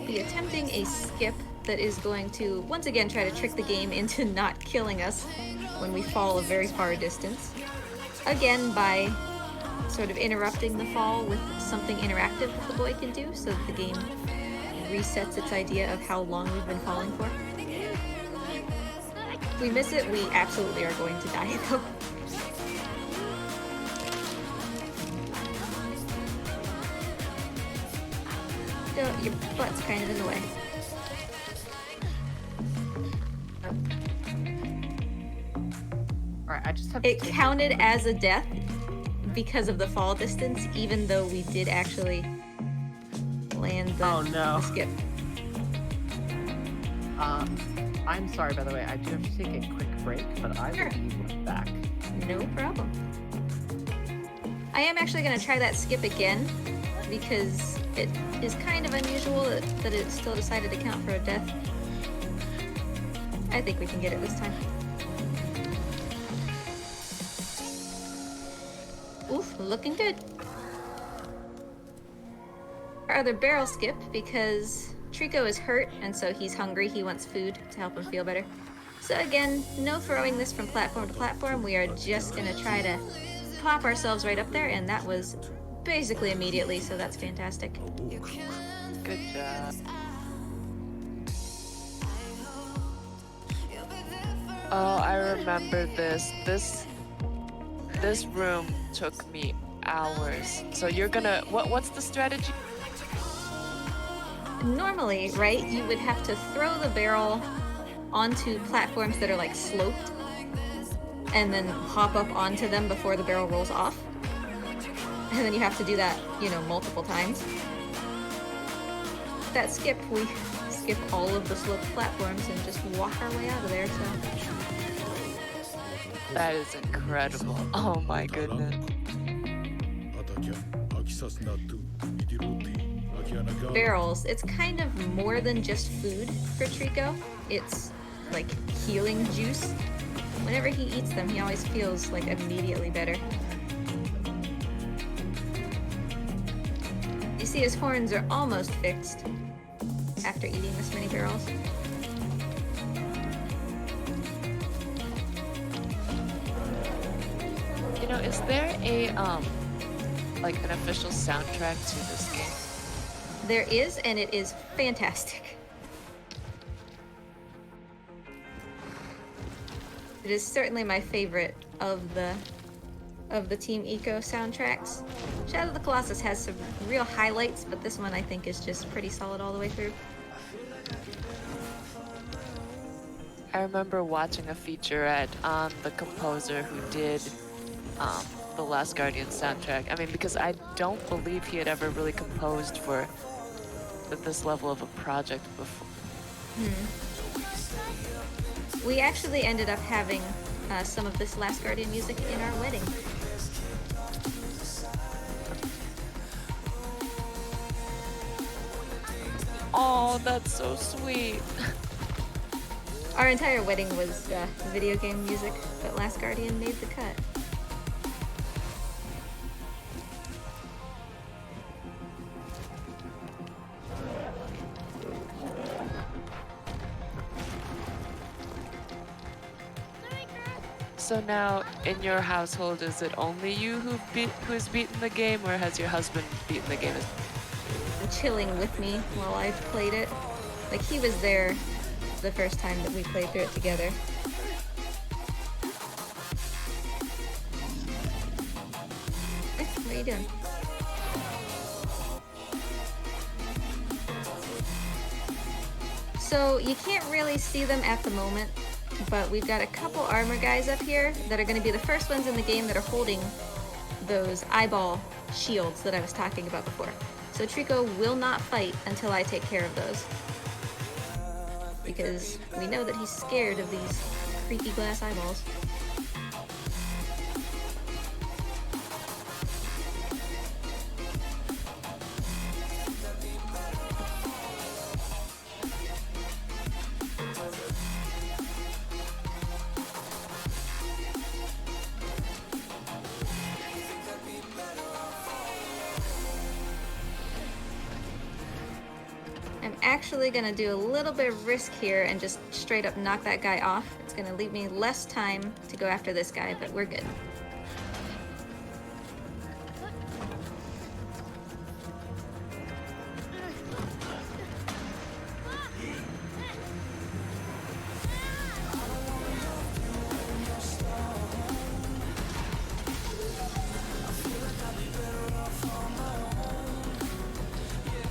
Be attempting a skip that is going to once again try to trick the game into not killing us when we fall a very far distance. Again, by sort of interrupting the fall with something interactive that the boy can do so that the game resets its idea of how long we've been falling for. If we miss it, we absolutely are going to die though. So your butt's kind of in the way. Alright, I just have It counted as a death because of the fall distance, even though we did actually land the skip. I'm sorry, by the way, I do have to take a quick break, but I will be right back. No problem. I am actually going to try that skip again, because it is kind of unusual that it still decided to count for a death. I think we can get it this time. Oof, looking good. Our other barrel skip, because Trico is hurt, and so he's hungry. He wants food to help him feel better. So again, no throwing this from platform to platform. We are just gonna try to pop ourselves right up there, and that was basically immediately, so that's fantastic. Good job. Oh, I remember this. This room took me hours. So you're gonna, what's the strategy? Normally, right, you would have to throw the barrel onto platforms that are like sloped and then hop up onto them before the barrel rolls off. And then you have to do that, you know, multiple times. That skip, we skip all of the sloped platforms and just walk our way out of there, so. That is incredible. Oh my goodness. Barrels, it's kind of more than just food for Trico. It's like healing juice. Whenever he eats them, he always feels like immediately better. You see his horns are almost fixed after eating this many barrels. You know, is there a like an official soundtrack to this game? There is, and it is fantastic. It is certainly my favorite of the Team Eco soundtracks. Shadow of the Colossus has some real highlights, but this one I think is just pretty solid all the way through. I remember watching a featurette on the composer who did the Last Guardian soundtrack. I mean, because I don't believe he had ever really composed for this level of a project before. We actually ended up having some of this Last Guardian music in our wedding. Oh, that's so sweet. Our entire wedding was video game music, but Last Guardian made the cut. So now, in your household, is it only you who's beaten the game, or has your husband beaten the game? Chilling with me while I played it. Like, he was there the first time that we played through it together. Hey, what are you doing? So you can't really see them at the moment, but we've got a couple armor guys up here that are going to be the first ones in the game that are holding those eyeball shields that I was talking about before. So Trico will not fight until I take care of those. Because we know that he's scared of these creepy glass eyeballs. I'm actually gonna do a little bit of risk here and just straight up knock that guy off. It's gonna leave me less time to go after this guy, but we're good.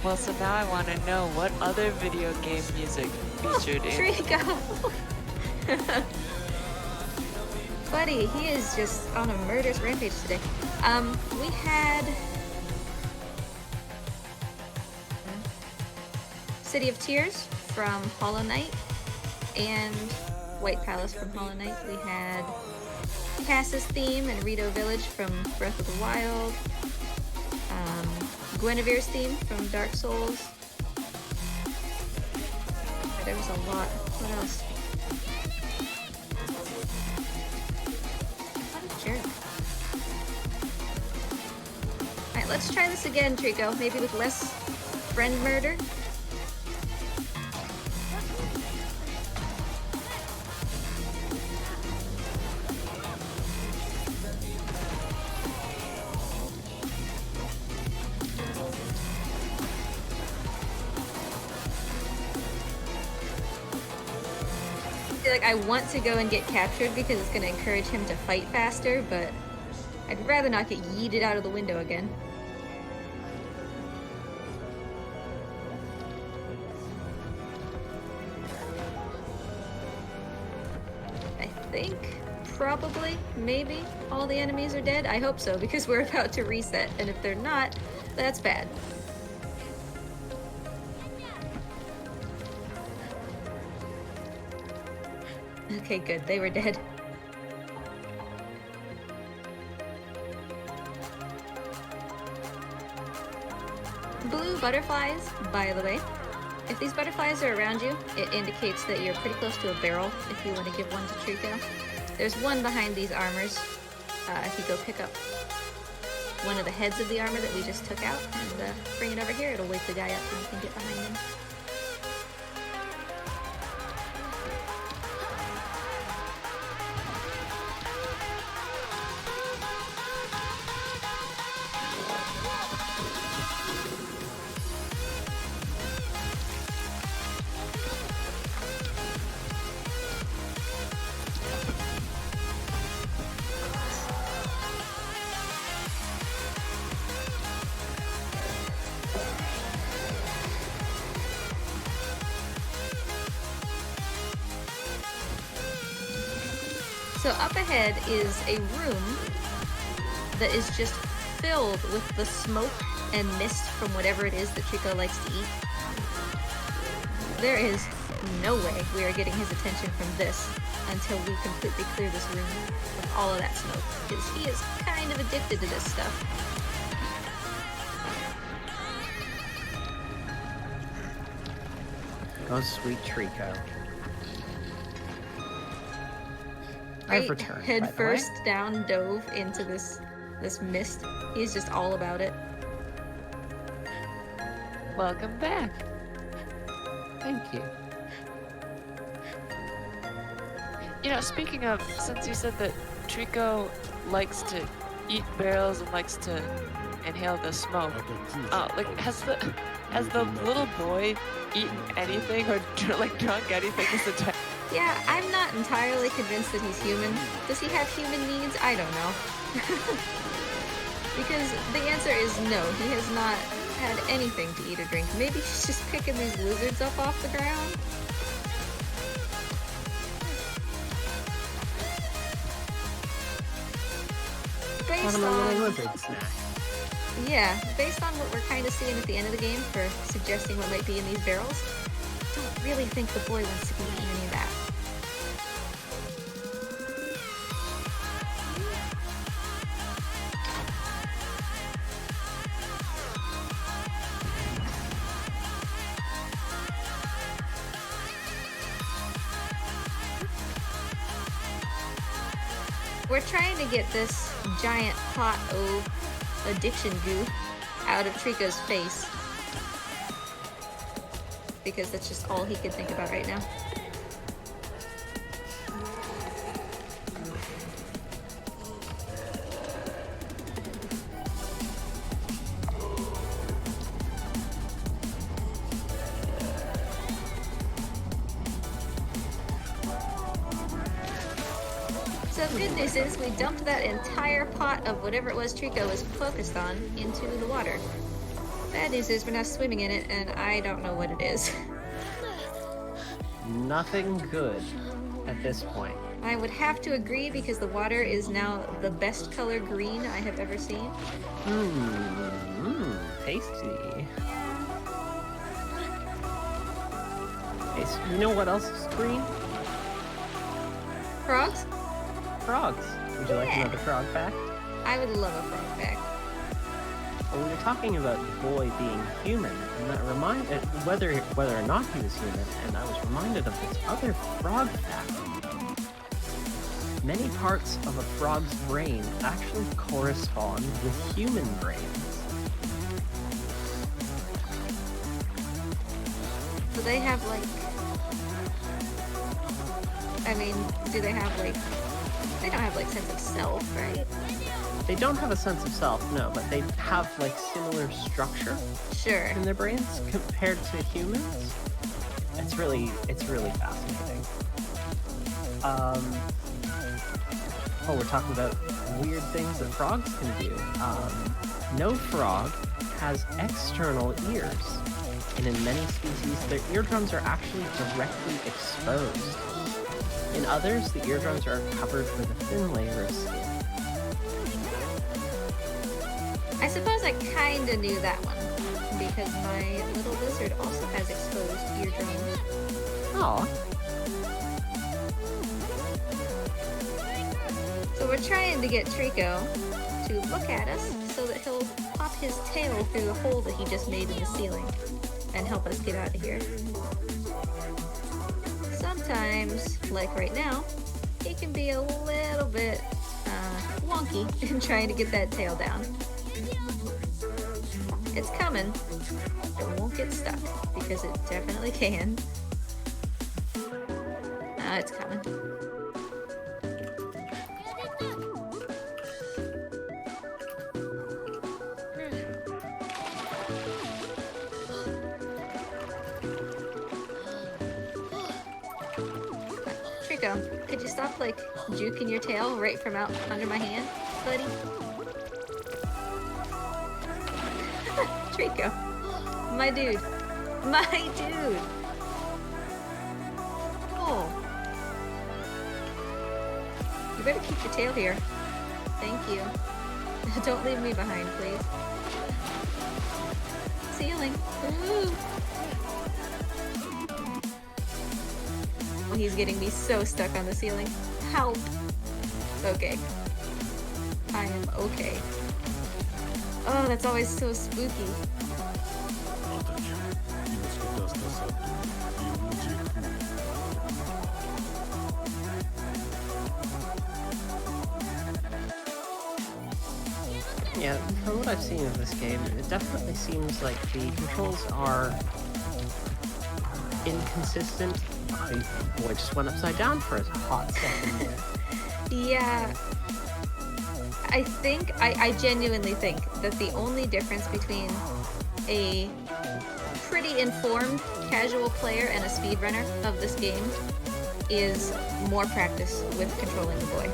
Well, so now I want to know what other video game music featured in. Trico! Buddy, he is just on a murderous rampage today. We had City of Tears from Hollow Knight and White Palace from Hollow Knight. We had Cass's theme and Rito Village from Breath of the Wild. Guinevere's theme from Dark Souls. There was a lot. What else? What a jerk. Alright, let's try this again, Trico. Maybe with less friend murder. Like, I want to go and get captured because it's going to encourage him to fight faster, but I'd rather not get yeeted out of the window again. I think, probably, maybe, all the enemies are dead. I hope so, because we're about to reset, and if they're not, that's bad. Okay, good. They were dead. Blue butterflies, by the way. If these butterflies are around you, it indicates that you're pretty close to a barrel if you want to give one to Trico. There's one behind these armors. If you go pick up one of the heads of the armor that we just took out and bring it over here, it'll wake the guy up and you can get behind him. So up ahead is a room that is just filled with the smoke and mist from whatever it is that Trico likes to eat. There is no way we are getting his attention from this until we completely clear this room of all of that smoke, because he is kind of addicted to this stuff. Oh, sweet Trico. Right, I've returned, head by the way. first down dove into this mist. He's just all about it. Welcome back. Thank you. You know, speaking of, since you said that Trico likes to eat barrels and likes to inhale the smoke, like has the little boy eaten anything or like drunk anything this entire? Yeah, I'm not entirely convinced that he's human. Does he have human needs? I don't know. Because the answer is no, he has not had anything to eat or drink. Maybe he's just picking these lizards up off the ground. Based on, yeah, based on what we're kind of seeing at the end of the game for suggesting what might be in these barrels, I don't really think the boy wants to be eating any of that. We're trying to get this giant pot of addiction goo out of Trico's face, because that's just all he can think about right now. So the good news is we dumped that entire pot of whatever it was Trico was focused on into the water. Bad news is we're now swimming in it, and I don't know what it is. Nothing good at this point. I would have to agree, because the water is now the best color green I have ever seen. Tasty. Hey, so you know what else is green? Frogs? Frogs. Would you like another frog fact? I would love a frog fact. Well, we were talking about the boy being human, and that reminded whether or not he was human, and I was reminded of this other frog fact. Many parts of a frog's brain actually correspond with human brains. So they have like, I mean, do they have like, they don't have like sense of self, right? They don't have a sense of self, no, but they have like similar structure. Sure. In their brains compared to humans. It's really fascinating. Oh, we're talking about weird things that frogs can do. No frog has external ears, and in many species, their eardrums are actually directly exposed. In others, the eardrums are covered with a thin layer of skin. I suppose I kinda knew that one, because my little lizard also has exposed eardrums. Aw. So we're trying to get Trico to look at us so that he'll pop his tail through the hole that he just made in the ceiling and help us get out of here. Sometimes, like right now, he can be a little bit wonky in trying to get that tail down. It's coming. It won't get stuck, because it definitely can. It's coming. Trico, could you stop like juking your tail right from out under my hand, buddy? Trico, my dude, my dude. Oh, You better keep your tail here. Thank you. Don't leave me behind, please. Ceiling. Ooh. Oh, he's getting me so stuck on the ceiling. Help. Okay. I am okay. Oh, that's always so spooky. Yeah, from what I've seen of this game, it definitely seems like the controls are inconsistent. My boy just went upside down for a hot second there. Yeah. I genuinely think that the only difference between a pretty informed casual player and a speedrunner of this game is more practice with controlling the boy.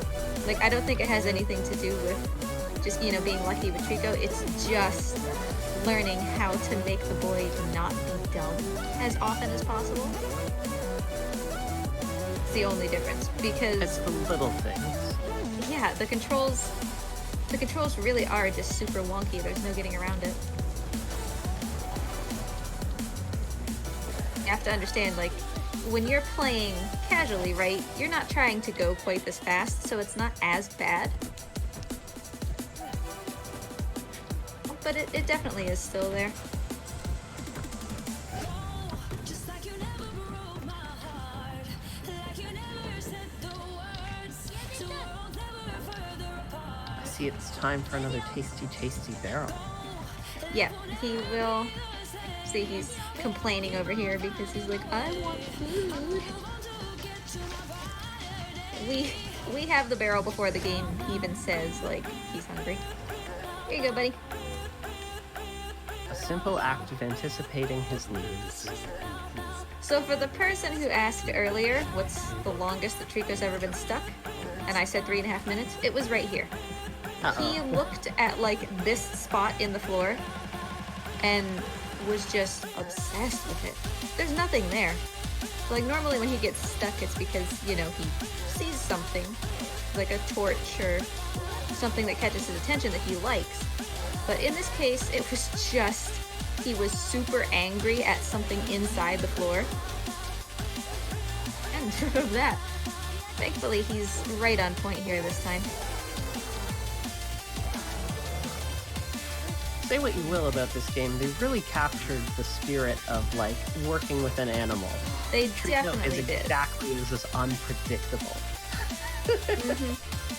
Like, I don't think it has anything to do with just, you know, being lucky with Trico. It's just learning how to make the boy not be dumb as often as possible. It's the only difference, because it's the little things. Yeah, the controls really are just super wonky. There's no getting around it. You have to understand, like, when you're playing casually, right, you're not trying to go quite this fast, so it's not as bad. But it definitely is still there. See, it's time for another tasty barrel. Yeah, he will. See, he's complaining over here because he's like, I want food. We have the barrel before the game even says, like, he's hungry. Here you go, buddy. A simple act of anticipating his needs. So for the person who asked earlier, what's the longest that Trico's ever been stuck? And I said 3.5 minutes, it was right here. He looked at, like, this spot in the floor and was just obsessed with it. There's nothing there. Like, normally when he gets stuck, it's because, you know, he sees something, like a torch or something that catches his attention that he likes. But in this case, it was just, he was super angry at something inside the floor. And from that, thankfully he's right on point here this time. Say what you will about this game, they've really captured the spirit of, like, working with an animal. They Trico definitely is did. exactly as unpredictable.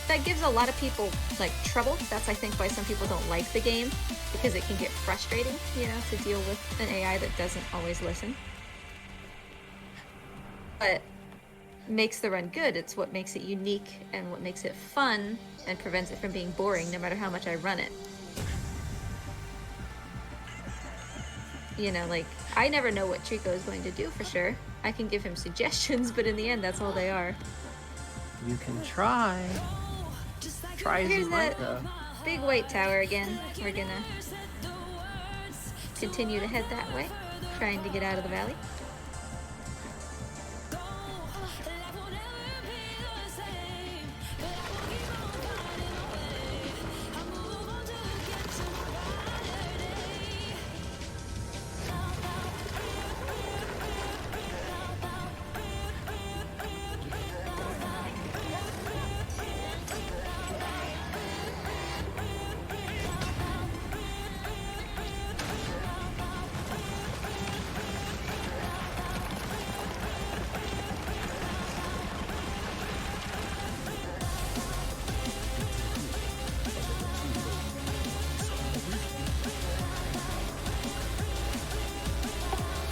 That gives a lot of people, like, trouble. That's, I think, why some people don't like the game, because it can get frustrating, you know, to deal with an AI that doesn't always listen. But makes the run good. It's what makes it unique and what makes it fun and prevents it from being boring no matter how much I run it. You know, like, I never know what Trico is going to do for sure. I can give him suggestions, but in the end, that's all they are. You can try. Try as Here's you might, that though. big white tower again. We're gonna continue to head that way, trying to get out of the valley.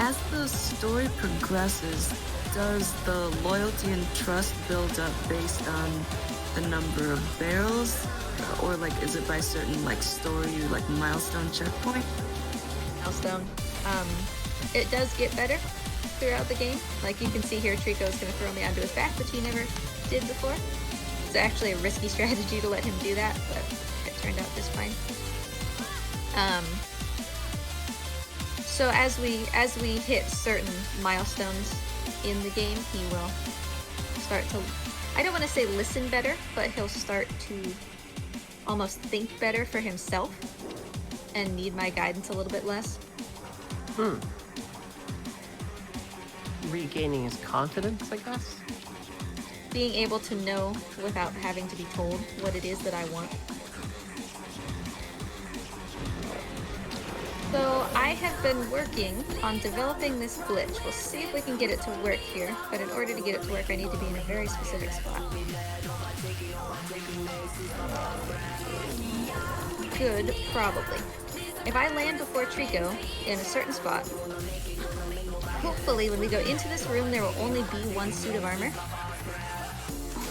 As the story progresses, does the loyalty and trust build up based on the number of barrels? Or, like, is it by certain, like, story, like, milestone checkpoint? Milestone. It does get better throughout the game. Like, you can see here, Trico's gonna throw me onto his back, which he never did before. It's actually a risky strategy to let him do that, but it turned out just fine. So as we hit certain milestones in the game, he will start to I don't want to say listen better, but he'll start to almost think better for himself and need my guidance a little bit less. Regaining his confidence, I guess? Being able to know without having to be told what it is that I want. So I have been working on developing this glitch. We'll see if we can get it to work here, but in order to get it to work I need to be in a very specific spot. Good, probably. If I land before Trico in a certain spot, hopefully when we go into this room there will only be one suit of armor.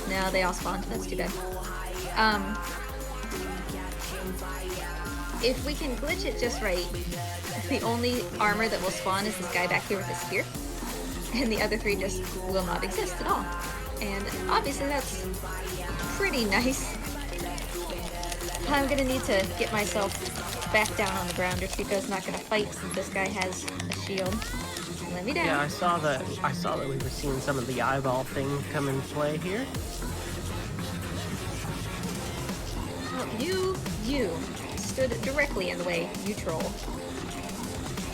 No, they all spawned. That's too bad. If we can glitch it just right, the only armor that will spawn is this guy back here with his spear, and the other 3 just will not exist at all. And obviously that's pretty nice. I'm gonna need to get myself back down on the ground or Trico's not gonna fight since this guy has a shield. Let me down. Yeah, I saw that we were seeing some of the eyeball thing come in play here. Oh, you stood directly in the way, you troll.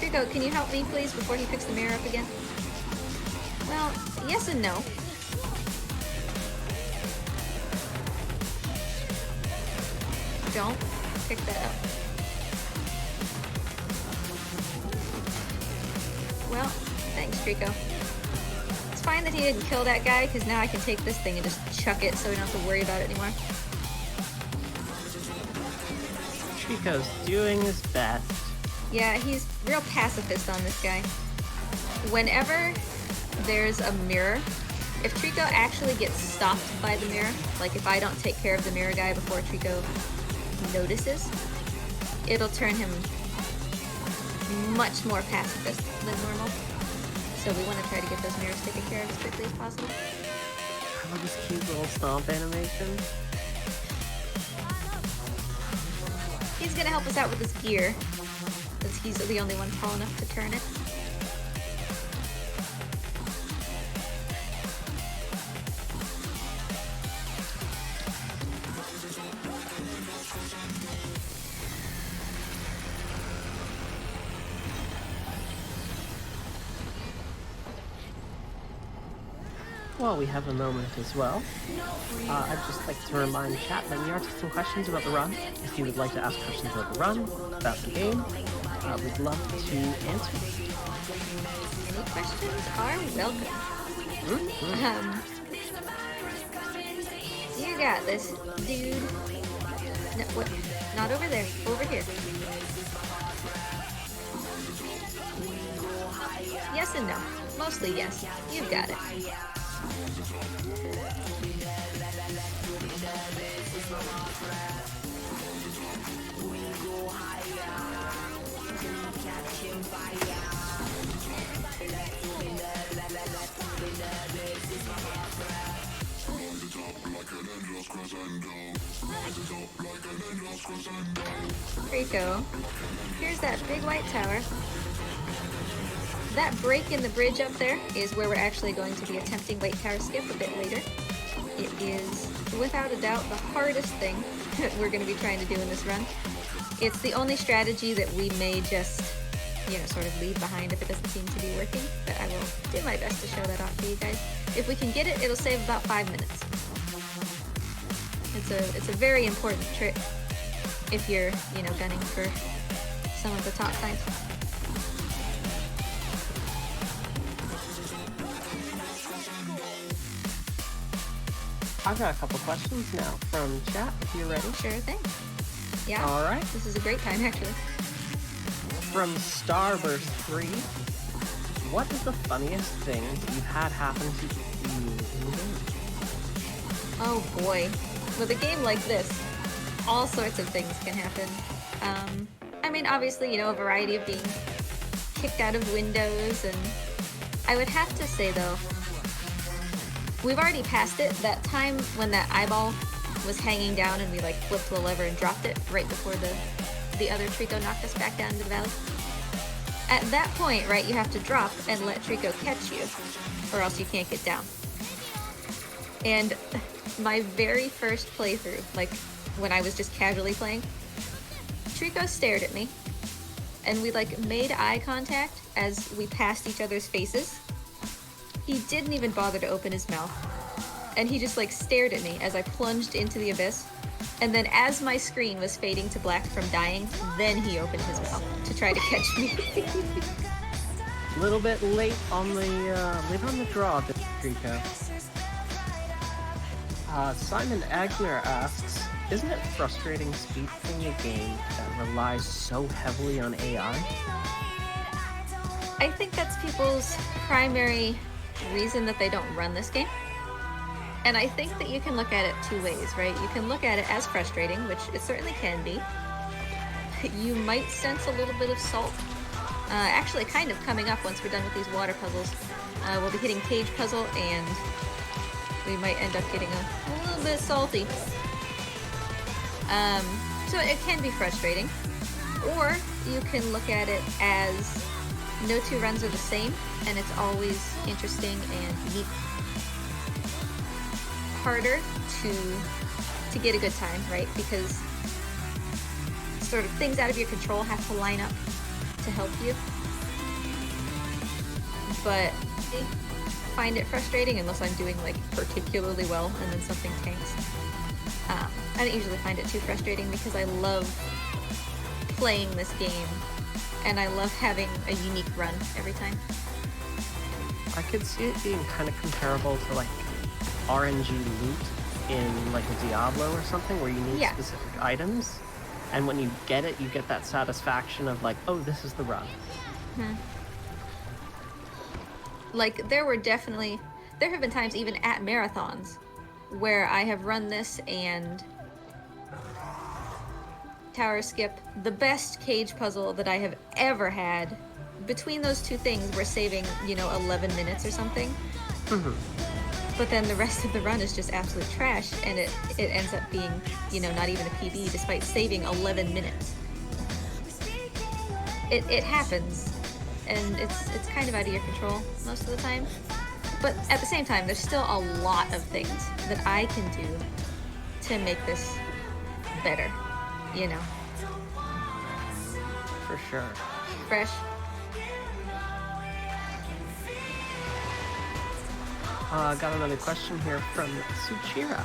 Trico, can you help me please before he picks the mirror up again? Well, yes and no. Don't pick that up. Well, thanks, Trico. It's fine that he didn't kill that guy, because now I can take this thing and just chuck it so we don't have to worry about it anymore. Trico's doing his best. Yeah, he's real pacifist on this guy. Whenever there's a mirror, if Trico actually gets stopped by the mirror, like if I don't take care of the mirror guy before Trico notices, it'll turn him much more pacifist than normal. So we want to try to get those mirrors taken care of as quickly as possible. I love this cute little stomp animation. He's gonna help us out with this gear, because he's the only one tall enough to turn it. While we have a moment as well, I'd just like to remind chat that we are taking questions about the run. If you would like to ask questions about the run, about the game, we'd love to answer. Any questions are welcome. You got this, dude. No, what? Not over there. Over here. Yes and no. Mostly yes. You've got it. Rico, here's that big white tower. That break in the bridge up there is where we're actually going to be attempting white tower skip a bit later. It is, without a doubt, the hardest thing that we're going to be trying to do in this run. It's the only strategy that we may just, you know, sort of leave behind if it doesn't seem to be working, but I will do my best to show that off to you guys. If we can get it, it'll save about 5 minutes. It's a very important trick if you're, you know, gunning for some of the top times. I've got a couple questions now from chat, if you're ready. Sure thing. Yeah. All right. This is a great time, actually. From Starburst 3, what is the funniest thing you've had happen to you in the game? Oh boy. With a game like this, all sorts of things can happen. I mean, obviously, you know, a variety of being kicked out of windows, and I would have to say, though, we've already passed it. That time when that eyeball was hanging down and we, like, flipped the lever and dropped it right before the other Trico knocked us back down into the valley. At that point, right, you have to drop and let Trico catch you, or else you can't get down. And my very first playthrough, like when I was just casually playing, Trico stared at me, and we like made eye contact as we passed each other's faces. He didn't even bother to open his mouth, and he just like stared at me as I plunged into the abyss. And then as my screen was fading to black from dying, then he opened his mouth to try to catch me. A little bit late on the draw, Trico. Simon Agner asks, isn't it frustrating speedrunning a game that relies so heavily on AI? I think that's people's primary reason that they don't run this game. And I think that you can look at it two ways, right? You can look at it as frustrating, which it certainly can be. You might sense a little bit of salt. Actually, kind of coming up once we're done with these water puzzles. We'll be hitting Cage Puzzle, and we might end up getting a little bit salty. So it can be frustrating. Or you can look at it as no two runs are the same, and it's always interesting and unique. Harder to get a good time, right? Because sort of things out of your control have to line up to help you. But I find it frustrating unless I'm doing like particularly well and then something tanks. I don't usually find it too frustrating because I love playing this game and I love having a unique run every time. I could see it being kind of comparable to like RNG loot in like a Diablo or something where you need specific items, and when you get it, you get that satisfaction of like, oh, this is the run. Like there have been times even at marathons where I have run this and tower skip, the best cage puzzle that I have ever had. Between those two things, we're saving, 11 minutes or something. But then the rest of the run is just absolute trash, and it ends up being, not even a PB despite saving 11 minutes. It happens, and it's kind of out of your control most of the time. But at the same time, there's still a lot of things that I can do to make this better, For sure. Fresh. Got another question here from Suchira.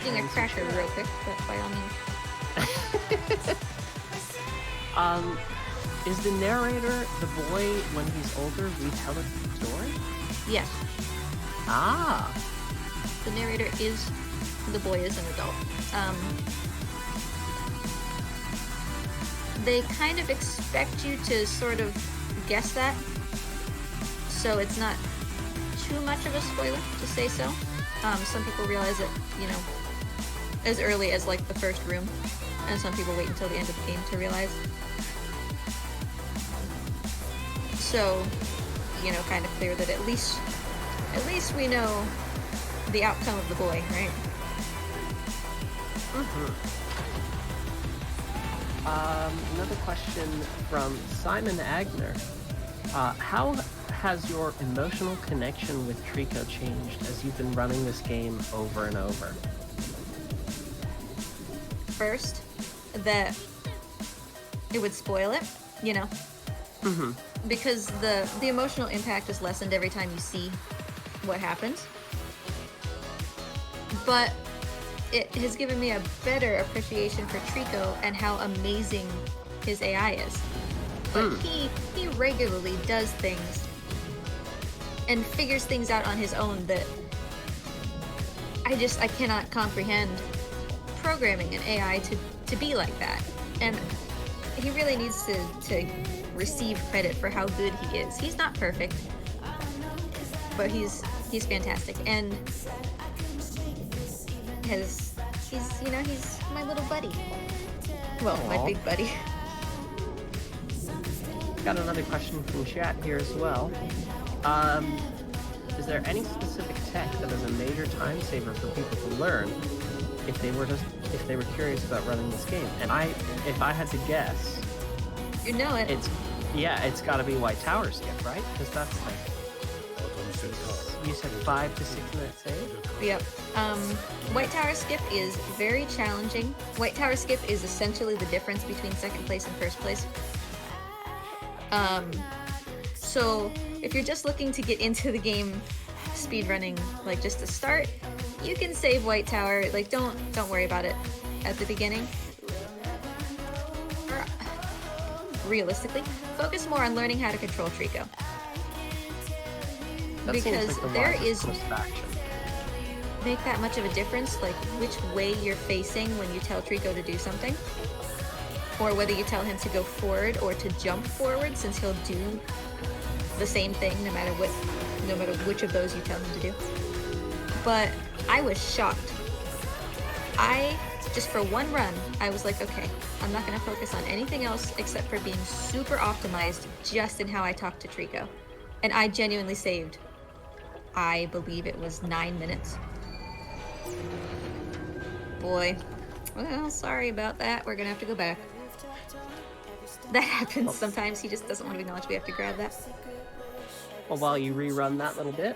Eating a cracker real quick, but by all means. Is the narrator the boy when he's older retelling the story? Yes. Ah. The narrator is the boy as an adult. They kind of expect you to sort of guess that, so it's not too much of a spoiler to say so. Some people realize it, as early as like the first room, and some people wait until the end of the game to realize. So, kind of clear that at least we know the outcome of the boy, right? Another question from Simon Agner. How has your emotional connection with Trico changed as you've been running this game over and over? First, that it would spoil it, because the emotional impact is lessened every time you see what happens. But it has given me a better appreciation for Trico and how amazing his AI is. But he regularly does things and figures things out on his own that I cannot comprehend programming an AI to be like that. And he really needs to receive credit for how good he is. He's not perfect, but he's fantastic, and he's my little buddy. Well, my big buddy. Got another question from chat here as well. Is there any specific tech that is a major time saver for people to learn if they were curious about running this game? And if I had to guess, it's got to be White Tower Skip, right? Because that's like minutes is, you said 5 to 6 minutes save? Yep. White Tower skip is very challenging. White Tower skip is essentially the difference between second place and first place. So if you're just looking to get into the game speedrunning, like just to start, you can save White Tower. Like don't worry about it at the beginning. Realistically, focus more on learning how to control Trico. Because there is make that much of a difference, like which way you're facing when you tell Trico to do something, or whether you tell him to go forward or to jump forward, since he'll do the same thing no matter which of those you tell him to do. But I was shocked. Just for one run, I was like, okay, I'm not gonna focus on anything else except for being super optimized just in how I talk to Trico. And I genuinely saved, I believe it was 9 minutes. Boy, well, sorry about that. We're gonna have to go back. That happens sometimes. He just doesn't want to acknowledge we have to grab that. Well, while you rerun that little bit,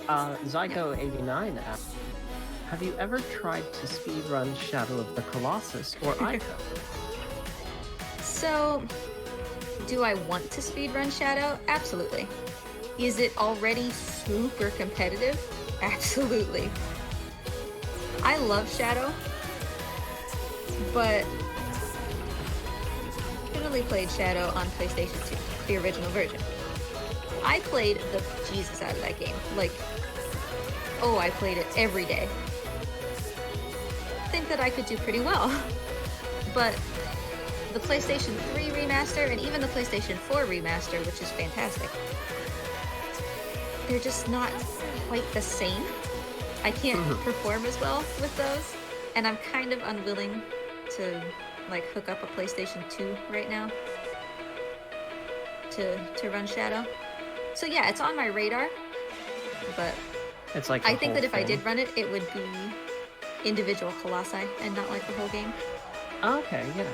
Zygo89 asked, have you ever tried to speedrun Shadow of the Colossus or Ico? So, do I want to speedrun Shadow? Absolutely. Is it already super competitive? Absolutely. I love Shadow, but I only played Shadow on PlayStation 2, the original version. I played the Jesus out of that game. Like, oh, I played it every day. I think that I could do pretty well. But the PlayStation 3 remaster and even the PlayStation 4 remaster, which is fantastic, they're just not quite the same. I can't perform as well with those, and I'm kind of unwilling to like hook up a PlayStation 2 right now to run Shadow. So yeah, it's on my radar, but it's like I think that if I did run it, it would be individual colossi and not like the whole game. Okay, yeah.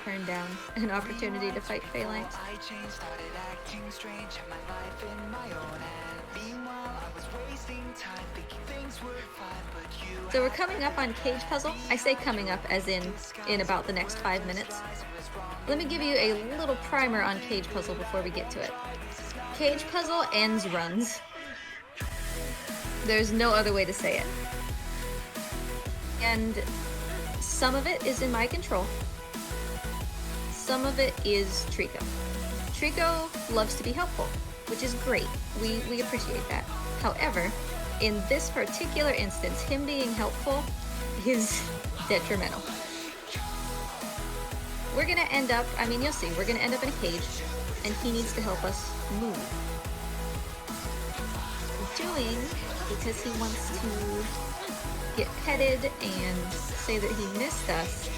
Turn down an opportunity to fight Phalanx. So we're coming up on Cage Puzzle. I say coming up as in about the next 5 minutes. Let me give you a little primer on Cage Puzzle before we get to it. Cage Puzzle ends runs. There's no other way to say it. And some of it is in my control. Some of it is Trico. Trico loves to be helpful, which is great. We appreciate that. However, in this particular instance, him being helpful is detrimental. We're gonna end up, I mean, you'll see, we're gonna end up in a cage, and he needs to help us move. Doing, because he wants to get petted and say that he missed us,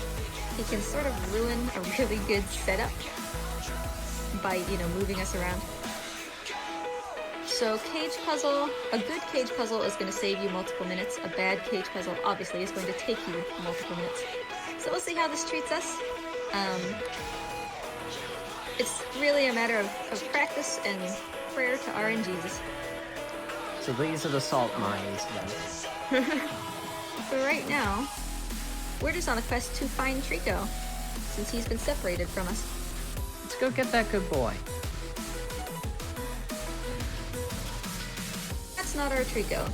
he can sort of ruin a really good setup by, you know, moving us around. So Cage Puzzle, a good Cage Puzzle is going to save you multiple minutes. A bad Cage Puzzle obviously is going to take you multiple minutes. So we'll see how this treats us. It's really a matter of practice and prayer to RNGesus. So these are the salt mines then. For right now, we're just on a quest to find Trico, since he's been separated from us. Let's go get that good boy. That's not our Trico.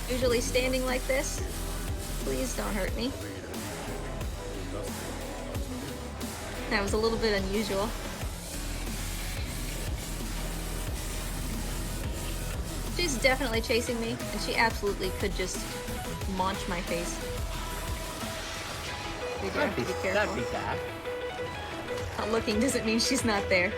Usually standing like this. Please don't hurt me. That was a little bit unusual. She's definitely chasing me, and she absolutely could just launch my face. We do have to be careful. That'd be bad. Not looking doesn't mean she's not there.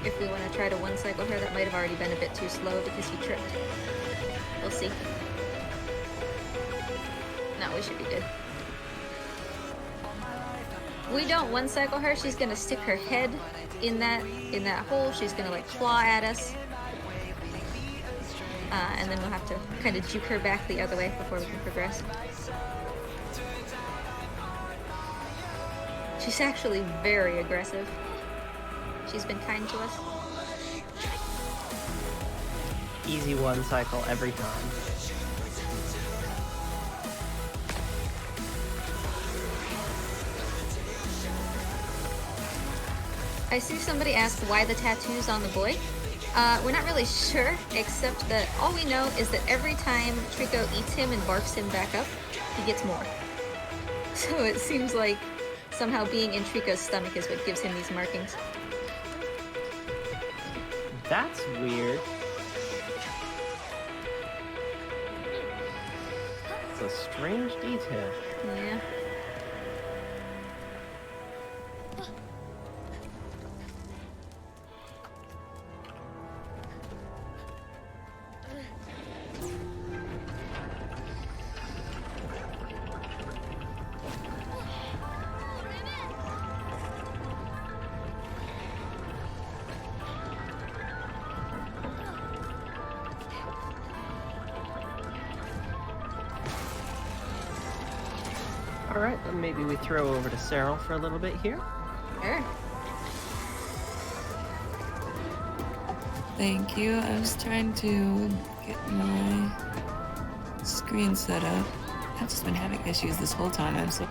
If we want to try to one-cycle her, that might have already been a bit too slow because he tripped. We'll see. No, we should be good. we don't one cycle her, she's gonna stick her head in that hole. She's gonna like claw at us. And then we'll have to kind of juke her back the other way before we can progress. She's actually very aggressive. She's been kind to us. Easy one cycle every time. I see somebody asked why the tattoos on the boy. We're not really sure, except that all we know is that every time Trico eats him and barks him back up, he gets more. So it seems like somehow being in Trico's stomach is what gives him these markings. That's weird. It's a strange detail. Yeah. Alright, then maybe we throw over to Cyril for a little bit here. Sure. Thank you. I was trying to get my screen set up. I've just been having issues this whole time. I'm so...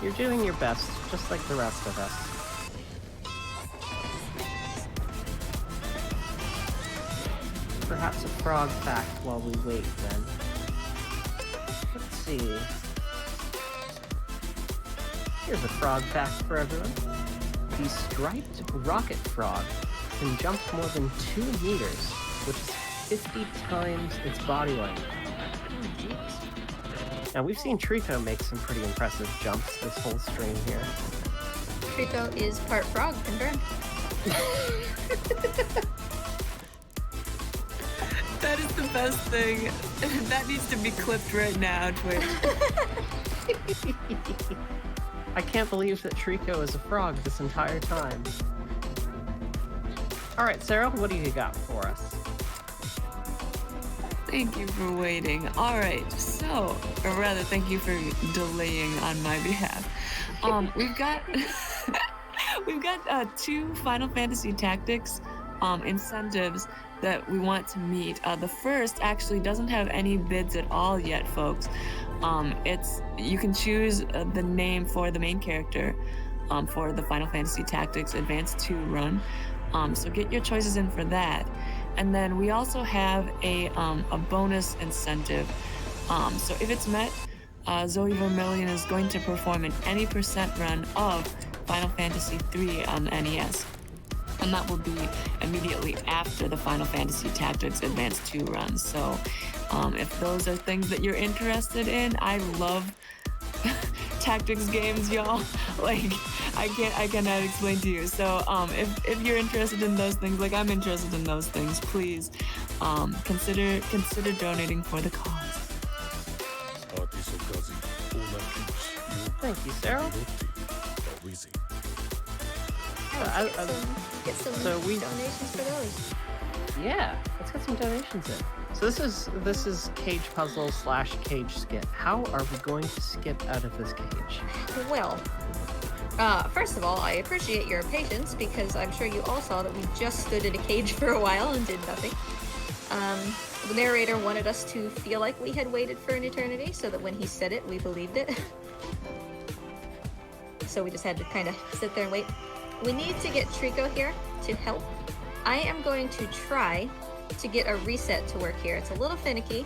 You're doing your best, just like the rest of us. Perhaps a frog fact while we wait, then. Let's see. Here's a frog fact for everyone. The striped rocket frog can jump more than 2 meters, which is 50 times its body length. Now, we've seen Trico make some pretty impressive jumps this whole stream here. Trico is part frog, confirmed. That is the best thing. That needs to be clipped right now, Twitch. I can't believe that Trico is a frog this entire time. Alright, Sarah, what do you got for us? Thank you for waiting. Alright, so, or rather, thank you for delaying on my behalf. We've got we've got 2 Final Fantasy Tactics incentives that we want to meet. The first actually doesn't have any bids at all yet, folks. You can choose the name for the main character for the Final Fantasy Tactics Advanced 2 run. So get your choices in for that. And then we also have a bonus incentive. So if it's met, Zoe Vermillion is going to perform an any % run of Final Fantasy 3 on the NES. And that will be immediately after the Final Fantasy Tactics Advanced 2 run. So if those are things that you're interested in, I love tactics games, y'all. Like, I cannot explain to you. So if you're interested in those things, like I'm interested in those things, please consider donating for the cause. Thank you, Sarah. Get some donations for those. Yeah, let's get some donations in. So this is cage puzzle / cage skip. How are we going to skip out of this cage? Well, first of all, I appreciate your patience because I'm sure you all saw that we just stood in a cage for a while and did nothing. The narrator wanted us to feel like we had waited for an eternity so that when he said it, we believed it. So we just had to kind of sit there and wait. We need to get Trico here to help. I am going to try to get a reset to work here. It's a little finicky,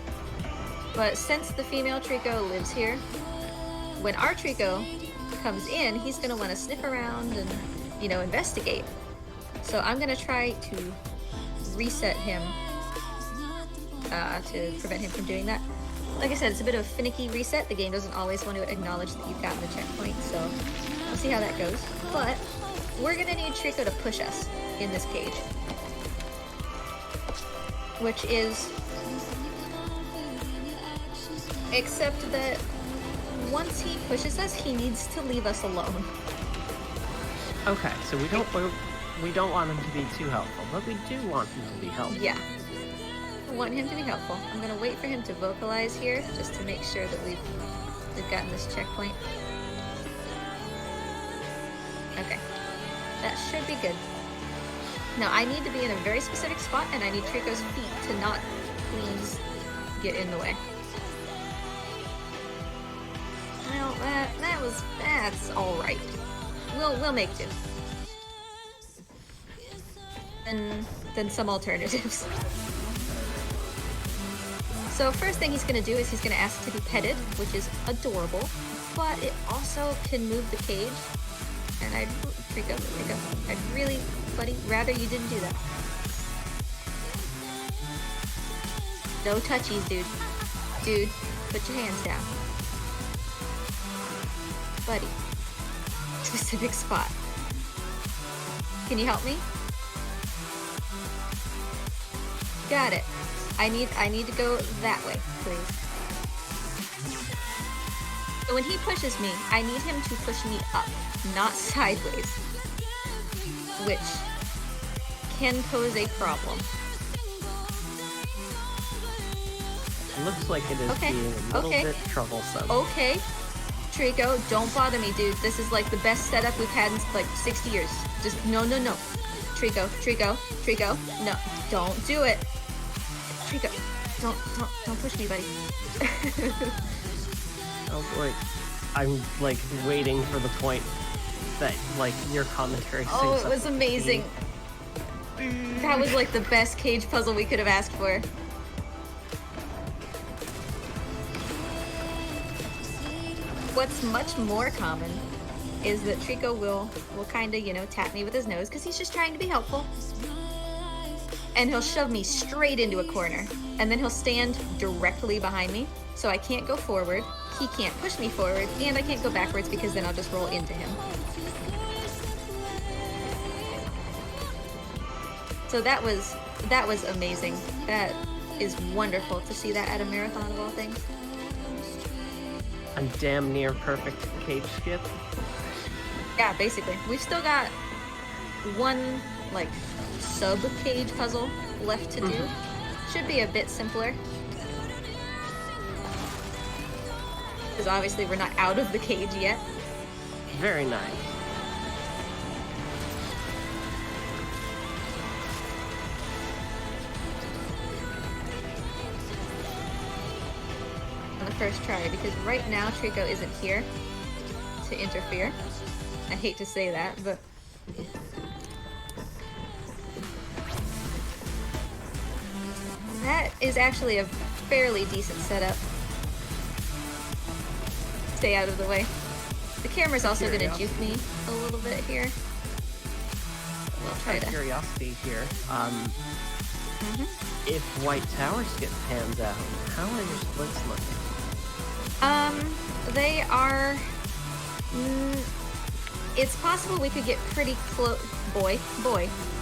but since the female Trico lives here, when our Trico comes in, he's going to want to sniff around and, you know, investigate. So I'm going to try to reset him to prevent him from doing that. Like I said, it's a bit of a finicky reset. The game doesn't always want to acknowledge that you've gotten the checkpoint, so we'll see how that goes. But we're going to need Trico to push us in this cage, which is, except that once he pushes us, he needs to leave us alone. Okay, so we don't want him to be too helpful, but we do want him to be helpful. Yeah. I want him to be helpful. I'm gonna wait for him to vocalize here, just to make sure that we've gotten this checkpoint. Okay. That should be good. Now, I need to be in a very specific spot, and I need Trico's feet to not please get in the way. Well, that's alright. We'll make do. And then some alternatives. So first thing he's gonna do is he's gonna ask to be petted, which is adorable, but it also can move the cage. And Trico, I'd really, buddy, rather you didn't do that. No touchies, dude. Dude, put your hands down. Buddy. Specific spot. Can you help me? Got it. I need to go that way, please. So when he pushes me, I need him to push me up, not sideways, which can pose a problem. It looks like it is being a little bit troublesome. Okay. Trico, don't bother me, dude. This is like the best setup we've had in like 60 years. Just no. Trico, no, don't do it. Trico, don't push me, buddy. Oh boy, I'm like waiting for the point that like your commentary. Oh, it was amazing. That was like the best cage puzzle we could have asked for. What's much more common is that Trico will kind of, you know, tap me with his nose because he's just trying to be helpful. And he'll shove me straight into a corner. And then he'll stand directly behind me, so I can't go forward, he can't push me forward, and I can't go backwards because then I'll just roll into him. So that was amazing. That is wonderful to see that at a marathon of all things. A damn near perfect cage skip. Yeah, basically. We've still got one, like, sub-cage puzzle left to do. Should be a bit simpler. Because obviously we're not out of the cage yet. Very nice. On the first try, because right now Trico isn't here to interfere. I hate to say that, but that is actually a fairly decent setup. Stay out of the way. The camera's also going to juke me a little bit here. We'll try to. Curiosity here. If White Towers get panned out, how are your splits looking? They are. It's possible we could get pretty close. Boy,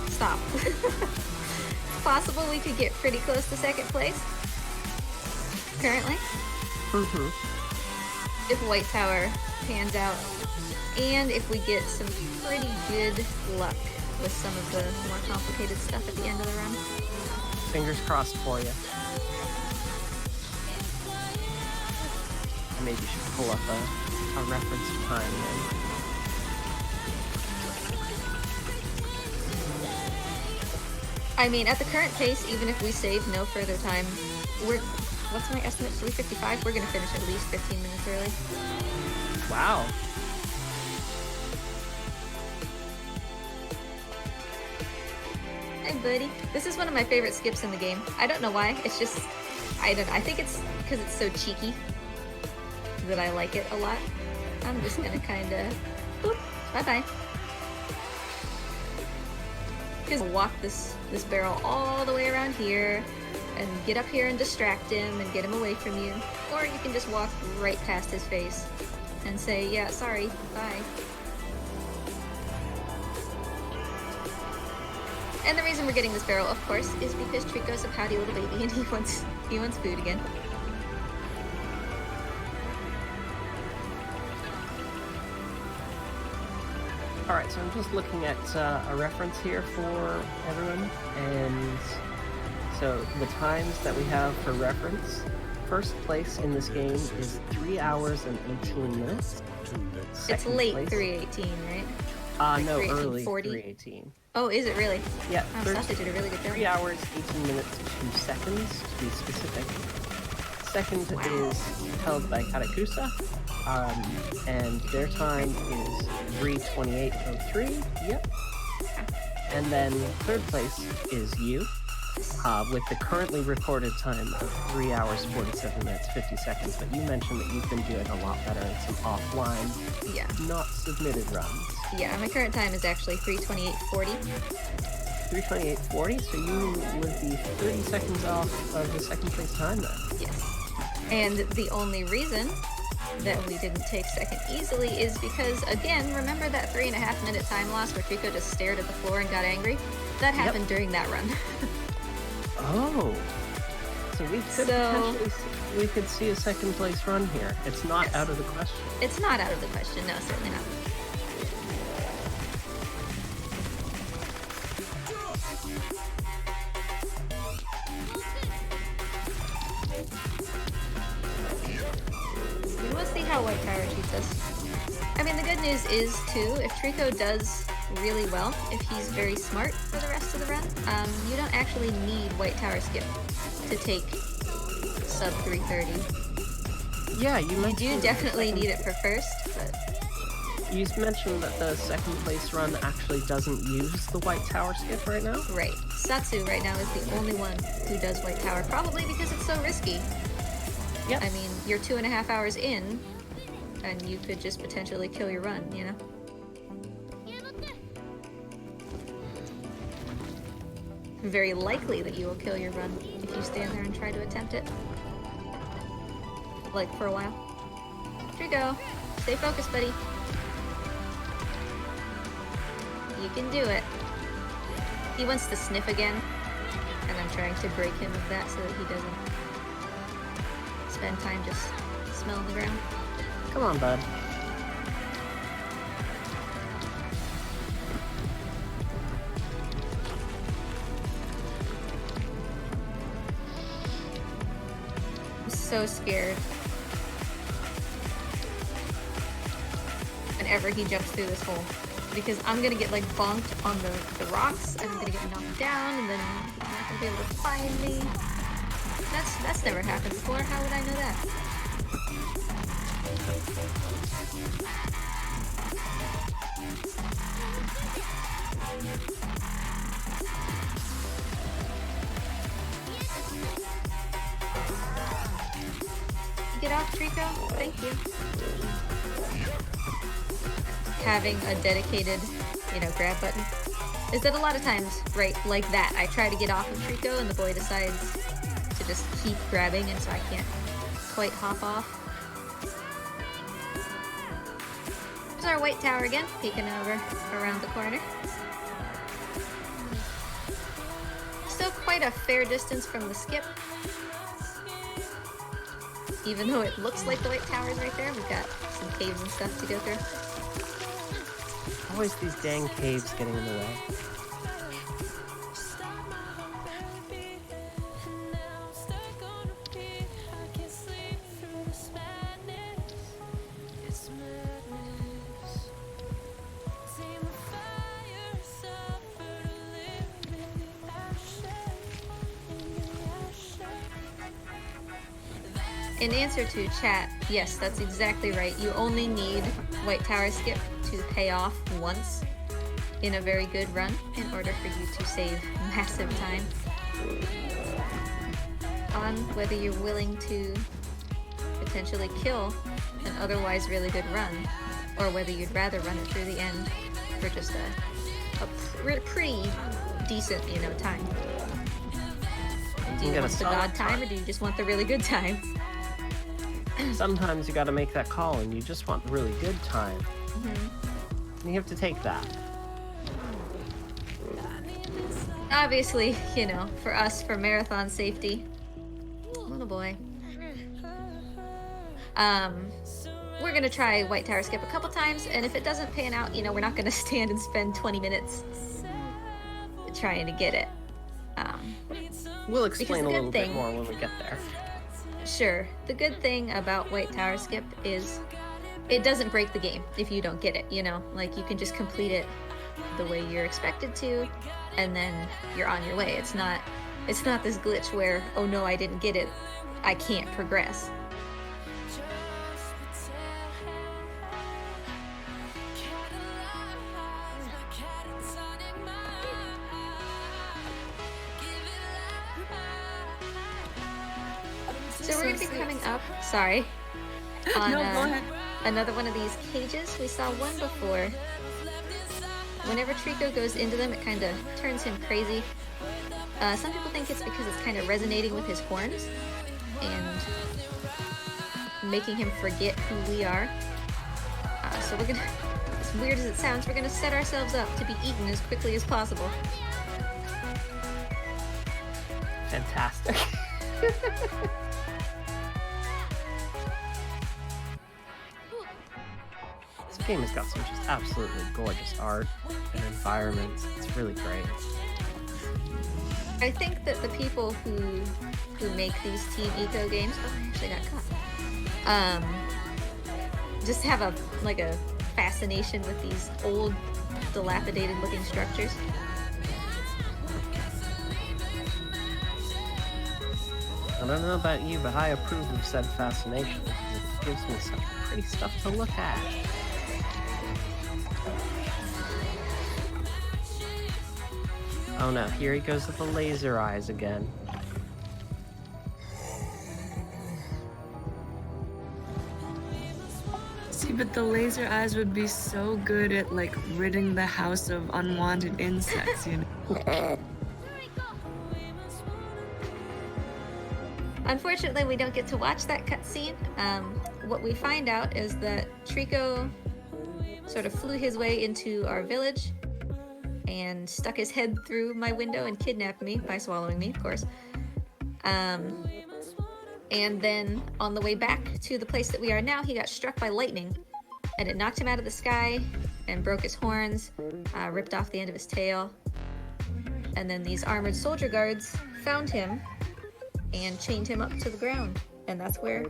stop. It's possible we could get pretty close to second place. Currently. If White Tower pans out, and if we get some pretty good luck with some of the more complicated stuff at the end of the run. Fingers crossed for you. I maybe should pull up a reference time then. I mean, at the current pace, even if we save no further time, what's my estimate? 3:55? We're gonna finish at least 15 minutes early. Wow. Hey, buddy. This is one of my favorite skips in the game. I don't know why. It's just, I think it's because it's so cheeky that I like it a lot. I'm just gonna kind of, boop, bye-bye. Because walk this barrel all the way around here and get up here and distract him and get him away from you. Or you can just walk right past his face and say, yeah, sorry, bye. And the reason we're getting this barrel, of course, is because Trico's a pouty little baby and he wants food again. Alright, so I'm just looking at a reference here for everyone, and so the times that we have for reference, first place in this game is 3 hours and 18 minutes. It's late 3:18, right? Like No, 3:18, early 40? 3:18. Oh, is it really? Yeah, Oh, Sasha did a really good job. 3 hours, 18 minutes, 2 seconds, to be specific. Second is held by Karakusa, and their time is 3:28:03. Yep. And then third place is you, with the currently recorded time of 3 hours, 47 minutes, 50 seconds. But you mentioned that you've been doing a lot better in some offline, not submitted runs. Yeah, my current time is actually 3:28:40. 3:28:40, so you would be 30 seconds off of the second place time then. Yes. And the only reason that we didn't take second easily is because, again, remember that 3.5 minute time loss where Trico just stared at the floor and got angry? That happened during that run. Oh, so we could potentially we could see a second place run here. It's not out of the question. It's not out of the question, no, certainly not. We'll see how White Tower treats us. I mean, the good news is, too, if Trico does really well, if he's very smart for the rest of the run, you don't actually need White Tower skip to take sub 3:30. Yeah, you do definitely need it for first, but... You mentioned that the second place run actually doesn't use the White Tower skip right now? Right. Satsu right now is the only one who does White Tower, probably because it's so risky. Yep. I mean, you're 2.5 hours in, and you could just potentially kill your run, you know? Very likely that you will kill your run if you stand there and try to attempt it. Like, for a while. Trico, stay focused, buddy. You can do it. He wants to sniff again, and I'm trying to break him of that so that he doesn't spend time just smelling the ground. Come on, bud. I'm so scared. Whenever he jumps through this hole. Because I'm gonna get like bonked on the rocks, and I'm gonna get knocked down, and then he's not gonna be able to find me. That's never happened before. How would I know that? Get off, Trico. Thank you. Having a dedicated, grab button. Is that a lot of times, right, like that, I try to get off of Trico and the boy decides to just keep grabbing, and so I can't quite hop off. There's our White Tower again, peeking over around the corner. Still quite a fair distance from the skip. Even though it looks like the White Tower's right there, we've got some caves and stuff to go through. Always these dang caves getting in the way. In answer to chat, yes, that's exactly right. You only need White Tower skip to pay off once in a very good run in order for you to save massive time on whether you're willing to potentially kill an otherwise really good run, or whether you'd rather run it through the end for just a pretty decent, time. Do you want the god time, or do you just want the really good time? Sometimes you gotta make that call and you just want really good time. And you have to take that. Obviously, for us, for marathon safety. Little boy. we're gonna try White Tower Skip a couple times, and if it doesn't pan out, you know, we're not gonna stand and spend 20 minutes trying to get it. We'll explain a little bit thing, more when we get there. Sure. The good thing about White Tower Skip is it doesn't break the game if you don't get it, you know? Like, you can just complete it the way you're expected to, and then you're on your way. It's not this glitch where, oh no, I didn't get it, I can't progress. So we're going to be coming up, sorry, on No, go ahead. another one of these cages. We saw one before. Whenever Trico goes into them, it kind of turns him crazy. Some people think it's because it's kind of resonating with his horns and making him forget who we are. So we're going to, as weird as it sounds, we're going to set ourselves up to be eaten as quickly as possible. Fantastic. This game has got some just absolutely gorgeous art and environments. It's really great. I think that the people who make these Team Eco games, oh, I actually got caught. Just have a fascination with these old, dilapidated looking structures. I don't know about you, but I approve of said fascination. It gives me some pretty stuff to look at. Oh no, here he goes with the laser eyes again. See, but the laser eyes would be so good at, like, ridding the house of unwanted insects, you know? Unfortunately, we don't get to watch that cutscene. What we find out is that Trico sort of flew his way into our village and stuck his head through my window and kidnapped me by swallowing me, of course. And then on the way back to the place that we are now, he got struck by lightning, and it knocked him out of the sky and broke his horns, ripped off the end of his tail. And then these armored soldier guards found him and chained him up to the ground. And that's where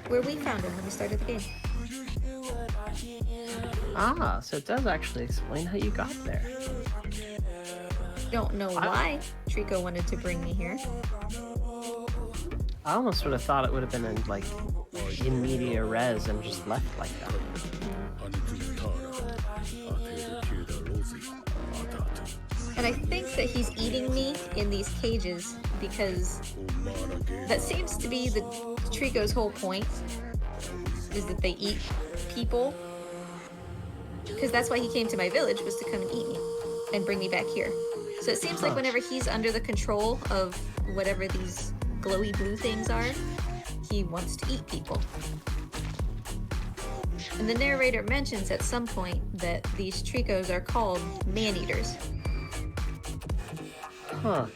we found him when we started the game. Ah, so it does actually explain how you got there. Don't know why Trico wanted to bring me here. I almost would have thought it would have been in media res and just left like that. And I think that he's eating me in these cages because that seems to be the Trico's whole point, is that they eat people. Because that's why he came to my village, was to come and eat me and bring me back here. So it seems like whenever he's under the control of whatever these glowy blue things are, he wants to eat people. And the narrator mentions at some point that these Tricos are called man-eaters. Huh.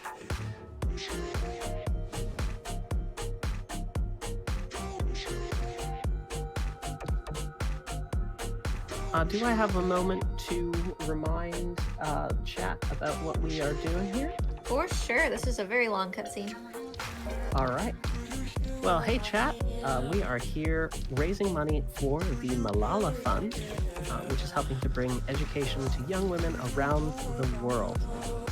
Do I have a moment to remind chat about what we are doing here? For sure, this is a very long cutscene. Alright. Well, hey chat, we are here raising money for the Malala Fund, which is helping to bring education to young women around the world.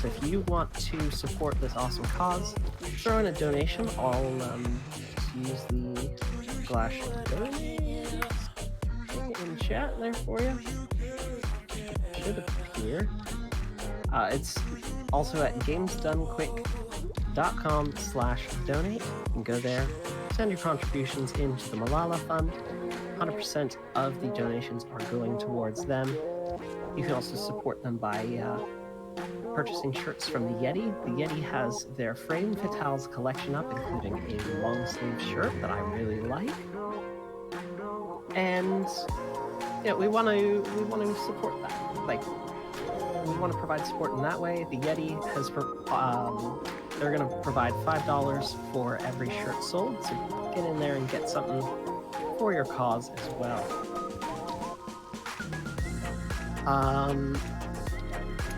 So if you want to support this awesome cause, throw in a donation. I'll just use the Glash donate in chat there for you. Should appear. It's also at gamesdonequick.com/donate. You can go there, send your contributions into the Malala Fund. 100% of the donations are going towards them. You can also support them by purchasing shirts from the Yeti. The Yeti has their Frame Fatales collection up, including a long sleeve shirt that I really like. And yeah, we want to support that. Like, we want to provide support in that way. The Yeti has they're going to provide $5 for every shirt sold. So get in there and get something for your cause as well.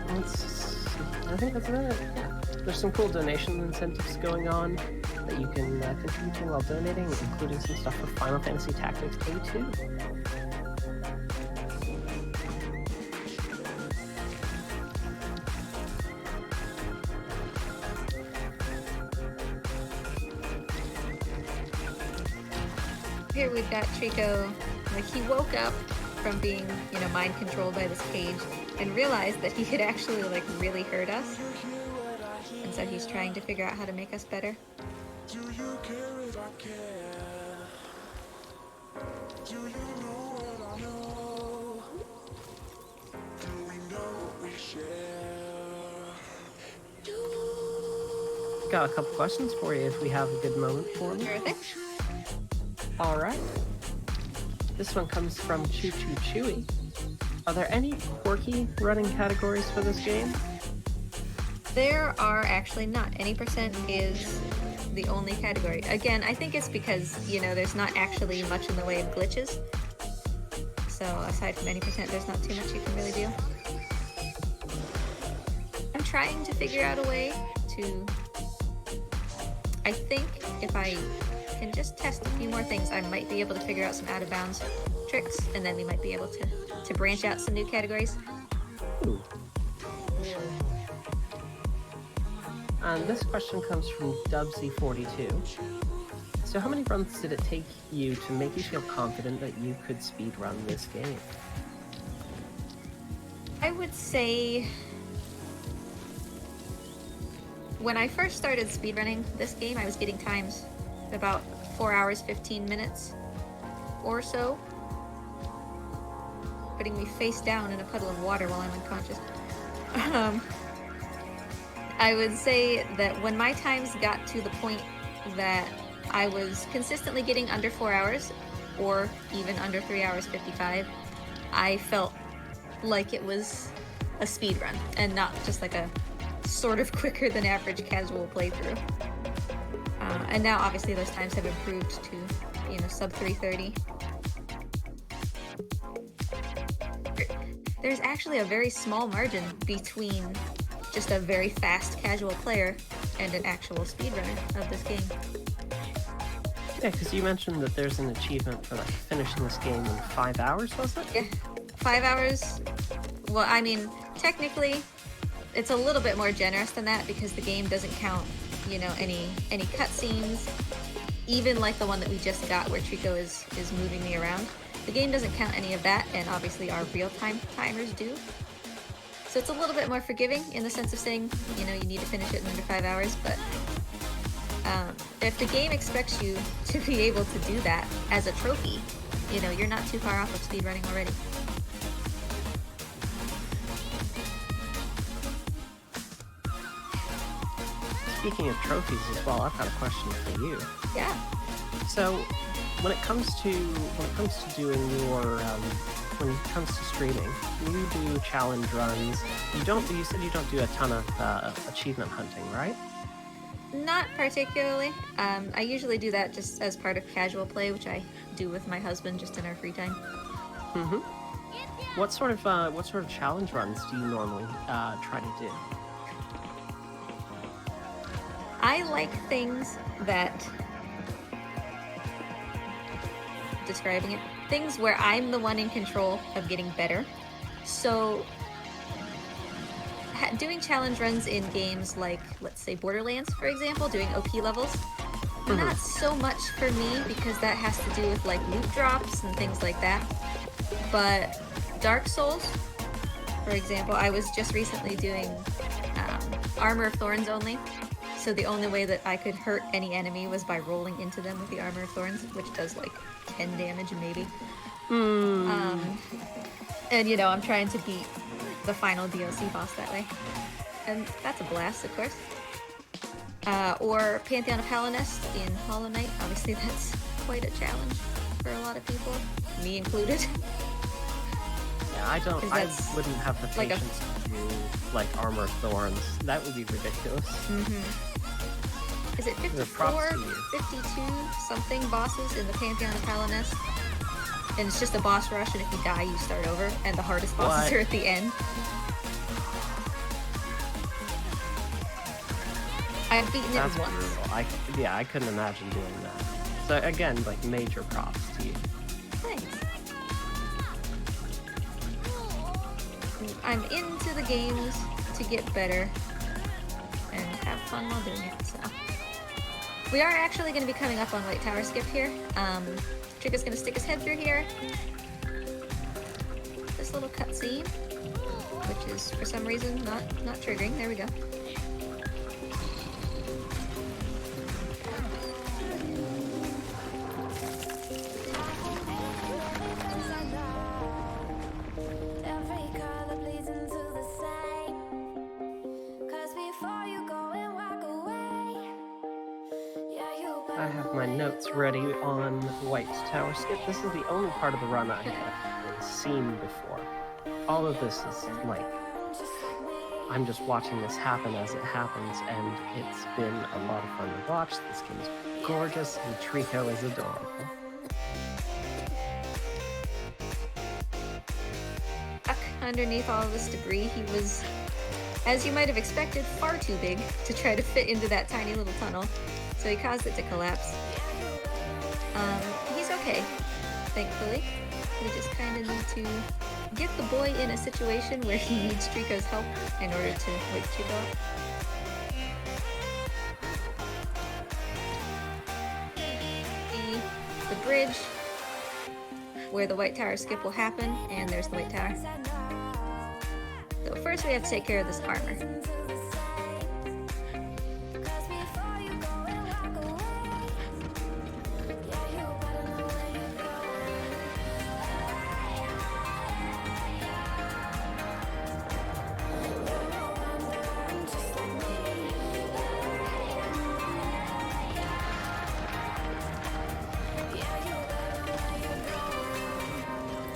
Let's see. I think that's about it. Yeah. There's some cool donation incentives going on that you can contribute to while donating, including some stuff for Final Fantasy Tactics A2. Here we've got Trico, like he woke up from being, you know, mind controlled by this cage and realized that he could actually like really hurt us. And so he's trying to figure out how to make us better. Do you care if I care? Do you know what I know? Do we know what we share? Got a couple questions for you if we have a good moment for them. Sure thing. Alright. This one comes from Choo Choo Chewy. Are there any quirky running categories for this game? There are actually not. Any percent is the only category. Again, I think it's because, you know, there's not actually much in the way of glitches. So aside from any percent, there's not too much you can really do. I'm trying to figure out a way to... I think if I can just test a few more things, I might be able to figure out some out-of-bounds tricks, and then we might be able to branch out some new categories. Ooh. This question comes from Dubsy42. So how many runs did it take you to make you feel confident that you could speedrun this game? I would say... when I first started speedrunning this game, I was getting times about 4 hours, 15 minutes or so. Putting me face down in a puddle of water while I'm unconscious. I would say that when my times got to the point that I was consistently getting under 4 hours, or even under 3 hours 55, I felt like it was a speed run, and not just like a sort of quicker than average casual playthrough. And now obviously those times have improved to, you know, sub 3:30. There's actually a very small margin between just a very fast casual player and an actual speedrunner of this game. Yeah, because you mentioned that there's an achievement for like finishing this game in 5 hours, was it? Yeah, 5 hours. Well, I mean, technically, it's a little bit more generous than that because the game doesn't count, you know, any cutscenes, even like the one that we just got where Trico is moving me around. The game doesn't count any of that, and obviously our real-time timers do. So it's a little bit more forgiving in the sense of saying, you know, you need to finish it in under 5 hours, but if the game expects you to be able to do that as a trophy, you know, you're not too far off of speedrunning already. Speaking of trophies as well, I've got a question for you. Yeah. So, when it comes to doing your when it comes to streaming, you do challenge runs. You said you don't do a ton of achievement hunting, right? Not particularly. I usually do that just as part of casual play, which I do with my husband just in our free time. Mm-hmm. What sort of challenge runs do you normally try to do? I like things that, describing it, things where I'm the one in control of getting better. So doing challenge runs in games like, let's say, Borderlands, for example, doing OP levels, not so much for me because that has to do with like loot drops and things like that. But Dark Souls, for example, I was just recently doing Armor of Thorns only. So the only way that I could hurt any enemy was by rolling into them with the Armor of Thorns, which does like 10 damage maybe. And you know, I'm trying to beat the final DLC boss that way. And that's a blast, of course. Or Pantheon of Hallownest in Hollow Knight. Obviously that's quite a challenge for a lot of people, me included. Yeah, I wouldn't have the patience to do like Armor of Thorns. That would be ridiculous. is it They're props 54, to you. 52 something bosses in the Pantheon of Paliness? And it's just a boss rush, and if you die, you start over, and the hardest bosses What? are at the end. I've beaten That's it once. brutal. I couldn't imagine doing that. So again, like major props to you. Thanks. I'm into the games to get better and have fun while doing it, so. We are actually going to be coming up on White Tower Skip here. Trico's going to stick his head through here. This little cutscene, which is for some reason not triggering. There we go. I have my notes ready on White Tower Skip. This is the only part of the run I have seen before. All of this is like, I'm just watching this happen as it happens, and it's been a lot of fun to watch. This game is gorgeous, and Trico is adorable. Underneath all of this debris, he was, as you might have expected, far too big to try to fit into that tiny little tunnel, so he caused it to collapse. He's okay, thankfully. We just kind of need to get the boy in a situation where he needs Trico's help in order to wake Trico up. The bridge where the White Tower Skip will happen, and there's the White Tower. So first we have to take care of this armor.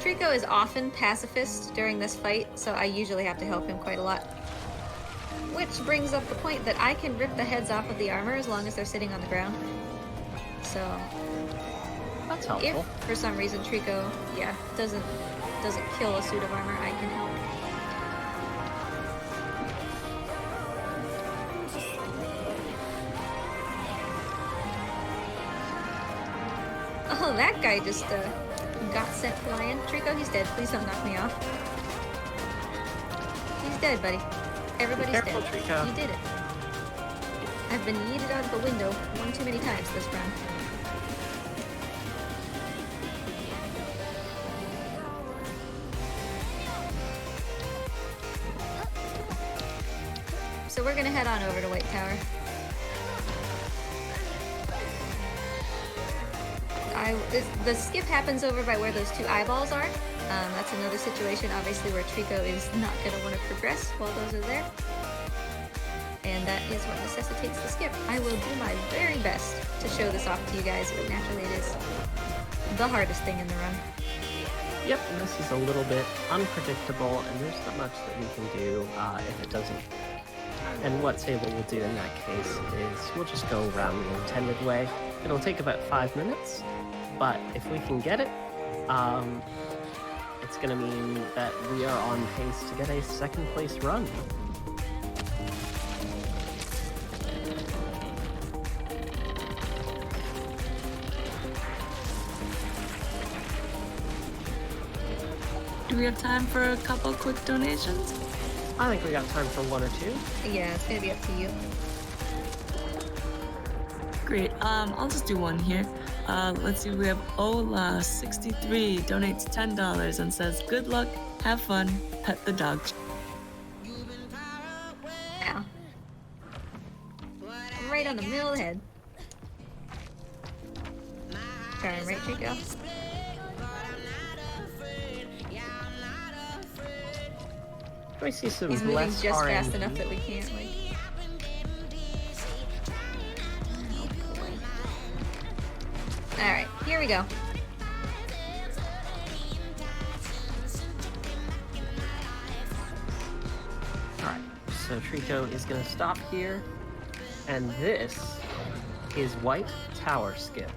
Trico is often pacifist during this fight, so I usually have to help him quite a lot. Which brings up the point that I can rip the heads off of the armor as long as they're sitting on the ground. So that's helpful. If for some reason Trico, doesn't kill a suit of armor, I can help. Oh, that guy just got sent flying. Trico, he's dead. Please don't knock me off. He's dead, buddy. Everybody's careful, dead. Trico. You did it. I've been yeeted out of the window one too many times this run. So we're gonna head on over to White Tower. The skip happens over by where those two eyeballs are. That's another situation, obviously, where Trico is not going to want to progress while those are there. And that is what necessitates the skip. I will do my very best to show this off to you guys, but naturally it is the hardest thing in the run. Yep, and this is a little bit unpredictable, and there's not much that we can do if it doesn't. And what Sable will do in that case is we'll just go around the intended way. It'll take about 5 minutes, but if we can get it, it's going to mean that we are on pace to get a second place run. Do we have time for a couple quick donations? I think we got time for one or two. Yeah, it's gonna be up to you. Great. I'll just do one here. Let's see. We have Ola63 donates $10 and says, "Good luck, have fun, pet the dog." Ow. Right on the middle of the head. Turn right, Trico. We see some He's moving less just RNG. fast enough that we can't, like... Alright, here we go. Alright, so Trico is going to stop here, and this is White Tower Skip.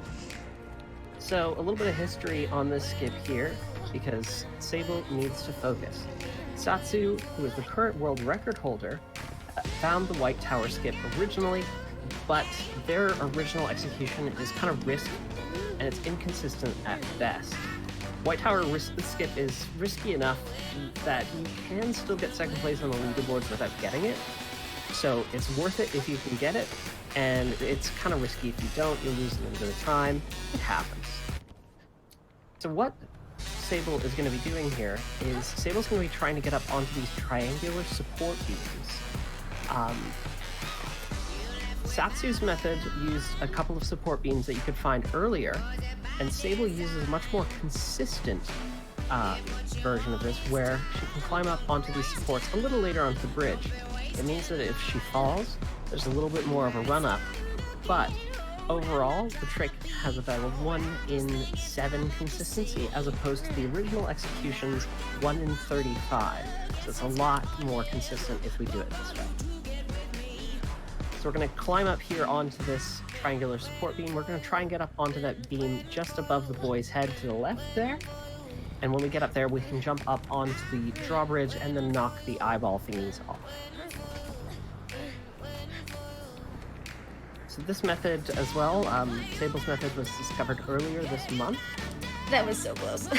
So a little bit of history on this skip here, because Sable needs to focus. Satsu, who is the current world record holder, found the White Tower Skip originally, but their original execution is kind of risky, and it's inconsistent at best. White Tower Skip is risky enough that you can still get second place on the leaderboards without getting it, so it's worth it if you can get it, and it's kind of risky if you don't. You lose a little bit of time. It happens. So what Sable is going to be doing here is Sable's going to be trying to get up onto these triangular support beams. Satsu's method used a couple of support beams that you could find earlier, and Sable uses a much more consistent version of this, where she can climb up onto these supports a little later onto the bridge. It means that if she falls, there's a little bit more of a run-up, but overall, the trick has about a 1 in 7 consistency, as opposed to the original execution's 1 in 35. So it's a lot more consistent if we do it this way. So we're going to climb up here onto this triangular support beam. We're going to try and get up onto that beam just above the boy's head to the left there. And when we get up there, we can jump up onto the drawbridge and then knock the eyeball thingies off. So this method as well, Sable's method was discovered earlier this month. That was so close.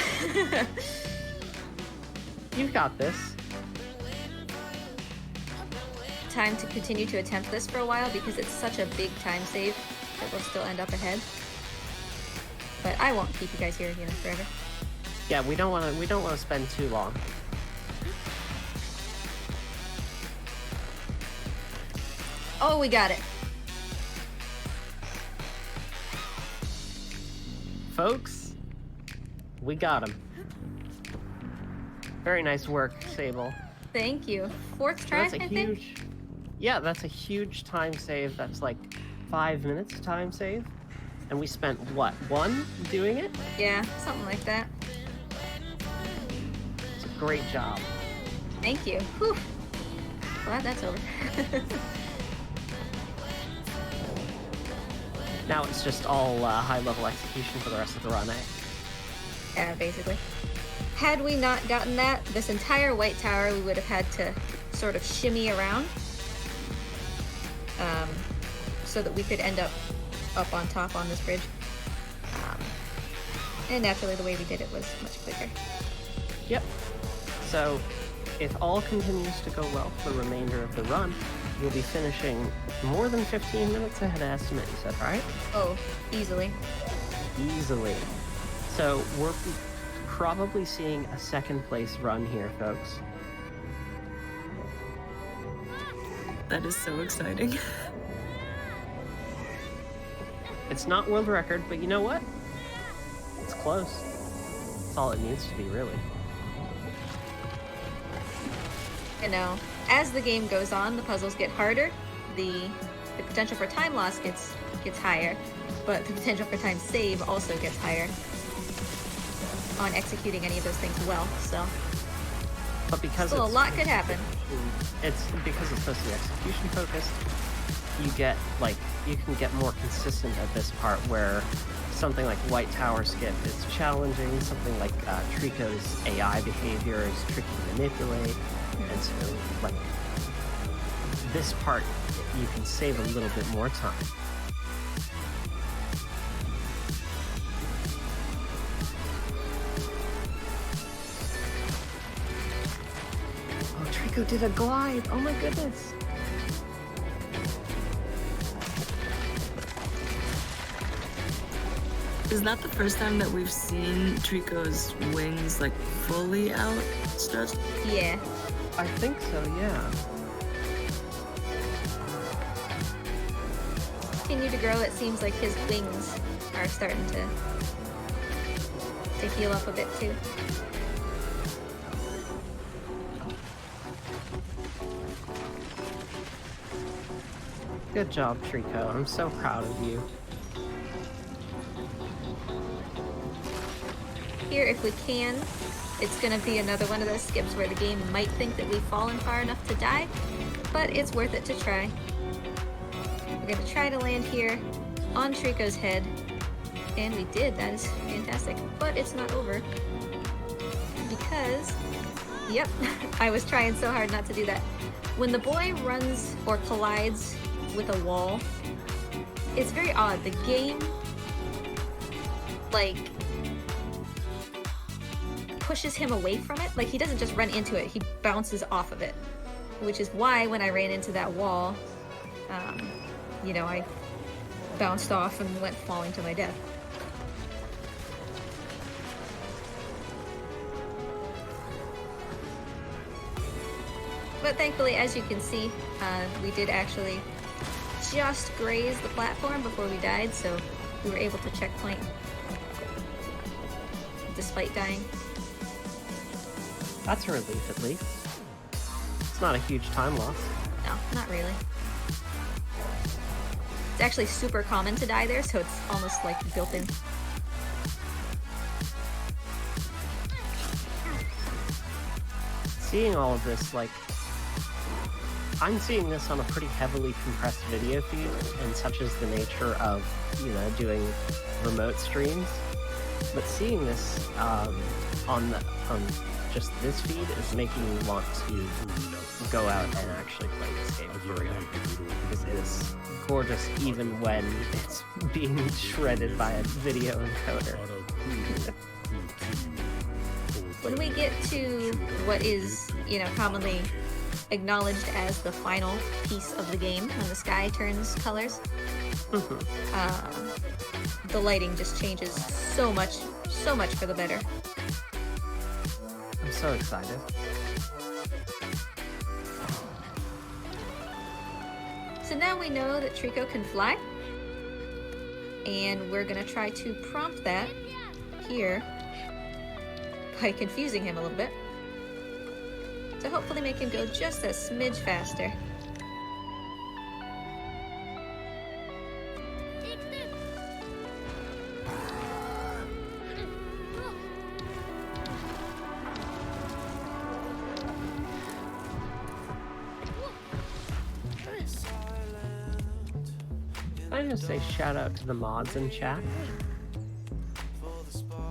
You've got this. Time to continue to attempt this for a while because it's such a big time save that we'll still end up ahead. But I won't keep you guys here, forever. Yeah, we don't want to spend too long. Oh, we got it. Folks, we got him. Very nice work, Sable. Thank you. Fourth try, I think? Yeah, that's a huge time save. That's like 5 minutes time save. And we spent, what, 1 doing it? Yeah, something like that. It's a great job. Thank you. Whew. Glad that's over. Now it's just all high-level execution for the rest of the run, eh? Yeah, basically. Had we not gotten that, this entire White Tower, we would have had to sort of shimmy around. So that we could end up on top on this bridge. And naturally, the way we did it was much quicker. Yep. So, if all continues to go well for the remainder of the run, you'll be finishing more than 15 minutes ahead of estimate, you said, right? Oh, easily. Easily. So, we're probably seeing a second place run here, folks. That is so exciting. It's not world record, but you know what? It's close. That's all it needs to be, really. As the game goes on, the puzzles get harder, the potential for time loss gets higher, but the potential for time save also gets higher on executing any of those things well, so. But because still a lot could happen. It's because it's supposed to be execution focused, you can get more consistent at this part, where something like White Tower Skip is challenging, something like Trico's AI behavior is tricky to manipulate, and so this part you can save a little bit more time. Oh, Trico did a glide! Oh my goodness! Is that the first time that we've seen Trico's wings fully outstretched? Yeah. I think so, yeah. Continue to grow, it seems like his wings are starting to heal up a bit too. Good job, Trico. I'm so proud of you. Here, if we can, it's gonna be another one of those skips where the game might think that we've fallen far enough to die, but it's worth it to try. We're gonna try to land here, on Trico's head. And we did. That is fantastic. But it's not over. Because, yep, I was trying so hard not to do that. When the boy runs or collides with a wall, it's very odd. The game, like, pushes him away from it. Like, he doesn't just run into it, he bounces off of it. Which is why when I ran into that wall, you know, I bounced off and went falling to my death. But thankfully, as you can see, we did actually just graze the platform before we died, so we were able to checkpoint despite dying. That's a relief, at least. It's not a huge time loss. No, not really. It's actually super common to die there, so it's almost like built in. Seeing all of this, like, I'm seeing this on a pretty heavily compressed video feed, and such is the nature of, you know, doing remote streams. But seeing this on just this feed is making me want to go out and actually play this game for real. Because it is gorgeous even when it's being shredded by a video encoder. When we get to what is, you know, commonly acknowledged as the final piece of the game, when the sky turns colors, the lighting just changes so much for the better. I'm so excited. So now we know that Trico can fly, and we're gonna try to prompt that here by confusing him a little bit to hopefully make him go just a smidge faster. I just say shout out to the mods in chat.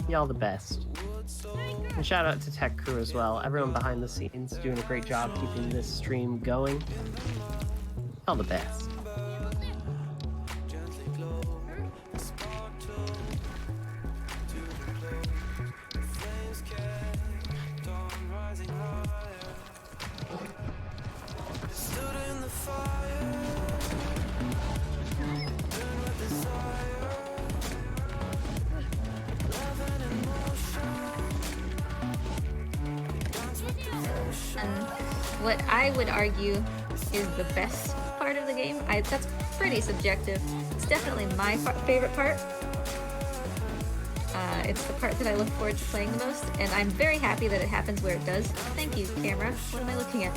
Y'all the best. And shout out to Tech Crew as well. Everyone behind the scenes doing a great job keeping this stream going. All the best. What I would argue is the best part of the game. That's pretty subjective. It's definitely my favorite part. It's the part that I look forward to playing the most, and I'm very happy that it happens where it does. Thank you, camera. What am I looking at?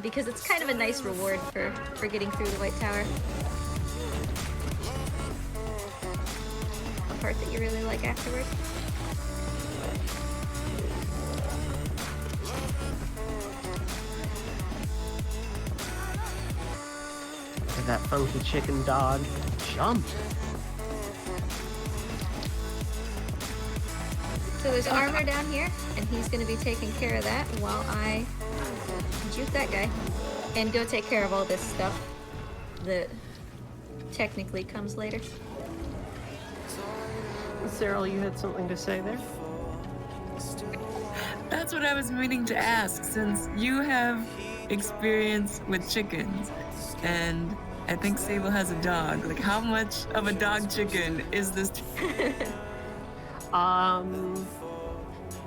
Because it's kind of a nice reward for getting through the White Tower. A part that you really like afterward. That funky chicken dog jump. So there's armor down here, and he's going to be taking care of that while I juke that guy and go take care of all this stuff that technically comes later. Cyril, you had something to say there? That's what I was meaning to ask, since you have experience with chickens, and I think Sable has a dog. Like, how much of a dog chicken is this?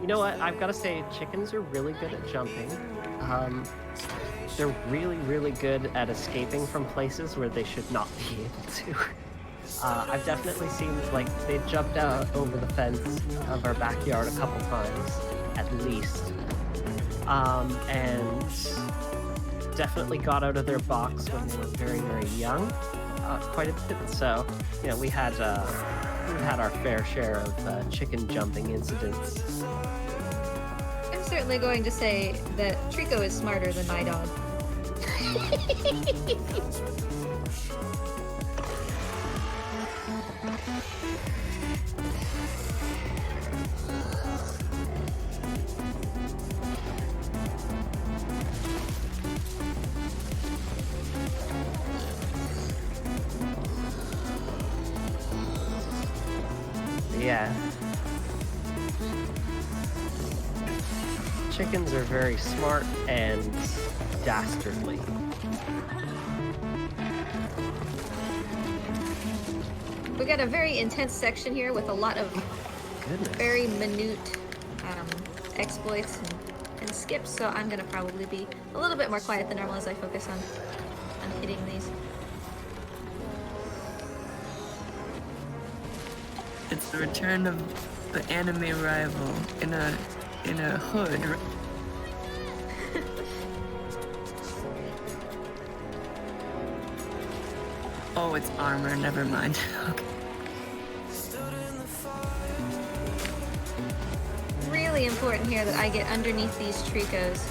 You know what? I've got to say, chickens are really good at jumping. They're really, really good at escaping from places where they should not be able to. I've definitely seen, like, they jumped out over the fence of our backyard a couple times, at least. And definitely got out of their box when they were very, very young, quite a bit. So, you know, we had our fair share of chicken jumping incidents. I'm certainly going to say that Trico is smarter than my dog. Yeah. Chickens are very smart and dastardly. We got a very intense section here with a lot of very minute exploits and skips, so I'm gonna probably be a little bit more quiet than normal as I focus on hitting these. It's the return of the anime rival in a hood. Oh, it's armor. Never mind. Okay. Really important here that I get underneath these tricos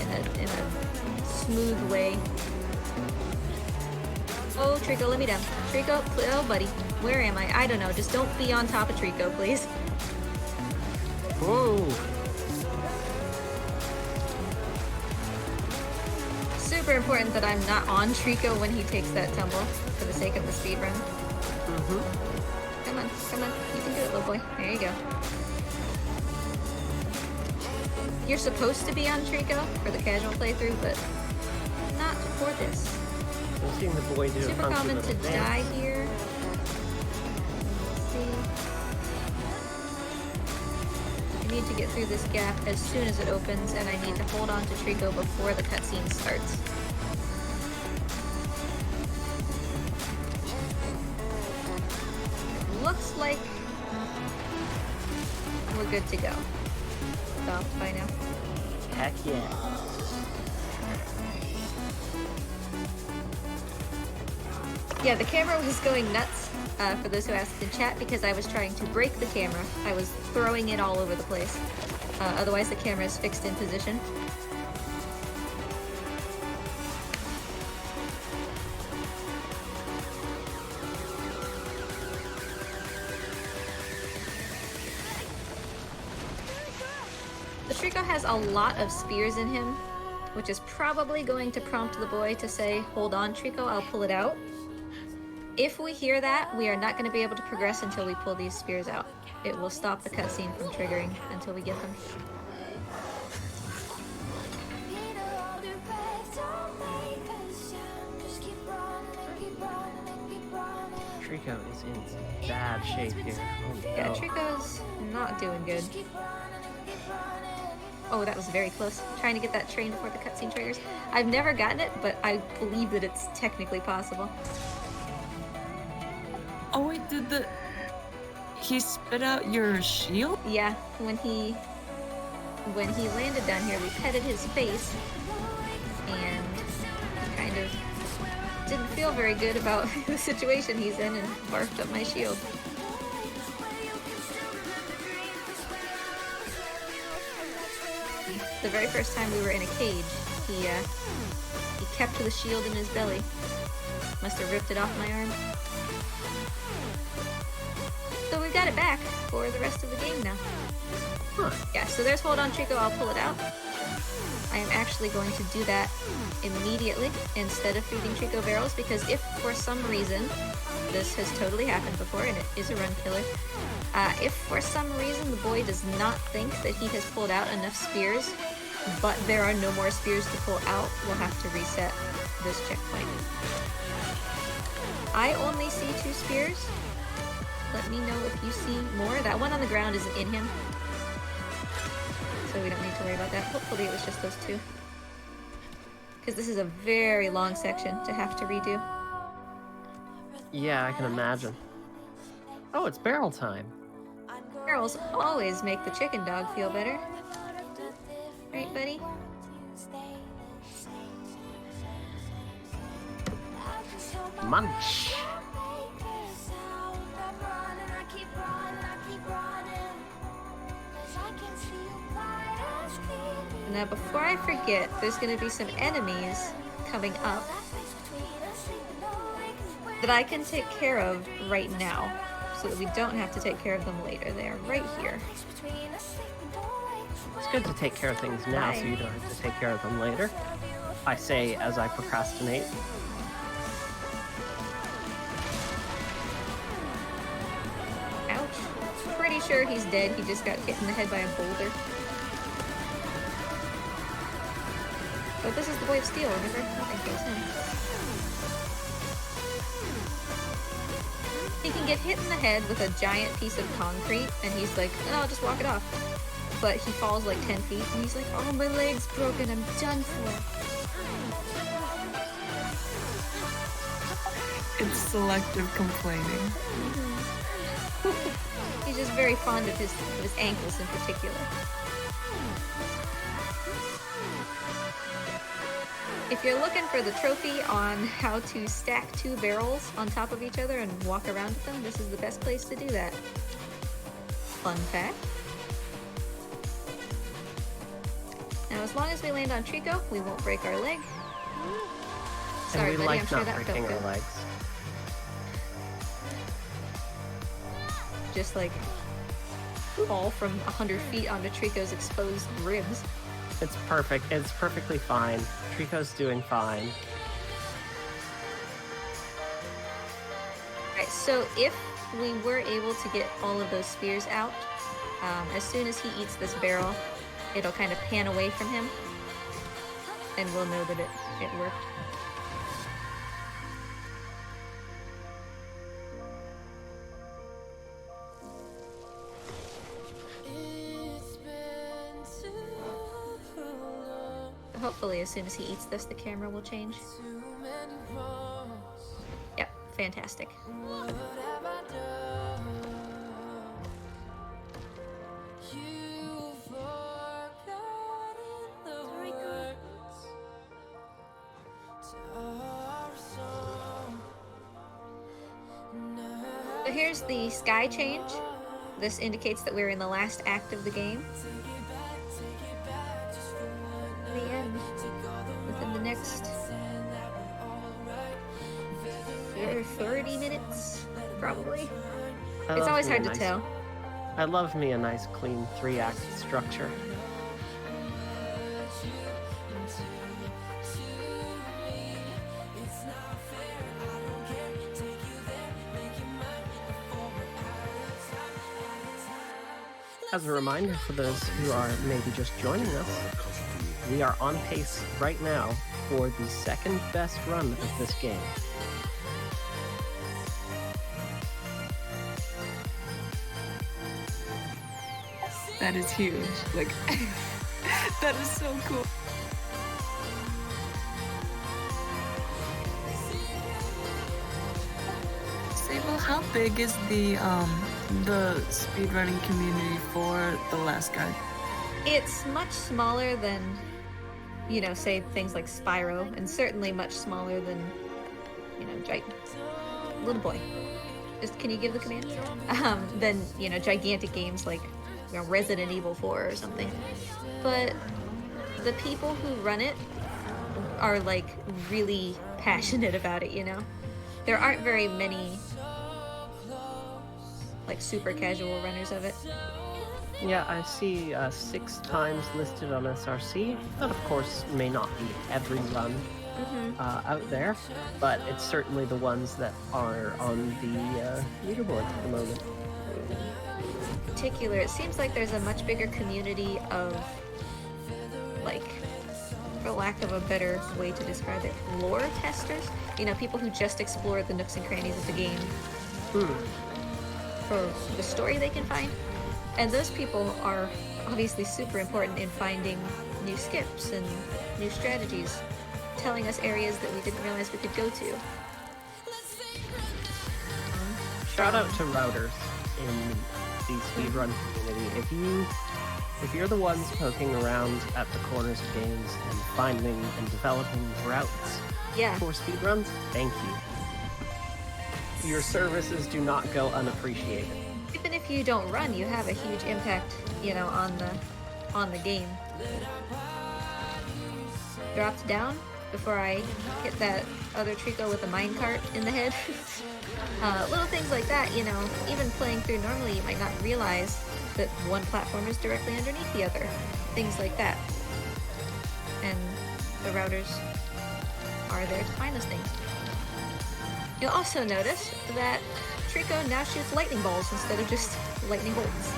in a smooth way. Oh, Trico, let me down. Trico, oh, buddy. Where am I? I don't know. Just don't be on top of Trico, please. Whoa. Super important that I'm not on Trico when he takes that tumble for the sake of the speed run. Come on, come on. You can do it, little boy. There you go. You're supposed to be on Trico for the casual playthrough, but not for this. I'm seeing the boy do Super common to die here. Let's see. I need to get through this gap as soon as it opens, and I need to hold on to Trico before the cutscene starts. Looks like we're good to go. Stopped by now. Heck yeah. Yeah, the camera was going nuts, for those who asked in chat, because I was trying to break the camera. I was throwing it all over the place. Otherwise the camera is fixed in position. The Trico has a lot of spears in him, which is probably going to prompt the boy to say, "Hold on, Trico, I'll pull it out." If we hear that, we are not going to be able to progress until we pull these spears out. It will stop the cutscene from triggering until we get them. Trico is in bad shape here. Oh, Yeah, no. Trico's not doing good. Oh, that was very close. Trying to get that train before the cutscene triggers. I've never gotten it, but I believe that it's technically possible. Oh wait, he spit out your shield? Yeah, when he landed down here, we petted his face, and he kind of didn't feel very good about the situation he's in and barfed up my shield. The very first time we were in a cage, he kept the shield in his belly. Must have ripped it off my arm. So we've got it back for the rest of the game now. Huh. Yeah, so there's hold on Trico, I'll pull it out. I am actually going to do that immediately instead of feeding Trico barrels, because if for some reason, this has totally happened before and it is a run killer, if for some reason the boy does not think that he has pulled out enough spears, but there are no more spears to pull out, we'll have to reset this checkpoint. I only see 2 spears. Let me know if you see more. That one on the ground isn't in him, so we don't need to worry about that. Hopefully it was just those 2. Because this is a very long section to have to redo. Yeah, I can imagine. Oh, it's barrel time. Barrels always make the chicken dog feel better. Right, buddy? Munch. Now, before I forget, there's going to be some enemies coming up. that I can take care of right now, so that we don't have to take care of them later. They're right here. It's good to take care of things now so you don't have to take care of them later. I say as I procrastinate. Ouch. Pretty sure he's dead. He just got hit in the head by a boulder. But this is the Boy of Steel, remember? Nothing kills him. He can get hit in the head with a giant piece of concrete, and he's like, oh, I'll just walk it off. But he falls like 10 feet, and he's like, oh, my leg's broken, I'm done for. It's selective complaining. He's just very fond of his ankles in particular. If you're looking for the trophy on how to stack 2 barrels on top of each other and walk around with them, this is the best place to do that. Fun fact. Now, as long as we land on Trico, we won't break our leg. Sorry, buddy, I'm sure that felt good. Legs. Just like fall from 100 feet onto Trico's exposed ribs. It's perfect. It's perfectly fine. Trico's doing fine. Alright, so if we were able to get all of those spears out, as soon as he eats this barrel, it'll kind of pan away from him, and we'll know that it worked. Hopefully, as soon as he eats this, the camera will change. Yep, fantastic. So here's the sky change. This indicates that we're in the last act of the game. The end. Within the next 30 minutes, probably. It's always hard to tell. I love me a nice clean 3-act structure. As a reminder for those who are maybe just joining us, we are on pace right now for the second best run of this game. That is huge. Like, that is so cool. Sable, how big is the speedrunning community for The Last Guide? It's much smaller than, you know, say things like Spyro, and certainly much smaller than, you know, little boy. Just, can you give the command? Than, you know, gigantic games like, you know, Resident Evil 4 or something. But the people who run it are like really passionate about it, you know? There aren't very many like super casual runners of it. Yeah, I see 6 times listed on SRC. That, of course, may not be every run out there, but it's certainly the ones that are on the leaderboards at the moment. In particular, it seems like there's a much bigger community of, like, for lack of a better way to describe it, lore testers. You know, people who just explore the nooks and crannies of the game for the story they can find. And those people are obviously super important in finding new skips and new strategies, telling us areas that we didn't realize we could go to. Shout out to routers in the speedrun community. If you're the ones poking around at the corners of games and finding and developing routes for speedruns, thank you. Your services do not go unappreciated. Even if you don't run, you have a huge impact, you know, on the game. Drops down, before I hit that other Trico with a minecart in the head. Little things like that, you know, even playing through normally you might not realize that one platform is directly underneath the other. Things like that. And the routers are there to find those things. You'll also notice that Trico now shoots lightning bolts instead of just lightning bolts.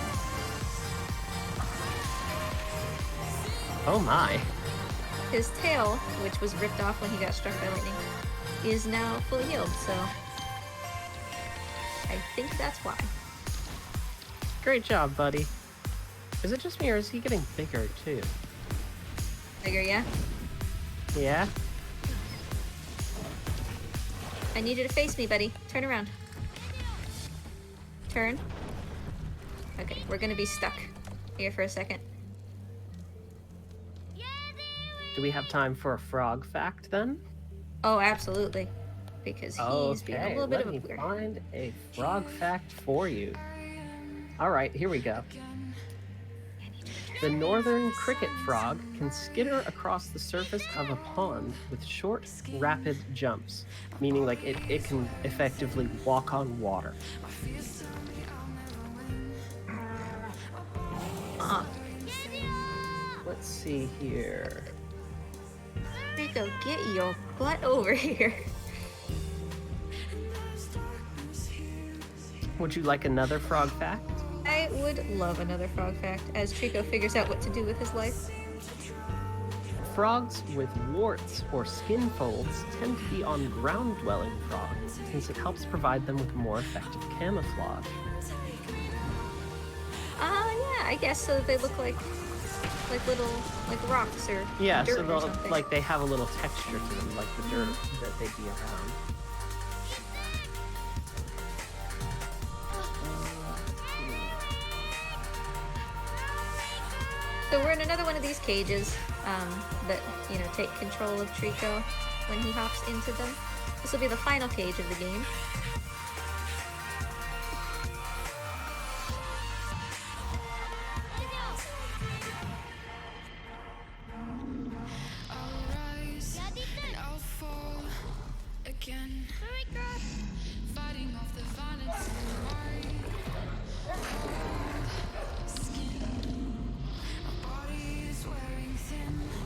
Oh my. His tail, which was ripped off when he got struck by lightning, is now fully healed, so I think that's why. Great job, buddy. Is it just me or is he getting bigger too? Bigger, yeah? Yeah? I need you to face me, buddy. Turn around. Turn. Okay, we're gonna be stuck here for a second. Do we have time for a frog fact then? Oh, absolutely. Because he's being a little bit of a let me weird. find a frog fact for you. Alright, here we go. The northern cricket frog can skitter across the surface of a pond with short, rapid jumps, meaning like it can effectively walk on water. Let's see here. Rico, get your butt over here. Would you like another frog fact? I would love another frog fact as Trico figures out what to do with his life. Frogs with warts or skin folds tend to be on ground-dwelling frogs, since it helps provide them with more effective camouflage. Yeah, I guess so that they look like little rocks or Yeah, dirt so or they'll, something. like they have a little texture to them, like the dirt that they'd be around. So we're in another one of these cages that, you know, take control of Trico when he hops into them. This will be the final cage of the game.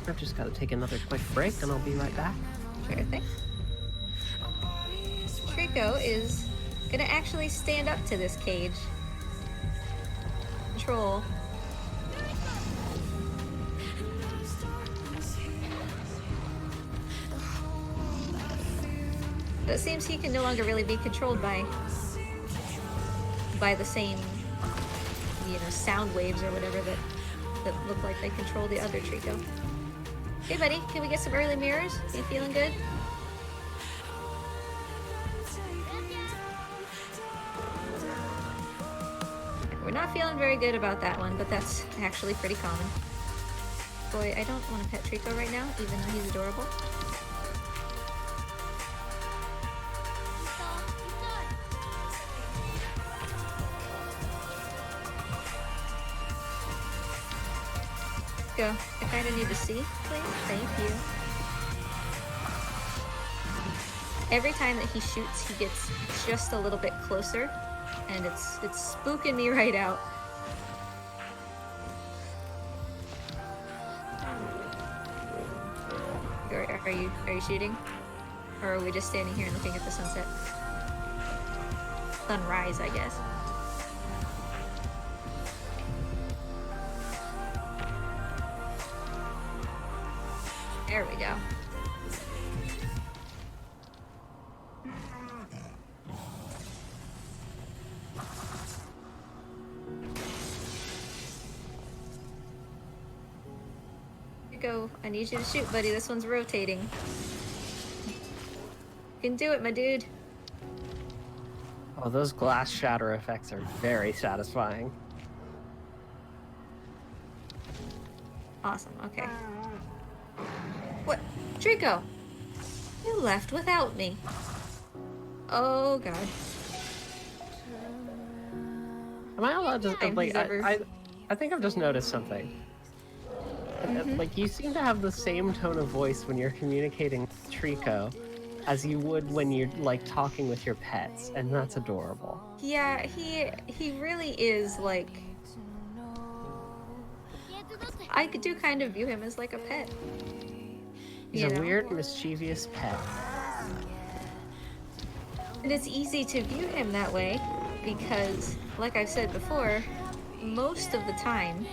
I've just got to take another quick break and I'll be right back. Sure thing. Trico is gonna actually stand up to this cage. Control. But it seems he can no longer really be controlled by the same, you know, sound waves or whatever that look like they control the other Trico. Hey buddy, can we get some early mirrors? You feeling good? We're not feeling very good about that one, but that's actually pretty common. Boy, I don't want to pet Trico right now, even though he's adorable. Go. I kinda need to see, please. Thank you. Every time that he shoots, he gets just a little bit closer, and it's spooking me right out. Are you shooting? Or are we just standing here and looking at the sunset? Sunrise, I guess. There we go. Here you go. I need you to shoot, buddy. This one's rotating. You can do it, my dude. Oh, those glass shatter effects are very satisfying. Awesome, okay. What? Trico! You left without me. Oh god. Am I allowed to, Anytime like, he's ever- I think I've just noticed something. Like, you seem to have the same tone of voice when you're communicating with Trico as you would when you're, like, talking with your pets, and that's adorable. Yeah, he really is, like... I do kind of view him as like a pet. He's a weird, mischievous pet. And it's easy to view him that way because, like I've said before, most of the time,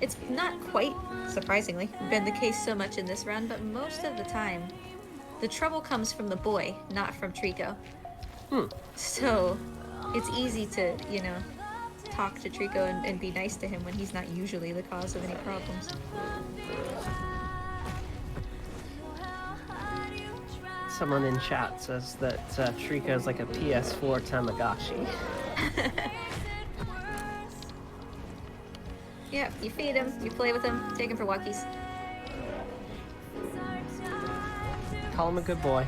it's not quite, surprisingly, been the case so much in this run, but most of the time, the trouble comes from the boy, not from Trico. So, it's easy to, you know, talk to Trico and be nice to him when he's not usually the cause of any problems. Someone in chat says that Trico's like a PS4 Tamagotchi. Yeah, you feed him, you play with him, take him for walkies. Call him a good boy.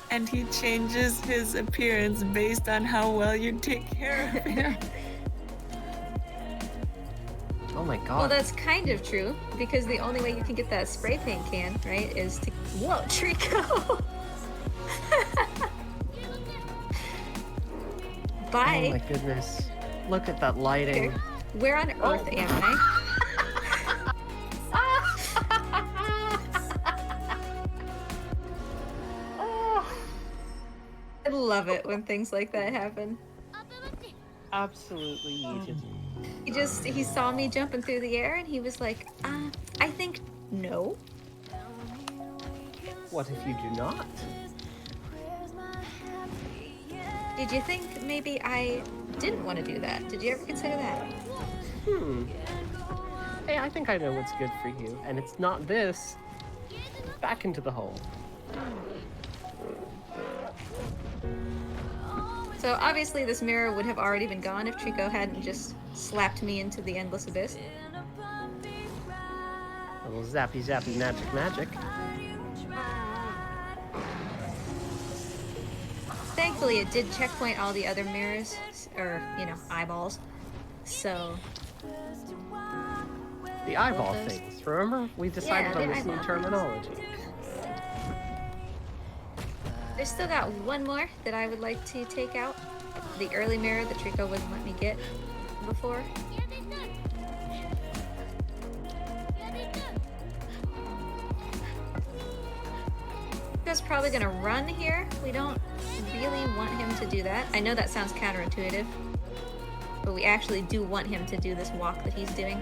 And he changes his appearance based on how well you take care of him. Oh my god. Well, that's kind of true, because the only way you can get that spray paint can, right, is to... Whoa, Trico! Bye! Oh my goodness. Look at that lighting. Where on earth am I? I love it when things like that happen. Absolutely needed. He saw me jumping through the air and he was like, I think no. What if you do not? Did you think maybe I didn't want to do that? Did you ever consider that? Hey, I think I know what's good for you, and it's not this. Back into the hole. So obviously this mirror would have already been gone if Trico hadn't just slapped me into the endless abyss. A little zappy zappy magic. Thankfully it did checkpoint all the other mirrors, or, you know, eyeballs. So... The eyeball things. Remember? We decided on this new terminology. There's still got one more that I would like to take out. The early mirror that Trico wouldn't let me get before. Trico's probably gonna run here. We don't really want him to do that. I know that sounds counterintuitive, but we actually do want him to do this walk that he's doing.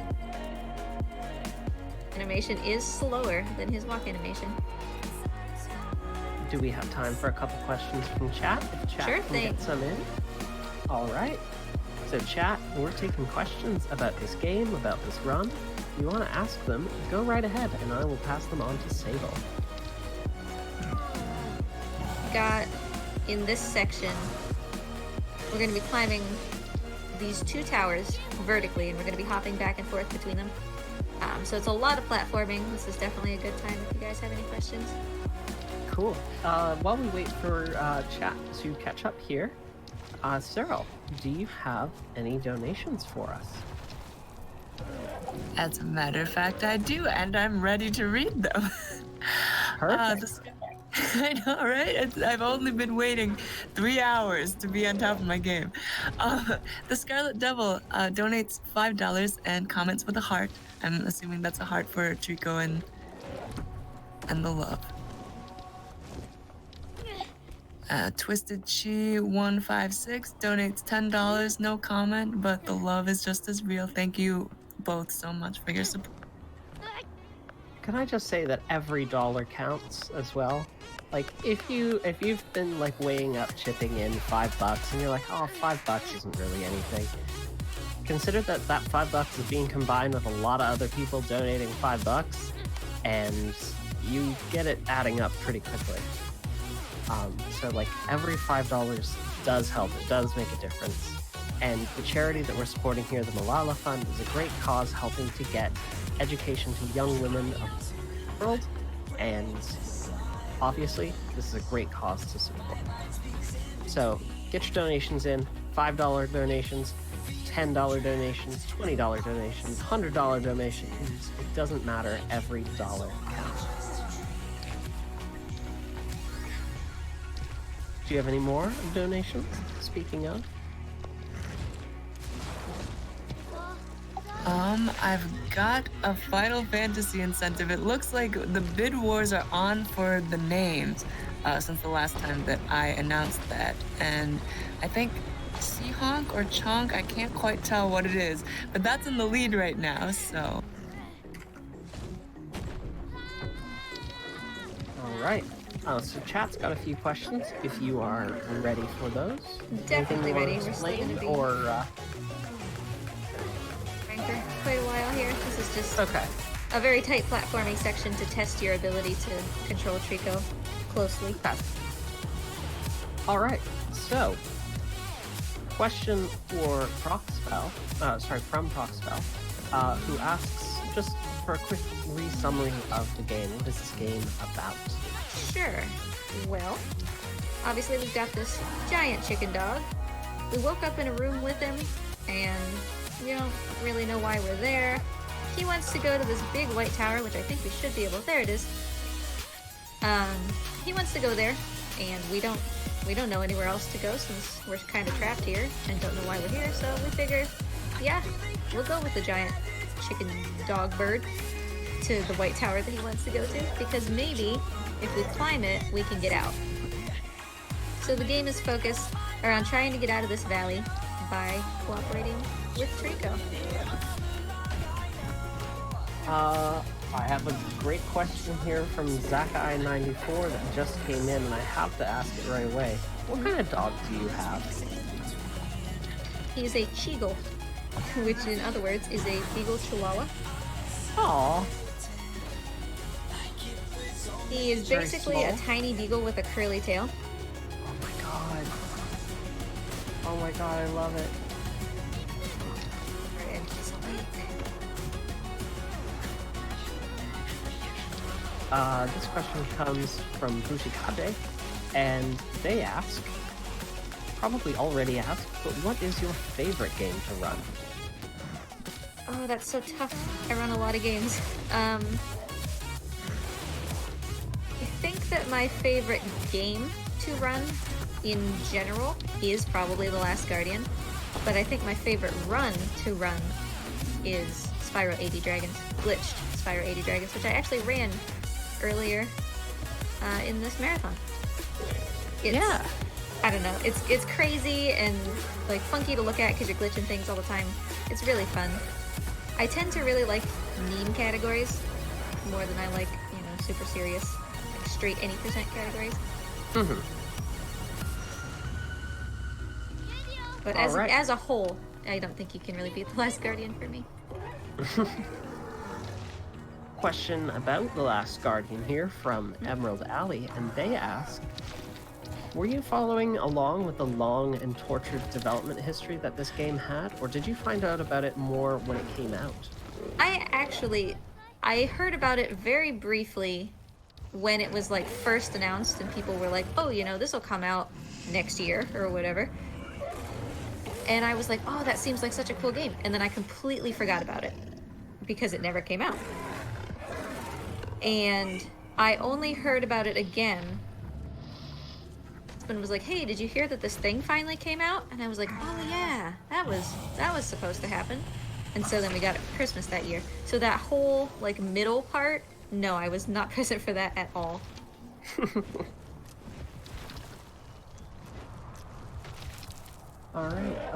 Animation is slower than his walk animation. Do we have time for a couple questions from chat? If chat Sure can thing. get some in. All right. So chat, we're taking questions about this game, about this run. If you want to ask them, go right ahead, and I will pass them on to Sable. Got in this section, we're going to be climbing these two towers vertically, and we're going to be hopping back and forth between them. So it's a lot of platforming. This is definitely a good time if you guys have any questions. Cool. While we wait for chat to catch up here, Cyril, do you have any donations for us? As a matter of fact, I do, and I'm ready to read them. Perfect. I know, right? I've only been waiting 3 hours to be on top of my game. The Scarlet Devil donates $5 and comments with a heart. I'm assuming that's a heart for Trico and the love. Twisted Chi 156 donates $10. No comment, but the love is just as real. Thank you both so much for your support. Can I just say that every dollar counts as well? Like, if you've been like weighing up chipping in $5 and you're like, oh, $5 isn't really anything. Consider that that $5 is being combined with a lot of other people donating $5, and you get it adding up pretty quickly. So like every $5 does help. It does make a difference. And the charity that we're supporting here, the Malala Fund, is a great cause helping to get education to young women of the world. And obviously, this is a great cause to support. So get your donations in, $5 donations, $10 donations, $20 donations, $100 donations. It doesn't matter. Every dollar counts. Do you have any more donations? Speaking of. I've got a Final Fantasy incentive. It looks like the bid wars are on for the names since the last time that I announced that. And I think Seahonk or Chonk, I can't quite tell what it is, but that's in the lead right now, so. All right. So chat's got a few questions if you are ready for those. Definitely Anything you ready. want to We're still explain, gonna be or for quite a while here. This is just a very tight platforming section to test your ability to control Trico closely. All right. So, question for Proxspell, from Proxspell, who asks, just for a quick re-summary of the game, what is this game about? Sure. Well, obviously we've got this giant chicken dog. We woke up in a room with him, and we don't really know why we're there. He wants to go to this big white tower, which I think we should be able. There it is. He wants to go there, and we don't know anywhere else to go since we're kind of trapped here and don't know why we're here. So we figure, yeah, we'll go with the giant chicken dog bird to the white tower that he wants to go to, because maybe if we climb it, we can get out. So the game is focused around trying to get out of this valley by cooperating with Trico. I have a great question here from Zakai94 that just came in, and I have to ask it right away. What kind of dog do you have? He's a Cheagle, which in other words is a Beagle Chihuahua. Aww. He is Very basically a small. tiny beagle with a curly tail. Oh my god. Oh my god, I love it. And he's awake. This question comes from Bushikade, and they ask, probably already asked, but what is your favorite game to run? Oh, that's so tough. I run a lot of games. I think that my favorite game to run in general is probably The Last Guardian, but I think my favorite run to run is Spyro 80 Dragons, glitched Spyro 80 Dragons, which I actually ran earlier in this marathon. Yeah. I don't know. It's crazy and like funky to look at because you're glitching things all the time. It's really fun. I tend to really like meme categories more than I like, super serious, like straight any percent categories. Mm-hmm. But as a whole, I don't think you can really beat The Last Guardian for me. Question about The Last Guardian here from Emerald Alley, and they ask, were you following along with the long and tortured development history that this game had, or did you find out about it more when it came out? I heard about it very briefly when it was like first announced and people were like, oh, this will come out next year or whatever. And I was like, oh, that seems like such a cool game. And then I completely forgot about it because it never came out. And I only heard about it again. Husband was like, hey, did you hear that this thing finally came out? And I was like, oh yeah, that was supposed to happen. And so then we got it for Christmas that year. So that whole like middle part, no, I was not present for that at all. Alright,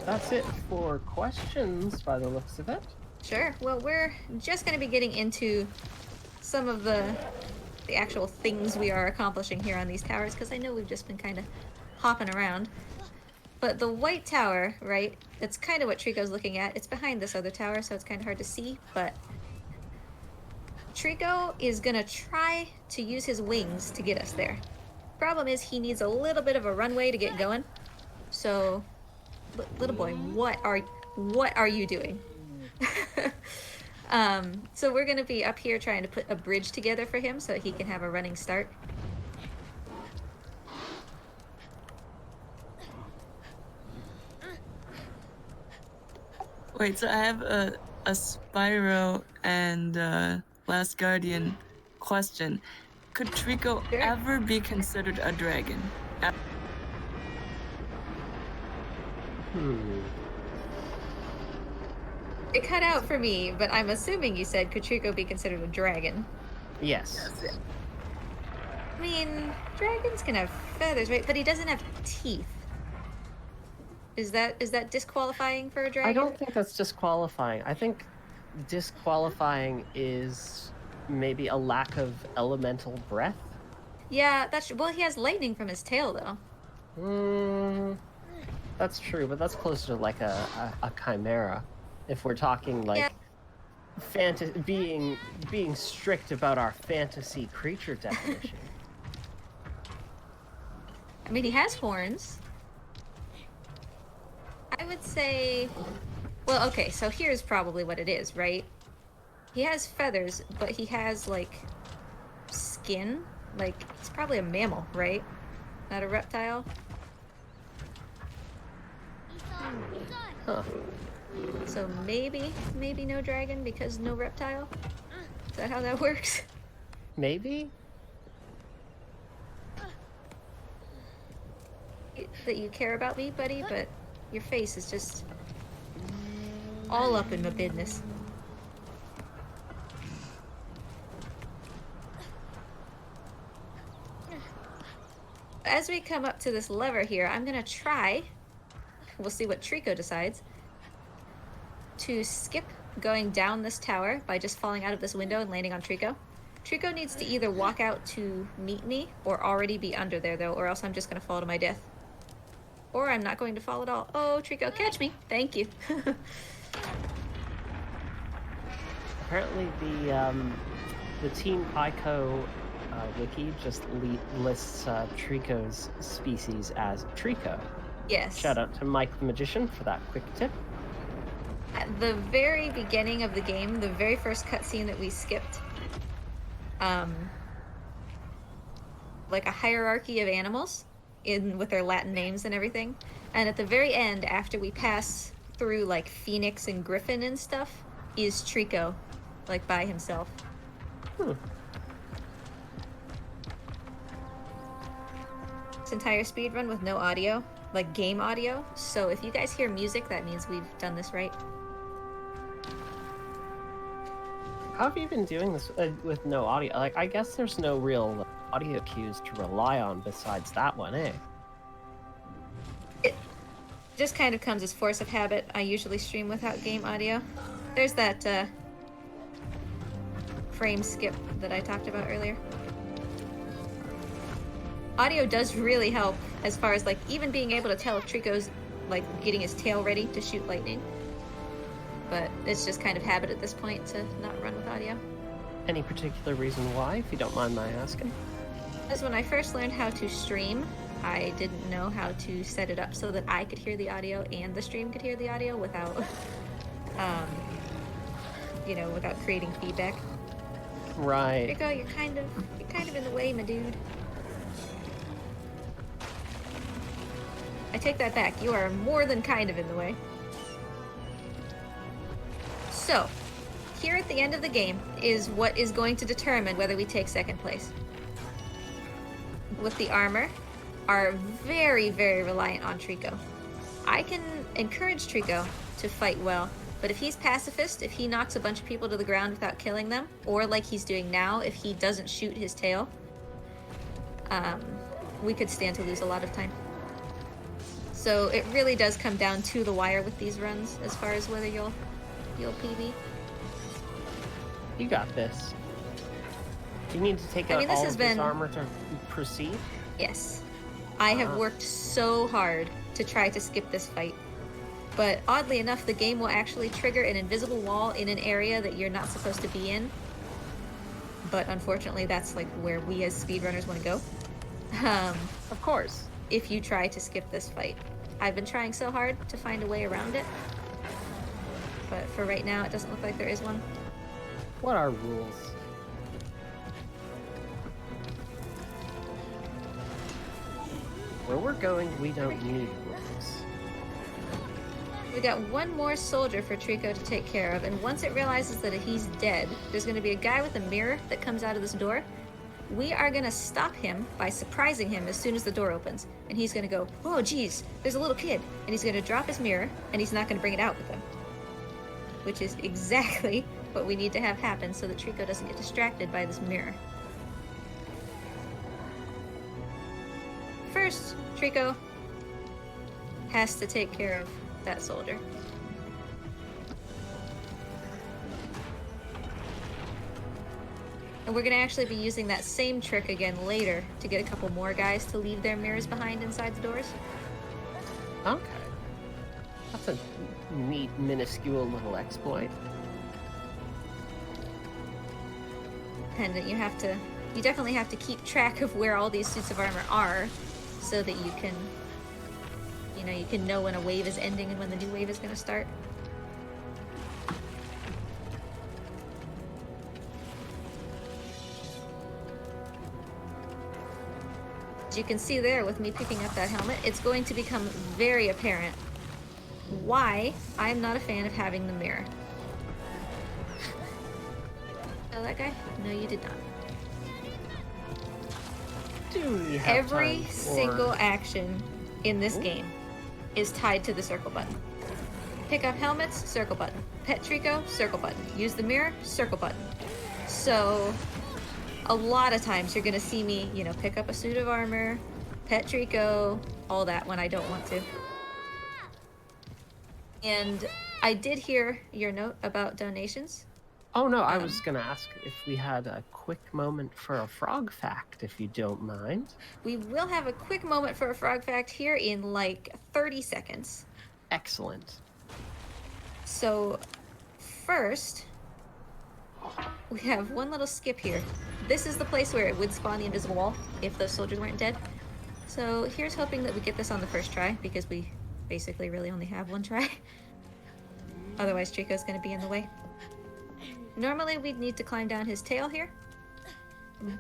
that's it for questions by the looks of it. Sure. Well, we're just going to be getting into some of the actual things we are accomplishing here on these towers, because I know we've just been kind of hopping around. But the white tower, right, that's kind of what Trico's looking at. It's behind this other tower, so it's kind of hard to see, but Trico is going to try to use his wings to get us there. Problem is he needs a little bit of a runway to get going. So, little boy, what are you doing? So we're gonna be up here trying to put a bridge together for him so that he can have a running start. Wait, so I have a Spyro and Last Guardian question. Could Trico ever be considered a dragon? It cut out for me, but I'm assuming you said could Trico be considered a dragon? Yes. I mean, dragons can have feathers, right? But he doesn't have teeth. Is that disqualifying for a dragon? I don't think that's disqualifying. I think disqualifying is maybe a lack of elemental breath. Yeah, that's well. He has lightning from his tail, though. That's true, but that's closer to like a chimera. If we're talking like being strict about our fantasy creature definition. I mean, he has horns. I would say, well, okay, so here's probably what it is, right? He has feathers, but he has, like, skin. Like, he's probably a mammal, right? Not a reptile? Huh. So maybe no dragon because no reptile? Is that how that works? Maybe? That you care about me, buddy, but your face is just all up in my business. As we come up to this lever here, I'm gonna try, we'll see what Trico decides, to skip going down this tower by just falling out of this window and landing on Trico. Trico needs to either walk out to meet me or already be under there, though, or else I'm just gonna fall to my death. Or I'm not going to fall at all. Oh, Trico, catch me. Thank you. Apparently the Team Ico wiki just lists Trico's species as Trico. Yes. Shout out to Mike the Magician for that quick tip. At the very beginning of the game, the very first cutscene that we skipped, like a hierarchy of animals with their Latin names and everything. And at the very end, after we pass through like Phoenix and Griffin and stuff, is Trico, like by himself. This entire speedrun with no audio, like game audio. So if you guys hear music, that means we've done this right. How have you been doing this with no audio? Like, I guess there's no real audio cues to rely on besides that one, eh? It just kind of comes as force of habit. I usually stream without game audio. There's that frame skip that I talked about earlier. Audio does really help as far as like even being able to tell if Trico's like getting his tail ready to shoot lightning. But it's just kind of habit at this point to not run with audio. Any particular reason why, if you don't mind my asking? Because when I first learned how to stream, I didn't know how to set it up so that I could hear the audio and the stream could hear the audio without, without creating feedback. Right. Trico, you're kind of in the way, my dude. I take that back. You are more than kind of in the way. So, here at the end of the game is what is going to determine whether we take second place. With the armor, are very, very reliant on Trico. I can encourage Trico to fight well, but if he's pacifist, if he knocks a bunch of people to the ground without killing them, or like he's doing now, if he doesn't shoot his tail, we could stand to lose a lot of time. So it really does come down to the wire with these runs, as far as whether you'll PB. You got this. Do you need to take out all of this armor to proceed? Yes. I have worked so hard to try to skip this fight. But oddly enough, the game will actually trigger an invisible wall in an area that you're not supposed to be in. But unfortunately, that's like where we as speedrunners want to go. Of course. If you try to skip this fight. I've been trying so hard to find a way around it. But for right now, it doesn't look like there is one. What are rules? Where we're going, we don't need rules. We got one more soldier for Trico to take care of, and once it realizes that he's dead, there's going to be a guy with a mirror that comes out of this door. We are going to stop him by surprising him as soon as the door opens, and he's going to go, oh geez, there's a little kid, and he's going to drop his mirror, and he's not going to bring it out with him. Which is exactly what we need to have happen so that Trico doesn't get distracted by this mirror. First, Trico has to take care of that soldier. And we're going to actually be using that same trick again later to get a couple more guys to leave their mirrors behind inside the doors. Okay. That's a neat, minuscule little exploit. And you definitely have to keep track of where all these suits of armor are so that you can know when a wave is ending and when the new wave is going to start. As you can see there with me picking up that helmet, it's going to become very apparent why I'm not a fan of having the mirror. Oh, that guy? No, you did not. Do we have Every time for... single action in this game is tied to the circle button. Pick up helmets, circle button. Pet Trico, circle button. Use the mirror, circle button. So a lot of times you're gonna see me, pick up a suit of armor, pet Trico, all that when I don't want to. And I did hear your note about donations. Oh no, I was gonna ask if we had a quick moment for a frog fact, if you don't mind. We will have a quick moment for a frog fact here in like 30 seconds. Excellent. So, first, we have one little skip here. This is the place where it would spawn the invisible wall if those soldiers weren't dead. So here's hoping that we get this on the first try, because we basically really only have one try. Otherwise, Trico's gonna be in the way. Normally, we'd need to climb down his tail here,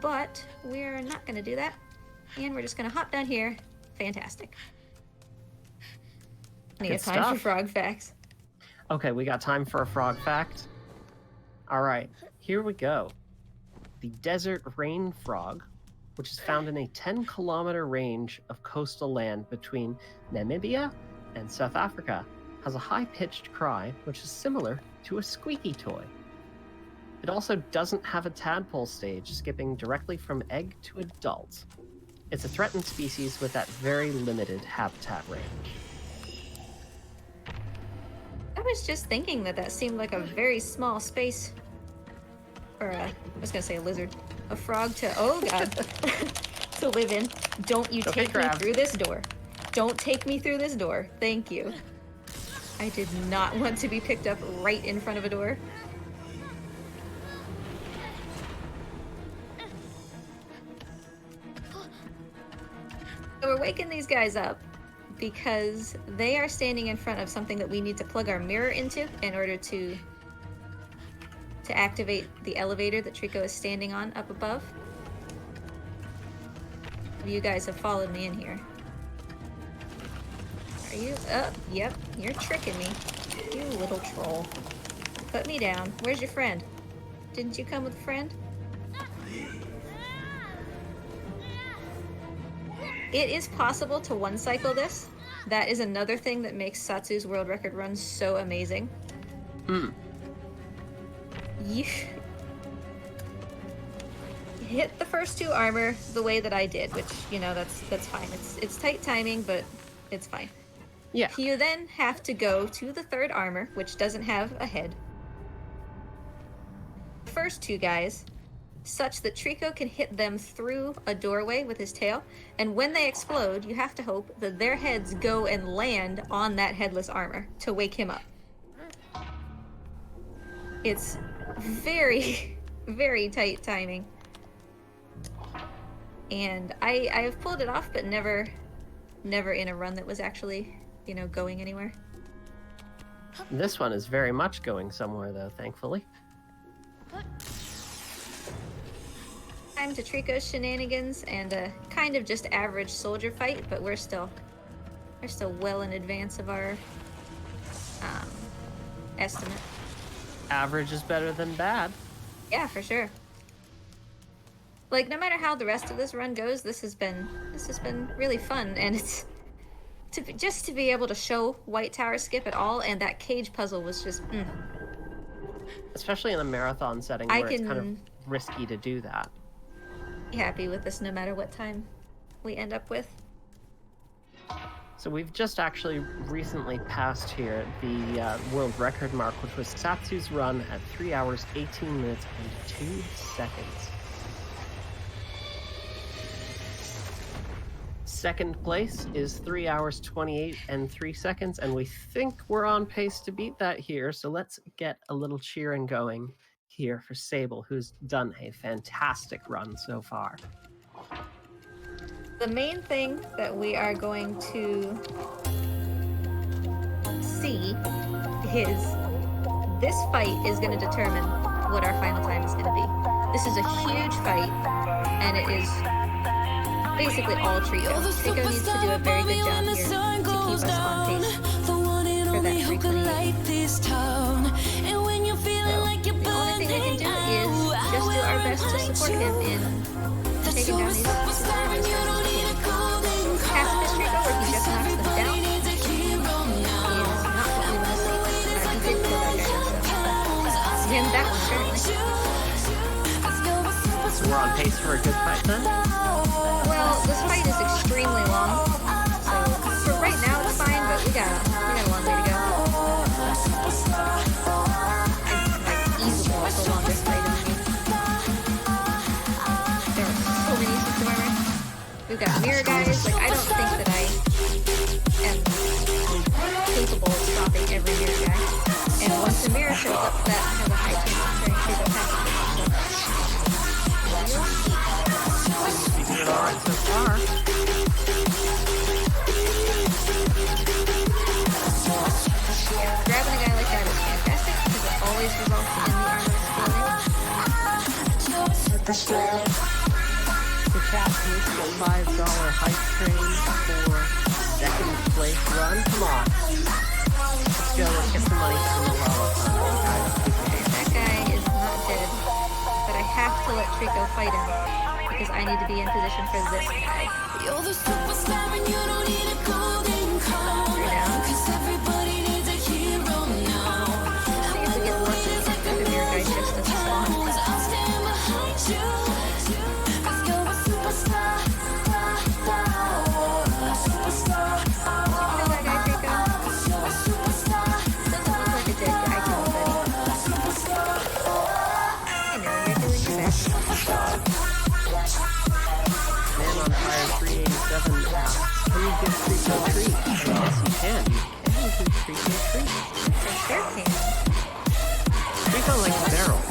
but we're not gonna do that. And we're just gonna hop down here. Fantastic. Plenty of time for frog facts. Okay, we got time for a frog fact. All right, here we go. The desert rain frog, which is found in a 10-kilometer range of coastal land between Namibia and South Africa, has a high-pitched cry, which is similar to a squeaky toy. It also doesn't have a tadpole stage, skipping directly from egg to adult. It's a threatened species with that very limited habitat range. I was just thinking that seemed like a very small space for I was gonna say a lizard, a frog to, oh god, to live in. Don't you take me through this door. Don't take me through this door. Thank you. I did not want to be picked up right in front of a door. So we're waking these guys up because they are standing in front of something that we need to plug our mirror into in order to activate the elevator that Trico is standing on up above. You guys have followed me in here. Are you? Oh, yep, you're tricking me. You little troll. Put me down. Where's your friend? Didn't you come with a friend? It is possible to one-cycle this. That is another thing that makes Satsu's world record run so amazing. You hit the first two armor the way that I did, which, that's fine. It's tight timing, but it's fine. Yeah. You then have to go to the third armor, which doesn't have a head. The first two guys, such that Trico can hit them through a doorway with his tail, and when they explode, you have to hope that their heads go and land on that headless armor to wake him up. It's very, very tight timing. And I have pulled it off, but never in a run that was actually, going anywhere. This one is very much going somewhere, though, thankfully. Time to Trico's shenanigans and a kind of just average soldier fight, but we're still well in advance of our estimate. Average is better than bad. Yeah, for sure. Like, no matter how the rest of this run goes, this has been really fun, and it's just to be able to show White Tower skip at all, and that cage puzzle was just. Especially in a marathon setting where it's kind of risky to do that. Happy with this no matter what time we end up with. So we've just actually recently passed here the world record mark, which was Satsu's run at 3 hours, 18 minutes, and 2 seconds. Second place is 3 hours, 28 and 3 seconds, and we think we're on pace to beat that here. So let's get a little cheering going here for Sable, who's done a fantastic run so far. The main thing that we are going to see is this fight is going to determine what our final time is going to be. This is a huge fight, and it is basically all Trico. Trico needs to do a very good job here to keep us on pace for that 328. So, the only thing we can do is just do our best to support him in taking down these enemies. Cast this Trico where he just knocks them down is not what we want to see. He did kill that guy himself. And that one, certainly. So we're on pace for a good fight then? Well, this fight is extremely long, so for right now it's fine, but we got a long way to go. It's easily the longest fight in the game. There are so many Secura. We've got mirror guys. Like, I don't think that I am capable of stopping every mirror guy. And once the mirror shows up, that has a high chance of turning Trico past. Speaking it all right so far. Yeah, grabbing a guy like that is fantastic because it always results in the armor exploding. The chat needs a $5 hype train for second place run. Come on. Let's go. Let's get some money from the lava. That guy is not dead, but I have to let Trico fight him because I need to be in position for this guy. You're the superstar and you don't need a golden crown. Cause everybody needs a hero now. See if we get lucky with the mirror guy just as spawn. I'll stand behind you. Cause you're a superstar. Superstar. Kill that guy, Trico. Cause you're a superstar. Doesn't look like a dead guy to anybody. I know, you're doing your best. Man on Fire 387 asks, can you give Trico a treat? Yes, you can. You can give Trico a treat. I sure can. Trico likes barrels.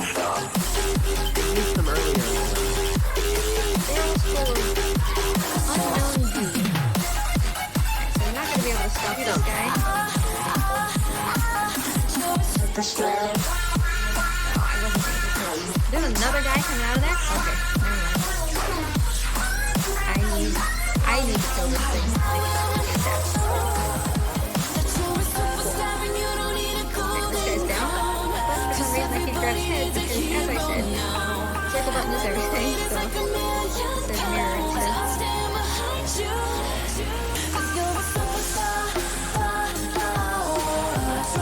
We used them earlier. Barrels full of unknown goo. So you're not going to be able to stop this guy. There's another guy coming out of there? Okay, never mind. I need to kill this thing. Like, ASAP. This guy's down. But for some reason I can't grab his head because, as I said, circle button is everything, so it says mirror instead.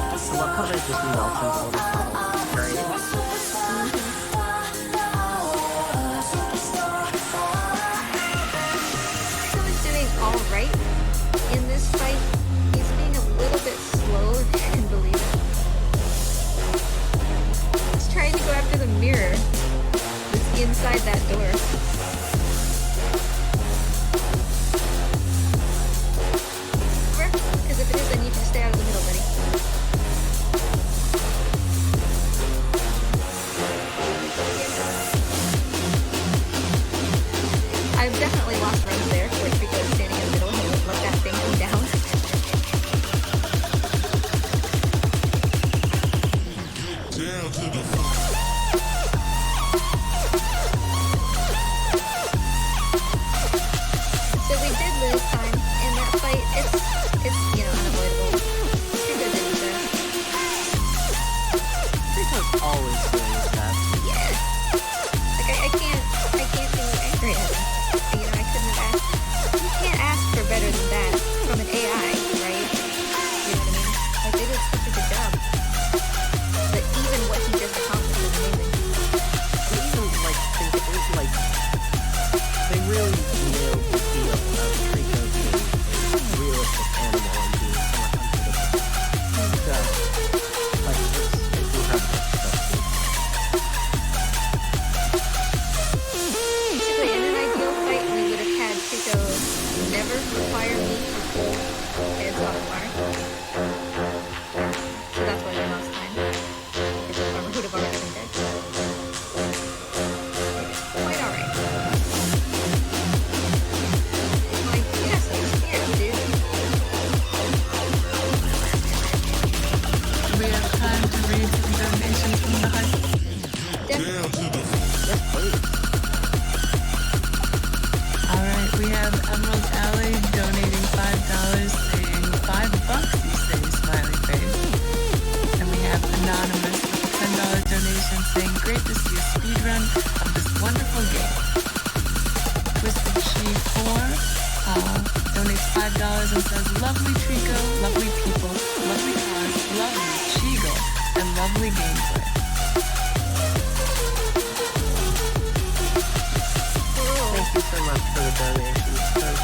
I love how they just melt into little puddles. Great. Alright, in this fight, he's being a little bit slow, if you can believe it. He's trying to go after the mirror that's inside that door. Because if it is, I need you to stay out of the middle, buddy. speedrun of this wonderful game. Twisted Chi 4 donates $5 and says, lovely Trico, lovely people, lovely cars, lovely Chigo, and lovely gameplay. Thank you so much for the donations, because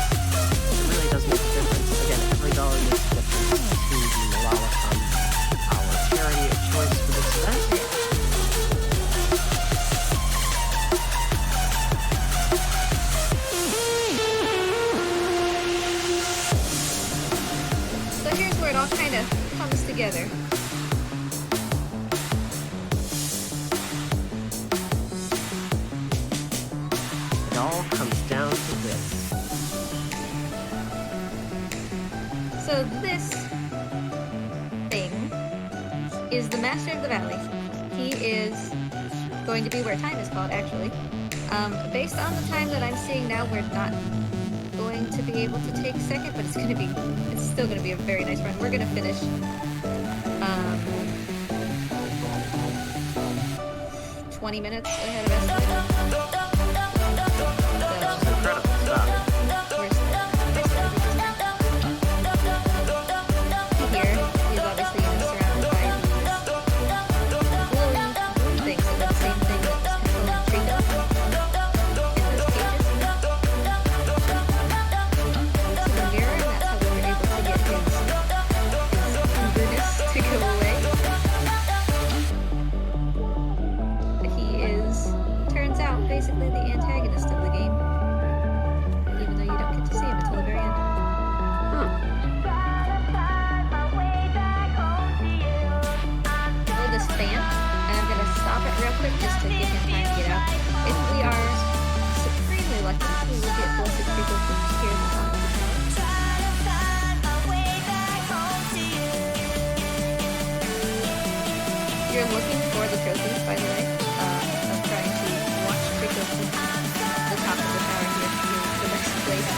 it really does make a difference. Again, every dollar makes a difference to the Malala Fund, our charity of choice for this event. So here's where it all kind of comes together. It all comes down to this. So this thing is the Master of the Valley. He is going to be where time is called, actually. Based on the time that I'm seeing now, we're not going to be able to take second, but it's still gonna be a very nice run. We're gonna finish 20 minutes ahead of estimate. It's incredible stuff. Here, he's obviously surrounded by these glowing things that are the same thing that's controlling Trico in those cages. To the mirror, and that's how we were able to get his eagerness to go away. He is, turns out, basically the antagonist of the game. Even though you don't get to see him until the very end. This fan, and I'm gonna stop it real quick just to give him time to get out. If we are supremely lucky, we will get Blessed Trico Cookies here at the top of the tower. You're looking for the trophies, by the way, of trying to watch Trico Cookies. The top of the tower here is the best place.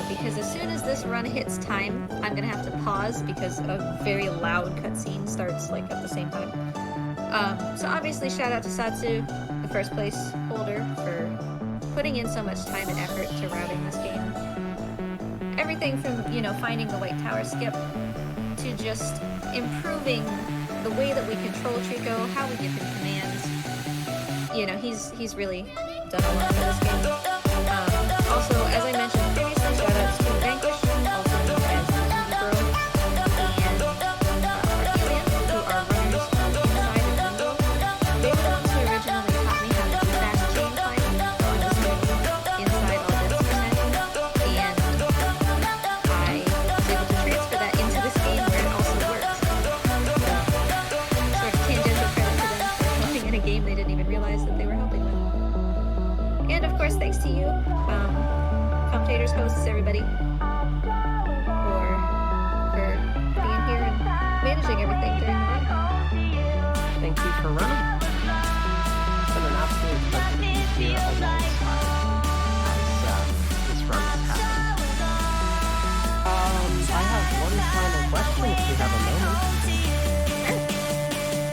Because as soon as this run hits time, I'm gonna have to pause because a very loud cutscene starts like at the same time. So obviously shout out to Satsu, the first place holder, for putting in so much time and effort to routing this game. Everything from, finding the White Tower skip to just improving the way that we control Trico, how we give him commands. He's really done a lot for this game. Also, as I mentioned previously, shoutouts to Vanquish, also known as Bro, and Archelian, who are runners inside of Limbo. They were the ones who originally taught me how to do fast chain climbing on this game inside all this percent, and I was able to transfer that into this game where it also works. Sort of tangential credit to them for helping in a game they didn't even realize that they were helping with. And of course, thanks to you, commentators, hosts, everybody, for being here and managing everything during the run. Thank you for running. It's been an absolute pleasure to be here alongside as this run has happened. I have one final question if you have a moment.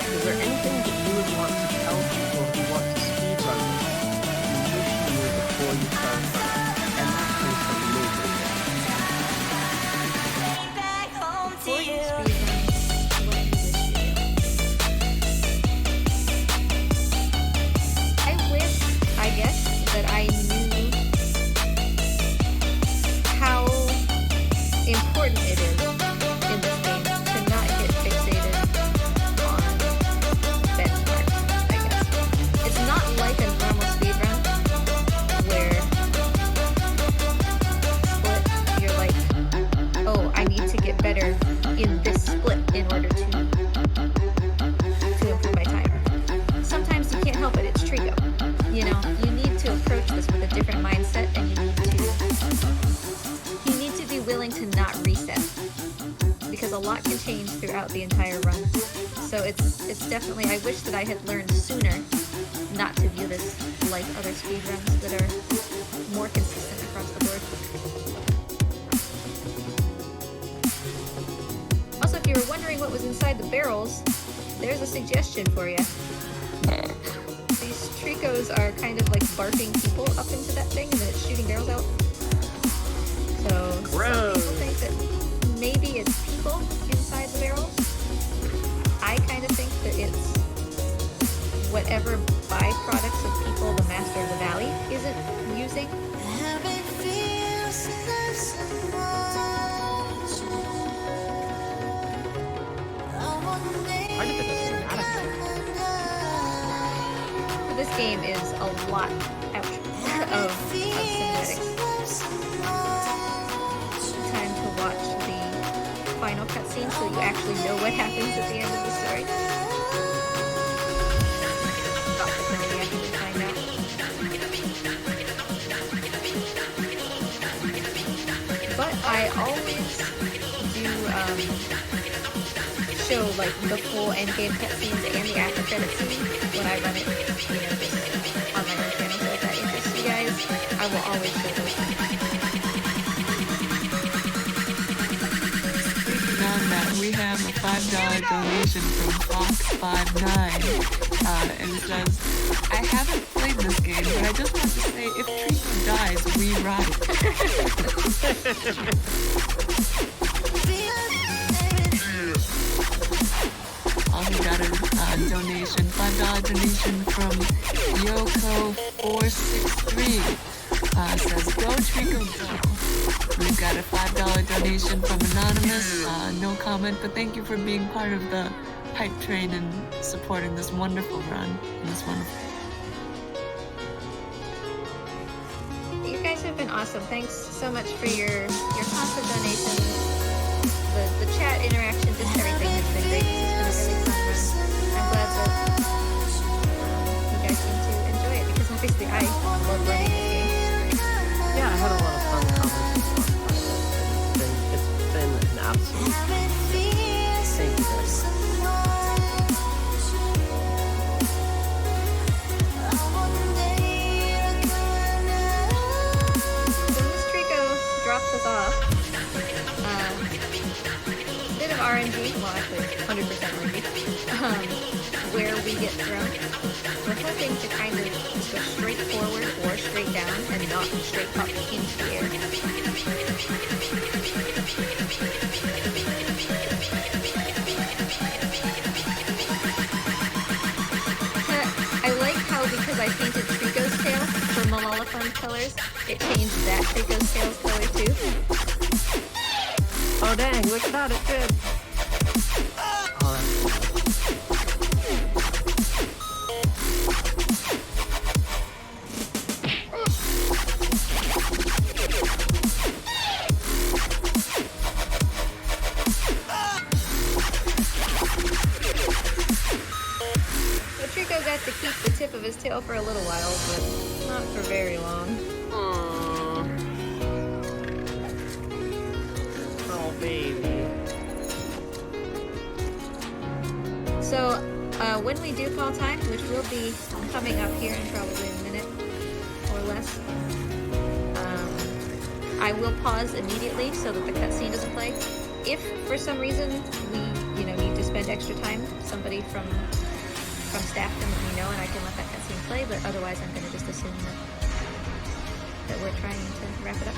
Is there anything that you would want to tell people who want to speedrun this you wish you knew before you started running? And that comes from me. lot can change throughout the entire run. So it's definitely, I wish that I had learned sooner not to view this like other speedruns that are more consistent across the board. Also, if you were wondering what was inside the barrels, there's a suggestion for you. These tricos are kind of like barking people up into that thing and then it's shooting barrels out. So some people think that maybe it's people inside the barrels. I kind of think that it's whatever byproducts of people the Master of the Valley isn't using. Part of it doesn't matter. This game is a lot of cinematics. Time to watch the final cutscene so you actually know what happens at the end of the story. Not to actually find out. But I always do show like the full endgame cutscenes and the after credit scene when I run it, you know, just on my own channel. So if that interests you guys, I will always show those. On that, we have a $5 donation from Fox59, and it says, I haven't played this game, but I just want to say, if Trico dies, we ride. Also got a donation, $5 donation from Yoko463. Says, go Trico, go. We've got a $5 donation from Anonymous. No comment, but thank you for being part of the hype train and supporting this wonderful run. This wonderful. You guys have been awesome. Thanks so much for your constant donations. The chat interaction, just everything has been great. This has been a really fun run. I'm glad that you guys seem to enjoy it because obviously I love running this game. Yeah, I had a lot of fun conversations on it. It's been an absolute thank you very much. So this Trico drops us off. Bit of RNG, well actually 100% RNG, where we get thrown. We're hoping to kind of go straight forward or straight down and not straight up into the air. I like how because I painted Trico's tail for Malala colors, it changed that Trico's tail's color too. Oh dang, look at that, it's good. Oh, that's So Trico got to keep the tip of his tail for a little while, but not for very long. oh baby. So, when we do call time, which will be coming up here in probably a minute or less, I will pause immediately so that the cutscene doesn't play. If for some reason we, need to spend extra time, somebody from staff can let me know and I can let that cutscene play. But otherwise, I'm going to just assume that we're trying to wrap it up.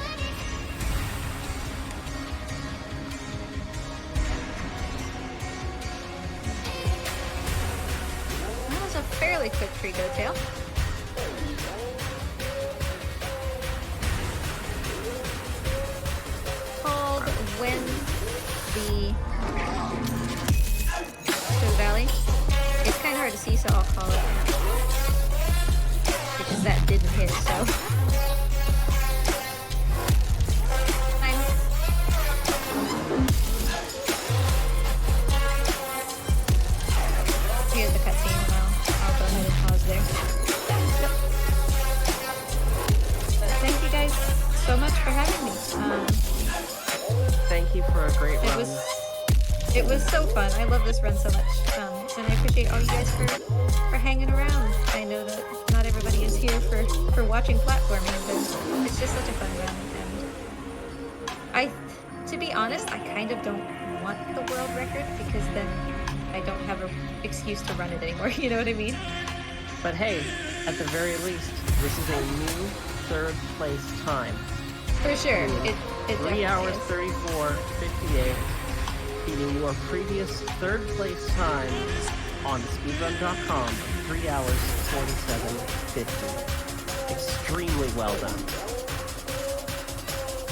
That was a fairly quick Trico tail. Called When the Valley. It's kind of hard to see, so I'll call it because that didn't hit. So. Here's the cutscene, and I'll go ahead and pause there. Thank you guys so much for having me. Thank you for a great run. It was I love this run so much, and I appreciate all you guys for hanging around. I know that not everybody is here for watching platforming, but it's just such a fun run. And to be honest, I kind of don't want the world record because then I don't have an excuse to run it anymore. You know what I mean? But hey, at the very least, this is a new third place time. For sure. It 3 hours 34:58, beating your previous third place time on speedrun.com of 3 hours 47:50. Extremely well done.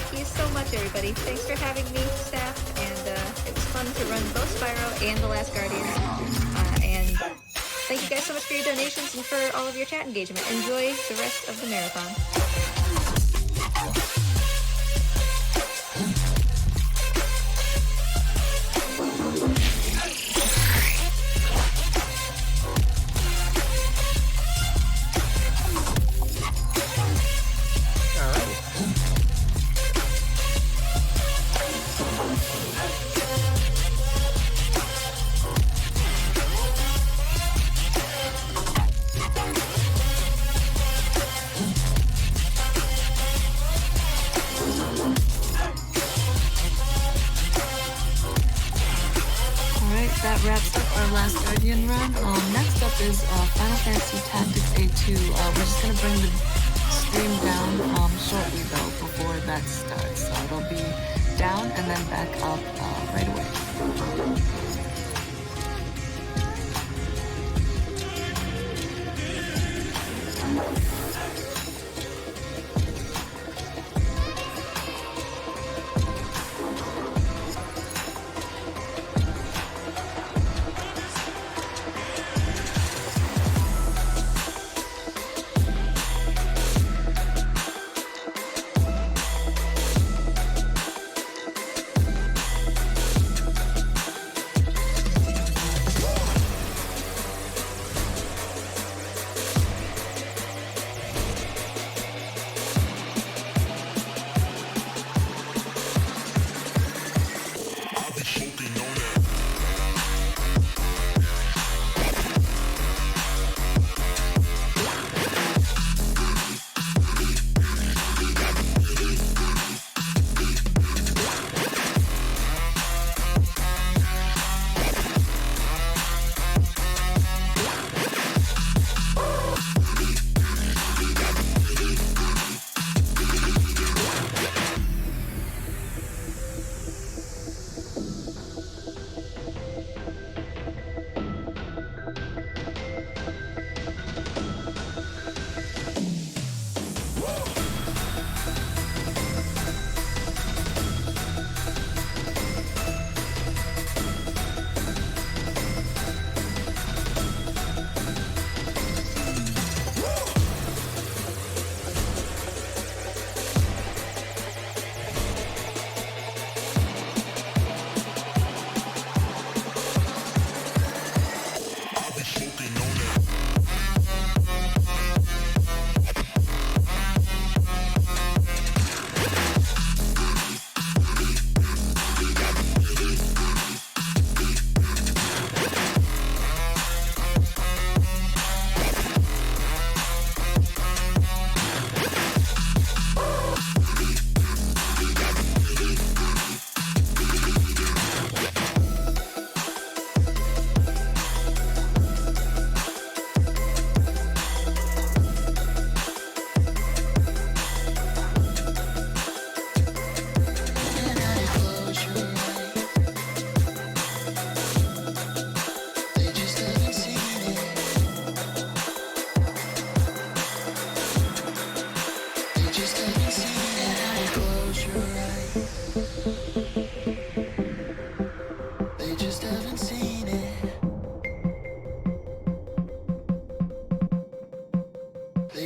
Thank you so much, everybody. Thanks for having me, staff, and it was fun to run both Spyro and The Last Guardian. And thank you guys so much for your donations and for all of your chat engagement. Enjoy the rest of the marathon. That wraps up our Last Guardian run. Next up is Final Fantasy Tactics A2. We're just going to bring the stream down shortly though before that starts. So it'll be down and then back up right away.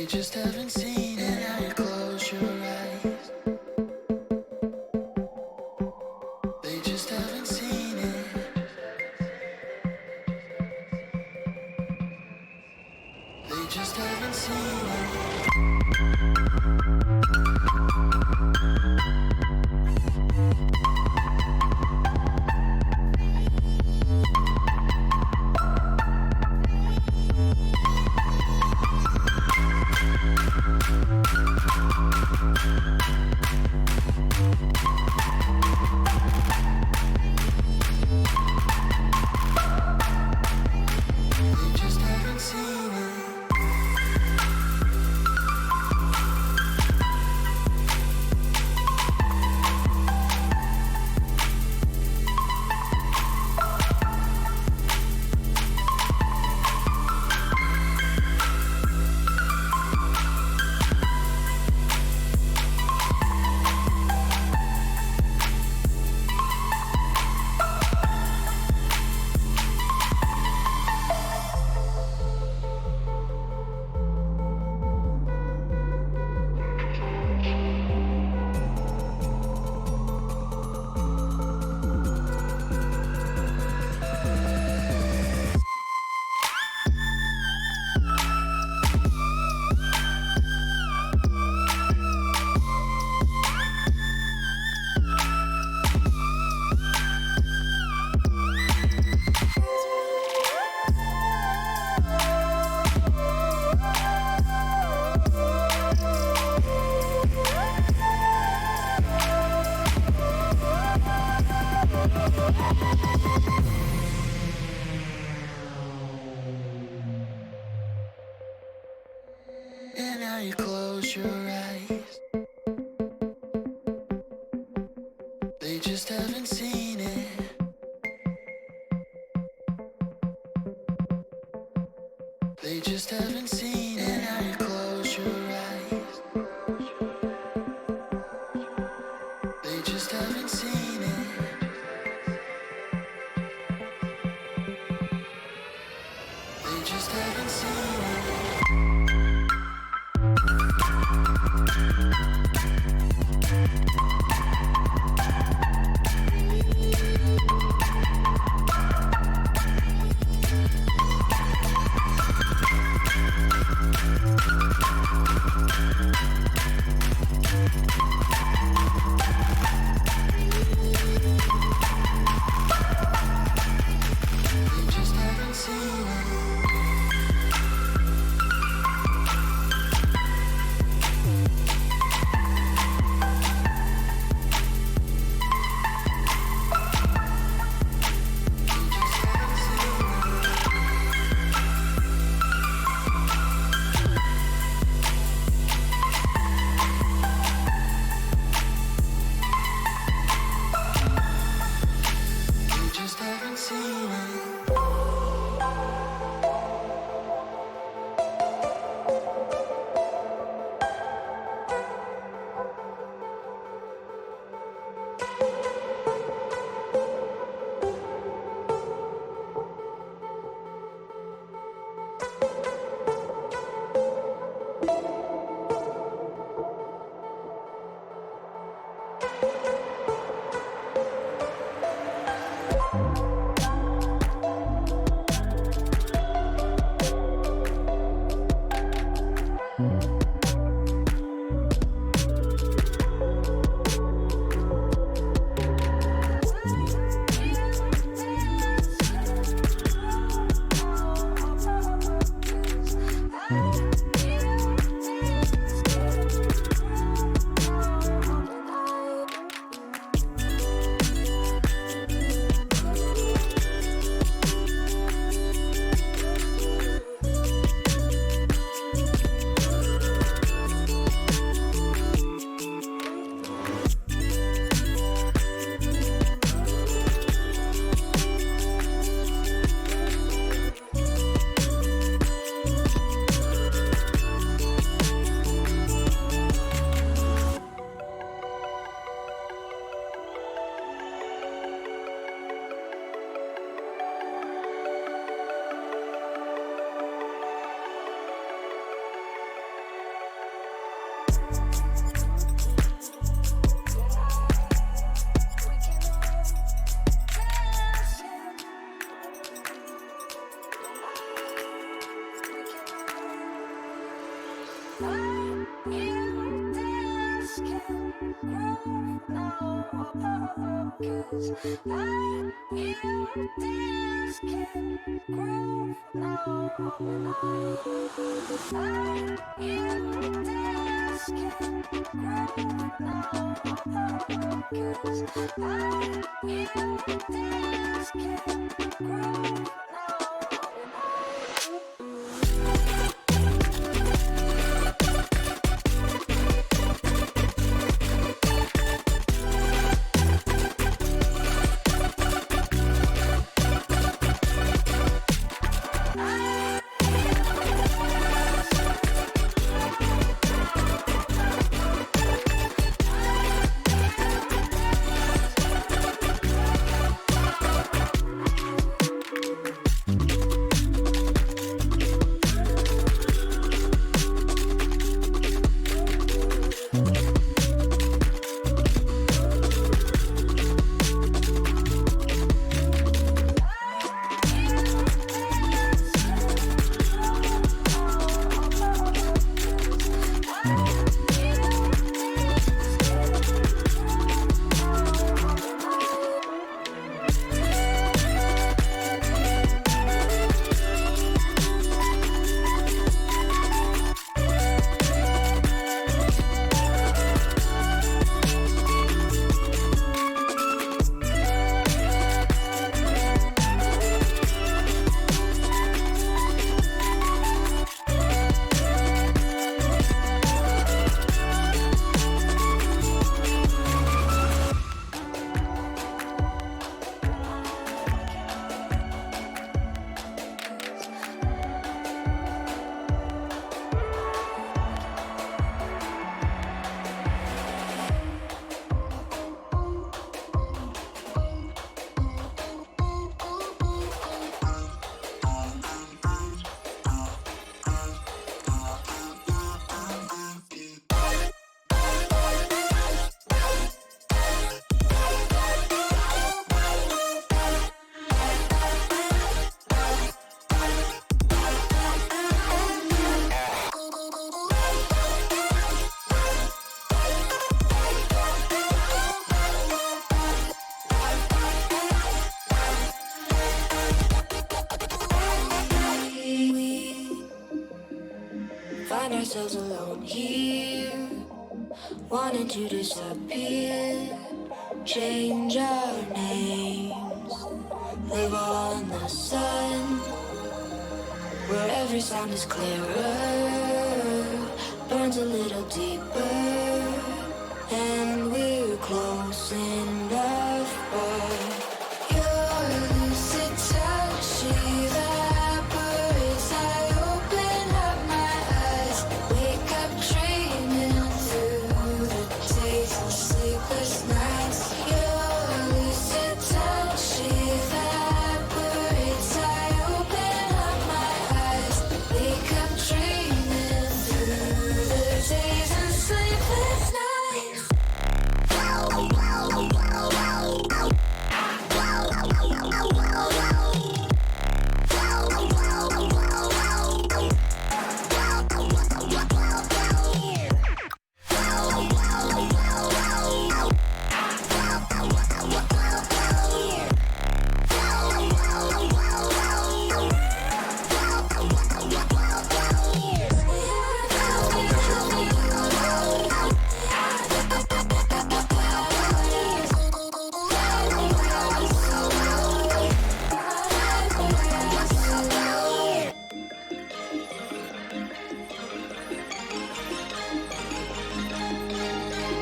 just haven't seen it. Now you close your eyes. They just haven't seen it. They just haven't seen it. And now you close your eyes. They just haven't seen it. They just haven't seen it. And now you close your eyes. They just haven't seen it. They just haven't seen it. They just haven't seen it. They just haven't seen it. find ourselves alone here, wanting to disappear, change our names, live on the sun, where every sound is clearer, burns a little deeper, and we're close enough, but your lucid touch evaporates. I open up my eyes, wake up dreaming through the days and sleepless nights. Your lucid touch evaporates. I open up my eyes, wake up dreaming through the days and sleepless nights.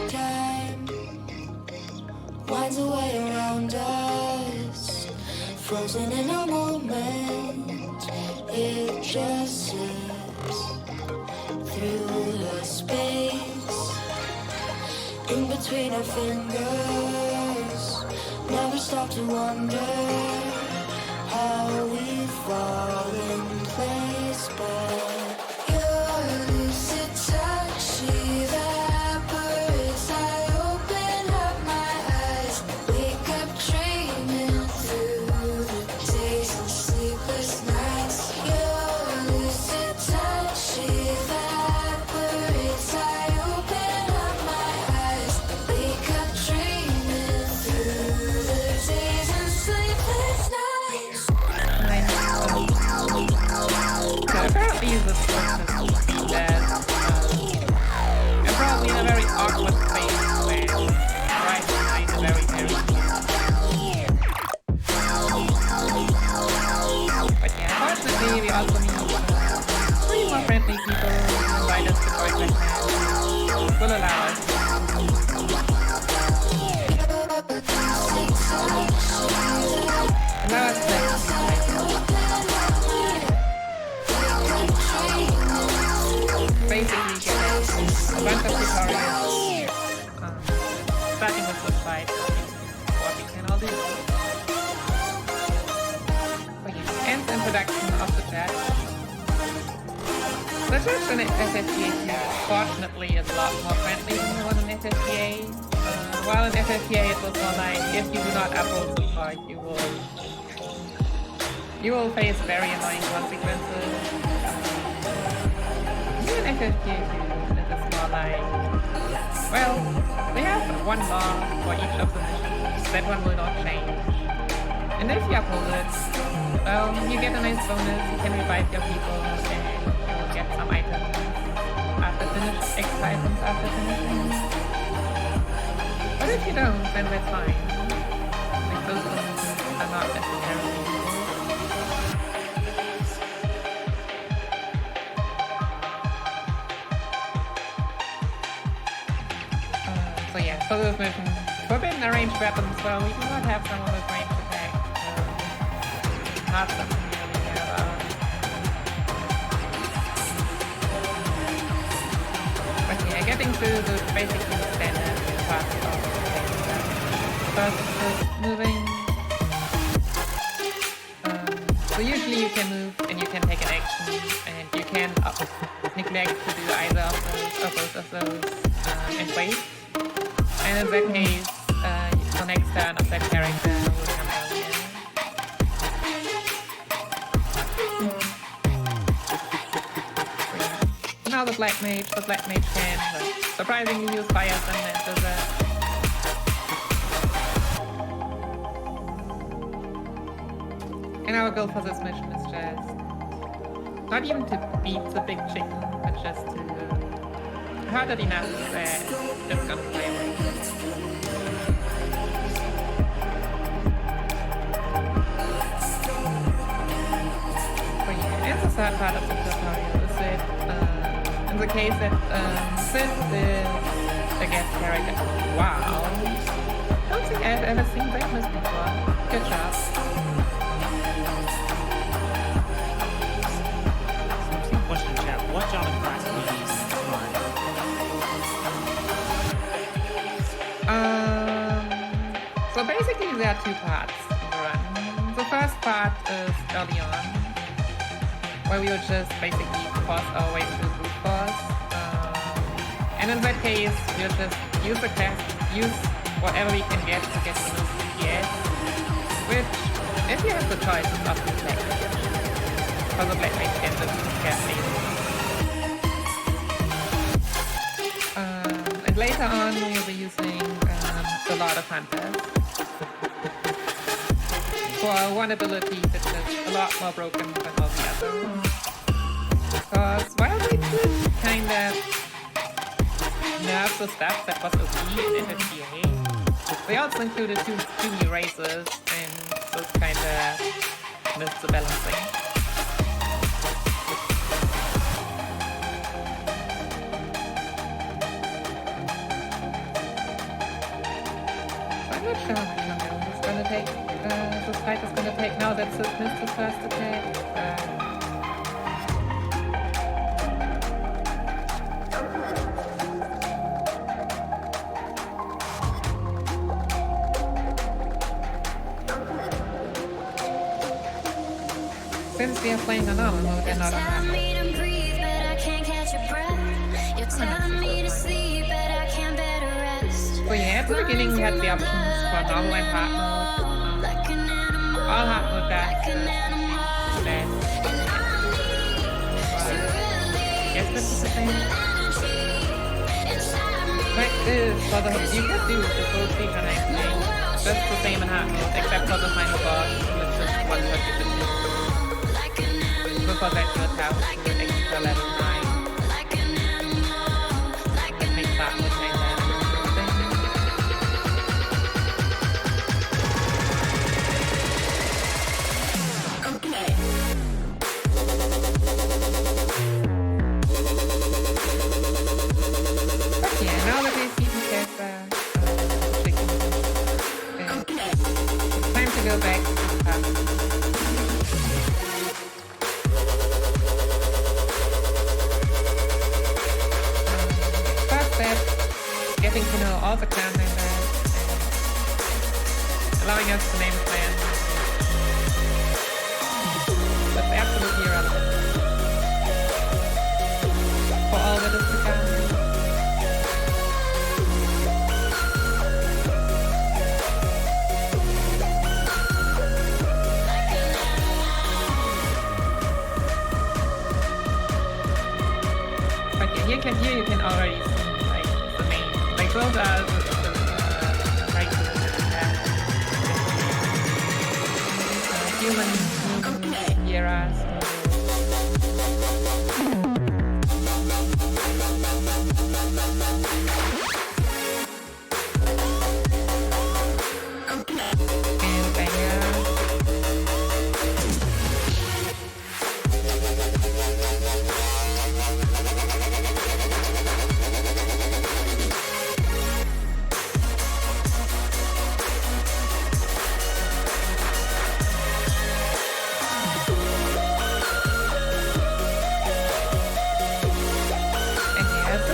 Time winds away around us, frozen in a moment. It just slips through the space in between our fingers. Never stop to wonder how we fall in place, but your lucid touch evaporates. I open up my eyes, wake up dreaming through the days and sleepless nights. Your lucid touch evaporates. I open up my eyes, wake up dreaming through the days and sleepless nights. So apparently the person that I'm probably in a very awkward space where right behind a very but yeah, unfortunately we also need 3 more friendly people to invite us to join the clan. Will allow us. Allow us to basically get a bunch of tutorials, starting with the slide, what we can all do. So yeah, and introduction of the chat. The chat in FFPA fortunately is a lot more friendly than the one in FFPA. While in FFPA it was more like, if you do not upload the part, you will face very annoying consequences. In FFPA it is more like, well, we have one law for each of the missions. That one will not change. And if you upload it, well, you get a nice bonus. You can revive your people and you'll get some items after extra items after finishing. But if you don't, then that's fine. Like those bonuses are not necessarily so yeah, for those missions, forbidden arranged weapons, well, we do not have someone with ranged attack, not something we really care about. But yeah, getting through the basically standard parts of the stuff. First, moving. So usually you can move and you can take an action, and you can neglect to do either of those or both of those in place. And in that case, the next turn of that character will come earlier. Now the Black Mage can surprisingly use fire stun and does that. And our goal for this mission is just Not even to beat the big chicken, but just to hurt it enough that it's gonna play with it. But yeah, and the third part of the tutorial is that in the case that Sid is a guest character. Wow. I don't think I've ever seen Brightness before. Good job. Question in chat. What job in class do you use So basically there are two parts in the run. The first part is early on, where we will just basically force our way through brute force. And in that case, we'll just use the class, use whatever we can get to get to those DPS, which, if you have the choice, is often black. Because the black mage can just carefully. And later on, we'll be using the Lord of Hunters for one ability which is a lot more broken than all the others. Because while they did kind of nerf the stuff that was OP in FFGA, they also included two new races, and this kind of missed the balancing. I'm not sure how much longer this is gonna take. This fight is gonna take now that Sid missed his first attack. Since we are playing on normal mode and not on hard mode. So yeah, at the beginning we had the options for normal and hard mode. All hard mode backs is bad. Yes, this is the thing. Fact is, for the you can do the full speed on anything. Just the same in hard mode, except for the final boss, which is 130. Before that to the house with extra level 9. That makes that look like that. But yeah, now that we've beaten Casper, it's time to go back to the past. Getting to know all the clan members, allowing us to name a clan. That's absolutely irrelevant for all that is to come. But yeah, here you can already see those are the races that humans, Sierras.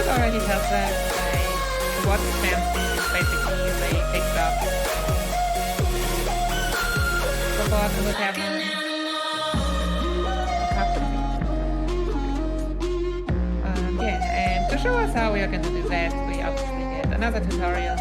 Already tells us like what fancy basically they picked up before to look at yeah, and to show us how we are going to do that, we obviously get another tutorial.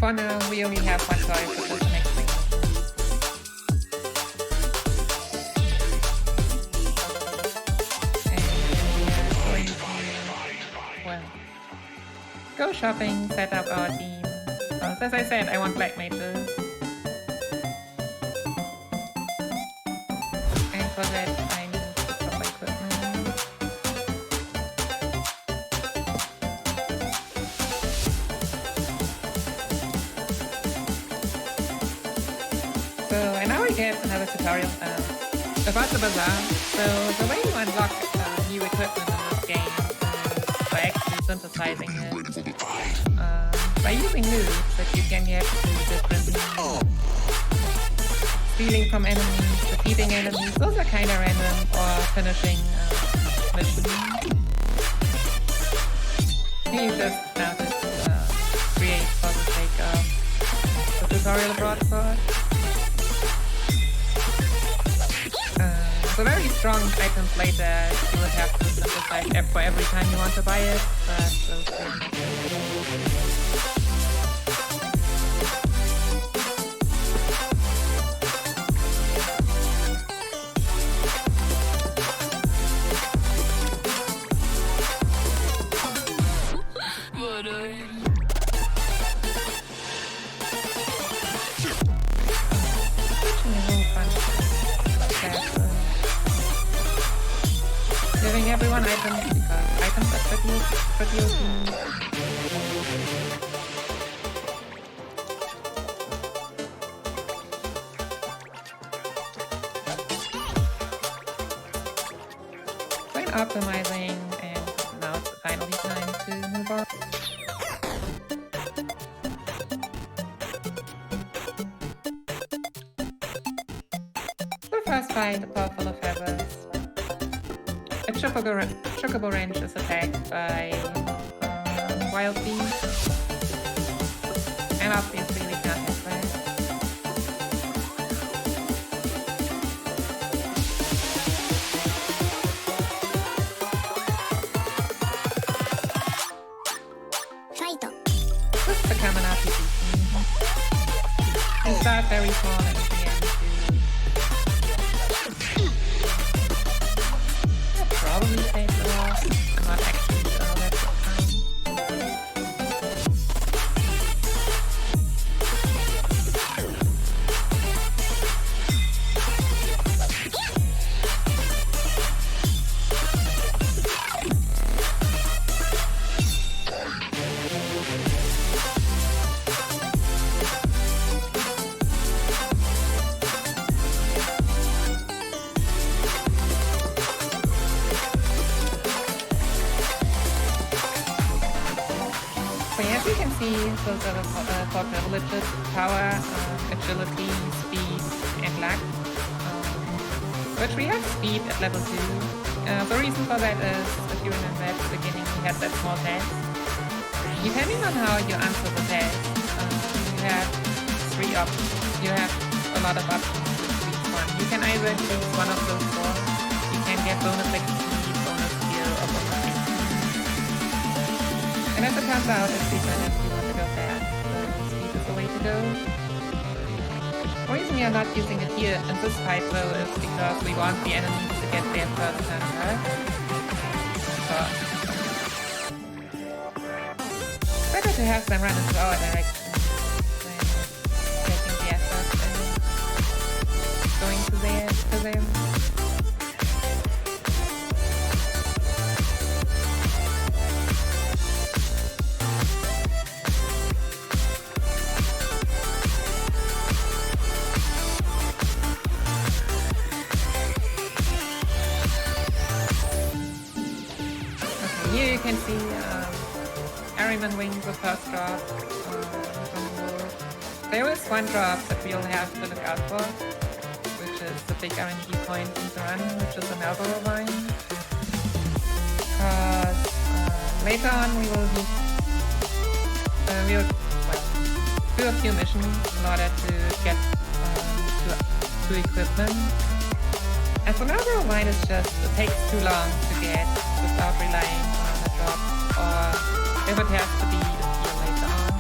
we only have one choice for the next thing. And we are going to, well, go shopping, set up our team. So as I said, I want black mages. And for that, I need to put my equipment. So, and now we get another tutorial about the bazaar. So, the way you unlock new equipment in this game is by actually synthesizing it. By using moves that you can get through different stealing from enemies, defeating enemies, those are kind of random, or finishing missions. You just now just create for the sake of the tutorial broadsword. So very strong items later you would have to synthesize for every time you want to buy it, but giving everyone items because items are pretty OP. Fine optimizing, and now it's finally time to move on. The first fight, a paw full of feathers. A chocobo wrench is attacked by wild beasts, and obviously we can't hit that. This is become an RPG. You start very small and at the end probably take a while. I'm not actually sure that's the time. So as you can see, those are the four privileges: power, agility, speed, and luck. Which we have speed at level 2. The reason for that is, if you remember at the beginning, we had that small test. Depending on how you answer the test, you have 3 options. You have a lot of options to choose one. You can either choose one of those 4. You can get bonus XP, bonus skill, or bonus XP. And as it turns out, it's different if you want to go fast. So speed is the way to go. The reason we are not using it here in this fight though is because we want the enemies to get there first than us. So better to have them run into our direction than taking the effort and going to them. Here you can see Ahriman wings, the first drop. There is one drop that we'll have to look out for, which is the big RNG point in the run, which is an elbow vine. Because later on we will need do a few missions in order to get to equipment. And so elbow vine is just, it takes too long to get without relying on the drop, or if it has to be, it's here later on.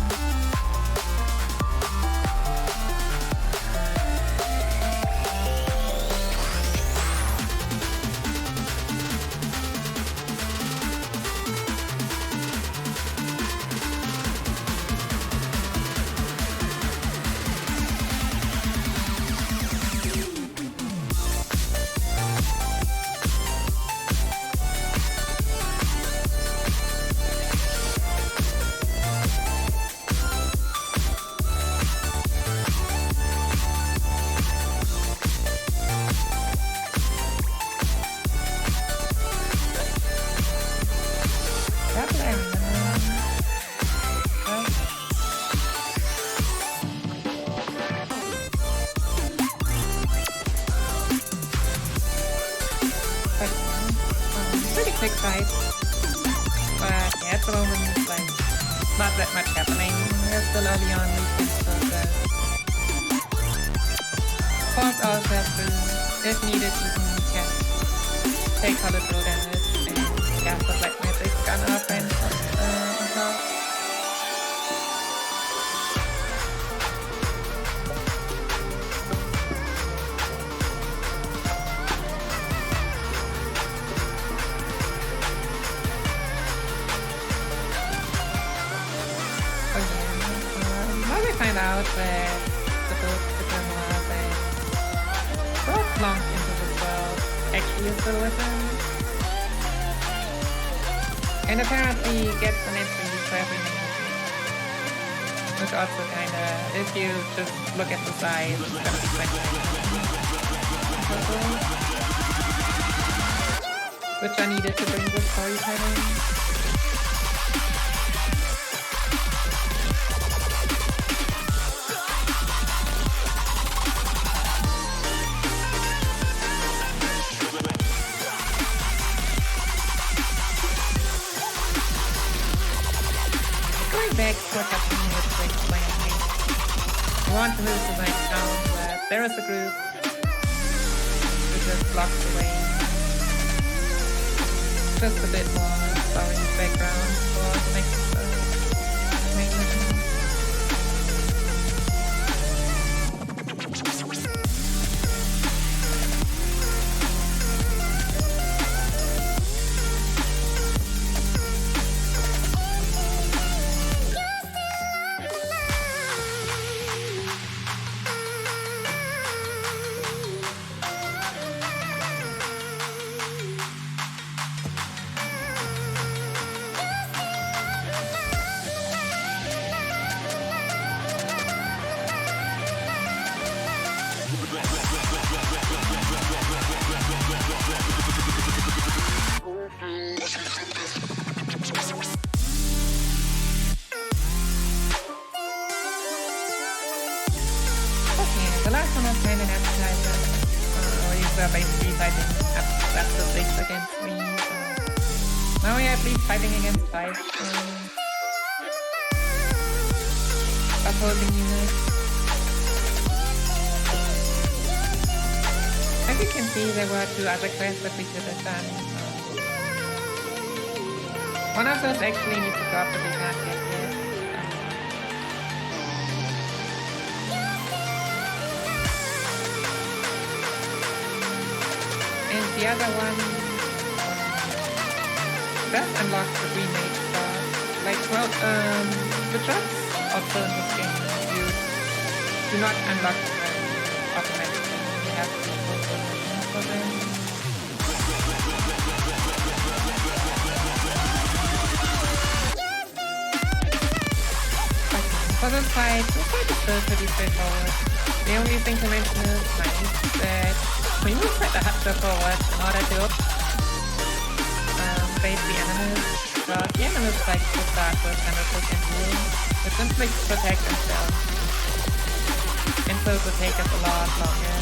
that much happening. We're still early on, we can still force ourselves through. If needed, you can take collateral damage and cast the black magic gun our friends on top. Now we find out that the boat Secura that brought Plonk into this world actually is still with him. And apparently gets an extra use for every minute. Which also kinda, if you just look at the size, it's gonna be 20 which I needed to bring good storytelling. Back to what happened with the plan. We want to move to the next town, but there is a group who just blocks the way. Just a bit more story background for the next main mission. The last one was kind of an appetizer. You were basically fighting up to 6 against me. Now we are at least fighting against 5 opposing units. As you can see, there were 2 other quests that we could have done. One of those actually needs to drop, but we can't get yet. And the other one does unlock the remake chars. Like, well, the chars also in this game, you do not unlock them automatically. You have to fulfill missions for them. For this fight is still pretty straightforward. The only thing to mention is that we move quite a hard forward in order to bait the enemies. Because the enemies like to start with 100% rule, but simply protect themselves. And so it will take us a lot longer.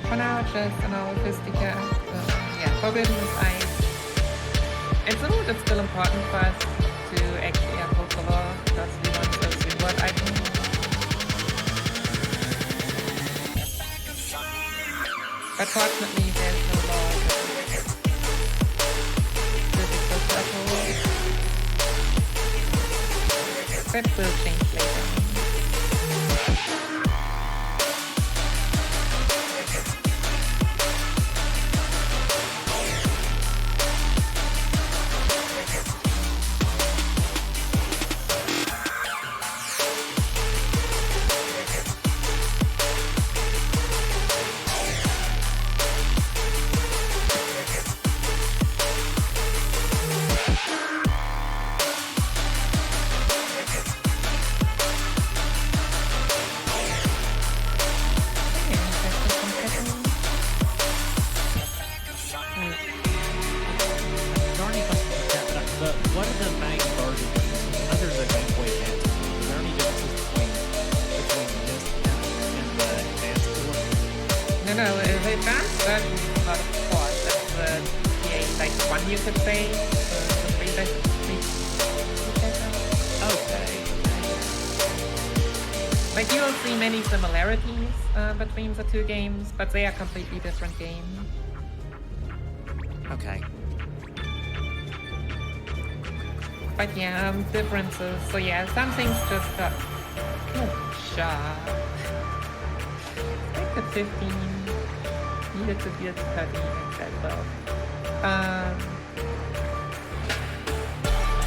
For now, just an old Fistica. Yeah, Forbidden is ice. It's a little bit still important for us to actually uphold the law because we want those reward items. But fortunately, there's no law. This is just a that will change later. No, the advanced version is not a port. That's the PA-1, you could say. The 3. Okay. Like, you will see many similarities between the two games, but they are completely different games. Okay. But yeah, differences. So yeah, some things just got... Oh, sharp. Like the 15 needed to be at 30 instead, well.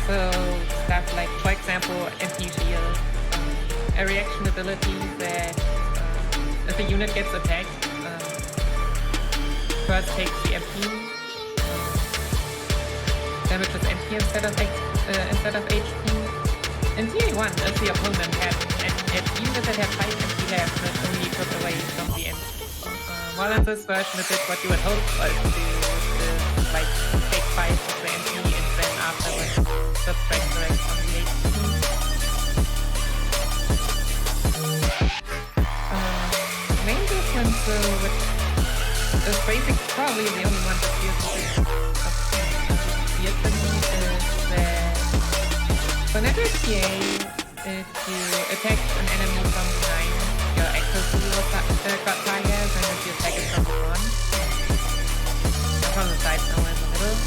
So stuff like, for example, MP shield. A reaction ability that if a unit gets attacked, first takes the MP, damages MP instead of HP. In TA1, if the opponent had an unit that had 5 MP left, it only took away from the MP. While in this version, it did what you would hope it to do, like take 5 of the MP and then afterwards subtract the rest from the HP. Main difference, which is basically probably the only one that feels weird to me, is that whenever TA, if you attack an enemy from behind, your accuracy got higher than if you attack it from the front. Or from the side, somewhere in the middle.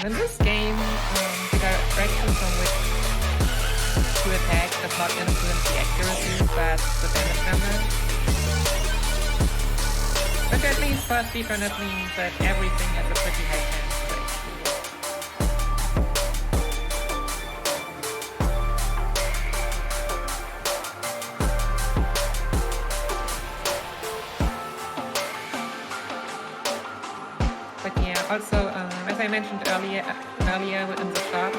In this game, the direction from which to attack does not influence the accuracy, but the damage number. But at least for speedrun, it means that everything has a pretty high chance to execute. But yeah, also, as I mentioned earlier in the shops,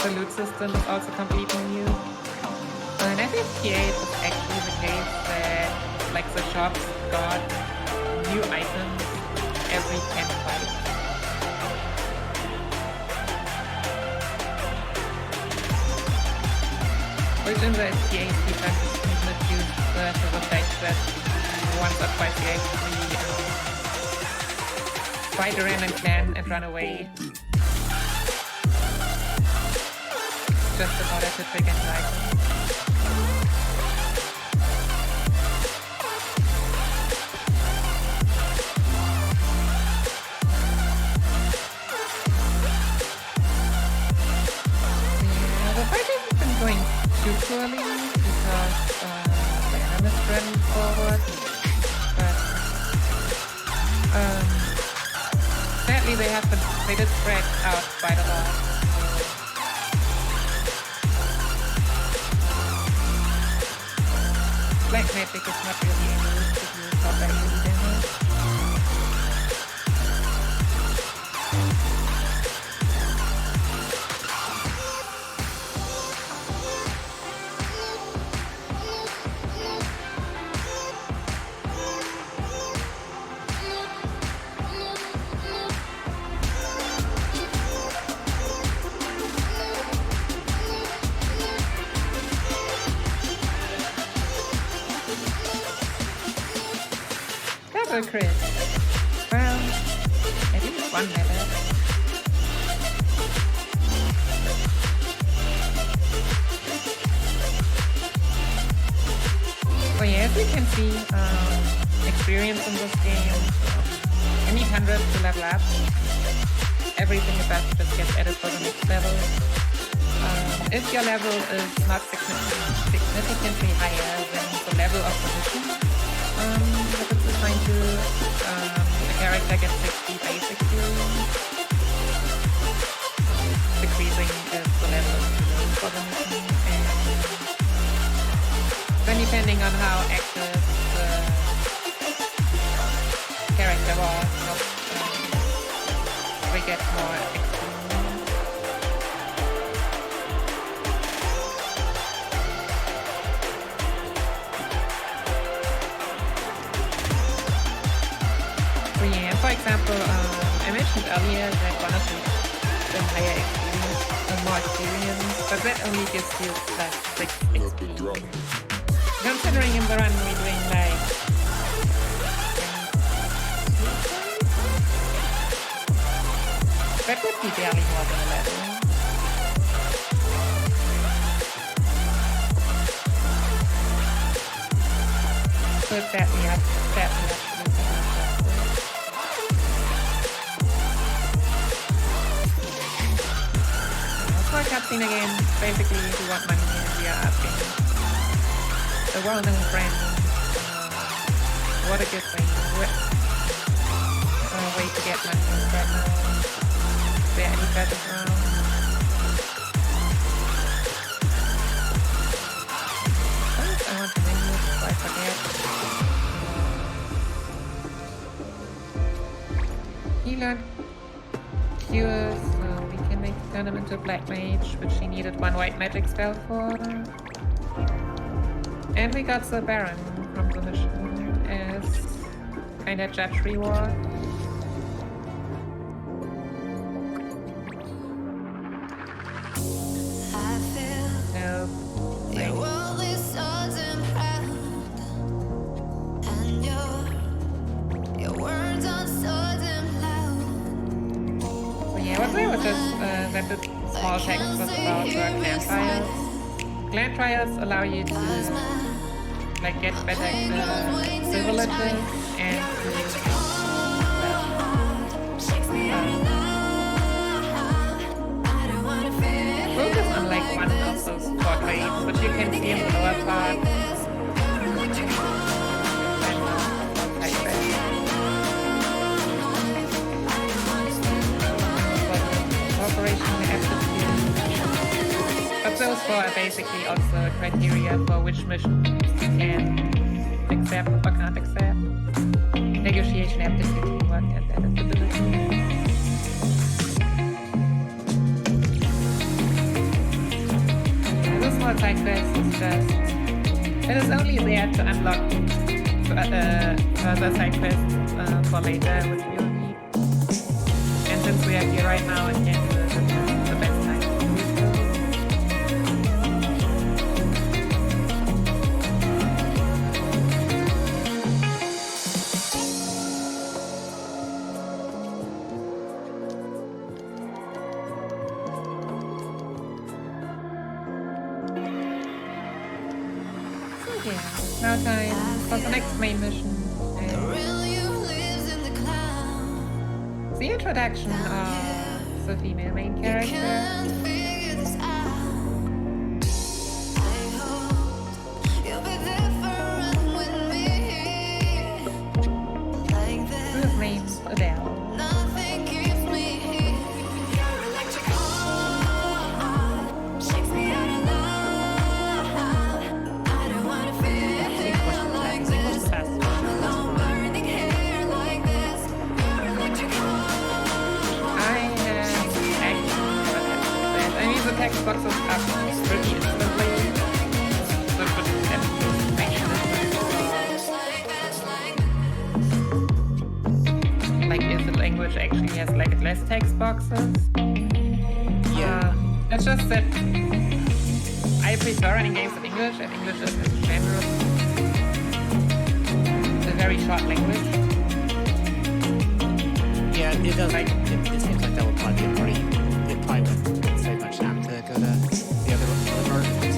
the loot system is also completely new. And I think here it was actually the case that like the shops got new items every 10 fights. Which in the STA defense is even due to the fact that once or twice you actually fight a random clan and run away. Just in order to trigger an item. Yeah, the fight hasn't been going too poorly because the enemies ran forward. But sadly they did spread out quite a lot. Black magic is not really able to do top AoE damage. Crit. Well, at least one level. So yeah, as you can see, experience in this game, you need 100 to level up. Everything above just gets added for the next level. If your level is not significantly higher than the level of the mission, that it's assigned to a character gets 60 base experience, decreasing as the level is below for the mission, and then depending on how active the character was, we get more experience. For example, I mentioned earlier that one of the higher experience, more experience, but that only gives you plus 6 experience. Considering in the run we're doing like could be barely more than 11. Could that be up? Small cutscene again. Basically, we want money and we are asking the well-known friend what a good way to get money right now. Is there any better around? First, I want to name this before I forget. He learned cures, so we can make turn him into a black mage, which he needed 1 white magic spell for. And we got the Baron from the mission as kinda judge reward. No. Your world is so proud, and your words are so loud. So yeah, what we were just that the small text was about clan trials. Clan trials allow you to like get better privileges and focus on like one of those portraits, which you can see in the lower part. Operation aptitude. But those four are basically also criteria for which missions you can accept or can't accept. Negotiation aptitude, what and adaptability. This small side quest is just... It is only there to unlock further side quests for later, which we will need. And since we are here right now, it can be the best time to do so. So yeah, now time for the next main mission. The introduction of the female main character. Who is named Adele. Text boxes up pretty instantly. So good like if the language actually has like less text boxes. Yeah. It's just that I prefer running games in English, and English is in general a very short language. Yeah, it does. Like, it seems like that would probably be a pretty. It probably wouldn't save much time to go to the other versions.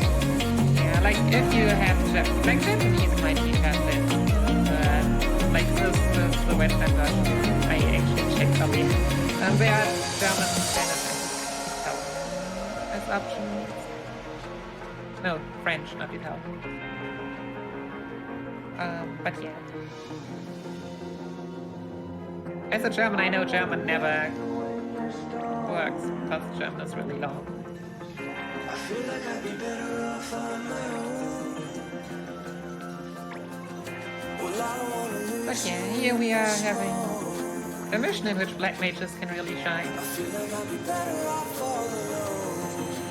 Yeah, like if you have like Japanese might be faster. Like this is the Western version. I actually checked on it. There are German standard as options. No, French, not Italian. But yeah. As a German, I know German never works because German is really long. But yeah, here we are having a mission in which black mages can really shine.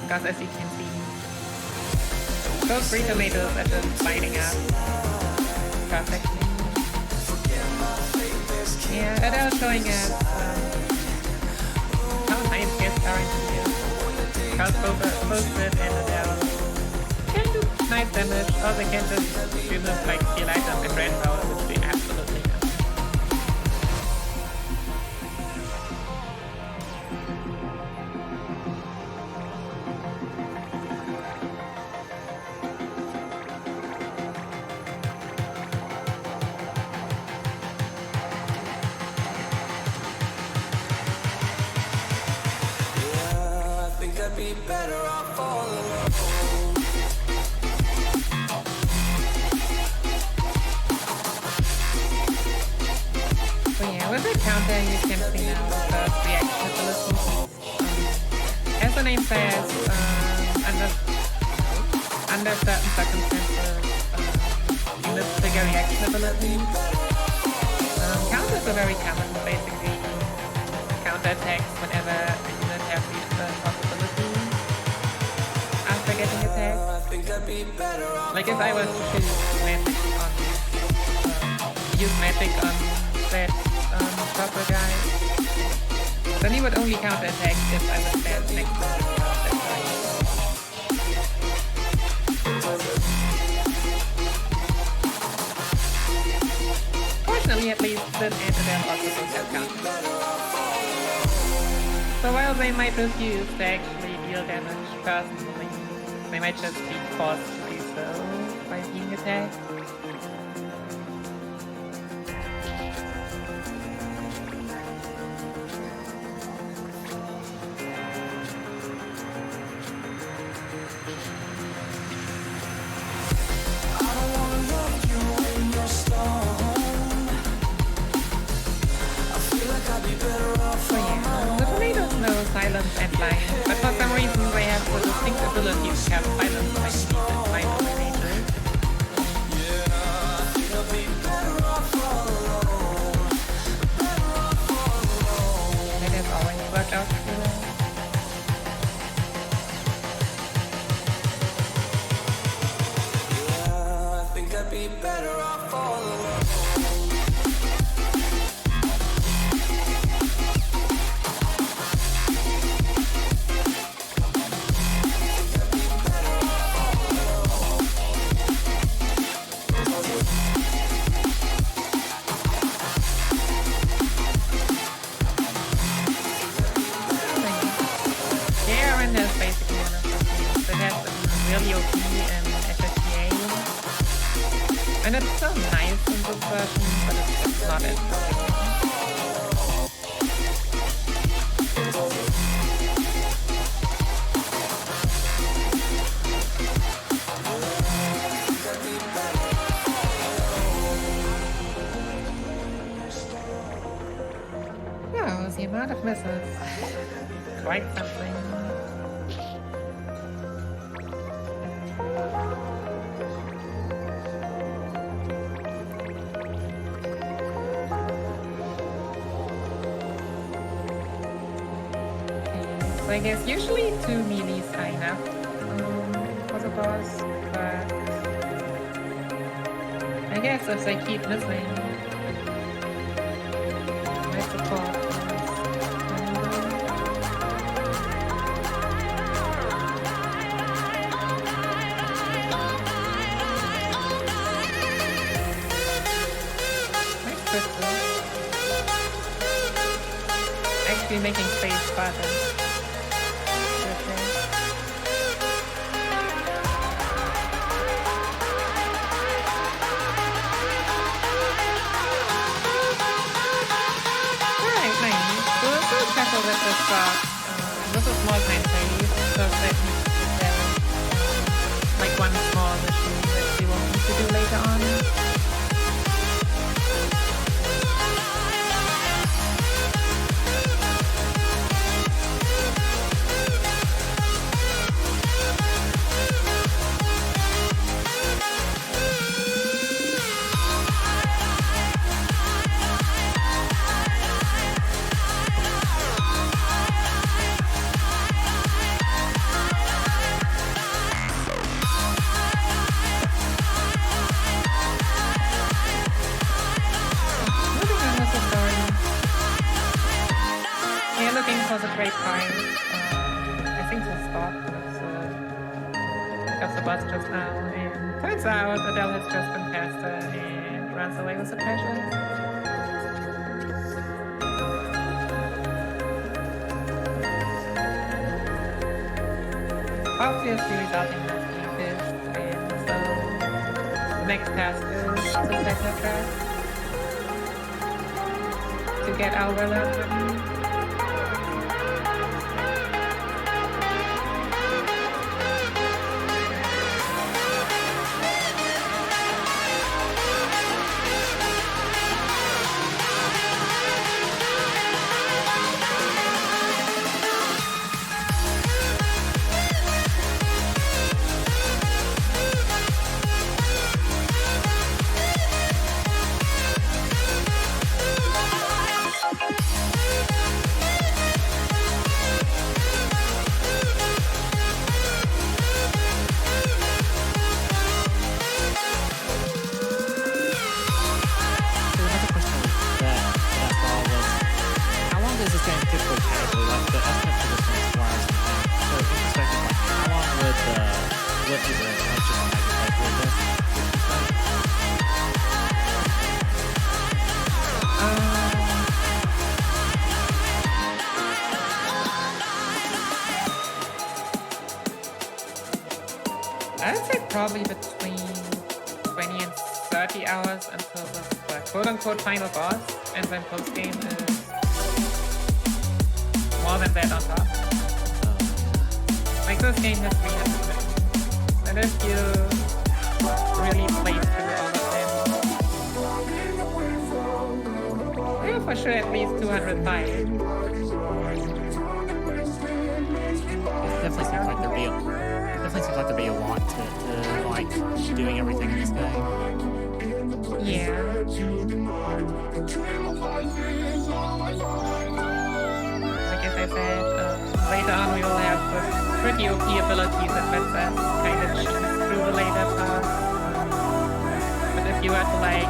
Because as you can see, those three tomatoes are just lining up perfectly. Yeah, Adele showing us how nice guest currency is. Because both it and Adele can do nice damage, or they can just do this like steal items and red power, which they absolutely have. So yeah, with the counter you can see now the reaction abilities. As the name says, under certain circumstances, units trigger reaction abilities. Counters are very common, basically. Counter attacks whenever a unit has reached the possibility after getting attacked. Like if I was to use magic on that proper guy, then he would only counter attack if I would stand next to that guy. Fortunately, at least, the antidote also don't have counter. So while they might refuse to actually deal damage personally, they might just be forced to do so by being attacked. Silence and blind, but for some reason they have the distinct ability to have silence like these and blind dominators. That has always worked out for them. I think I'd be better off all alone. And it's so nice in this version, but it's just not it. Yeah, the amount of missiles. Quite something. So I guess usually 2 melees are enough for the boss, but I guess if they keep missing, my support actually making space farther. With this box, this is small time save, so that there's like one small mission that we will need to do later on. For the great time, I think the stop of the bus just now, and turns out Adele has just been past her and runs away with the treasure. Obviously resulting in this, and so the next task is to set her trap to get our learn. probably between 20 and 30 hours until the quote-unquote final boss, and then post-game is more than that on top. Like this game has 300 missions, and if you really play through all of them, you'll for sure at least 205. Definitely seems like there'd be a lot to like doing everything in this game. Yeah. Like as I said, later on we will have pretty OP abilities that lets us kind of choose through the later path. But if you were to like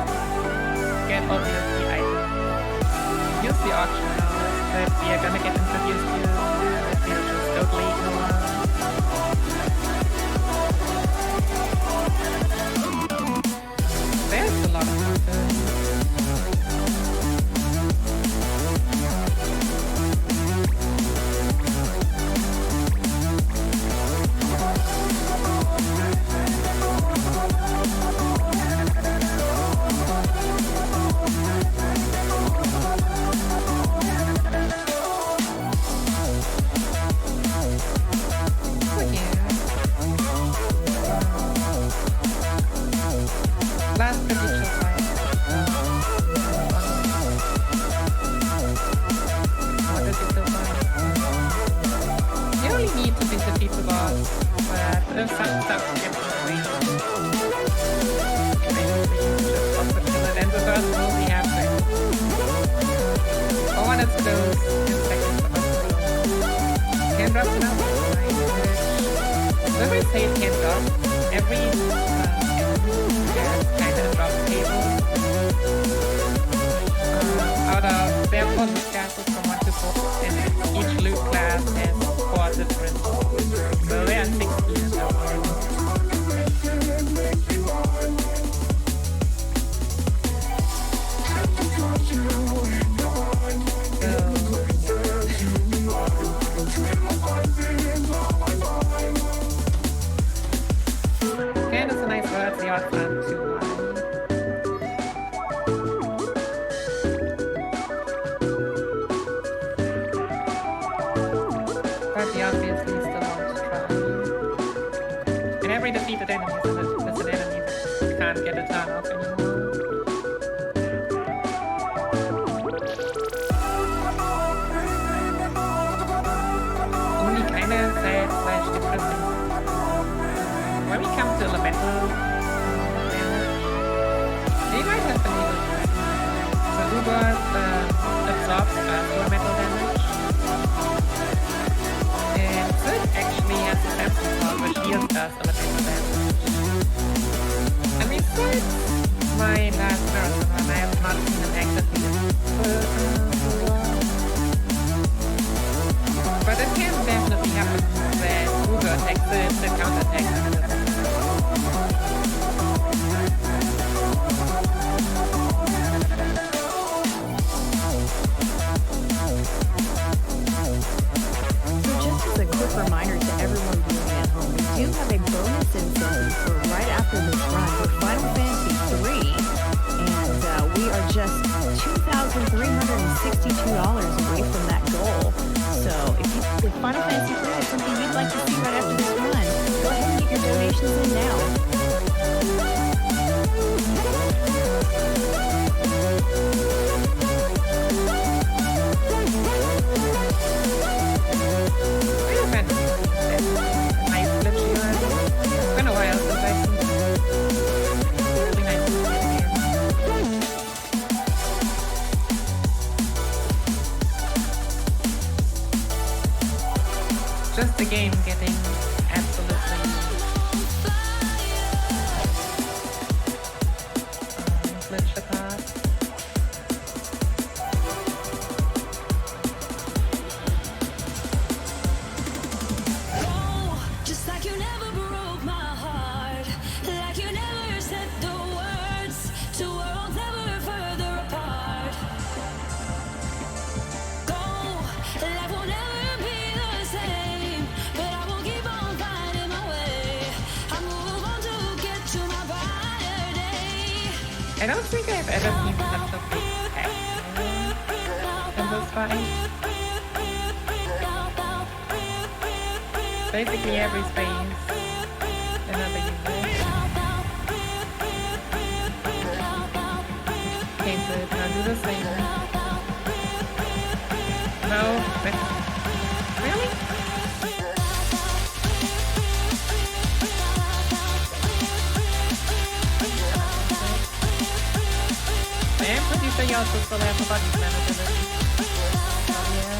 get all the OP items, use the auction hours that we are gonna get introduced to, that we'll just totally ignore. There's a lot of content. Last prediction fight. What does it feel like? You only need to defeat the boss, but if some stuff gets in the way, basically just also kill it, and the boss will be happening. But when it's close, in seconds of us, can drop it out. When we say it can drop, every kind of drop table out of their bonus classes from 1 to 4, and each loot class has 4 different, so there are 16 in total. Kind of a nice word, the odds aren't too high. But we obviously still want to try. And every defeated enemy is an enemy that can't get a turn off anymore. Only kind of sad / depressing. When we come to elemental damage, they might have been able to. So Ubers absorbs elemental damage, and Sid actually has a Samson sword which heals us elemental damage. And besides my last marathon run, I have not seen him actively but it can definitely happen that Uber takes the counterattack. So just as a quick reminder to everyone viewing at home, we do have a bonus incentive for right after this run for Final Fantasy III, and we are just $2,362 away from that goal. So if Final Fantasy III is something you'd like to see right after this run, go ahead and get your donations in now. It's been a while since I've seen it. Really nice to see it again. Just the game getting absolutely glitched apart. Just like you never broke my heart, like you never said the words, two worlds ever further apart. Go, life will never be the same, but I will keep on finding my way. I move on to I don't think I've ever seen such a big pack in this fight. Basically every space, another unit. Okay, so now do the same. No, really? I am pretty sure you also still have a body plan ability. Oh yeah.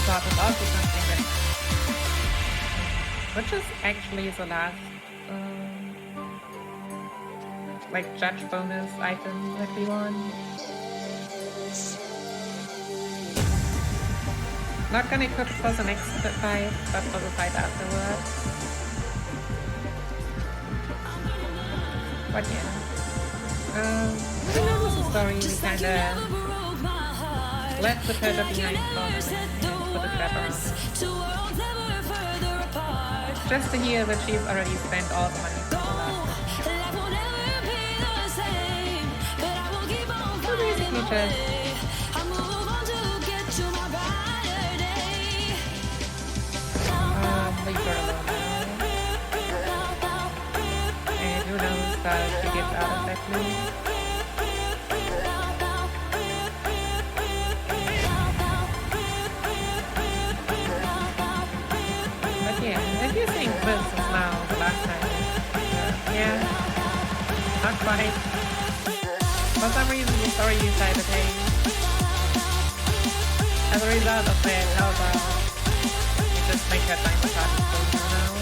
Slot is also something that, which is actually the last like judge bonus item that we want. Not gonna equip it for the next fight, but for the fight afterwards. But yeah, who knows the story? We kinda left the treasure behind for the trap around. Just to hear that she's already spent all the money for the last. So basically just leave her alone now. And who knows how she gets out of that loop. Yeah, if you think this is now the last time, yeah, not quite. For some reason the story decided, hey, as a result of that, how about you just make that time to talk to people now?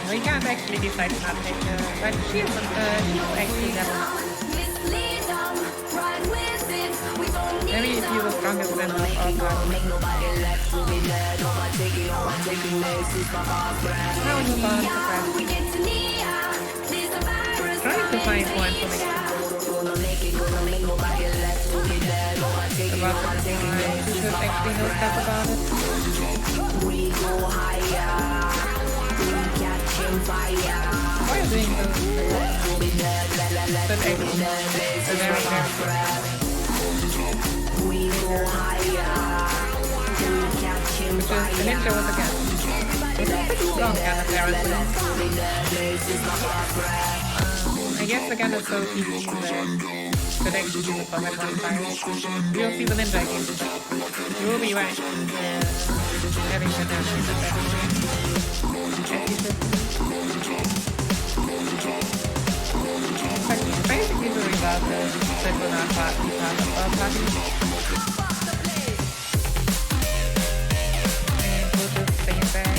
We can't actually decide to not take her, but she's actually never. Maybe if you were strongest member of all time. Now we move on to Brad. Trying to find more information about the thing who should actually know stuff about it. Why are you doing those? But actually, very, very good. Which is, the ninja was again. It's a pretty strong gun apparently. I guess the gun is so easy that could actually use it for that one fire. We'll see the ninja again. You will be right. Having the ninja is better. Basically the result is that we're not part of our party. And we'll just stay back.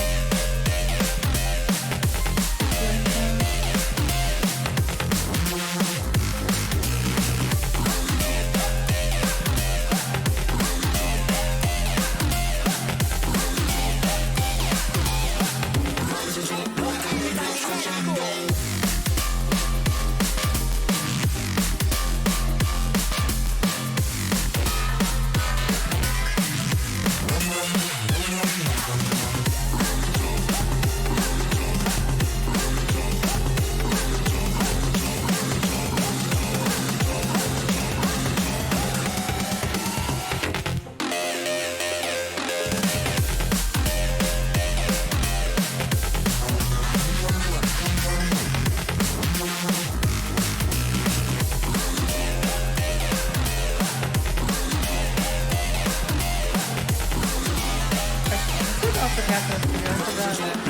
also happens to go to the left.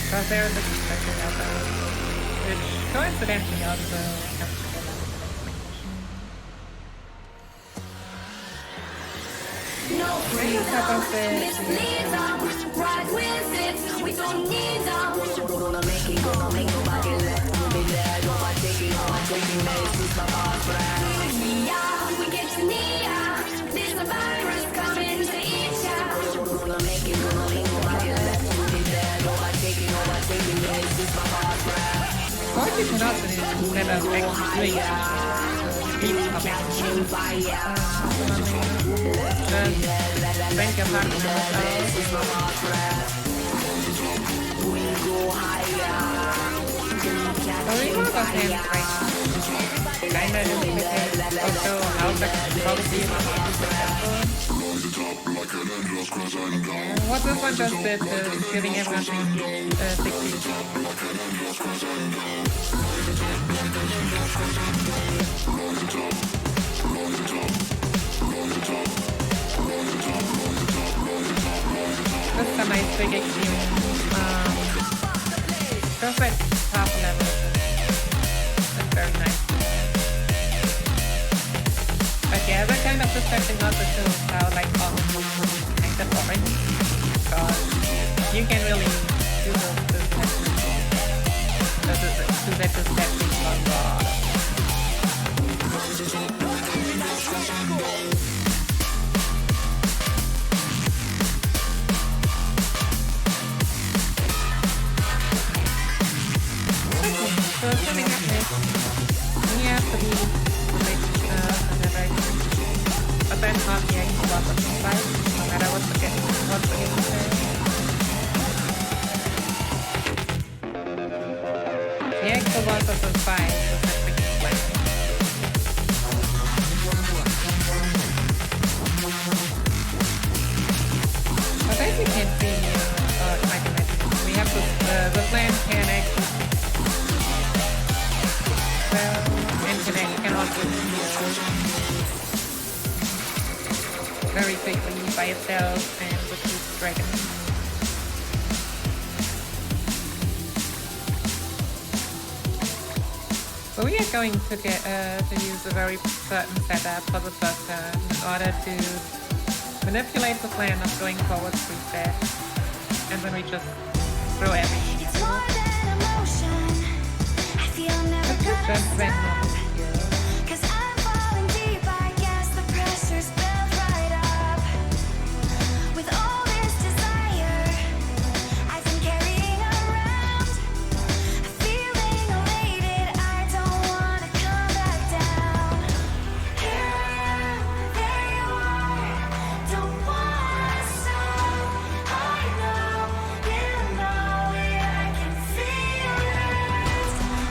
Because there is a constructor out there, which coincidentally also comes to the left. No freedom, this bleeds out, right with it, we don't need them. Gonna make nobody left to be there. Overtaking, this is my boss brand. We get near, there's a virus coming to eat ya. Gonna make nobody left to be there. Overtaking, this is my boss brand. What you can also do instead of actually doing speed coming, think of how to do so we got a hand right kinda indicate also how the quality what this one just did is giving everyone 60. That's a nice big experience. Perfect half level. That's very nice. But yeah, that kind of perspective also shows how like kind of boring. Because you can really do that dispatching on God. So coming up next, we have to be but then not the X boss of the fight, no matter what the game says. The X boss of the fight was a freaking flight. But as you can see, we have to, the plan can actually and can also be very quickly by itself and with the dragon. So we are going to get to use a very certain setup for the first turn in order to manipulate the plan of going forward 3 steps, and then we just throw everything. Cause I'm falling deep, I guess the pressure's built right up. With all this desire I've been carrying around, feeling elated, I don't wanna come back down. Here I am, there you are, don't wanna stop. I know, you know it, I can feel it.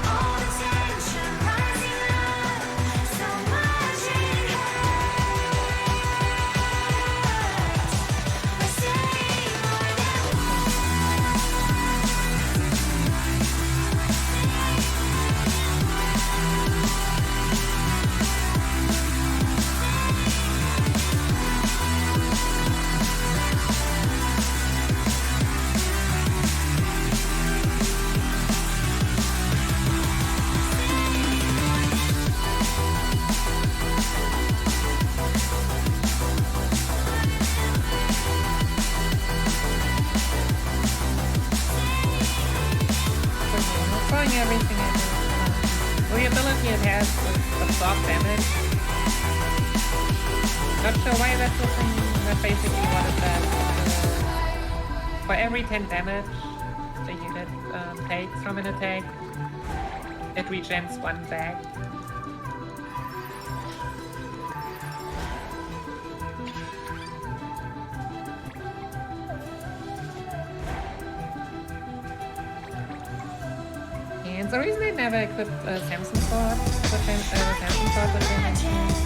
All the tension rising up, so much it hurts. We're saying more than Throwing everything at it. The ability it has of soft damage. Not sure why that's the thing, but basically what it does is for every 10 damage the unit takes from an attack, it regens 1 back. And the reason I never equipped Samson Sword with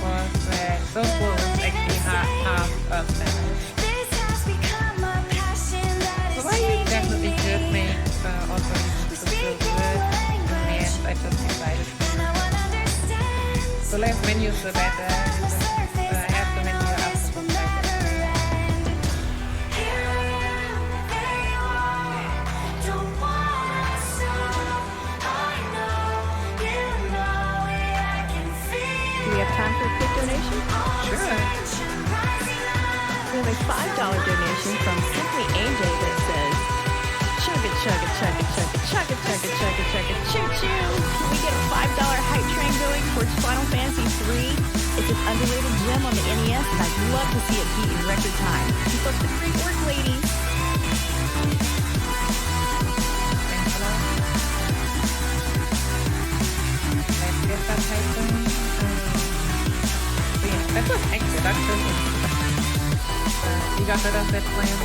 was that those wolves actually half earth damage. So while you definitely could make also reasons to still do it, in the end I just decided to. The less menus the better, you just have the menu up. love to see it beat in record time. Keep up the great work, ladies. Thanks a lot. Let's get that typing. So yeah, that was introduction. We got rid of that plan.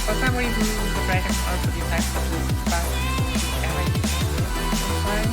For some reason, the dragon also decides to fast damage inside.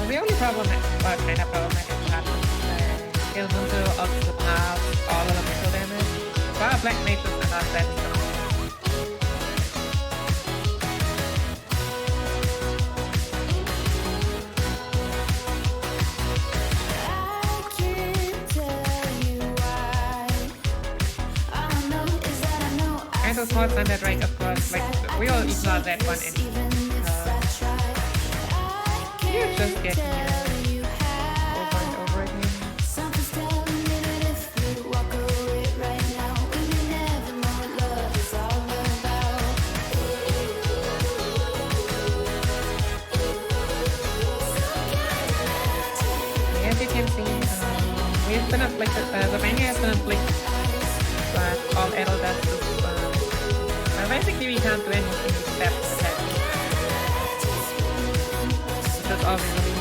The only problem, well, kind of problematic part is Ubuntu also have all of the missile damage, but Black Mages are not that strong. And the small standard rate, of course, like, we all ignore that one anyway. You're just getting it over and over again. As you can see, we've been afflicted, the menu has been afflicted, but all Edel does is, basically we can't do anything except attack. That's all we really need.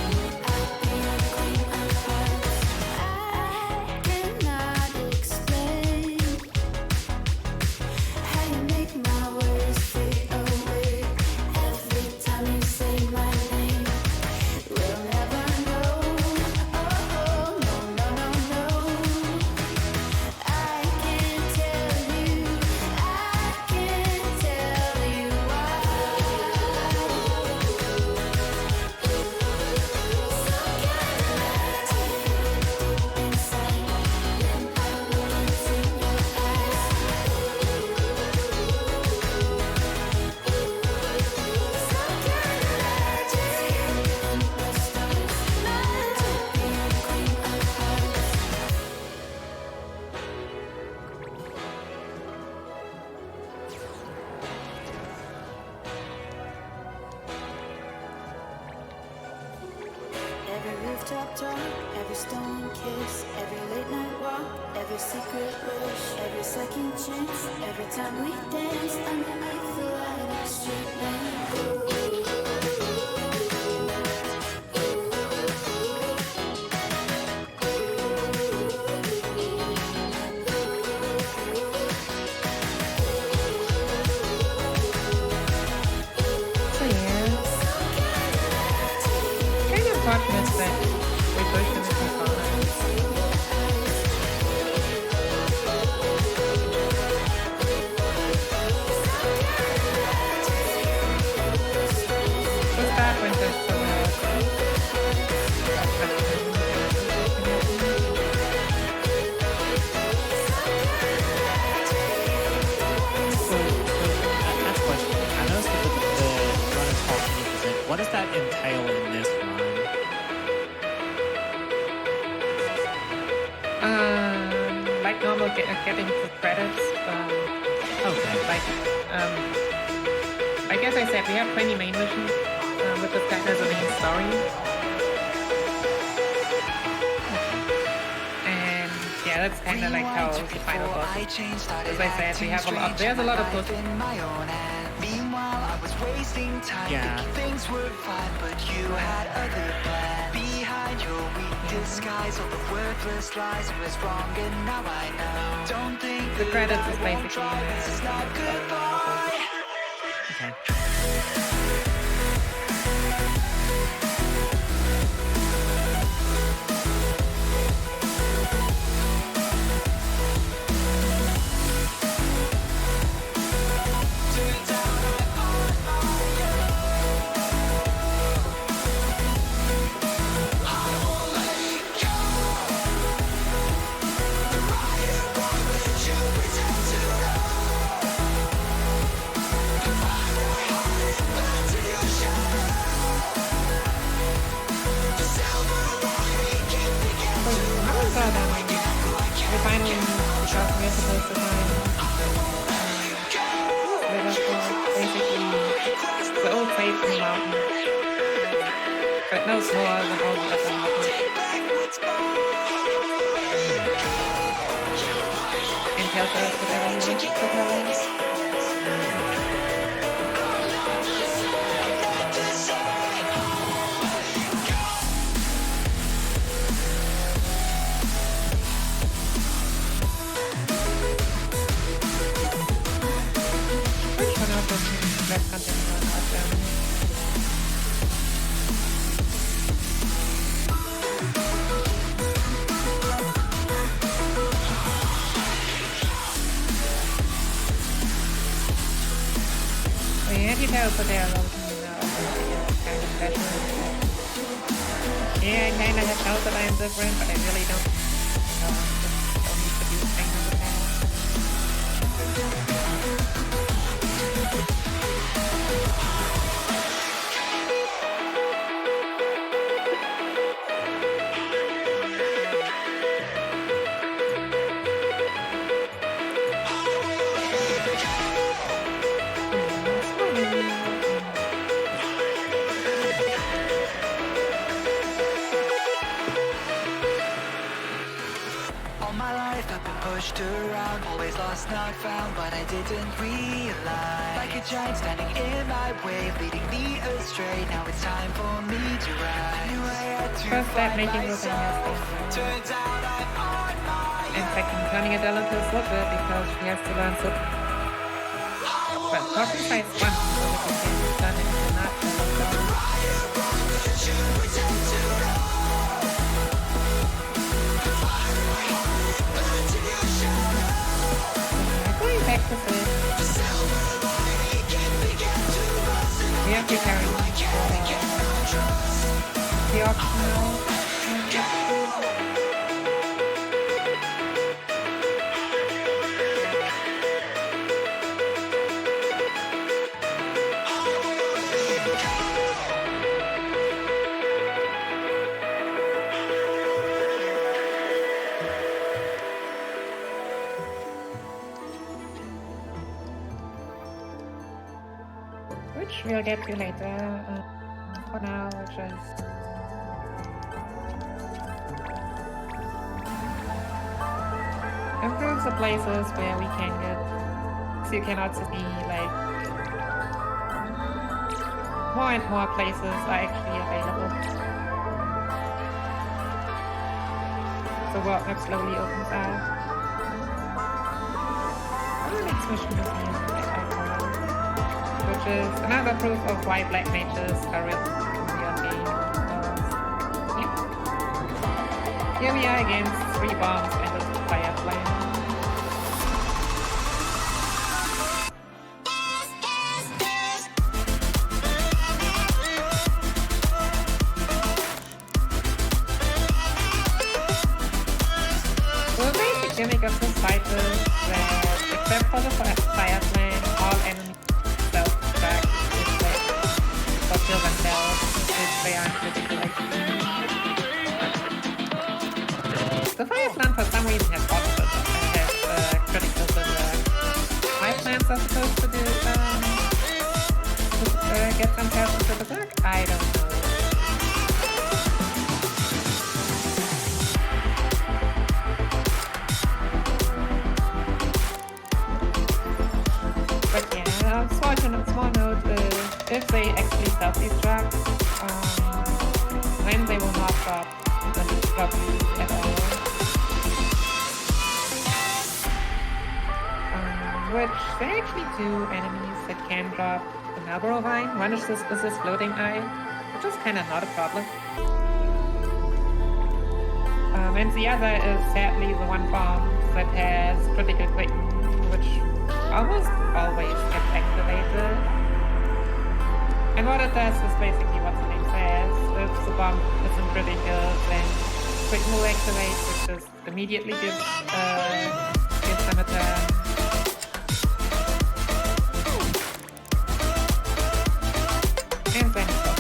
Every rooftop talk, every stolen kiss, every late night walk, every secret wish, every second chance, every time we dance underneath the light of street lamp. So yeah, kind of unfortunate that we pushed him into finals. So that went just so well. Last question. I noticed that the run is called 20%. What does that entail in this run? Like normal, getting the credits. Okay. Like as I said, we have 20 main missions with this kind as a main story. And yeah, that's kind of like how the final boss. As I said, we have a lot. There's a lot of puzzles. Meanwhile, I was wasting time. Yeah. Things were fine, but you had other plans. Behind your weak disguise, all the worthless lies was wrong, and now I know. Don't think The credits is basically this is not goodbye. Okay. safe in the mountain. But no smaller than all the other mountains. And tells us whatever he wants to tell us. Which one of us let's continue on our journey? Yeah, over there a lot kind of special. Yeah, I kind of have felt that I am different, but I really don't need to do things with that. All my life I've been pushed around, always lost, not found, but I didn't realize. Like a giant standing in my way, leading me astray. Now it's time for me to rise. Knew I had to First step, find making your myself. thing Turns out I'm on my and second, turning a dollar to a slipper because she has to learn to. But talking size 1, so we can turn it into not going back to this. We have to carry the auction now. Which we'll get to later. For now, we'll just improve the places where we can get, so you can also see like more and more places are actually available. The world map slowly opens up. The next mission is here, which is another proof of why black mages are real game. Here we are against 3 bombs and a fire flame. So the basic gimmick of this fight is that, except for the fire flame, all enemies self-destruct if they fulfill themselves if they aren't critical HP. The fire plant for some reason has critical to the fire plants are supposed to do get themselves into the dark? I don't know. But yeah, small note, if they actually self-destruct, then they will not drop you at all. Which there are actually 2 enemies that can drop the Marlboro Vine. One is this floating eye, which is kind of not a problem. And the other is sadly the one bomb that has critical quicken, which almost always gets activated. And what it does is basically what the name says. If the bomb isn't critical, then quicken will activate, which just immediately gives them a turn. And then it's off.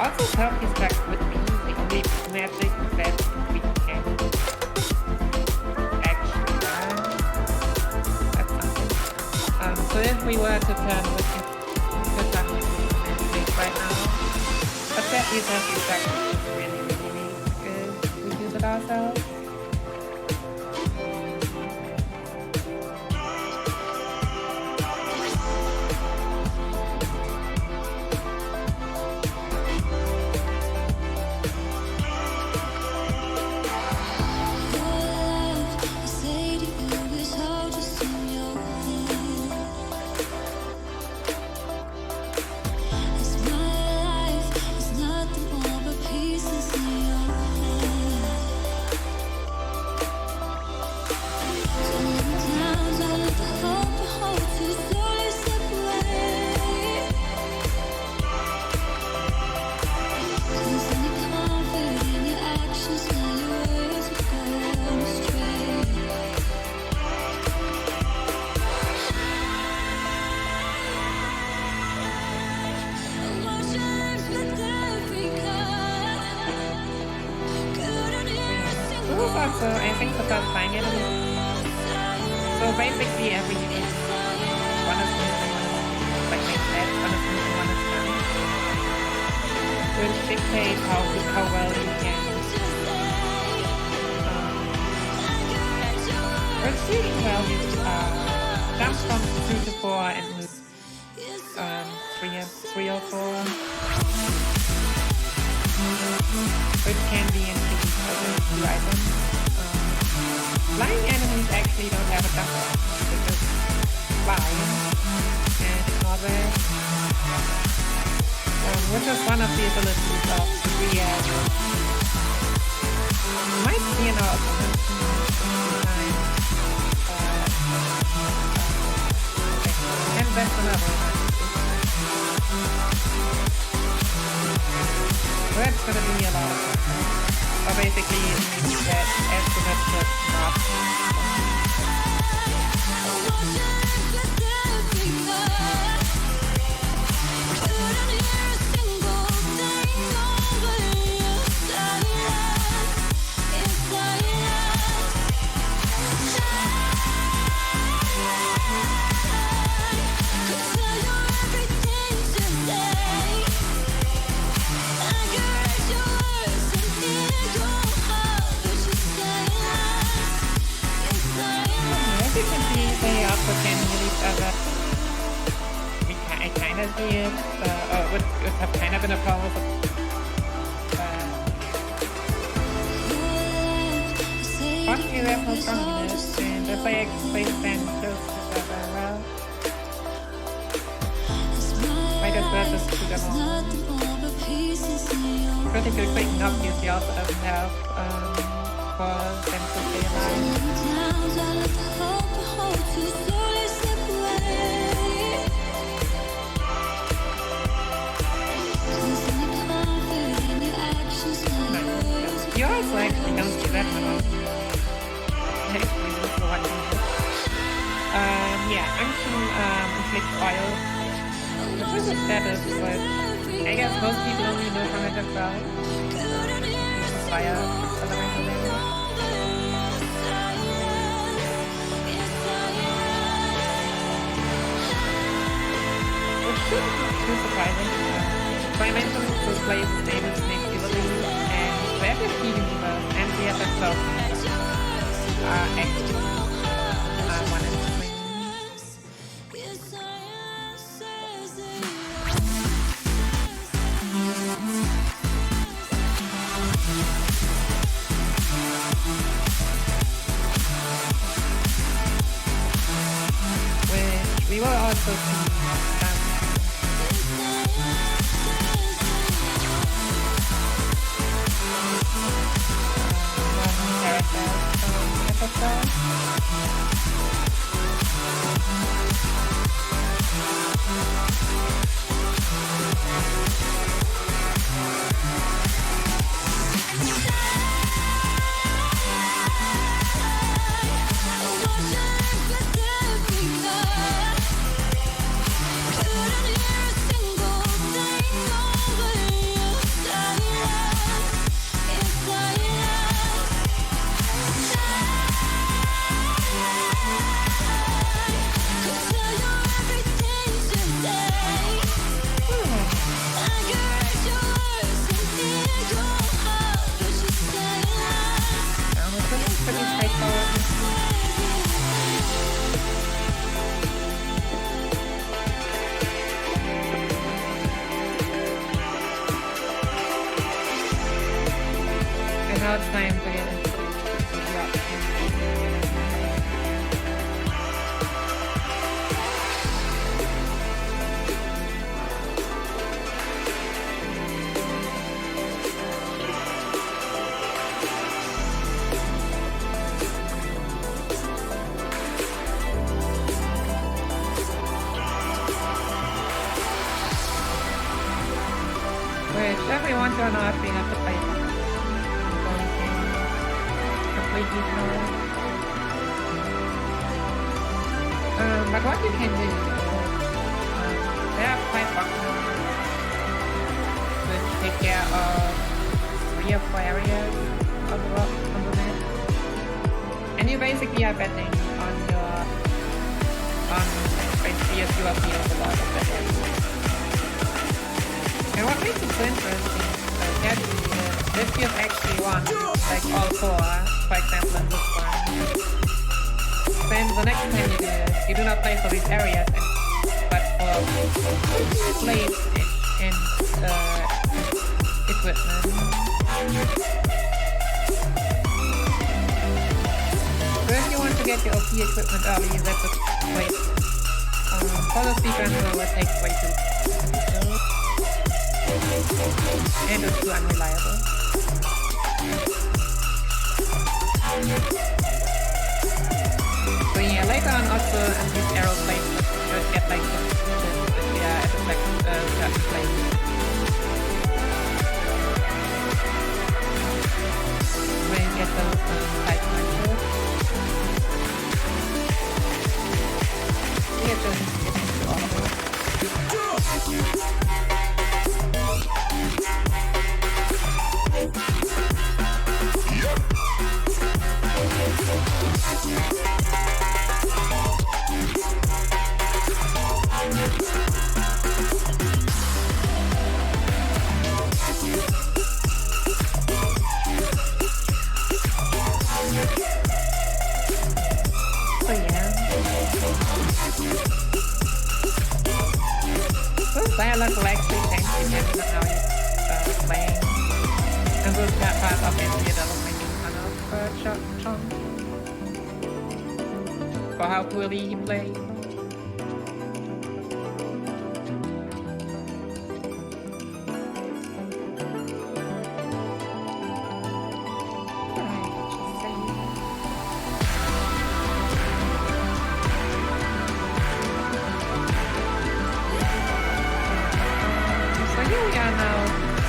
also help is back with me. The only magic that we can actually run. That's something. So if we were to turn with it, could run magic right now. But that is actually back really good. We do it ourselves. Also, I think the first time it is. So basically every one is moving, like I said, one is moving, one is down. Which dictates how well you can receive well you jump from 2 to 4 and move 3 or 4. Which can be increased by the 2 items. Flying enemies actually don't have a jump off. They just fly and ignore that. Which is one of the abilities of Tibia. Might be an option sometimes. And that's another one. So that's gonna be a lot of fun. But basically it means that estimates should not they also can heal each other. I kind of see it, would have kind of been a problem with fortunately there's no strong units, and if I place them close to each other, well, might as well just shoot them all. Critical quick and obviously also doesn't have for them to stay alive. You also actually don't see that one. Actually, this is the one. Yeah, action inflict oil. Which is a status, but I guess most people only know from it as well. Fire elemental damage. Which shouldn't be too surprising. So I mentioned this plays the stable snake ability, and the FFP universe and the FFL are actually one and the same. Which we will also see Which every once in a while we have to play completely through. But what you can do is there are 5 boxes which take care of 3 or 4 areas on the map. And you basically are betting on basically if you are being a lot of that area. And what makes it so interesting is if you've actually won like all 4, for example in this one, then the next time you do not play for these areas but for place and equipment. So if you want to get your OP equipment early, that would wait. For the sequence it will take way too long. And it's too unreliable. So yeah, later on also in these arrow places you get like at certain places. Where you get those side punches. Yeah, just get into all of it. So yeah. Those dialogue will actually change depending on how you're playing. And those parts obviously that'll make it kind of chunk for how poorly he plays.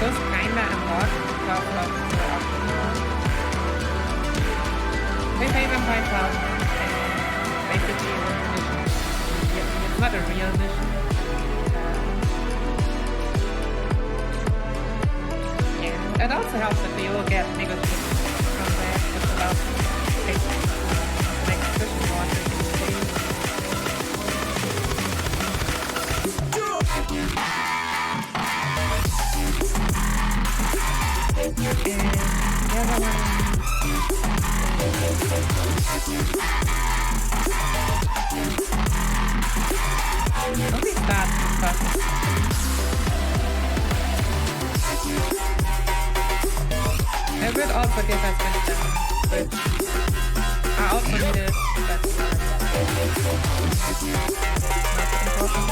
Those kinda unlocked because of the auction mode. We pay them 5,000 and basically it's a mission. Yeah, it's not a real mission. Yeah, it also helps if you will get negotiations from there, which allows you to take the next mission more so you can stay. And the other one let me start first. It would also give us wisdom, which I also needed, but not important.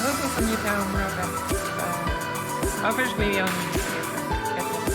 This is a new town real best. Obviously we only get this.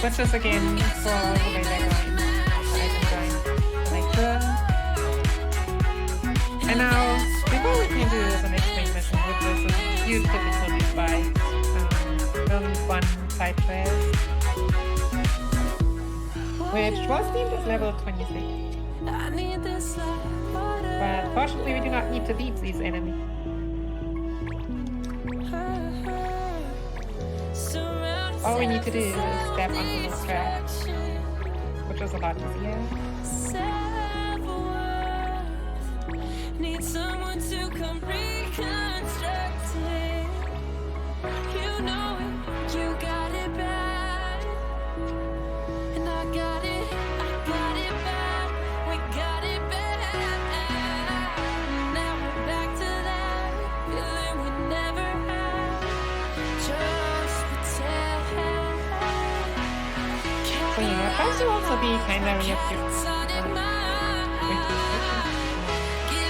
Which is again for all the way later on. I can join like sure. And now, before we can do the next main mission, which is a huge difficulty by only 1 side quest, which was deemed as level 26. But fortunately, we do not need to beat these enemies. All we need to do is step onto the track, which is a lot easier. Need someone to come reconstruct it. You know it, you got it bad. And I got it bad. We got it bad. Now we're back to that feeling we never had. Just pretend. So yeah, tries to also be kind of reactive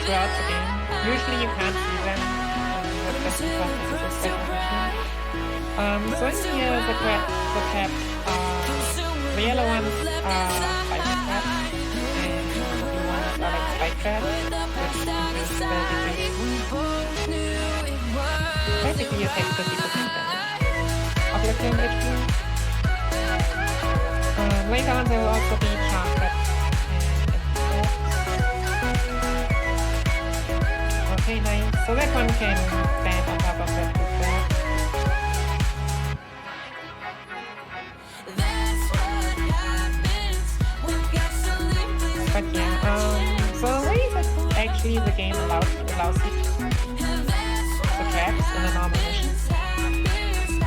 throughout the game. Usually you can't see them, that's just because this is a special machine. So in here the traps are, the yellow ones are spike traps, and the blue ones are like spike traps, which is basically you take 50% damage of your current HP. Later on there will also be chars traps. Okay, nice. So that one can stand on top of that blue trap. But yeah, so the way that actually the game allows you the traps in a normal mission.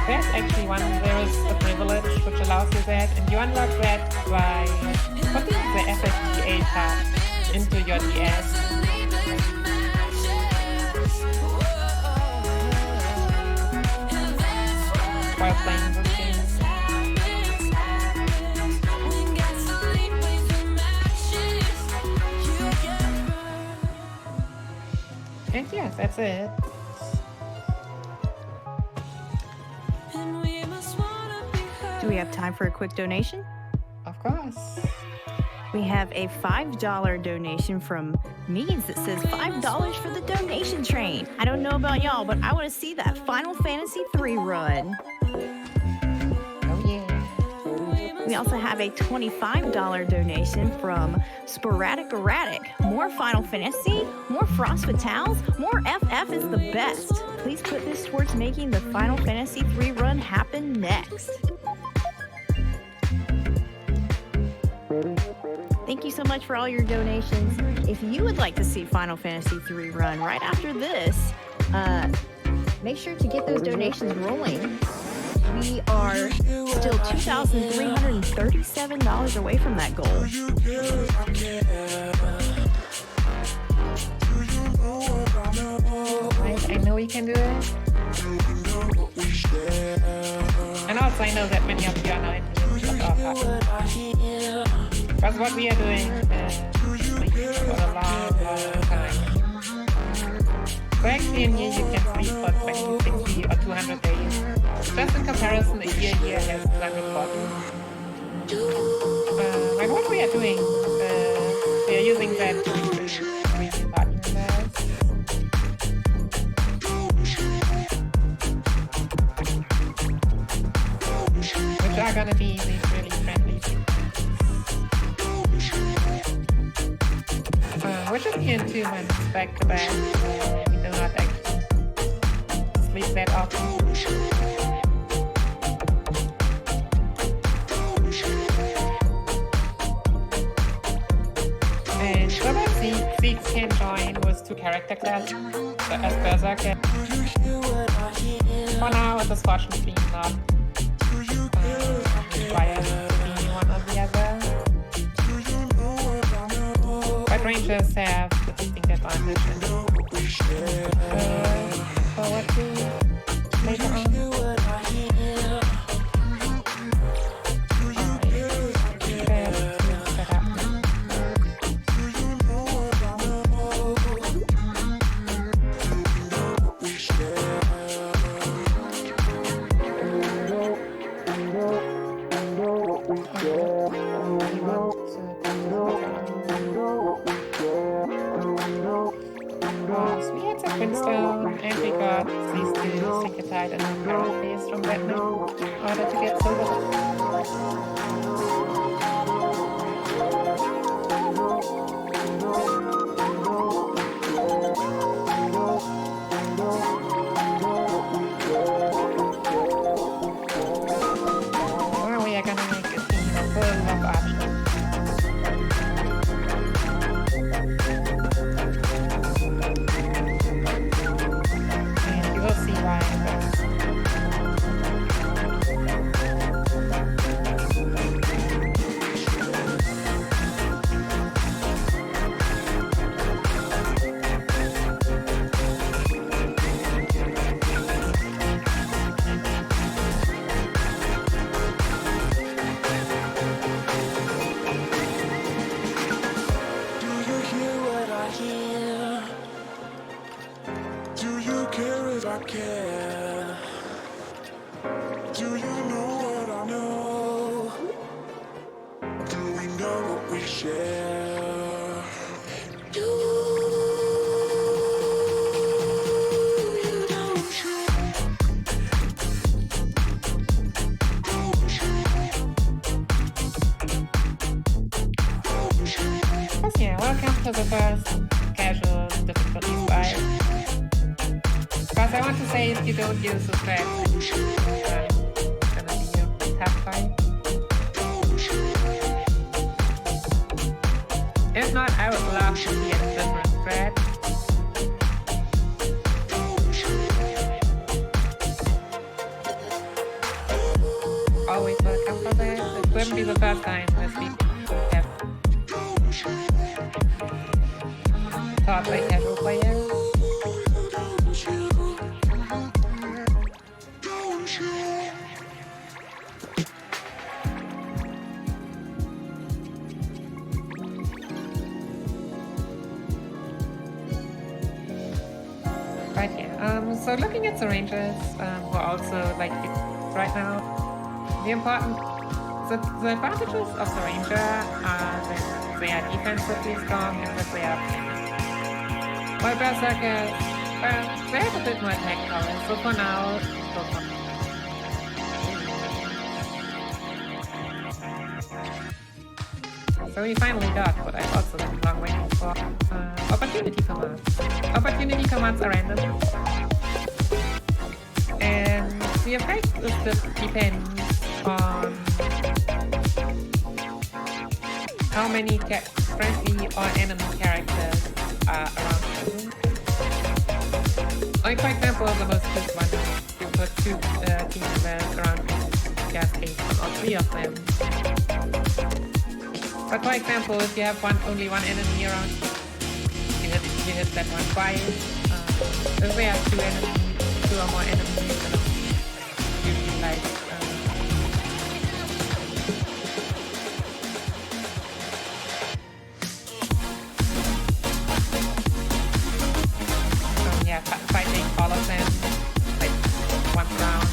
There's actually one, there is a privilege which allows you that, and you unlock that by putting the FFTA tab into your DS. While playing this game. And yes, that's it. Do we have time for a quick donation? Of course. We have a $5 donation from Means that says $5 for the donation train. I don't know about y'all, but I want to see that Final Fantasy III run. Oh yeah. We also have a $25 donation from Sporadic Erratic. More Final Fantasy, more Frost Fatales, more FF is the best. Please put this towards making the Final Fantasy III run happen next. Thank you so much for all your donations. If you would like to see Final Fantasy III run right after this, make sure to get those donations rolling. We are still $2,337 away from that goal. I know we can do it. And also I know that many of you are now in our party. Because what we are doing is sleep for a long time. So actually in here you can sleep for 20, 60 or 200 days. Just in comparison, a year here has 240. And what we are doing, we are using that to increase party members. Which are gonna be these really friendly people. Which is here in 2 months back to back. We do not actually sleep that often. And so what Zeke can join was 2 character classes, so as Berserker. For now, it is fortunately not required to be one or the other. But Rangers have the distinct advantage for what to later on. And we got these 2 Secura and Paraphase from Batman in order to get silver. I care. Do you know what I know? Do we know what we share? You don't Yeah, welcome to the first casual difficulty 5. Because I want to say if you don't use the thread, it's gonna be a tough fight. If not, I would love to see a different thread. Always welcome for that. It wouldn't be the first time this week have taught by casual players. Right here. So looking at the rangers, who are also like right now, the advantages of the ranger are that they are defensively strong and that they are while berserkers, well, they have a bit more attack power, so for now, go for So we finally got what I've also been long waiting for. Opportunity commands. Opportunity commands are random. And the effect depends on how many friendly or enemy characters are around you. Like for example, the most used one is you put 2 team members around you, cast haste on all 3 of them. But for example, if you have only one enemy around you, you hit that one twice. If we have 2 or more enemies, then it's usually like yeah, fighting all of them like one round.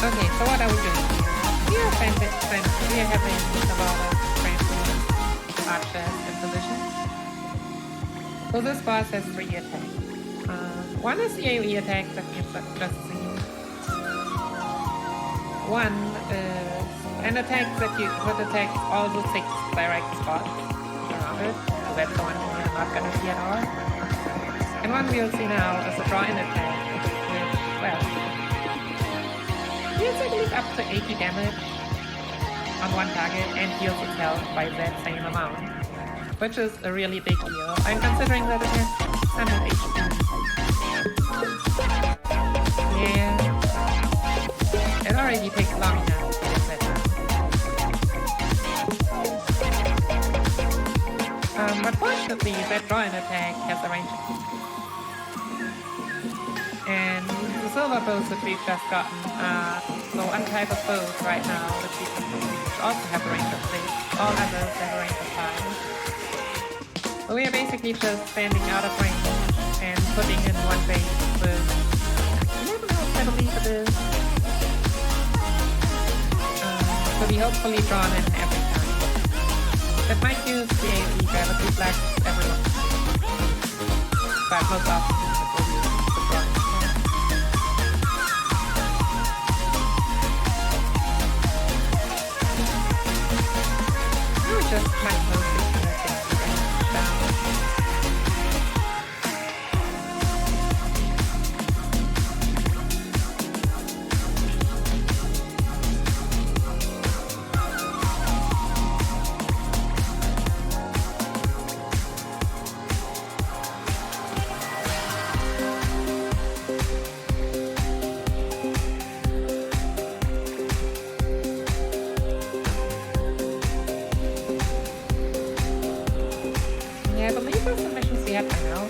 Okay, so what are we doing here? We are having a lot of friendly archers in position. So this boss has 3 attacks. One is the AoE attack that you've just seen. One is an attack that you would attack all the 6 direct spots around it. So that's the one you're not gonna see at all. And one we'll see now is a draw-in attack, which, well, deals I believe up to 80 damage on one target and heals itself by that same amount, which is a really big deal. I'm considering that it has 100 HP. Yeah, it already takes long enough to get that done. But fortunately, that draw-in attack has a range. And the silver bows that we've just gotten are the one type of bows right now that we can use, which also have a range of 6. All others have a range of 5. So we are basically just standing out of range and putting in one base with 11 health, I believe it is. To be hopefully drawn in every time. That might use the AoE gravity flash every once. But most often it will use the draw. Just my closest down. Yeah, I believe those submissions we have for now.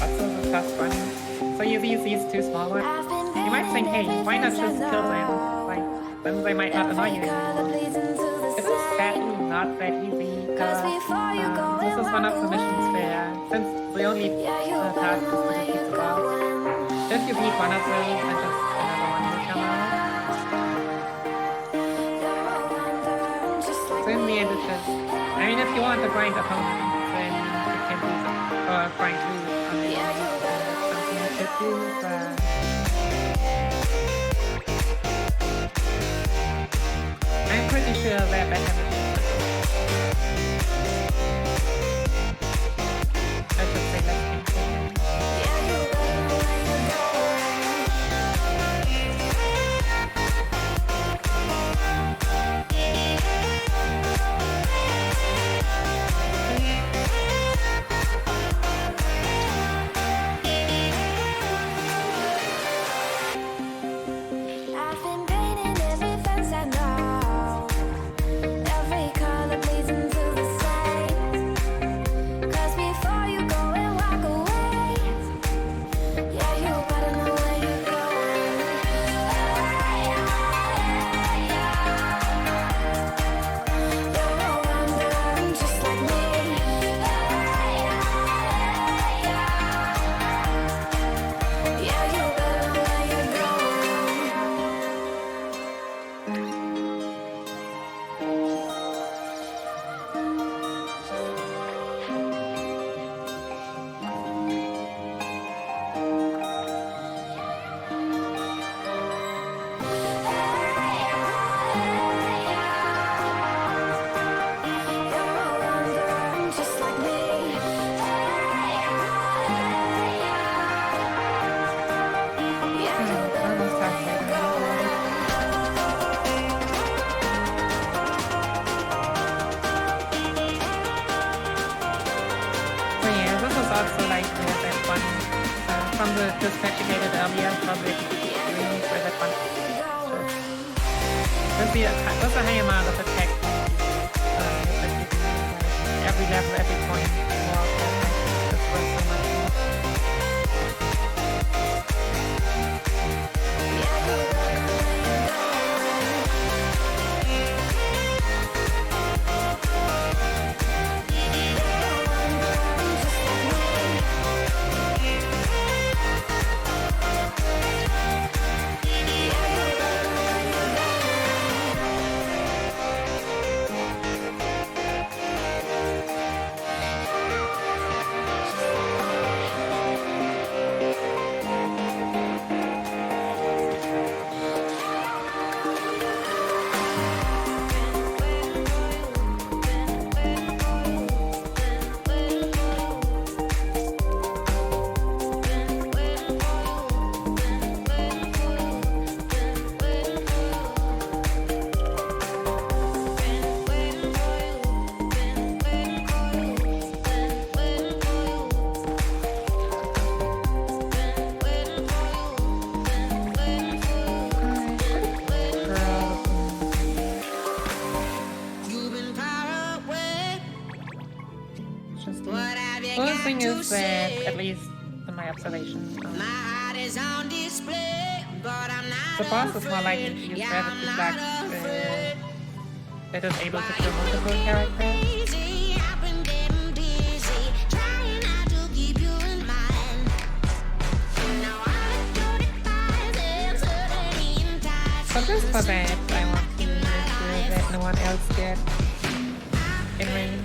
Lots of first one. So you see these two small ones. You might think, hey, why not just kill them? Like, then they might not annoy you anymore. It is sadly not that easy, because this is one of the missions where, since the only task is to defeat the boss, if you beat one of those, then just another one will come out. So in the end, it's just, I mean, if you want to grind opponent, then you can do that, or grind loot on the something you could do, but I'm pretty sure that I have it. I should say that's I've been painting every fence I know, every color pleasing to the same. 'Cause before you go and walk away, yeah, you better know where you're going. You're wondering just like me. Yeah, you better know where you're going. Just like me. So yeah, this is also like that one from the dispatch you made it earlier, probably really for that one. There's a high amount of attack. Every level, every point, more attack. That's worth so much more. The other thing is that, at least in my observation, the boss is more likely to use gravity flux that is able to kill multiple characters. But just for that, I want to make sure that no one else gets in range.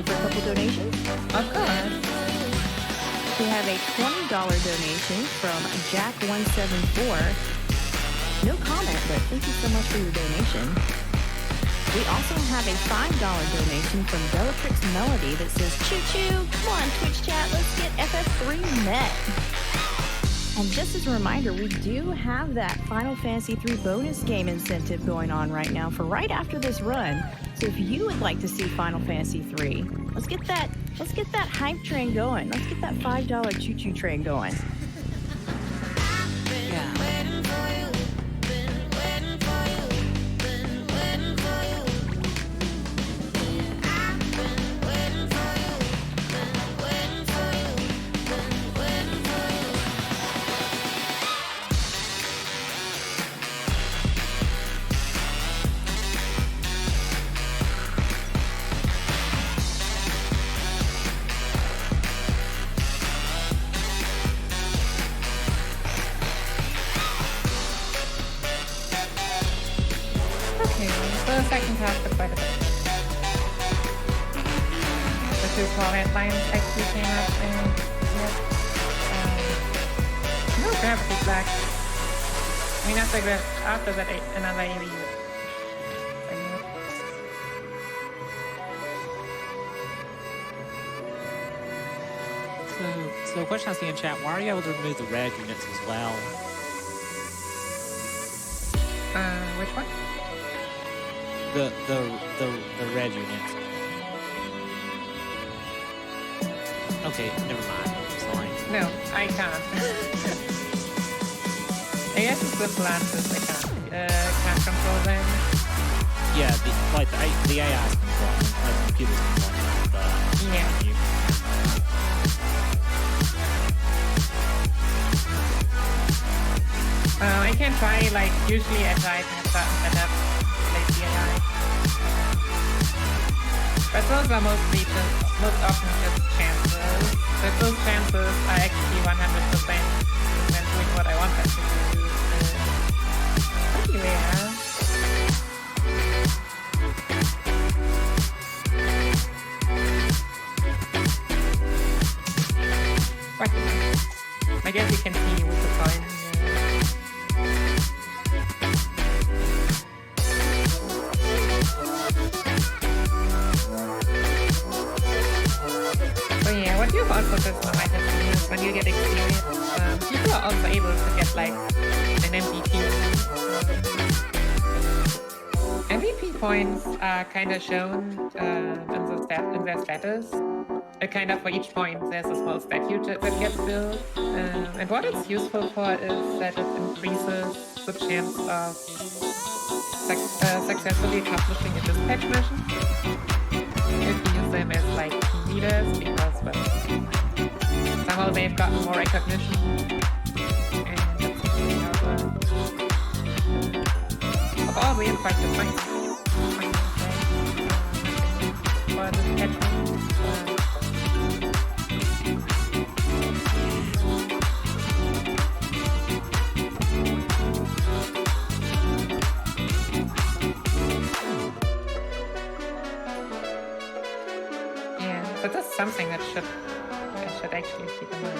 time for a couple donations? Of course. We have a $20 donation from Jack174. No comment, but thank you so much for your donation. We also have a $5 donation from Bellatrix Melody that says, choo choo, come on Twitch chat, let's get FF3 met. And just as a reminder, we do have that Final Fantasy III bonus game incentive going on right now for right after this run. So if you would like to see Final Fantasy III, let's get that hype train going. Let's get that $5 choo-choo train going. The second half took quite a bit. The two tall headlines actually came up and no gravity black. I mean after that another AV. So question I see in chat, why are you able to remove the red units as well? Which one? The red units. Okay, never mind. Sorry. No, I can't. I guess it's the Atlantis. I can't control them. Yeah, the AI is controlling, the computer's controlling, but yeah. I can try, like, usually I try to have certain setup, like the AI. But those are most often just chances. But those chances are actually 100% then doing what I want them to do. Pretty rare. What? I guess you can see with the coin. So yeah, what you've also just might have seen is when you get experience, people are also able to get like an MVP. MVP points are kind of shown in their status. Kind of for each point, there's a small statue that gets built. And what it's useful for is that it increases the chance of successfully accomplishing a dispatch mission. If you use them as like team leaders, because well, somehow they've gotten more recognition. And that's of all the infected points for dispatch missions. But that's something that I should actually keep in mind.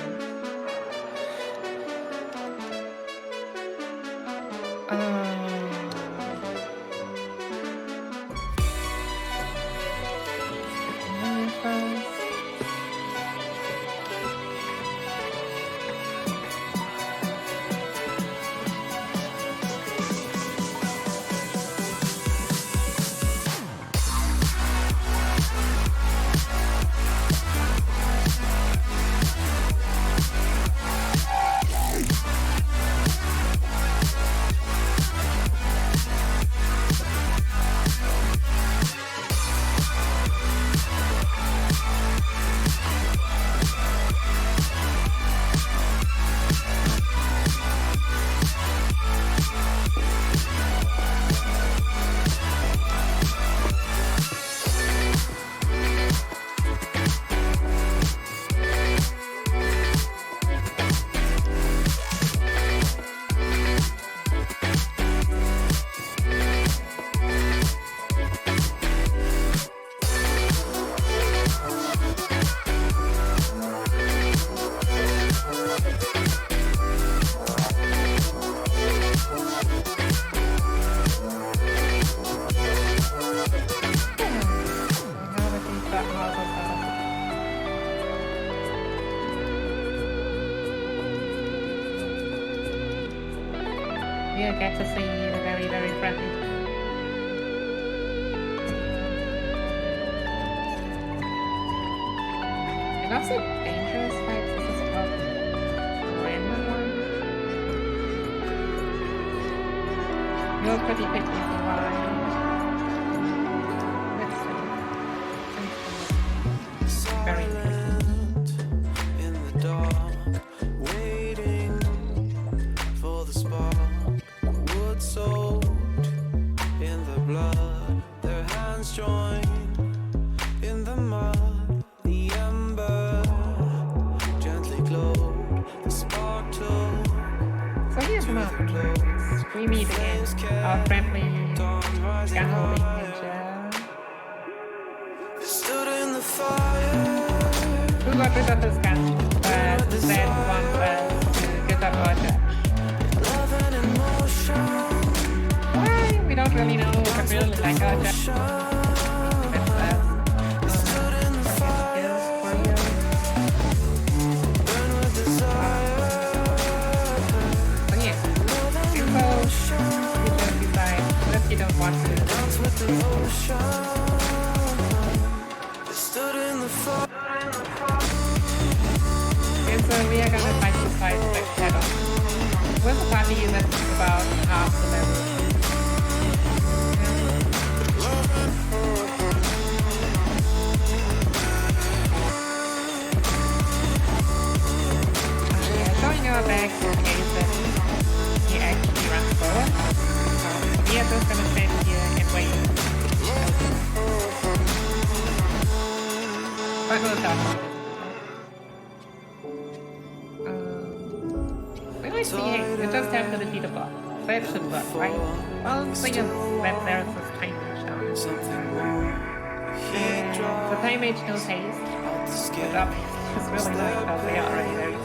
you get to see the very, very friendly. And also dangerous fights. This is probably a random one. You'll pretty quickly see why. Let's see. Very in the dark, waiting for the spark. Wood soaked in the blood, their hands joined in the mud. The ember gently glowed, the spark took. So here's another. We meet again. Our friendly gun-holding ninja. Stood in the fire. Who got rid of his gun, but then wants us to get up our judge. Why? We don't really know, but really like our judge. That's us. Skills for you. So yeah, info, you just decide if you don't want to. And so we are gonna fight this fight head on. With a party that's about half the level. Showing our back in case that he actually runs forward. So we are just gonna stand here and wait. But we'll talk. When I see it, you just have to defeat a boss. That should work, right? Well, the thing is that there's this time mage down. And the time mage knows haste. But obviously it's really nice because they are already very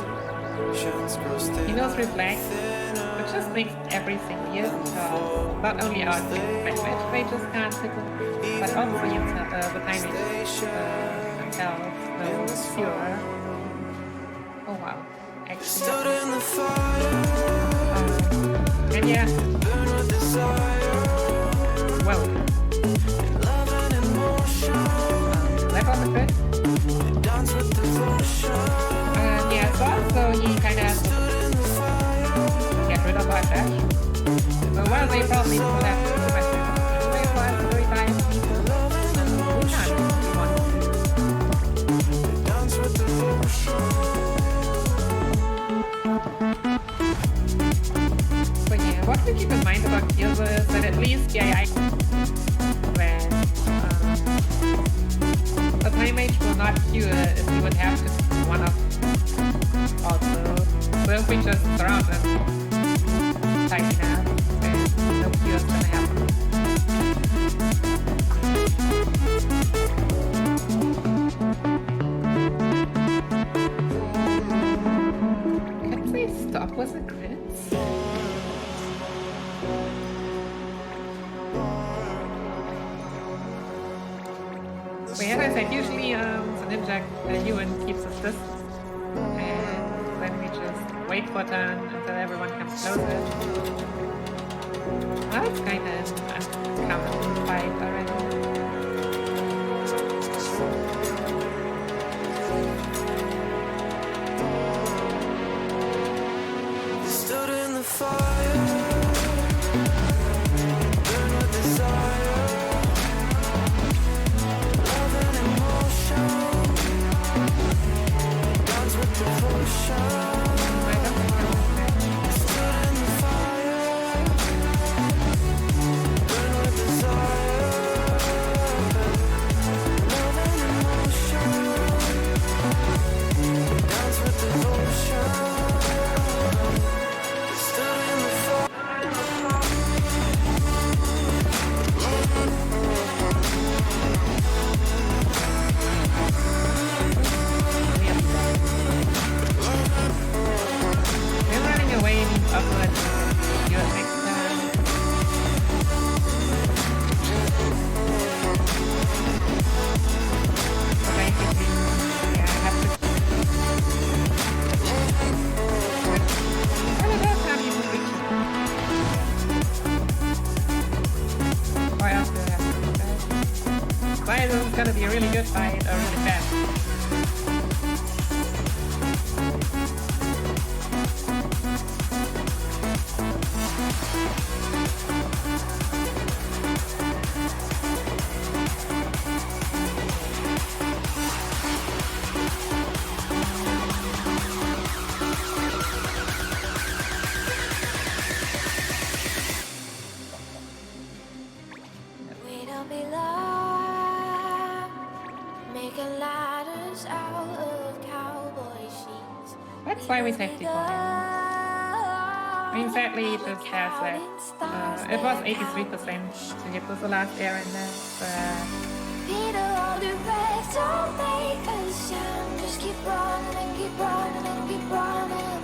slow. He knows reflect, which just makes everything weird because not only our time mages can't hit it, but also the time mage themselves know Secura. Oh wow. Stood in the fire. And yeah. Well. Left on the foot. Yeah, so also he kind of get rid of our dash. So while they probably do that to the rest they fly 3 times people. We can't if we want to. Dance with devotion. But yeah, what to keep in mind about Gears is that at least the AI when a time mage will not cure if you would have to one up also. So if we just surround them tight enough, then no cure is gonna happen. Can they stop with the crits? But yeah, as I said, usually the ninja human keeps us distance. And then we just wait for a turn until everyone comes closer. That's kind of uncommon fight already. Stood in the fire, burn with desire, love and emotion, dance with devotion. Stood in the fire, burn with desire, that's why we saved it for him. I mean, sadly, it just has that. It was 83%, so it was the last air in there. Peter, all the rest don't make a sound. Just keep running and keep running and keep running.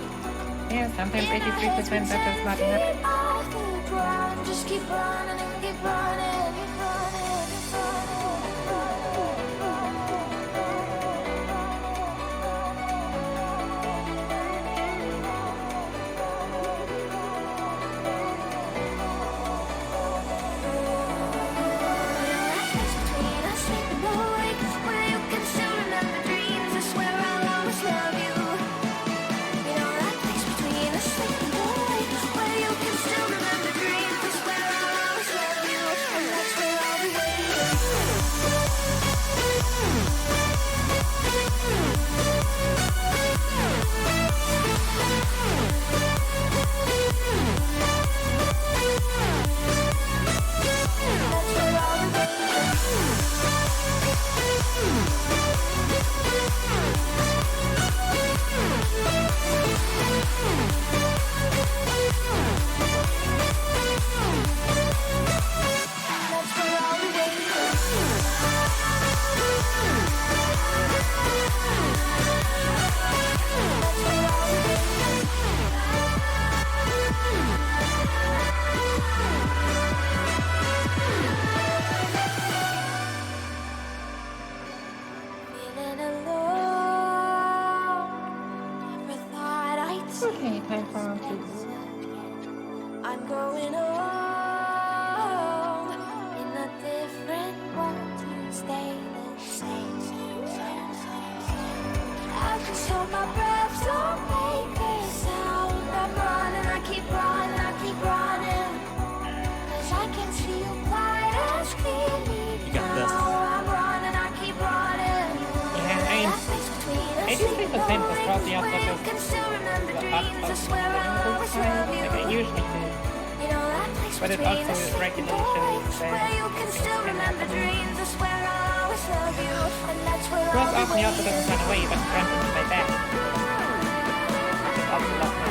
Yeah, sometimes 83% are just not enough. Off the ground, just keep running and keep running, keep running, keep running. Okay, time for our food. I'm going home in a different world to stay the same. I just hold my breath, don't make a sound. I'm running, I keep running, I keep running. 'Cause I can see you quite as clearly now. I'm running, I keep running. Yeah, I mean, 83% was probably also just the hot sauce like I usually do. But it also is regulations and Ross asked me also doesn't run away, but runs into my back. Which is also lovely.